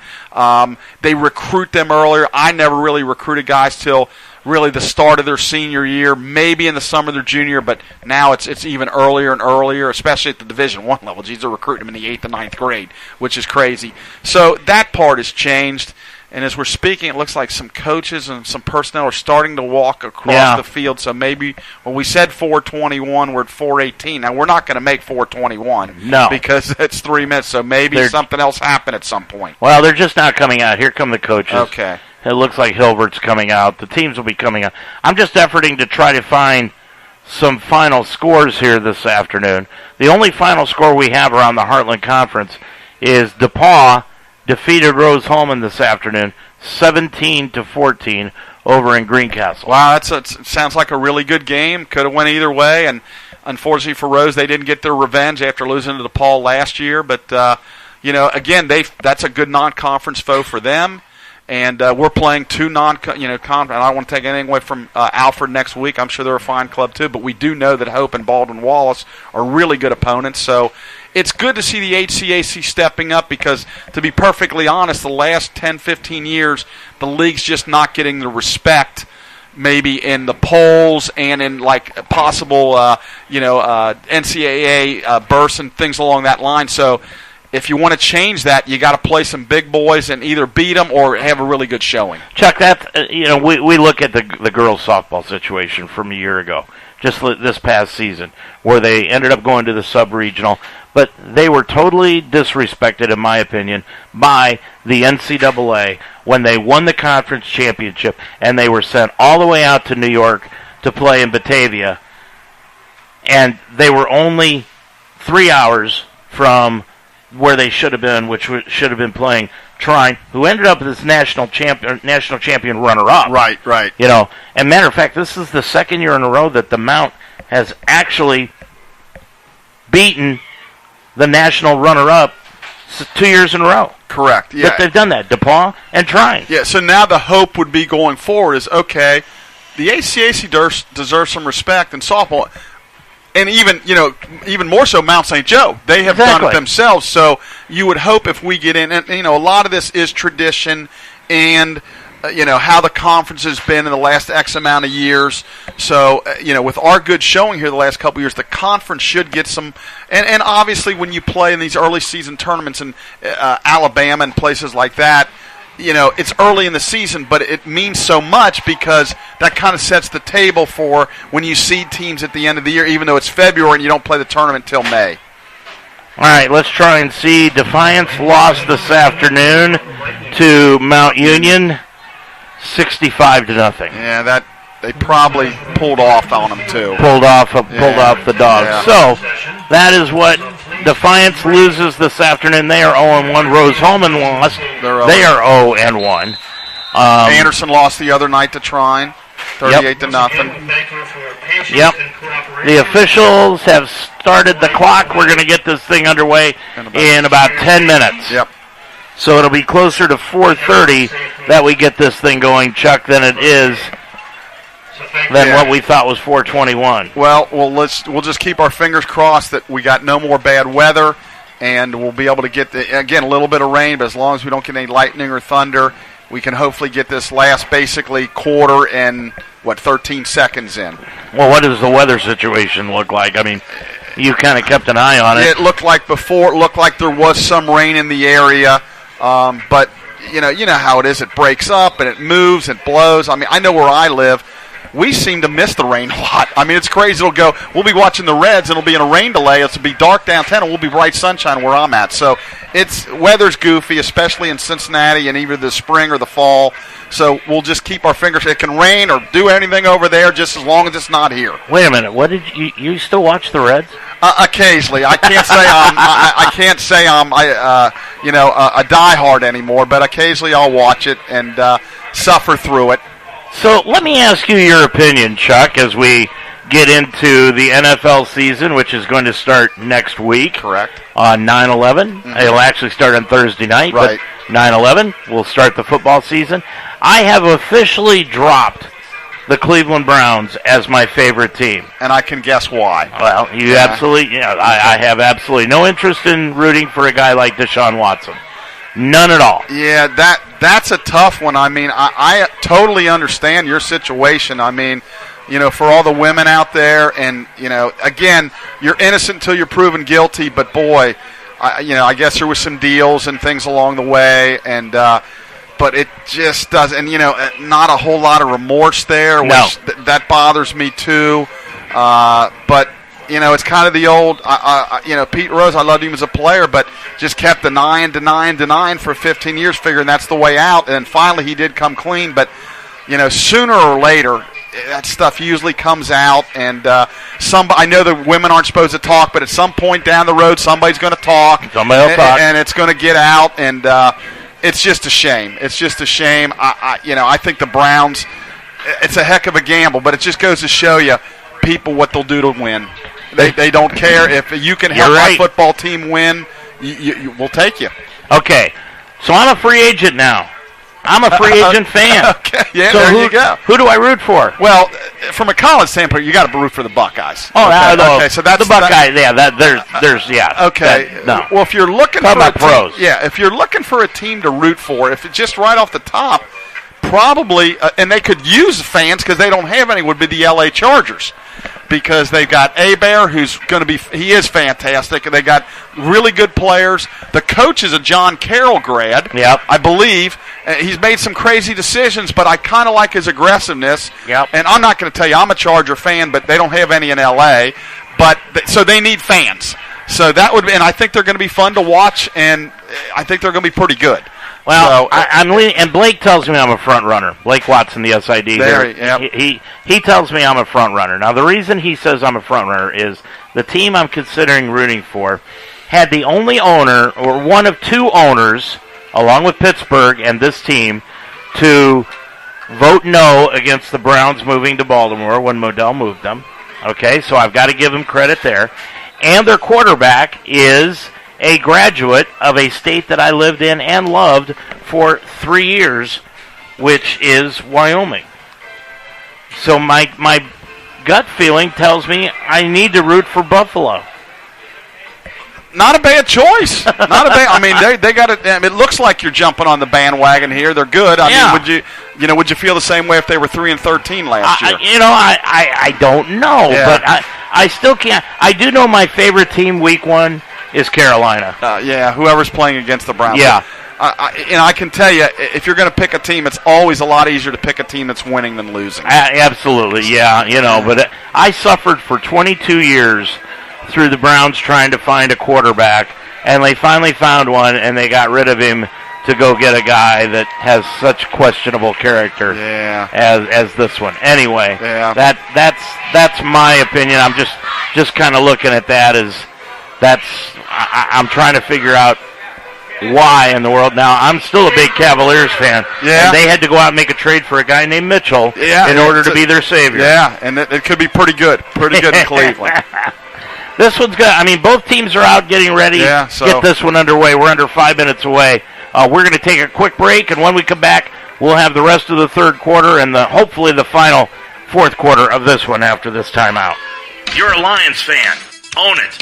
They recruit them earlier. I never really recruited guys till really the start of their senior year, maybe in the summer of their junior, but now it's even earlier and earlier, especially at the Division I level. Geez, they're recruiting them in the 8th and 9th grade, which is crazy. So that part has changed. And as we're speaking, it looks like some coaches and some personnel are starting to walk across the field. So maybe when we said 4:21, we're at 4:18. Now, we're not going to make 4:21. No. Because it's 3 minutes. So maybe something else happened at some point. Well, they're just not coming out. Here come the coaches. Okay. It looks like Hilbert's coming out. The teams will be coming out. I'm just efforting to try to find some final scores here this afternoon. The only final score we have around the Heartland Conference is DePaul defeated Rose-Hulman this afternoon, 17-14 over in Greencastle. Wow, it sounds like a really good game. Could have went either way, and unfortunately for Rose, they didn't get their revenge after losing to DePaul last year. But you know, again, that's a good non-conference foe for them. And we're playing two conference. I don't want to take anything away from Alfred next week. I'm sure they're a fine club too, but we do know that Hope and Baldwin Wallace are really good opponents. So it's good to see the HCAC stepping up, because, to be perfectly honest, the last 10, 15 years, the league's just not getting the respect maybe in the polls and in like possible NCAA berths and things along that line. So if you want to change that, you got to play some big boys and either beat them or have a really good showing. Chuck, that we look at the girls' softball situation from a year ago, just this past season, where they ended up going to the sub-regional, but they were totally disrespected, in my opinion, by the NCAA when they won the conference championship, and they were sent all the way out to New York to play in Batavia, and they were only 3 hours from where they should have been, which should have been playing Trine, who ended up as national champion runner-up. Right. You know, and matter of fact, this is the second year in a row that the Mount has actually beaten the national runner-up 2 years in a row. Correct. Yeah, that they've done that, DePaul and Trine. Yeah. So now the hope would be going forward is, okay, the ACAC deserves some respect in softball. And even more so, Mount St. Joe. They have done it themselves. So you would hope if we get in, and a lot of this is tradition and how the conference has been in the last X amount of years. So with our good showing here the last couple of years, the conference should get some. And obviously, when you play in these early season tournaments in Alabama and places like that, it's early in the season, but it means so much because that kind of sets the table for when you see teams at the end of the year, even though it's February and you don't play the tournament till May. All right, let's try and see. Defiance lost this afternoon to Mount Union, 65-0. Yeah, that they probably pulled off on them too. Pulled off the Dogs. Yeah. So that is what Defiance loses this afternoon. They are 0-1. Rose-Hulman lost. They are 0-1. Anderson lost the other night to Trine, 38-0. Yep. The officials have started the clock. We're going to get this thing underway in about 10 minutes. Yep. So it'll be closer to 4:30 that we get this thing going, Chuck, than it is what we thought was 4:21. Well, we'll just keep our fingers crossed that we got no more bad weather, and we'll be able to get again a little bit of rain. But as long as we don't get any lightning or thunder, we can hopefully get this last basically quarter and 13 seconds in. Well, what does the weather situation look like? I mean, you kind of kept an eye on it. It looked like before. It looked like there was some rain in the area, but you know how it is. It breaks up and it moves and blows. I mean, I know where I live. We seem to miss the rain a lot. I mean, it's crazy. We'll be watching the Reds, and it'll be in a rain delay. It'll be dark downtown, and we'll be bright sunshine where I'm at. So weather's goofy, especially in Cincinnati in either the spring or the fall. So we'll just keep our fingers. It can rain or do anything over there, just as long as it's not here. Wait a minute. What did you still watch the Reds? Occasionally, I can't say I'm a diehard anymore, but occasionally I'll watch it and suffer through it. So let me ask you your opinion, Chuck, as we get into the NFL season, which is going to start next week. Correct. On 9/11. Mm-hmm. It'll actually start on Thursday night. Right. But 9/11 will start the football season. I have officially dropped the Cleveland Browns as my favorite team. And I can guess why. Well, I have absolutely no interest in rooting for a guy like Deshaun Watson. None at all. Yeah, that's a tough one. I mean, I totally understand your situation. I mean, for all the women out there, and, again, you're innocent until you're proven guilty, but boy, I guess there was some deals and things along the way, and but it just doesn't, not a whole lot of remorse there, which that bothers me too. But it's kind of the old, Pete Rose, I loved him as a player, but just kept denying for 15 years, figuring that's the way out. And finally he did come clean. But, sooner or later, that stuff usually comes out. And I know the women aren't supposed to talk, but at some point down the road, somebody's going to talk. Somebody will talk. And it's going to get out. And it's just a shame. It's just a shame. I think the Browns, it's a heck of a gamble, but it just goes to show you people what they'll do to win. They don't care. If you can help my football team win, we'll take you. Okay, so I'm a free agent now. I'm a free agent fan. Okay, yeah, so there you go. Who do I root for? Well, from a college standpoint, you got to root for the Buckeyes. Oh, okay, so that's the Buckeyes. Yeah, Okay. No. Well, if you're looking for a pros, if you're looking for a team to root for, if it's just right off the top, probably, and they could use fans because they don't have any, would be the LA Chargers. Because they've got Abear, who's going to be, he is fantastic, and they got really good players. The coach is a John Carroll grad, I believe. He's made some crazy decisions, but I kind of like his aggressiveness. Yep. And I'm not going to tell you I'm a Charger fan, but they don't have any in L.A., so they need fans. So that would be, and I think they're going to be fun to watch, and I think they're going to be pretty good. Well, I'm leaning, and Blake tells me I'm a front runner. Blake Watson, the SID. He tells me I'm a front runner. Now, the reason he says I'm a front runner is the team I'm considering rooting for had the only owner, or one of two owners, along with Pittsburgh and this team, to vote no against the Browns moving to Baltimore when Modell moved them. Okay, so I've got to give him credit there. And their quarterback is a graduate of a state that I lived in and loved for 3 years, which is Wyoming. So my gut feeling tells me I need to root for Buffalo. Not a bad choice. Not a bad. I mean, they got it. It looks like you're jumping on the bandwagon here. They're good. I mean, would you feel the same way if they were 3-13 last year? I don't know, but I still can't. I do know my favorite team week 1 is Carolina. Whoever's playing against the Browns. Yeah. I can tell you, if you're going to pick a team, it's always a lot easier to pick a team that's winning than losing. Absolutely, yeah. But I suffered for 22 years through the Browns trying to find a quarterback, and they finally found one, and they got rid of him to go get a guy that has such questionable character as this one. Anyway, that's my opinion. I'm just kind of looking at that as I'm trying to figure out why in the world. Now, I'm still a big Cavaliers fan. Yeah. And they had to go out and make a trade for a guy named Mitchell in order to be their savior. Yeah, and it could be pretty good. Pretty good in Cleveland. This one's good. I mean, both teams are out getting ready. Yeah, so get this one underway. We're under 5 minutes away We're going to take a quick break, and when we come back, we'll have the rest of the third quarter and hopefully the final fourth quarter of this one after this timeout. You're a Lions fan. Own it.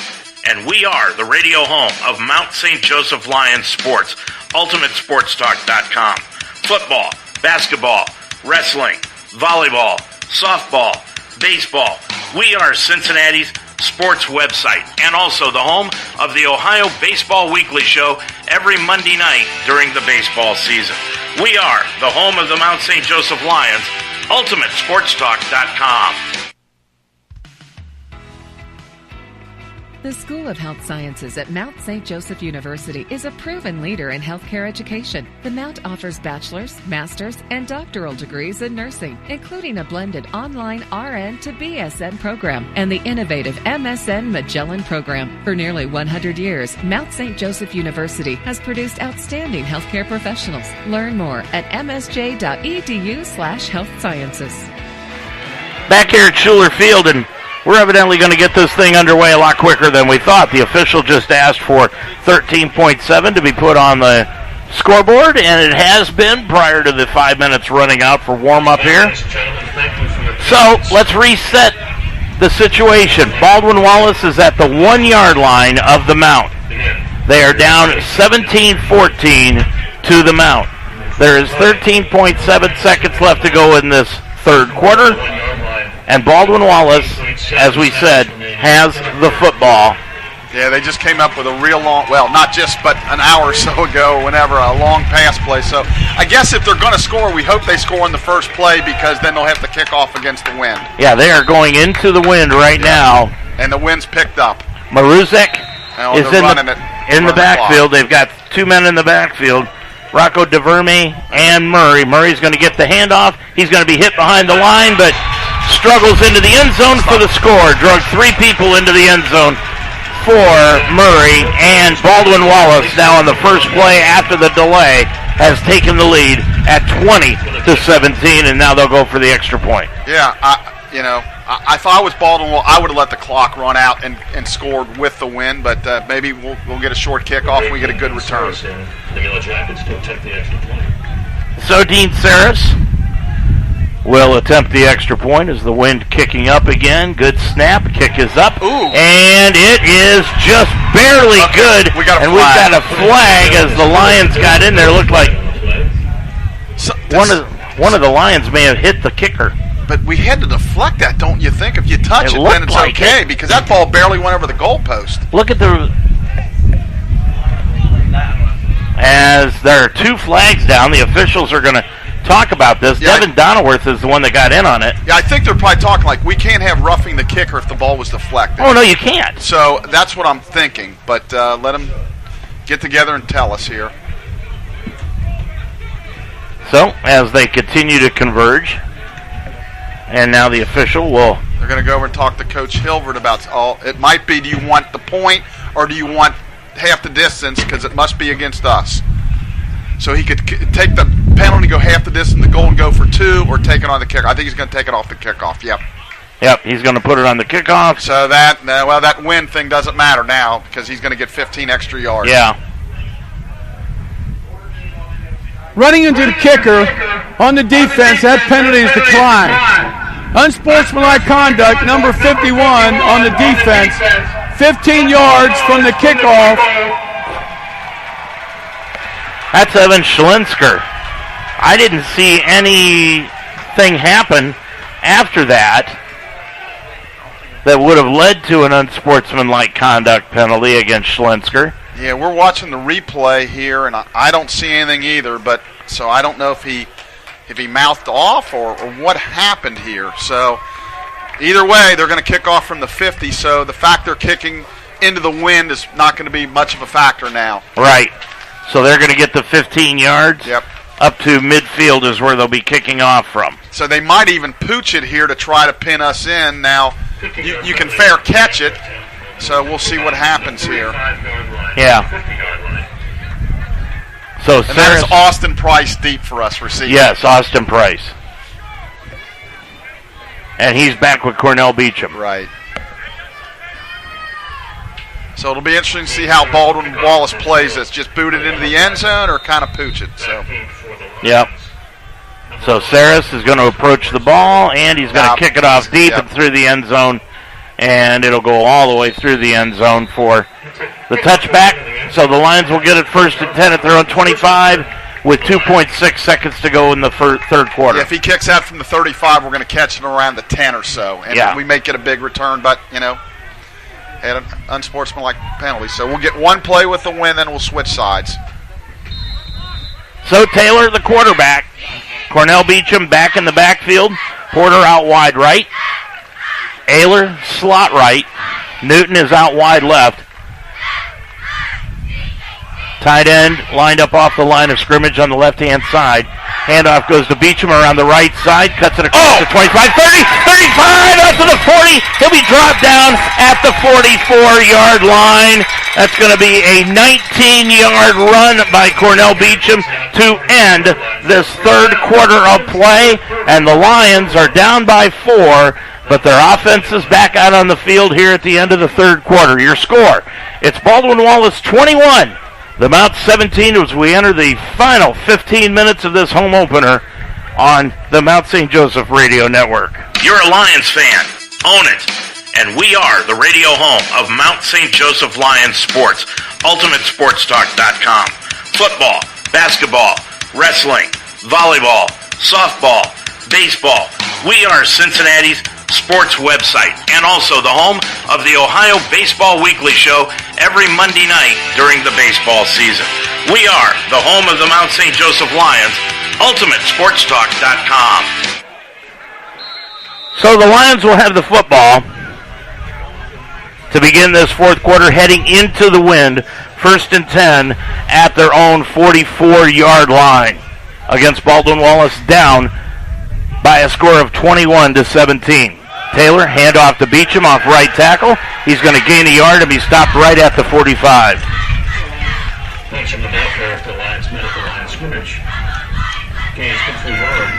And we are the radio home of Mount St. Joseph Lions Sports, UltimateSportsTalk.com. Football, basketball, wrestling, volleyball, softball, baseball. We are Cincinnati's sports website and also the home of the Ohio Baseball Weekly Show every Monday night during the baseball season. We are the home of the Mount St. Joseph Lions, UltimateSportsTalk.com. The School of Health Sciences at Mount St. Joseph University is a proven leader in healthcare education. The Mount offers bachelor's, master's, and doctoral degrees in nursing, including a blended online RN to BSN program and the innovative MSN Magellan program. For nearly 100 years, Mount St. Joseph University has produced outstanding healthcare professionals. Learn more at msj.edu/health sciences. Back here at Schuler Field, and we're evidently going to get this thing underway a lot quicker than we thought. The official just asked for 13.7 to be put on the scoreboard, and it has been prior to the 5 minutes running out for warm-up here. So let's reset the situation. Baldwin Wallace is at the 1 yard line of the Mount. They are down 17-14 to the Mount. There is 13.7 seconds left to go in this third quarter. And Baldwin Wallace, as we said, has the football. Yeah, they just came up with a real long, well, not just, but an hour or so ago, whenever, a long pass play. So I guess if they're going to score, we hope they score in the first play because then they'll have to kick off against the wind. Yeah, they are going into the wind right now. And the wind's picked up. Maruzek is in the backfield. They've got two men in the backfield. Rocco DeVerme and Murray. Murray's going to get the handoff. He's going to be hit behind the line, but struggles into the end zone for the score. Drug three people into the end zone for Murray, and Baldwin Wallace now on the first play after the delay has taken the lead at 20-17, and now they'll go for the extra point. Yeah, if I was Baldwin, I would have let the clock run out and scored with the win, but maybe we'll get a short kickoff and we get a good return. So Dean Saris will attempt the extra point as the wind kicking up again. Good snap. Kick is up. Ooh. And it is just barely good. We got a flag. We've got a flag as the Lions got in there. Looked like one of the Lions may have hit the kicker. But we had to deflect that, don't you think? If you touch it then it's like okay, because that ball barely went over the goalpost. Look at as there are two flags down, the officials are going to talk about this. Yeah, Devin Donnerworth is the one that got in on it. Yeah, I think they're probably talking like we can't have roughing the kicker if the ball was deflected. Oh, no, you can't. So that's what I'm thinking, but let them get together and tell us here. So, as they continue to converge, and now the official will... They're going to go over and talk to Coach Hilvert about, it might be, do you want the point or do you want half the distance because it must be against us? So he could take the penalty, go half the distance, the goal, and go for two, or take it on the kick. I think he's going to take it off the kickoff, Yep, he's going to put it on the kickoff. So that win thing doesn't matter now because he's going to get 15 extra yards. Yeah. Running into the kicker on the defense, that penalty is declined. Unsportsmanlike conduct, number 51 on the defense. 15 yards from the kickoff. That's Evan Schlensker. I didn't see anything happen after that would have led to an unsportsmanlike conduct penalty against Schlensker. Yeah, we're watching the replay here, and I don't see anything either. But so I don't know if he mouthed off or what happened here. So either way, they're going to kick off from the 50. So the fact they're kicking into the wind is not going to be much of a factor now. Right. So they're going to get the 15 yards. Yep. Up to midfield is where they'll be kicking off from. So they might even pooch it here to try to pin us in. Now you can fair catch it. So we'll see what happens here. Yeah. So and that is Austin Price deep for us receiving. Yes, Austin Price. And he's back with Cornell Beecham. Right. So it'll be interesting to see how Baldwin Wallace plays this. Just boot it into the end zone or kind of pooch it. So. Yep. So Saris is going to approach the ball, and he's going to kick it off deep and through the end zone, and it'll go all the way through the end zone for the touchback. So the Lions will get it 1st and 10 at their own 25 with 2.6 seconds to go in the third quarter. Yeah, if he kicks out from the 35, we're going to catch it around the 10 or so, and we may get a big return, but, had an unsportsmanlike penalty. So we'll get one play with the win, then we'll switch sides. So Taylor, the quarterback. Cornell Beecham back in the backfield. Porter out wide right. Ayler slot right. Newton is out wide left. Tight end lined up off the line of scrimmage on the left-hand side. Handoff goes to Beecham around the right side. Cuts it across to 25, 30, 35, up to the 40. He'll be dropped down at the 44-yard line. That's going to be a 19-yard run by Cornell Beecham to end this third quarter of play. And the Lions are down by 4, but their offense is back out on the field here at the end of the third quarter. Your score, it's Baldwin Wallace 21. The Mount 17 as we enter the final 15 minutes of this home opener on the Mount St. Joseph Radio Network. You're a Lions fan. Own it. And we are the radio home of Mount St. Joseph Lions Sports. UltimateSportsTalk.com. Football, basketball, wrestling, volleyball, softball, baseball. We are Cincinnati's sports website and also the home of the Ohio Baseball Weekly Show every Monday night during the baseball season. We are the home of the Mount St. Joseph Lions, UltimateSportsTalk.com. So the Lions will have the football to begin this fourth quarter, heading into the wind, 1st and 10 at their own 44-yard line against Baldwin Wallace, down by a score of 21-17. Taylor, handoff to Beecham off right tackle. He's going to gain a yard and be stopped right at the 45.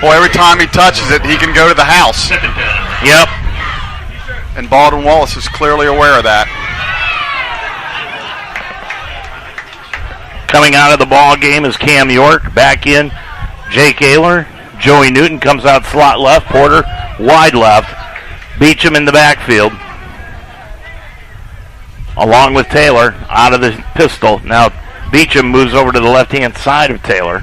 Boy, every time he touches it, he can go to the house. Yep. And Baldwin Wallace is clearly aware of that. Coming out of the ball game is Cam York. Back in, Jake Ayler. Joey Newton comes out slot left. Porter wide left. Beecham in the backfield, along with Taylor out of the pistol. Now Beecham moves over to the left-hand side of Taylor,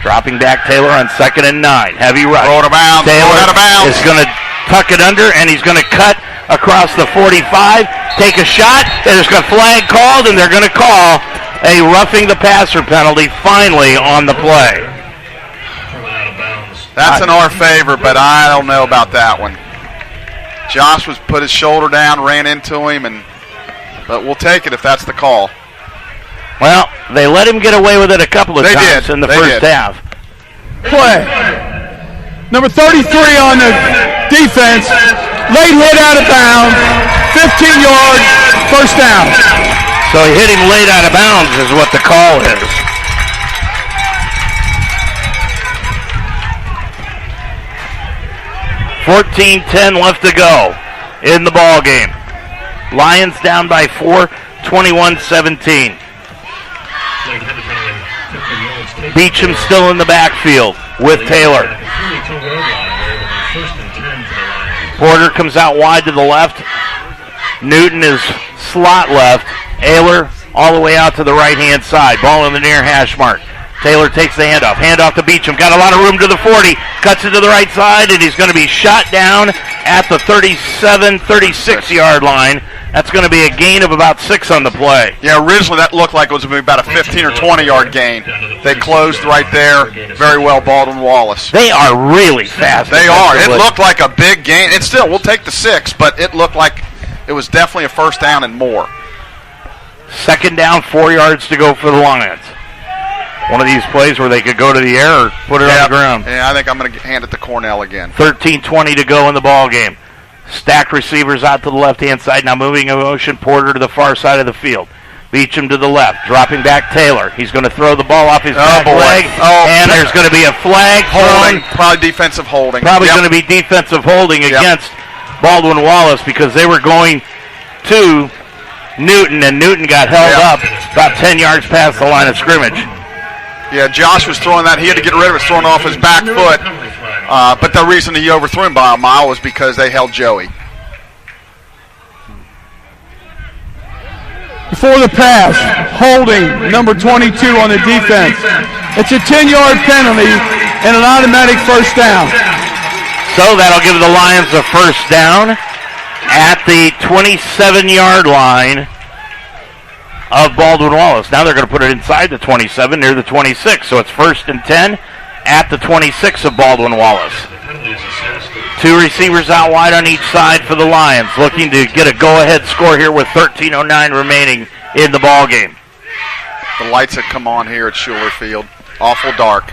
dropping back Taylor on 2nd and 9. Heavy rush. Throw it out of bounds. Taylor out of bounds. is going to tuck it under, and he's going to cut across the 45, take a shot. There's a flag called, and they're going to call a roughing the passer penalty finally on the play. That's in our favor, but I don't know about that one. Josh was put his shoulder down, ran into him, but we'll take it if that's the call. Well, they let him get away with it a couple of times in the first half. Play. Number 33 on the defense. Late hit out of bounds. 15 yards. First down. So he hit him late out of bounds is what the call is. .10 left to go in the ball game. Lions down by 4, 21-17. Beecham still in the backfield with Taylor. Porter comes out wide to the left. Newton is slot left. Ayler all the way out to the right-hand side. Ball in the near hash mark. Taylor takes the handoff. Handoff to Beecham. Got a lot of room to the 40. Cuts it to the right side, and he's going to be shot down at the 37, 36-yard line. That's going to be a gain of about 6 on the play. Yeah, originally that looked like it was going to be about a 15 or 20-yard gain. They closed right there. Very well, Baldwin Wallace. They are really fast. They are. It looked like a big gain. And still, we'll take the 6, but it looked like it was definitely a first down and more. 2nd down, 4 yards to go for the Lions. One of these plays where they could go to the air or put it on the ground. Yeah, I think I'm going to hand it to Cornell again. 13:20 to go in the ball game. Stacked receivers out to the left-hand side. Now moving in motion, Porter to the far side of the field. Beecham to the left, dropping back Taylor. He's going to throw the ball off his back leg, and there's going to be a flag holding. Probably defensive holding. Probably going to be defensive holding against Baldwin Wallace because they were going to Newton, and Newton got held up about 10 yards past the line of scrimmage. Yeah, Josh was throwing that. He had to get rid of it, throwing off his back foot. But the reason he overthrew him by a mile was because they held Joey. Before the pass, holding number 22 on the defense. It's a 10-yard penalty and an automatic first down. So that'll give the Lions a first down at the 27-yard line of Baldwin Wallace. Now they're going to put it inside the 27, near the 26. So it's 1st and 10 at the 26 of Baldwin Wallace. 2 receivers out wide on each side for the Lions, looking to get a go-ahead score here with 13:09 remaining in the ball game. The lights that come on here at Schuler Field, awful dark.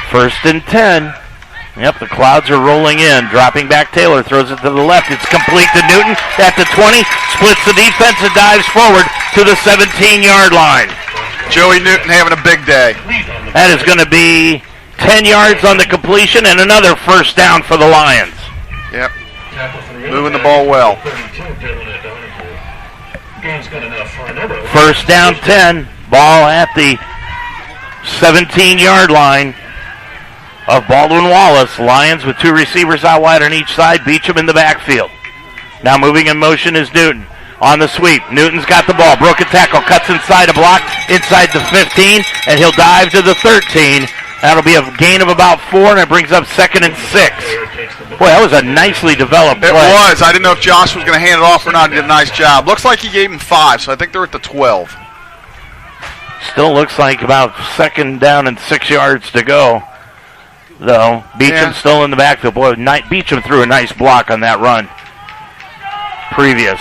1st and 10. Yep, the clouds are rolling in. Dropping back, Taylor throws it to the left. It's complete to Newton at the 20. Splits the defense and dives forward to the 17-yard line. Joey Newton having a big day. That is going to be 10 yards on the completion and another first down for the Lions. Yep, moving the ball well. 1st down 10. Ball at the 17-yard line of Baldwin Wallace. Lions with 2 receivers out wide on each side. Beecham in the backfield. Now moving in motion is Newton. On the sweep, Newton's got the ball. Broken tackle, cuts inside a block, inside the 15, and he'll dive to the 13. That'll be a gain of about 4, and it brings up 2nd and 6. Boy, that was a nicely developed play. It was. I didn't know if Josh was going to hand it off or not. He did a nice job. Looks like he gave him 5, so I think they're at the 12. Still looks like about 2nd down and 6 yards to go, though. Beecham's still in the backfield. Boy, Beecham threw a nice block on that run. Previous.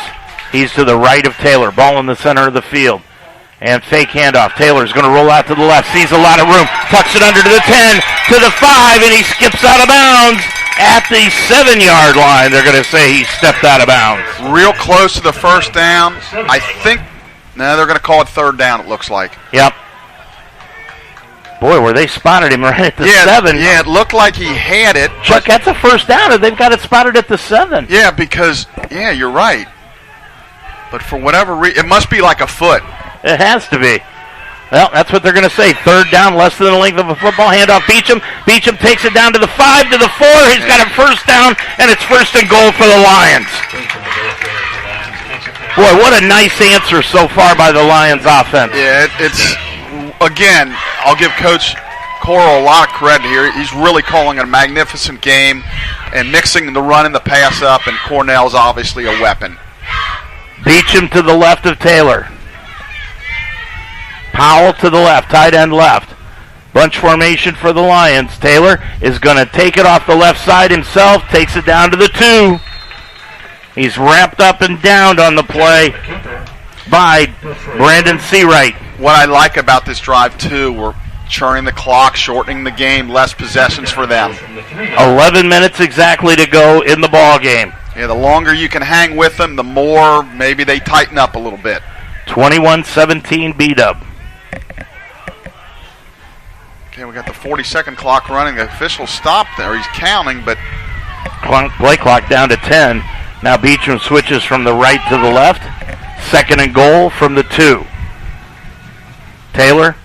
He's to the right of Taylor. Ball in the center of the field. And fake handoff. Taylor's going to roll out to the left. Sees a lot of room. Tucks it under to the 10, to the 5, and he skips out of bounds at the 7-yard line. They're going to say he stepped out of bounds. Real close to the first down. I think, no, they're going to call it 3rd down, it looks like. Yep. Boy, where they spotted him right at the 7. Yeah, it looked like he had it. Chuck, that's a first down, and they've got it spotted at the 7. Yeah, because, you're right. But for whatever reason, it must be like a foot. It has to be. Well, that's what they're going to say. 3rd down, less than the length of a football. Handoff Beecham. Beecham takes it down to the 5, to the 4. He's got a first down, and it's 1st and goal for the Lions. Boy, what a nice answer so far by the Lions offense. Yeah, it's, again, I'll give Coach Coral a lot of credit here. He's really calling a magnificent game and mixing the run and the pass up, and Cornell's obviously a weapon. Beecham to the left of Taylor. Powell to the left, tight end left. Bunch formation for the Lions. Taylor is going to take it off the left side himself, takes it down to the 2. He's wrapped up and downed on the play by Brandon Seawright. What I like about this drive, too, we're churning the clock, shortening the game, less possessions for them. 11 minutes exactly to go in the ball game. Yeah, the longer you can hang with them, the more maybe they tighten up a little bit. 21-17 B-dub. Okay, we got the 40-second clock running. The official stopped there. He's counting, but play clock down to 10. Now Beecham switches from the right to the left. 2nd and goal from the 2. Taylor,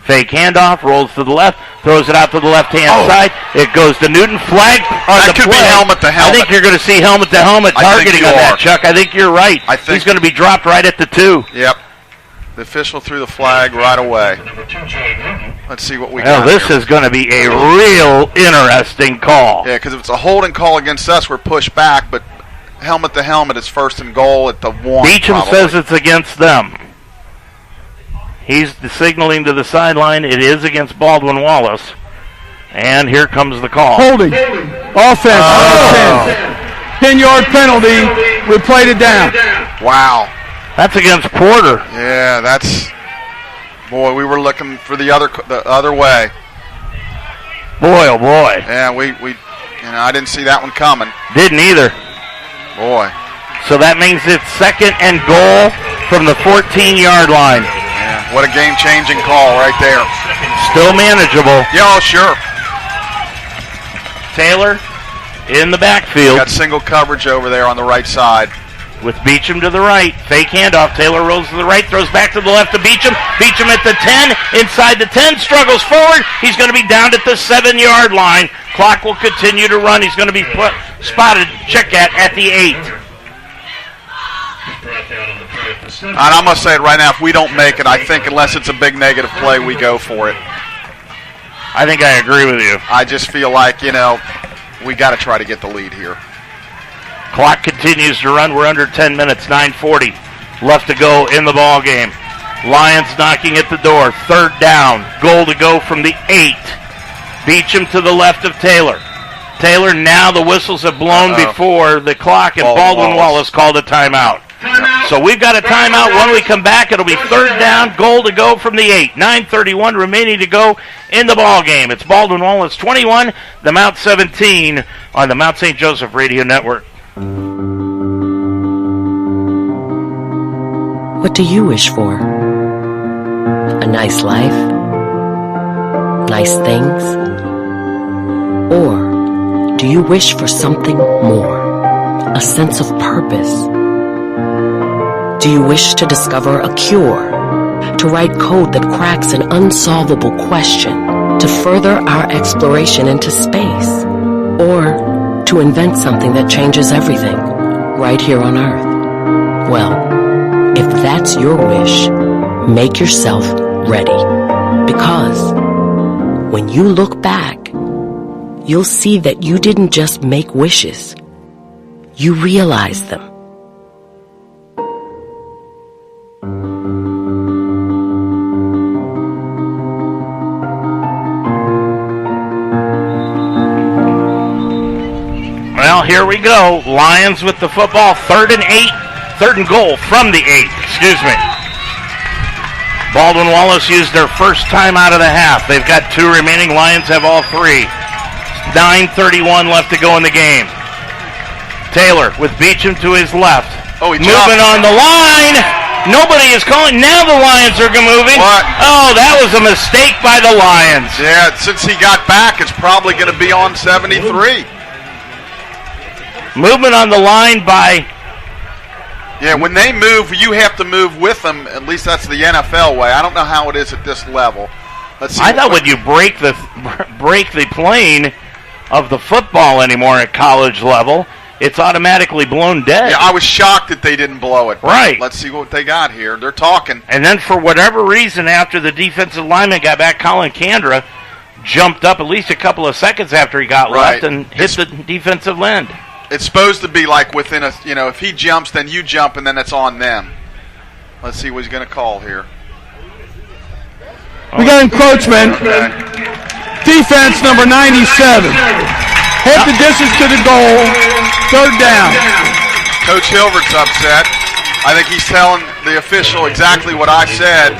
fake handoff, rolls to the left, throws it out to the left-hand side. It goes to Newton. Flag on that the could play. be helmet to helmet. I think you're going to see helmet to helmet targeting on that, Chuck. I think you're right. He's going to be dropped right at the 2. Yep. The official threw the flag right away. Let's see what we got. This is going to be a real interesting call. Yeah, because if it's a holding call against us, we're pushed back, but helmet to helmet, it's 1st and goal at the 1. Beecham says it's against them. He's signaling to the sideline. It is against Baldwin Wallace. And here comes the call. Holding. Offense. 10-yard penalty. We played it down. Wow. That's against Porter. Yeah, that's... Boy, we were looking for the other way. Boy, oh boy. Yeah, I didn't see that one coming. Didn't either. Boy. So that means it's 2nd and goal from the 14-yard line. Yeah, what a game-changing call right there. Still manageable. Yeah, sure. Taylor in the backfield. Got single coverage over there on the right side. with Beecham to the right. Fake handoff. Taylor rolls to the right, throws back to the left to Beecham. Beecham at the 10, inside the 10, struggles forward. He's going to be down at the 7-yard line. Clock will continue to run. He's going to be spotted, check at the 8. And I'm going to say it right now, if we don't make it, I think unless it's a big negative play, we go for it. I think I agree with you. I just feel like, we got to try to get the lead here. Clock continues to run. We're under 10 minutes, 9:40 left to go in the ball game. Lions knocking at the door. 3rd down. Goal to go from the 8. Beecham to the left of Taylor. Taylor, now the whistles have blown before the clock, and Baldwin Wallace called a timeout. So we've got a timeout. When we come back, it'll be 3rd down, goal to go from the 8. 9:31 remaining to go in the ball game. It's Baldwin Wallace 21, the Mount 17 on the Mount St. Joseph Radio Network. What do you wish for? A nice life? Nice things? Or do you wish for something more? A sense of purpose? Do you wish to discover a cure? To write code that cracks an unsolvable question? To further our exploration into space? Or to invent something that changes everything right here on Earth? Well, if that's your wish, make yourself ready. Because when you look back, you'll see that you didn't just make wishes. You realized them. Well, here we go. Lions with the football. 3rd and 8. 3rd and goal from the 8. Excuse me. Baldwin Wallace used their first time out of the half. They've got 2 remaining. Lions have all 3. 9:31 left to go in the game. Taylor with Beecham to his left. Moving on the line. Nobody is calling. Now the Lions are moving. What? Oh, that was a mistake by the Lions. Yeah, since he got back, it's probably going to be on 73. Movement on the line by... Yeah, when they move, you have to move with them. At least that's the NFL way. I don't know how it is at this level. Let's see. I thought when you break the plane of the football anymore at college level, it's automatically blown dead. Yeah, I was shocked that they didn't blow it. Right. Let's see what they got here. They're talking. And then for whatever reason, after the defensive lineman got back, Colin Kandra jumped up at least a couple of seconds after he got left and hit the defensive end. It's supposed to be like within a, if he jumps, then you jump, and then it's on them. Let's see what he's going to call here. We got encroachment. Okay. Defense number 97. Hit the distance to the goal. 3rd down. Coach Hilbert's upset. I think he's telling the official exactly what I said.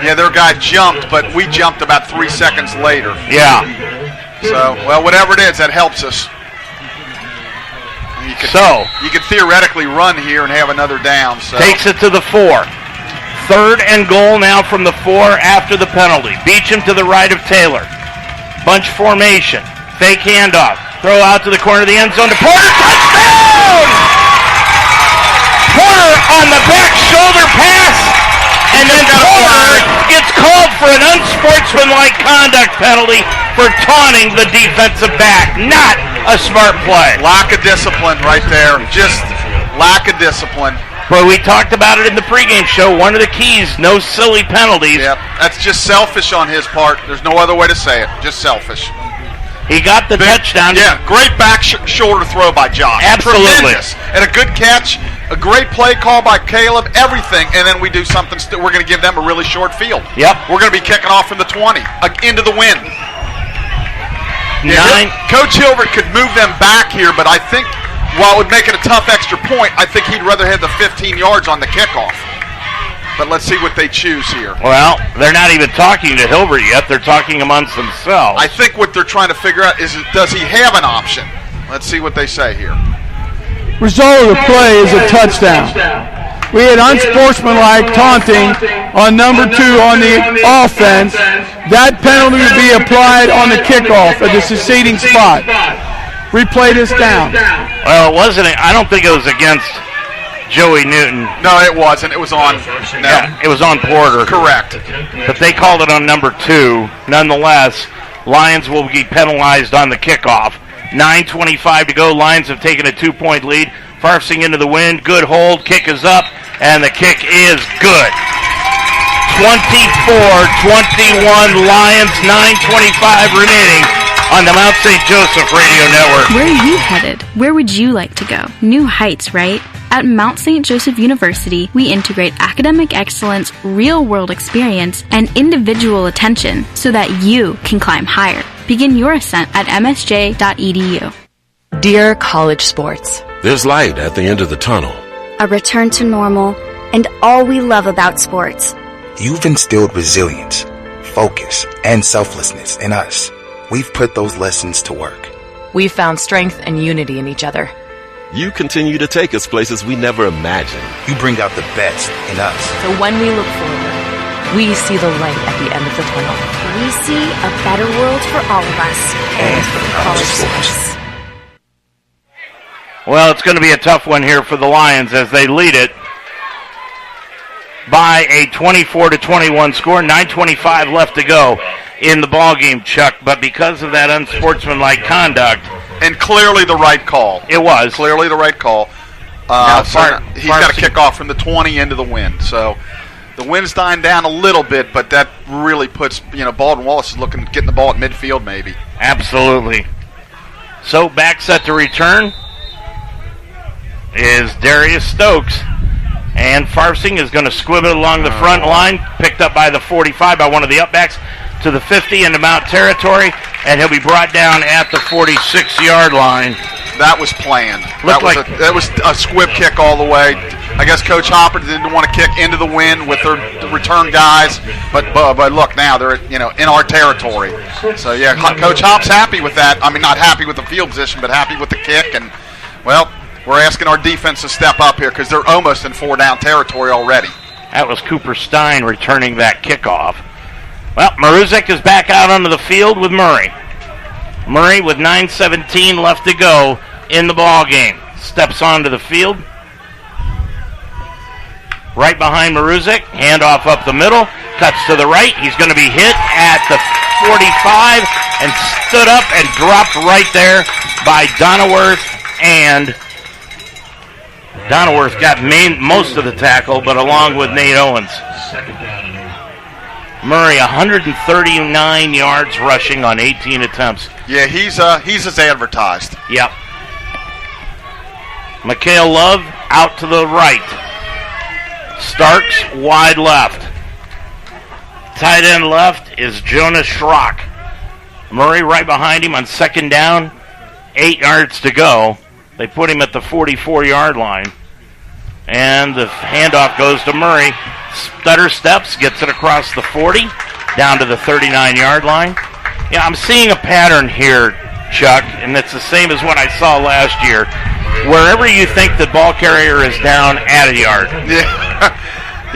Yeah, their guy jumped, but we jumped about 3 seconds later. Yeah. So, well, whatever it is, that helps us. You could theoretically run here and have another down. So. Takes it to the 4. 3rd and goal now from the 4 after the penalty. Beecham to the right of Taylor. Bunch formation. Fake handoff. Throw out to the corner of the end zone to Porter. Touchdown! Porter on the back shoulder pass. And then Porter gets called for an unsportsmanlike conduct penalty for taunting the defensive back. Not a smart play. Lack of discipline right there. Just lack of discipline. But we talked about it in the pregame show. One of the keys, no silly penalties. Yep, that's just selfish on his part. There's no other way to say it. Just selfish. He got the touchdown. Yeah, great back shoulder throw by Josh. Absolutely. Tremendous. And a good catch, a great play call by Caleb, everything. And then we do something, we're going to give them a really short field. Yep. We're going to be kicking off from the 20, into the wind. Yeah, Coach Hilbert could move them back here, but I think while it would make it a tough extra point, I think he'd rather have the 15 yards on the kickoff. But let's see what they choose here. Well, they're not even talking to Hilbert yet. They're talking amongst themselves. I think what they're trying to figure out is, does he have an option? Let's see what they say here. Result of the play is a touchdown. We had unsportsmanlike taunting on number 2 on the offense. That penalty would be applied on the kickoff at the succeeding spot. Replay this down. Well, it wasn't. I don't think it was against Joey Newton. No, it wasn't. It was on. No. Yeah, it was on Porter. Correct. But they called it on number 2. Nonetheless, Lions will be penalized on the kickoff. 9:25 to go. Lions have taken a 2-point lead. Farfsing into the wind. Good hold. Kick is up, and the kick is good. 24-21 Lions. 9:25 remaining on the Mount St. Joseph Radio Network. Where are you headed? Where would you like to go? New heights, right? At Mount St. Joseph University, we integrate academic excellence, real-world experience, and individual attention so that you can climb higher. Begin your ascent at msj.edu. Dear college sports, there's light at the end of the tunnel. A return to normal, and all we love about sports. You've instilled resilience, focus, and selflessness in us. We've put those lessons to work. We've found strength and unity in each other. You continue to take us places we never imagined. You bring out the best in us. So when we look forward, we see the light at the end of the tunnel. We see a better world for all of us and for college sports. Well, it's going to be a tough one here for the Lions as they lead it by a 24-21 score. 9:25 left to go in the ballgame, Chuck. But because of that unsportsmanlike conduct, and clearly the right call. It was. Clearly the right call. He's got to kick off from the 20 into the wind. So the wind's dying down a little bit, but that really puts, Baldwin Wallace is getting the ball at midfield maybe. Absolutely. So back set to return is Darius Stokes. And Farfsing is going to squib it along the front line, picked up by the 45 by one of the upbacks to the 50 into Mount territory, and he'll be brought down at the 46-yard line. That was planned. That was a squib kick all the way. I guess Coach Hopper didn't want to kick into the wind with the return guys, but look now they're in our territory. So yeah, Coach Hop's happy with that. I mean, not happy with the field position, but happy with the kick. And well, we're asking our defense to step up here because they're almost in 4-down territory already. That was Cooper Stein returning that kickoff. Well, Maruzek is back out onto the field with Murray. Murray with 9:17 left to go in the ball game. Steps onto the field. Right behind Maruzek. Handoff up the middle. Cuts to the right. He's going to be hit at the 45 and stood up and dropped right there by Donaworth. And Donaworth got most of the tackle, but along with Nate Owens. Murray, 139 yards rushing on 18 attempts. Yeah, he's as advertised. Yep. Mikhail Love out to the right. Starks wide left. Tight end left is Jonas Schrock. Murray right behind him on second down. 8 yards to go. They put him at the 44-yard line. And the handoff goes to Murray. Stutter steps, gets it across the 40, down to the 39-yard line. Yeah, I'm seeing a pattern here, Chuck, and it's the same as what I saw last year. Wherever you think the ball carrier is down, add a yard.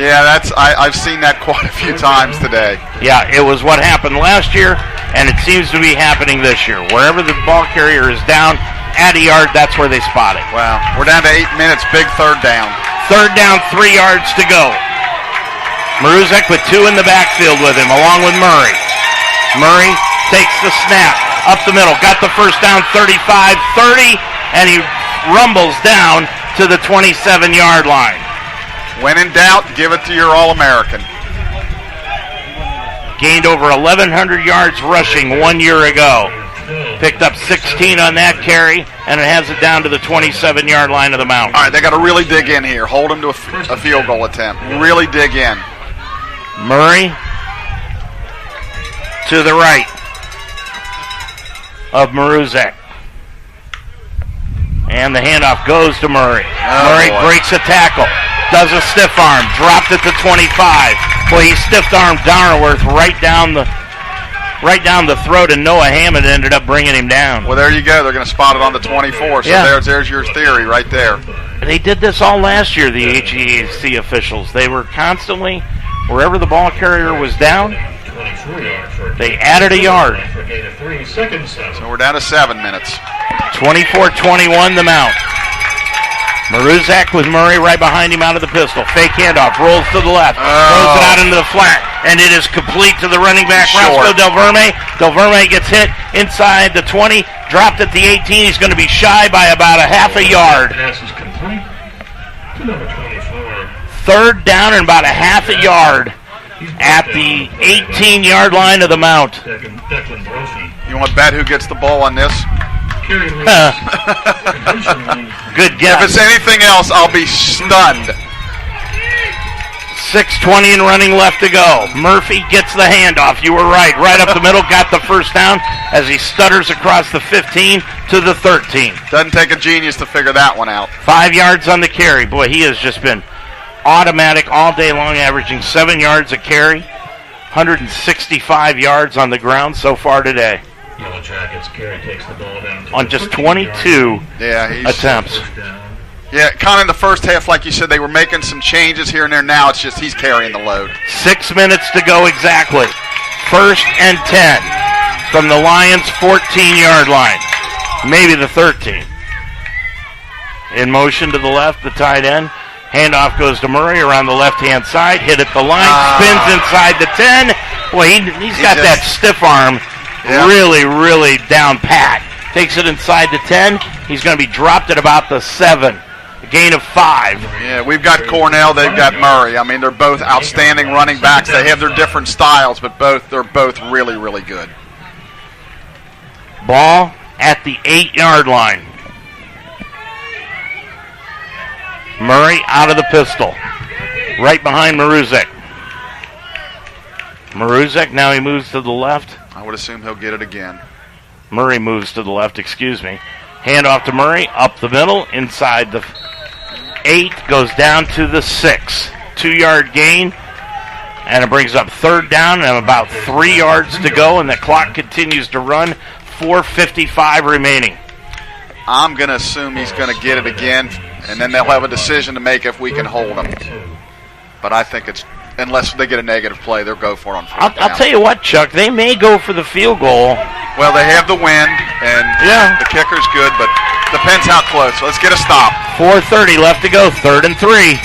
Yeah, I've seen that quite a few times today. Yeah, it was what happened last year, and it seems to be happening this year. Wherever the ball carrier is down, add a yard, that's where they spot it. Wow, we're down to 8 minutes, big third down. Third down, 3 yards to go. Maruzek with 2 in the backfield with him, along with Murray. Murray takes the snap, up the middle, got the first down, 35-30, and he rumbles down to the 27-yard line. When in doubt, give it to your All-American. Gained over 1,100 yards rushing 1 year ago. Picked up 16 on that carry, and it has it down to the 27-yard line of the mound. All right, they got to really dig in here. Hold them to a field goal attempt. Really dig in. Murray to the right of Maruzek. And the handoff goes to Murray. Murray breaks a tackle. Does a stiff arm. Dropped it to 25. Boy, he stiffed armed Donaworth right down the throat, and Noah Hammond ended up bringing him down. Well, there you go. They're going to spot it on the 24. So yeah. There's your theory right there. They did this all last year, the HEAC officials. They were constantly, wherever the ball carrier was down, they added a yard. So we're down to 7 minutes. 24-21 the Mount. Maruzak with Murray right behind him out of the pistol. Fake handoff, rolls to the left, throws it out into the flat, and it is complete to the running back, Roscoe Del Verme. Del Verme gets hit inside the 20, dropped at the 18. He's going to be shy by about a half a yard. Pass is complete to number 24. Third down and about a half a yard at the 18-yard line of the Mount. You want to bet who gets the ball on this? Good guess. If it's anything else, I'll be stunned. 6:20 and running left to go. Murphy gets the handoff. You were right. Right up the middle, got the first down as he stutters across the 15 to the 13. Doesn't take a genius to figure that one out. 5 yards on the carry. Boy, he has just been automatic all day long, averaging 7 yards a carry. 165 yards on the ground so far today. Yellow Jackets carry takes the ball down on just 22 attempts. Yeah, kind of in the first half, like you said, they were making some changes here and there. Now it's just he's carrying the load. 6 minutes to go exactly. 1st and 10 from the Lions' 14-yard line. Maybe the 13. In motion to the left, the tight end. Handoff goes to Murray around the left-hand side. Hit at the line. Spins inside the 10. Boy, he's got that stiff arm. Yep. Really down pat. Takes it inside the 10. He's going to be dropped at about the 7. A gain of 5. Yeah, we've got Cornell. They've got Murray. I mean, they're both outstanding running backs. They have their different styles, but they're both really good. Ball at the 8-yard line. Murray out of the pistol. Right behind Maruzek. Maruzek, now he moves to the left. I would assume he'll get it again. Murray moves to the left, excuse me. Hand off to Murray, up the middle, inside the 8, goes down to the 6. 2-yard gain, and it brings up third down and about 3 yards to go, and the clock continues to run. 4:55 remaining. I'm going to assume he's going to get it again, and then they'll have a decision to make if we can hold him. But I think it's, unless they get a negative play, they'll go for it on fourth down. I'll tell you what, Chuck, they may go for the field goal. Well, they have the wind, and the kicker's good, but depends how close. So let's get a stop. 4:30 left to go, 3rd and 3.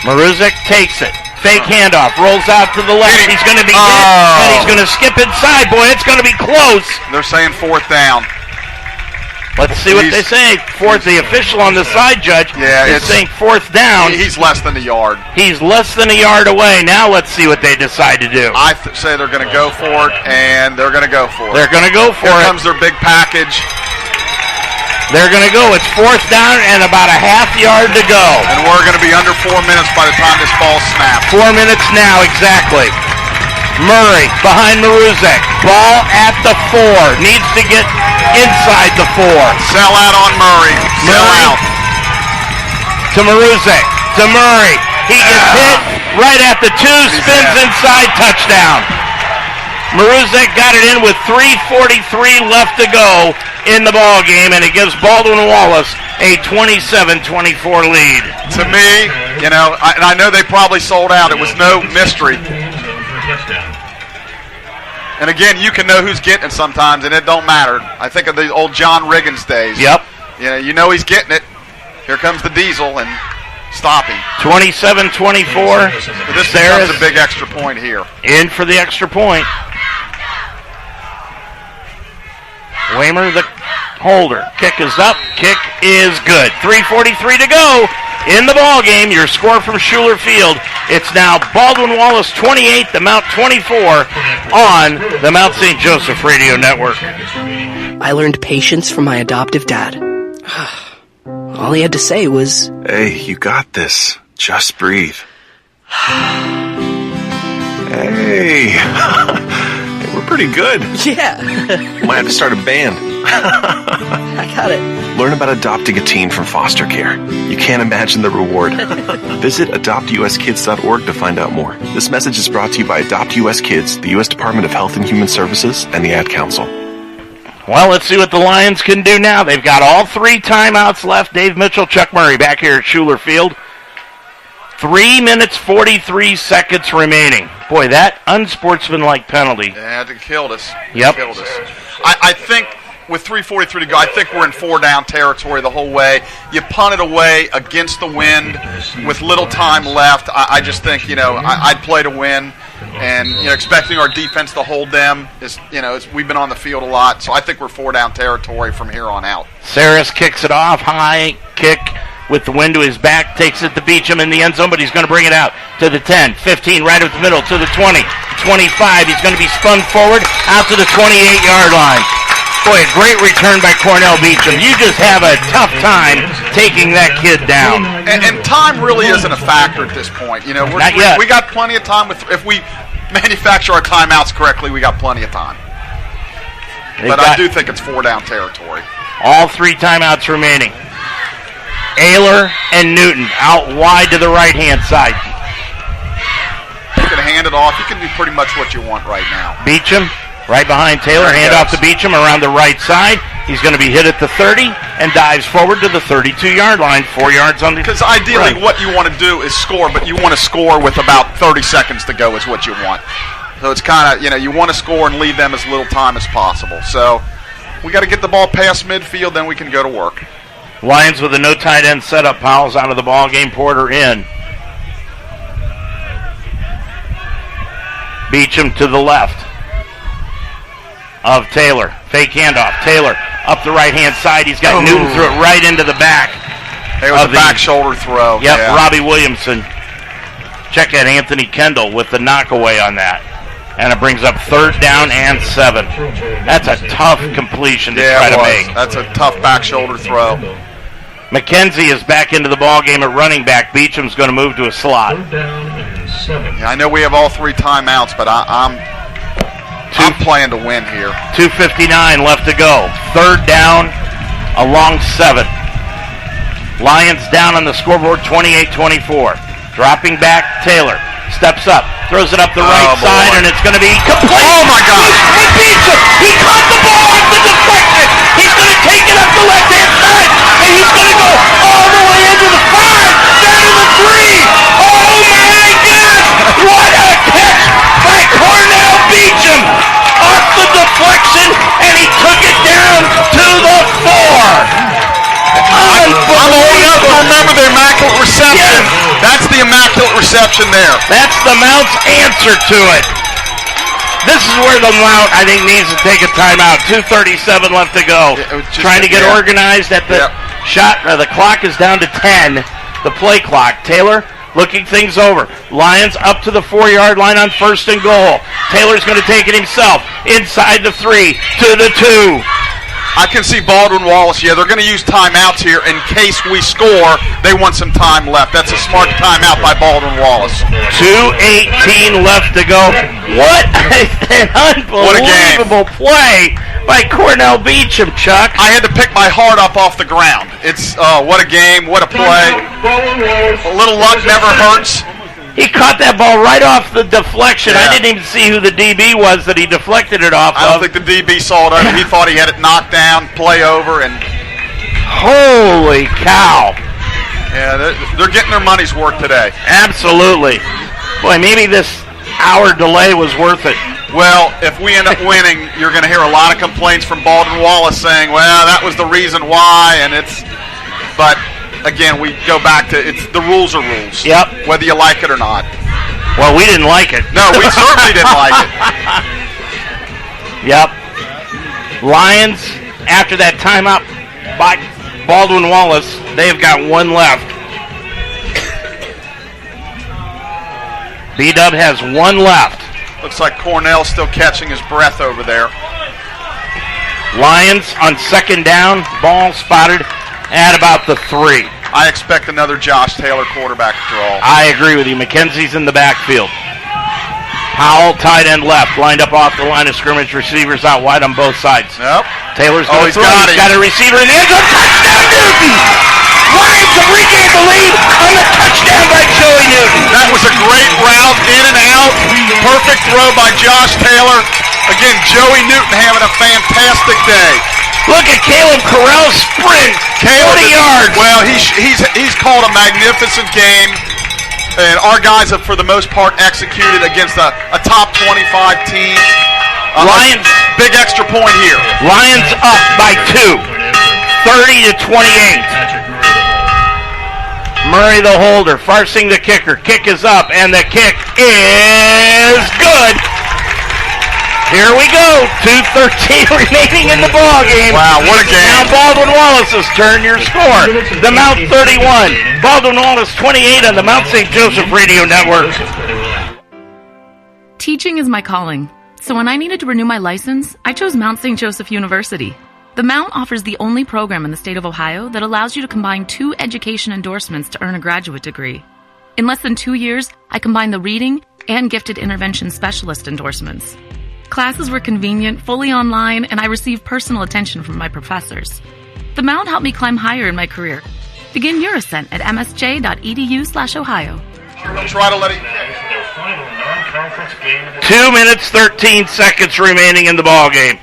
Maruzek takes it. Fake handoff, rolls out to the left. He's going to be hit, and he's going to skip inside. Boy, it's going to be close. They're saying fourth down. Let's see what they say. The official on the side, Judge, is saying fourth down. He's less than a yard. He's less than a yard away. Now let's see what they decide to do. I say they're going to go for it, and they're going to go for it. They're going to go for it. Here comes their big package. They're going to go. It's fourth down and about a half yard to go. And we're going to be under 4 minutes by the time this ball snaps. 4 minutes now, exactly. Murray behind Maruzek. Ball at the 4. Needs to get inside the 4. Sell out on Murray. Sell out. To Maruzek. To Murray. He gets hit right at the 2. Spins inside. Touchdown. Maruzek got it in with 3:43 left to go in the ball game, and it gives Baldwin Wallace a 27-24 lead. To me, and I know they probably sold out. It was no mystery. And again, you can know who's getting it sometimes, and it don't matter. I think of the old John Riggins days. Yep. You know he's getting it. Here comes the diesel, and stop him. 27-24. This becomes a big extra point here. In for the extra point. Waymer, the holder. Kick is up. Kick is good. 3:43 to go in the ball game. Your score from Schuler Field. It's now Baldwin Wallace 28, the Mount 24 on the Mount St. Joseph Radio Network. I learned patience from my adoptive dad. All he had to say was, "Hey, you got this. Just breathe." Hey. We're pretty good. Yeah. Might have to start a band. I got it. Learn about adopting a teen from foster care. You can't imagine the reward. Visit adoptuskids.org to find out more. This message is brought to you by Adopt US Kids, the U.S. Department of Health and Human Services, and the Ad Council. Well, let's see what the Lions can do now. They've got all 3 timeouts left. Dave Mitchell, Chuck Murray back here at Schuler Field. 3 minutes, 43 seconds remaining. Boy, that unsportsmanlike penalty. Yeah, it killed us. Yep. Killed us. I think with 3:43 to go, I think we're in 4-down territory the whole way. You punt it away against the wind with little time left. I just think, I'd play to win. And, expecting our defense to hold them is, we've been on the field a lot. So I think we're 4-down territory from here on out. Saris kicks it off. High kick with the wind to his back. Takes it to Beecham in the end zone, but he's going to bring it out to the 10, 15, right up the middle, to the 20, 25. He's going to be spun forward out to the 28-yard line. Boy, a great return by Cornell Beecham. You just have a tough time taking that kid down. And time really isn't a factor at this point. Not yet. We got plenty of time. If we manufacture our timeouts correctly, we got plenty of time. But I do think it's 4-down territory. All 3 timeouts remaining. Ayler and Newton out wide to the right-hand side. You can hand it off. You can do pretty much what you want right now. Beecham right behind Taylor. Hand off to Beecham around the right side. He's going to be hit at the 30 and dives forward to the 32-yard line, 4 yards on the. Because ideally, what you want to do is score, but you want to score with about 30 seconds to go is what you want. So it's kind of, you want to score and leave them as little time as possible. So we got to get the ball past midfield, then we can go to work. Lions with a no tight end setup. Powell's out of the ball game. Porter in. Beecham to the left of Taylor. Fake handoff. Taylor up the right-hand side. He's got Newton through it right into the back. It was a back shoulder throw. Yep, yeah. Robbie Williamson. Check out Anthony Kendall with the knockaway on that. And it brings up 3rd down and 7. That's a tough completion to try to make. That's a tough back shoulder throw. McKenzie is back into the ballgame at running back. Beecham's going to move to a slot. Yeah, I know we have all 3 timeouts, but I'm playing to win here. 2:59 left to go. 3rd down along 7. Lions down on the scoreboard 28-24. Dropping back, Taylor steps up, throws it up the right side, and it's going to be complete. Oh, my God. He beats him. He caught the ball off the deflection. He's going to take it up the left-hand side, and he's going to go all the way into the 5, down to the 3. Oh, my goodness. What a catch by Cornell Beecham. Off the deflection, and he took it down to the 4. I'm old enough to remember the Immaculate Reception. Yes. That's the Immaculate Reception there. That's the Mount's answer to it. This is where the Mount, I think, needs to take a timeout. 2:37 left to go. Trying to get organized at the shot. The clock is down to 10, the play clock. Taylor looking things over. Lions up to the 4-yard line on 1st and goal. Taylor's going to take it himself. Inside the 3 to the 2. I can see Baldwin Wallace. Yeah, they're going to use timeouts here in case we score. They want some time left. That's a smart timeout by Baldwin Wallace. 2:18 left to go. What an unbelievable play by Cornell Beecham, Chuck. I had to pick my heart up off the ground. It's what a game, what a play. A little luck never hurts. He caught that ball right off the deflection. I didn't even see who the DB was that he deflected it off I don't think the DB saw it. He thought he had it knocked down, play over, and holy cow. Yeah, they're getting their money's worth today. Absolutely. Boy, maybe this hour delay was worth it. Well, if we end up winning, you're going to hear a lot of complaints from Baldwin Wallace saying, well, that was the reason why, but again, we go back to the rules are rules. Yep. Whether you like it or not. Well, we didn't like it. No, we certainly didn't like it. Yep. Lions, after that timeout by Baldwin Wallace, they've got 1 left. B-Dub has 1 left. Looks like Cornell's still catching his breath over there. Lions on 2nd down, ball spotted at about the 3. I expect another Josh Taylor quarterback draw. I agree with you. McKenzie's in the backfield. Powell, tight end left, lined up off the line of scrimmage. Receivers out wide on both sides. Yep. Taylor's going to throw. He's got a receiver in the end zone. Touchdown, Newton! Lions have regained the lead on the touchdown by Joey Newton. That was a great route, in and out. Perfect throw by Josh Taylor. Again, Joey Newton having a fantastic day. Look at Caleb Carell's sprint, 40 yards. Well, he's called a magnificent game, and our guys have, for the most part, executed against a top 25 team. Lions Big extra point here. Lions up by 2, 30-28. Murray the holder, Farsing the kicker. Kick is up, and the kick is good. Here we go. 2:13 remaining in the ball game. Wow, what a game. Now Baldwin Wallace's turn. Your score. The Mount 31. Baldwin Wallace 28 on the Mount St. Joseph Radio Network. Teaching is my calling. So when I needed to renew my license, I chose Mount St. Joseph University. The Mount offers the only program in the state of Ohio that allows you to combine 2 education endorsements to earn a graduate degree. In less than 2 years, I combined the reading and gifted intervention specialist endorsements. Classes were convenient, fully online, and I received personal attention from my professors. The Mount helped me climb higher in my career. Begin your ascent at msj.edu/Ohio. Try to let it 2 minutes, 13 seconds remaining in the ball game.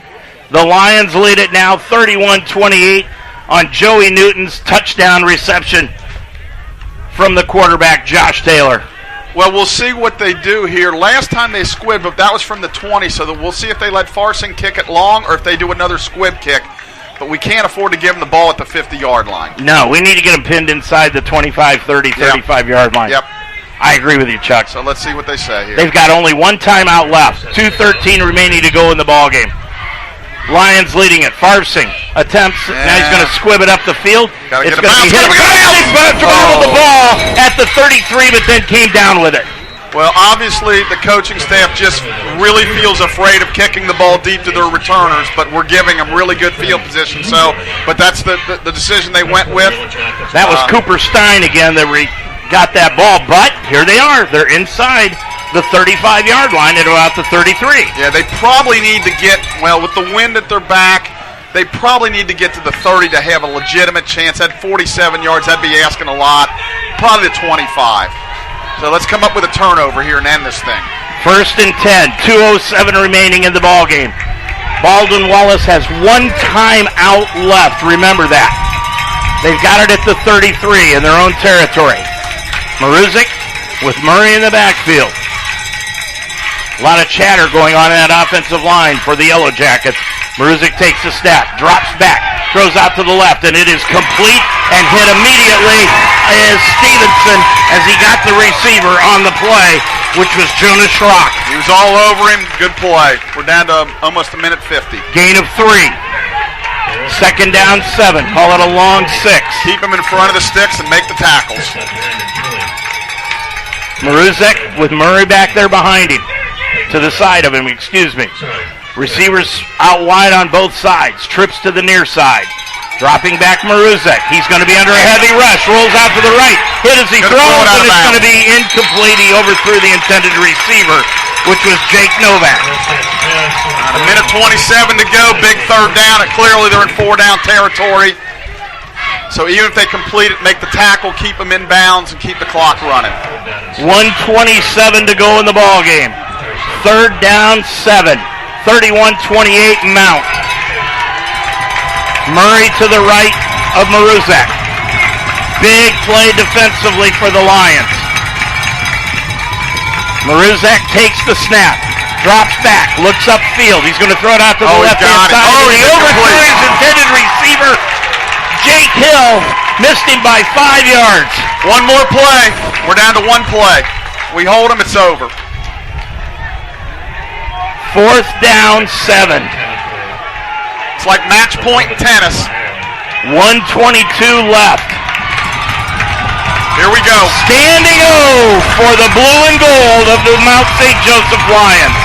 The Lions lead it now 31-28 on Joey Newton's touchdown reception from the quarterback, Josh Taylor. Well, we'll see what they do here. Last time they squibbed, but that was from the 20, so we'll see if they let Farsing kick it long or if they do another squib kick. But we can't afford to give them the ball at the 50-yard line. No, we need to get them pinned inside the 25, 30, 35-yard line. Yep. I agree with you, Chuck. So let's see what they say here. They've got only one timeout left. 2:13 remaining to go in the ball game. Lions leading it. Farsing attempts. Yeah. Now he's going to squib it up the field. It's going to be hit. The ball at the 33, but then came down with it. Well, obviously the coaching staff just really feels afraid of kicking the ball deep to their returners, but we're giving them really good field position. So, but that's the decision they went with. That was Cooper Stein again that got that ball, but here they are. They're inside the 35-yard line at about the 33. Yeah, they probably need to get, well, with the wind at their back, they probably need to get to the 30 to have a legitimate chance. At 47 yards, that'd be asking a lot. Probably the 25. So let's come up with a turnover here and end this thing. 1st and 10, 2:07 remaining in the ball game. Baldwin Wallace has one timeout left. Remember that. They've got it at the 33 in their own territory. Maruzic with Murray in the backfield. A lot of chatter going on in that offensive line for the Yellow Jackets. Maruzic takes a snap, drops back, throws out to the left, and it is complete and hit immediately is Stevenson as he got the receiver on the play, which was Jonas Schrock. He was all over him. Good play. We're down to almost a minute 50. Gain of 3. 2nd down 7. Call it a long 6. Keep him in front of the sticks and make the tackles. Maruzic with Murray back there behind him. To the side of him, excuse me. Receivers out wide on both sides. Trips to the near side. Dropping back Maruzic. He's going to be under a heavy rush. Rolls out to the right. Hit as he throws, and it's going to be incomplete. He overthrew the intended receiver, which was Jake Novak. A minute 27 to go. Big 3rd down. And clearly they're in 4-down territory. So even if they complete it, make the tackle, keep them in bounds, and keep the clock running. 1:27 to go in the ball game. 3rd down 7. 31-28 Mount. Murray to the right of Maruzic. Big play defensively for the Lions. Maruzic takes the snap. Drops back. Looks upfield. He's going to throw it out to the left-hand side. He overthrew his intended receiver. Jake Hill missed him by 5 yards. One more play. We're down to 1 play. We hold him, it's over. 4th down 7. It's like match point in tennis. 1:22 left. Here we go. Standing O for the blue and gold of the Mount St. Joseph Lions.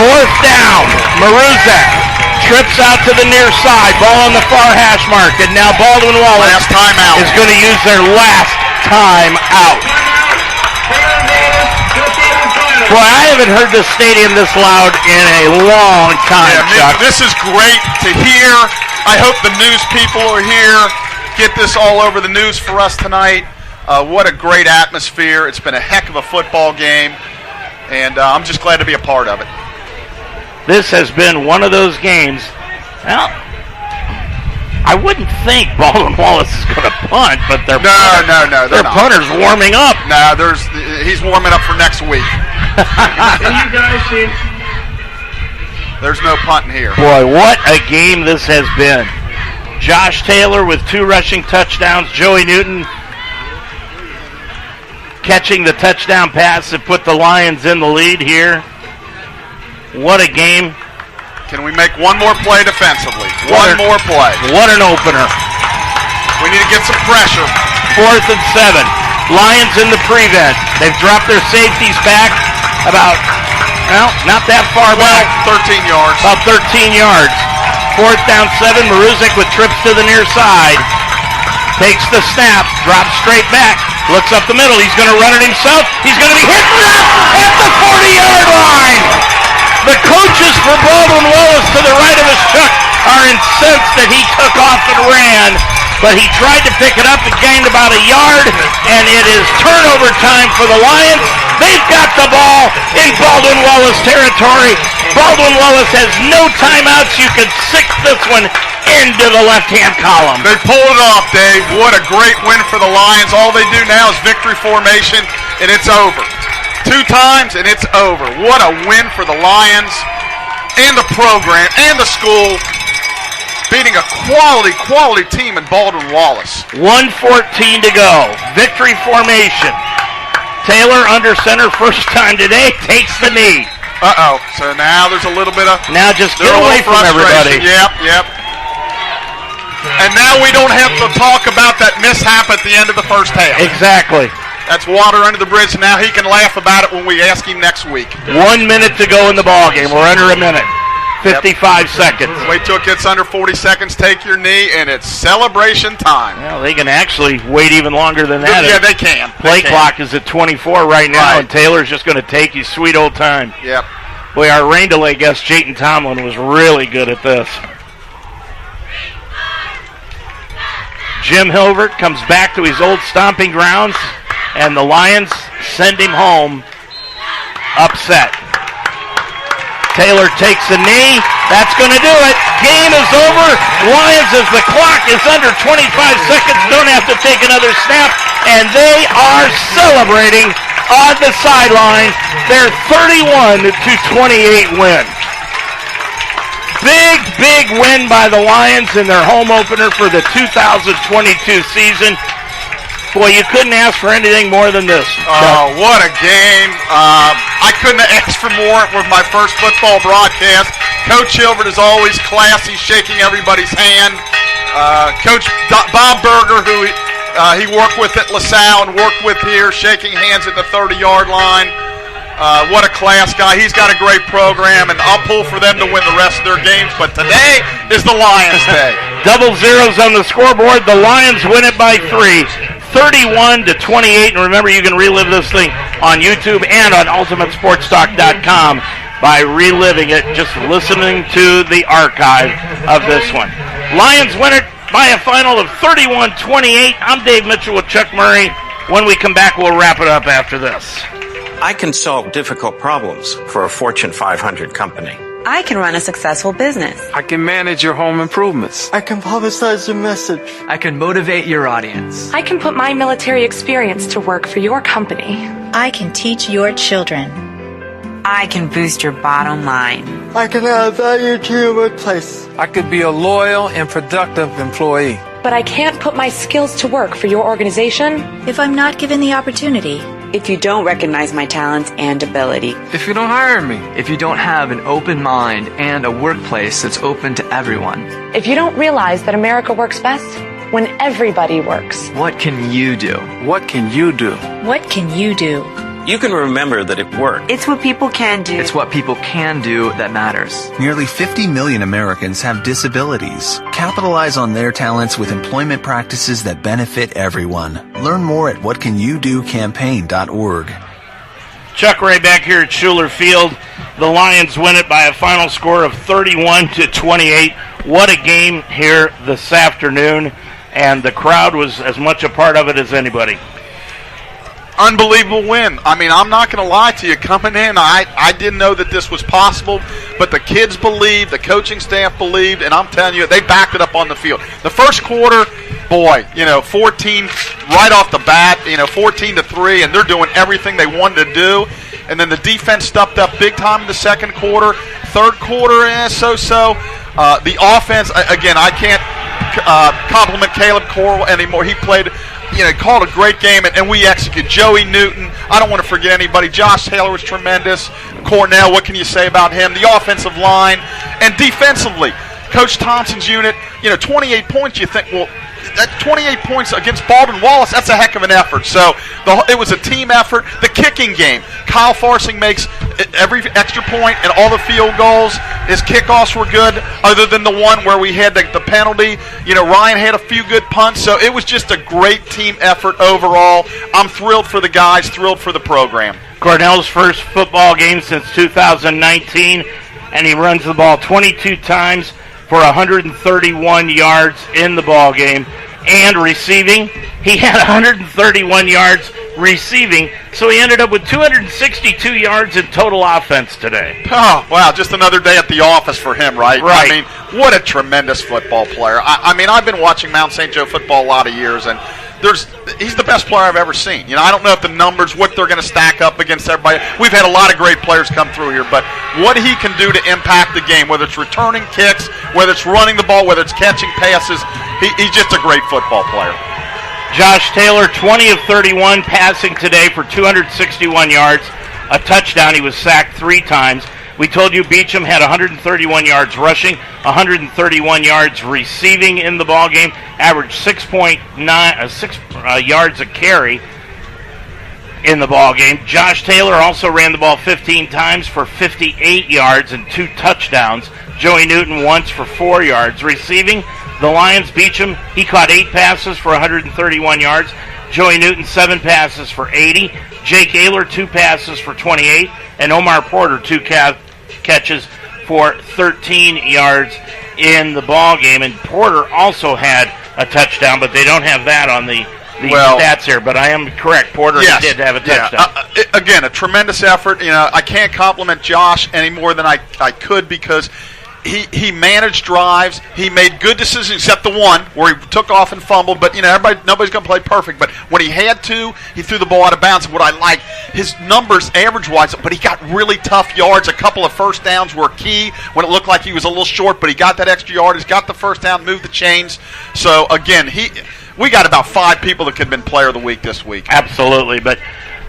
4th down. Maruzic trips out to the near side. Ball on the far hash mark. And now Baldwin Wallace is going to use their last time out. Boy, I haven't heard this stadium this loud in a long time, Chuck. This is great to hear. I hope the news people are here. Get this all over the news for us tonight. What a great atmosphere. It's been a heck of a football game, and I'm just glad to be a part of it. This has been one of those games. Well, I wouldn't think Baldwin Wallace is going to punt, but their punter's warming up. No, he's warming up for next week. Can you guys see? There's no punting here. Boy, what a game this has been. Josh Taylor with 2 rushing touchdowns. Joey Newton catching the touchdown pass that put the Lions in the lead here. What a game. Can we make one more play defensively? One more play. What an opener. We need to get some pressure. 4th and 7. Lions in the prevent. They've dropped their safeties back about, well, not that far back. 13 yards. About 13 yards. 4th down 7. Maruzic with trips to the near side. Takes the snap. Drops straight back. Looks up the middle. He's going to run it himself. He's going to be hit at the 40-yard line. The coaches for Baldwin Wallace to the right of his Chuck are incensed that he took off and ran. But he tried to pick it up and gained about a yard, and it is turnover time for the Lions. They've got the ball in Baldwin Wallace territory. Baldwin Wallace has no timeouts. You can sick this one into the left-hand column. They pulled it off, Dave. What a great win for the Lions. All they do now is victory formation, and it's over. 2 times, and it's over. What a win for the Lions and the program and the school. Beating a quality team in Baldwin Wallace. 1:14 to go. Victory formation. Taylor under center first time today. Takes the knee. Uh-oh. So now there's a little bit of... Now just get away from everybody. Yep. And now we don't have to talk about that mishap at the end of the first half. Exactly. That's water under the bridge. Now he can laugh about it when we ask him next week. 1 minute to go in the ballgame. We're under a minute. 55 seconds. Wait till it gets under 40 seconds, take your knee, and it's celebration time. Well, they can actually wait even longer than that. Yeah, they can. Play clock is at 24 right now, and Taylor's just going to take his sweet old time. Yep. Boy, our rain delay guest, Jayton Tomlin, was really good at this. Jim Hilbert comes back to his old stomping grounds, and the Lions send him home upset. Taylor takes a knee. That's going to do it. Game is over. Lions, as the clock is under 25 seconds, don't have to take another snap, and they are celebrating on the sideline their 31-28 win. Big win by the Lions in their home opener for the 2022 season. Boy, you couldn't ask for anything more than this. Oh, what a game. I couldn't have asked for more with my first football broadcast. Coach Hilbert is always classy, shaking everybody's hand. Coach Bob Berger, who he worked with at LaSalle and worked with here, shaking hands at the 30-yard line. What a class guy. He's got a great program, and I'll pull for them to win the rest of their games. But today is the Lions' day. Double zeros on the scoreboard. The Lions win it by 3. 31-28, and remember you can relive this thing on YouTube and on UltimateSportsTalk.com by reliving it, just listening to the archive of this one. Lions win it by a final of 31-28. I'm Dave Mitchell with Chuck Murray. When we come back, we'll wrap it up after this. I can solve difficult problems for a Fortune 500 company. I can run a successful business. I can manage your home improvements. I can publicize your message. I can motivate your audience. I can put my military experience to work for your company. I can teach your children. I can boost your bottom line. I can add value to your workplace. I could be a loyal and productive employee. But I can't put my skills to work for your organization if I'm not given the opportunity. If you don't recognize my talents and ability. If you don't hire me. If you don't have an open mind and a workplace that's open to everyone. If you don't realize that America works best when everybody works. What can you do? What can you do? What can you do? You can remember that it worked. It's what people can do. It's what people can do that matters. Nearly 50 million Americans have disabilities. Capitalize on their talents with employment practices that benefit everyone. Learn more at whatcanyoudocampaign.org. Chuck Ray back here at Schuler Field. The Lions win it by a final score of 31-28. What a game here this afternoon, and the crowd was as much a part of it as anybody. Unbelievable win. I mean, I'm not going to lie to you. Coming in, I didn't know that this was possible, but the kids believed, the coaching staff believed, and I'm telling you, they backed it up on the field. The first quarter, boy, 14 right off the bat, 14-3, and they're doing everything they wanted to do. And then the defense stepped up big time in the second quarter. Third quarter, so-so. The offense, again, I can't compliment Caleb Corral anymore. He played, called a great game, and we executed. Joey Newton, I don't want to forget anybody. Josh Taylor was tremendous. Cornell, what can you say about him? The offensive line, and defensively, Coach Thompson's unit, 28 points, you think, well, that 28 points against Baldwin Wallace, that's a heck of an effort. So it was a team effort. The kicking game, Kyle Farsing makes every extra point and all the field goals. His kickoffs were good, other than the one where we had the penalty. Ryan had a few good punts. So it was just a great team effort overall. I'm thrilled for the guys, thrilled for the program. Cornell's first football game since 2019, and he runs the ball 22 times for 131 yards in the ball game, and receiving, he had 131 yards receiving, so he ended up with 262 yards in total offense today. Oh, wow, just another day at the office for him, right? Right. I mean, what a tremendous football player. I mean, I've been watching Mount St. Joe football a lot of years, and he's the best player I've ever seen. I don't know if the numbers, what they're going to stack up against everybody. We've had a lot of great players come through here, but what he can do to impact the game, whether it's returning kicks, whether it's running the ball, whether it's catching passes, he's just a great football player. Josh Taylor, 20 of 31 passing today for 261 yards, a touchdown. He was sacked 3 times. We told you Beecham had 131 yards rushing, 131 yards receiving in the ball game, averaged 6 yards a carry in the ball game. Josh Taylor also ran the ball 15 times for 58 yards and 2 touchdowns. Joey Newton once for 4 yards. Receiving, the Lions, Beecham, he caught 8 passes for 131 yards. Joey Newton, 7 passes for 80. Jake Ayler, 2 passes for 28. And Omar Porter, 2 catches for 13 yards in the ball game. And Porter also had a touchdown, but they don't have that on the stats here. But I am correct. Porter did have a touchdown. Again, a tremendous effort. I can't compliment Josh any more than I could, because he managed drives. He made good decisions, except the one where he took off and fumbled. But nobody's going to play perfect. But when he had to, he threw the ball out of bounds. What I like, his numbers average-wise, but he got really tough yards. A couple of first downs were key when it looked like he was a little short, but he got that extra yard. He's got the first down, moved the chains. So again, we got about 5 people that could have been Player of the Week this week. Absolutely, but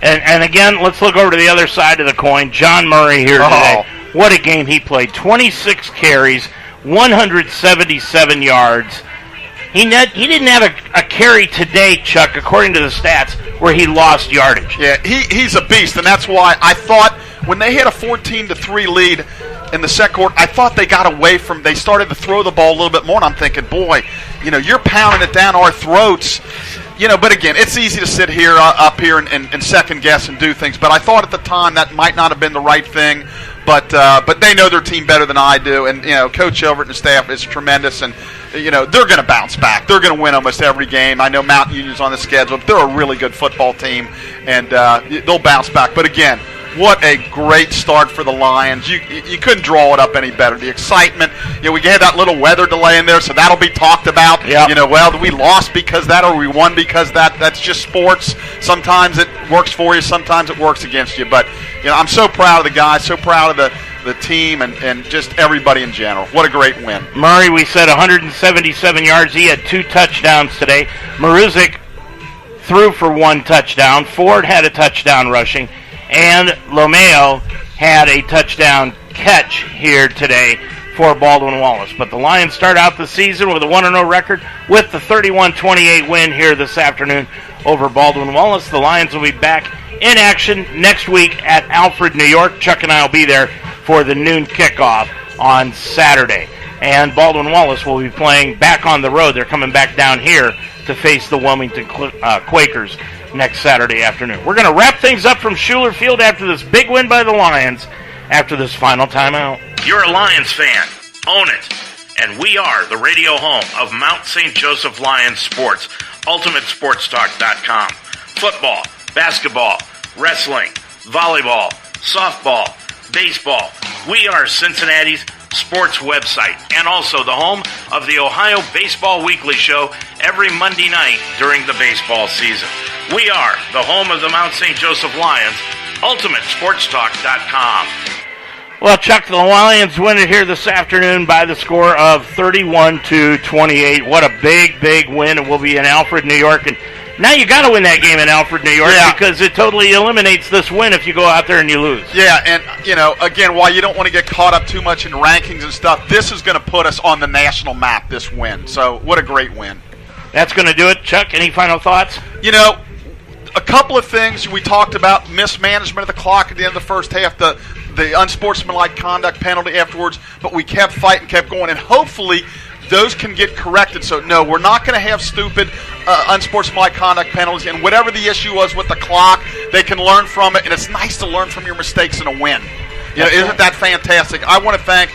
and again, let's look over to the other side of the coin. John Murray here today. What a game he played. 26 carries, 177 yards. He didn't have a carry today, Chuck, according to the stats, where he lost yardage. Yeah, he's a beast, and that's why I thought when they had a 14-3 lead in the second quarter, I thought they got away from, they started to throw the ball a little bit more, and I'm thinking, boy, you're pounding it down our throats. But again, it's easy to sit here up here and second guess and do things. But I thought at the time that might not have been the right thing. But they know their team better than I do, and Coach Ilvert and staff is tremendous, and they're going to bounce back. They're going to win almost every game. I know Mount Union's on the schedule. They're a really good football team, and they'll bounce back. But again, what a great start for the Lions. You couldn't draw it up any better. The excitement, we had that little weather delay in there, so that'll be talked about. Yep. Well, we lost because that, or we won because that. That's just sports. Sometimes it works for you, sometimes it works against you. But I'm so proud of the guys, so proud of the team, and just everybody in general. What a great win. Murray, we said 177 yards. He had 2 touchdowns today. Maruzic threw for 1 touchdown. Ford had a touchdown rushing. And Lomeo had a touchdown catch here today for Baldwin Wallace. But the Lions start out the season with a 1-0 record with the 31-28 win here this afternoon over Baldwin Wallace. The Lions will be back in action next week at Alfred, New York. Chuck and I will be there for the noon kickoff on Saturday. And Baldwin Wallace will be playing back on the road. They're coming back down here to face the Wilmington Quakers next Saturday afternoon. We're going to wrap things up from Schuler Field after this big win by the Lions after this final timeout. You're a Lions fan. Own it. And we are the radio home of Mount St. Joseph Lions Sports, UltimateSportsTalk.com. Football, basketball, wrestling, volleyball, softball, baseball. We are Cincinnati's sports website, and also the home of the Ohio Baseball Weekly Show every Monday night during the baseball season. We are the home of the Mount St. Joseph Lions, UltimateSportsTalk.com. Well, Chuck, the Lions win it here this afternoon by the score of 31-28. What a big, big win. It will be in Alfred, New York. And now you got to win that game in Alfred, New York, because it totally eliminates this win if you go out there and you lose. Yeah, and, again, while you don't want to get caught up too much in rankings and stuff, this is going to put us on the national map, this win. So what a great win. That's going to do it. Chuck, any final thoughts? A couple of things we talked about: mismanagement of the clock at the end of the first half, the unsportsmanlike conduct penalty afterwards, but we kept fighting, kept going, and hopefully those can get corrected. So, no, we're not going to have stupid unsportsmanlike conduct penalties, and whatever the issue was with the clock, they can learn from it, and it's nice to learn from your mistakes in a win. Isn't that fantastic? I want to thank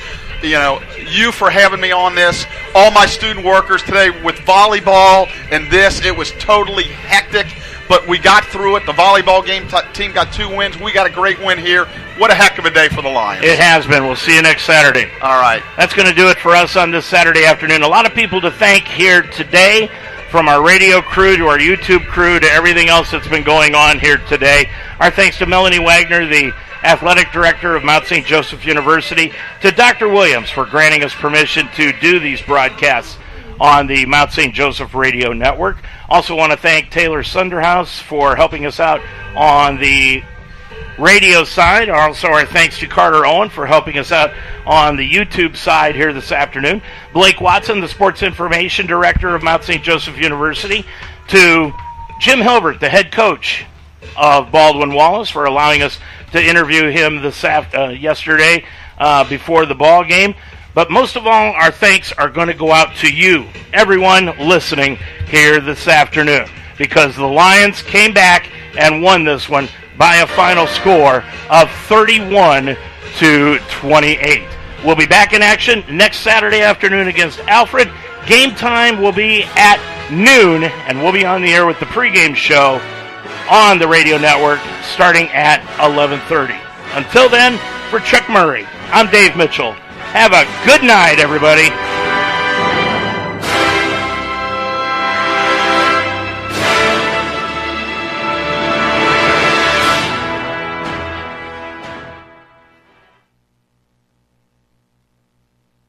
you for having me on this, all my student workers today with volleyball and this. It was totally hectic, but we got through it. The volleyball team got 2 wins. We got a great win here. What a heck of a day for the Lions. It has been. We'll see you next Saturday. All right. That's going to do it for us on this Saturday afternoon. A lot of people to thank here today, from our radio crew to our YouTube crew to everything else that's been going on here today. Our thanks to Melanie Wagner, the Athletic Director of Mount St. Joseph University, to Dr. Williams for granting us permission to do these broadcasts on the Mount St. Joseph Radio Network. Also want to thank Taylor Sunderhouse for helping us out on the radio side. Also our thanks to Carter Owen for helping us out on the YouTube side here this afternoon. Blake Watson, the Sports Information Director of Mount St. Joseph University. To Jim Hilbert, the head coach of Baldwin Wallace, for allowing us to interview him yesterday before the ball game. But most of all, our thanks are going to go out to you, everyone listening here this afternoon, because the Lions came back and won this one by a final score of 31-28. We'll be back in action next Saturday afternoon against Alfred. Game time will be at noon, and we'll be on the air with the pregame show on the radio network starting at 11:30. Until then, for Chuck Murray, I'm Dave Mitchell. Have a good night, everybody.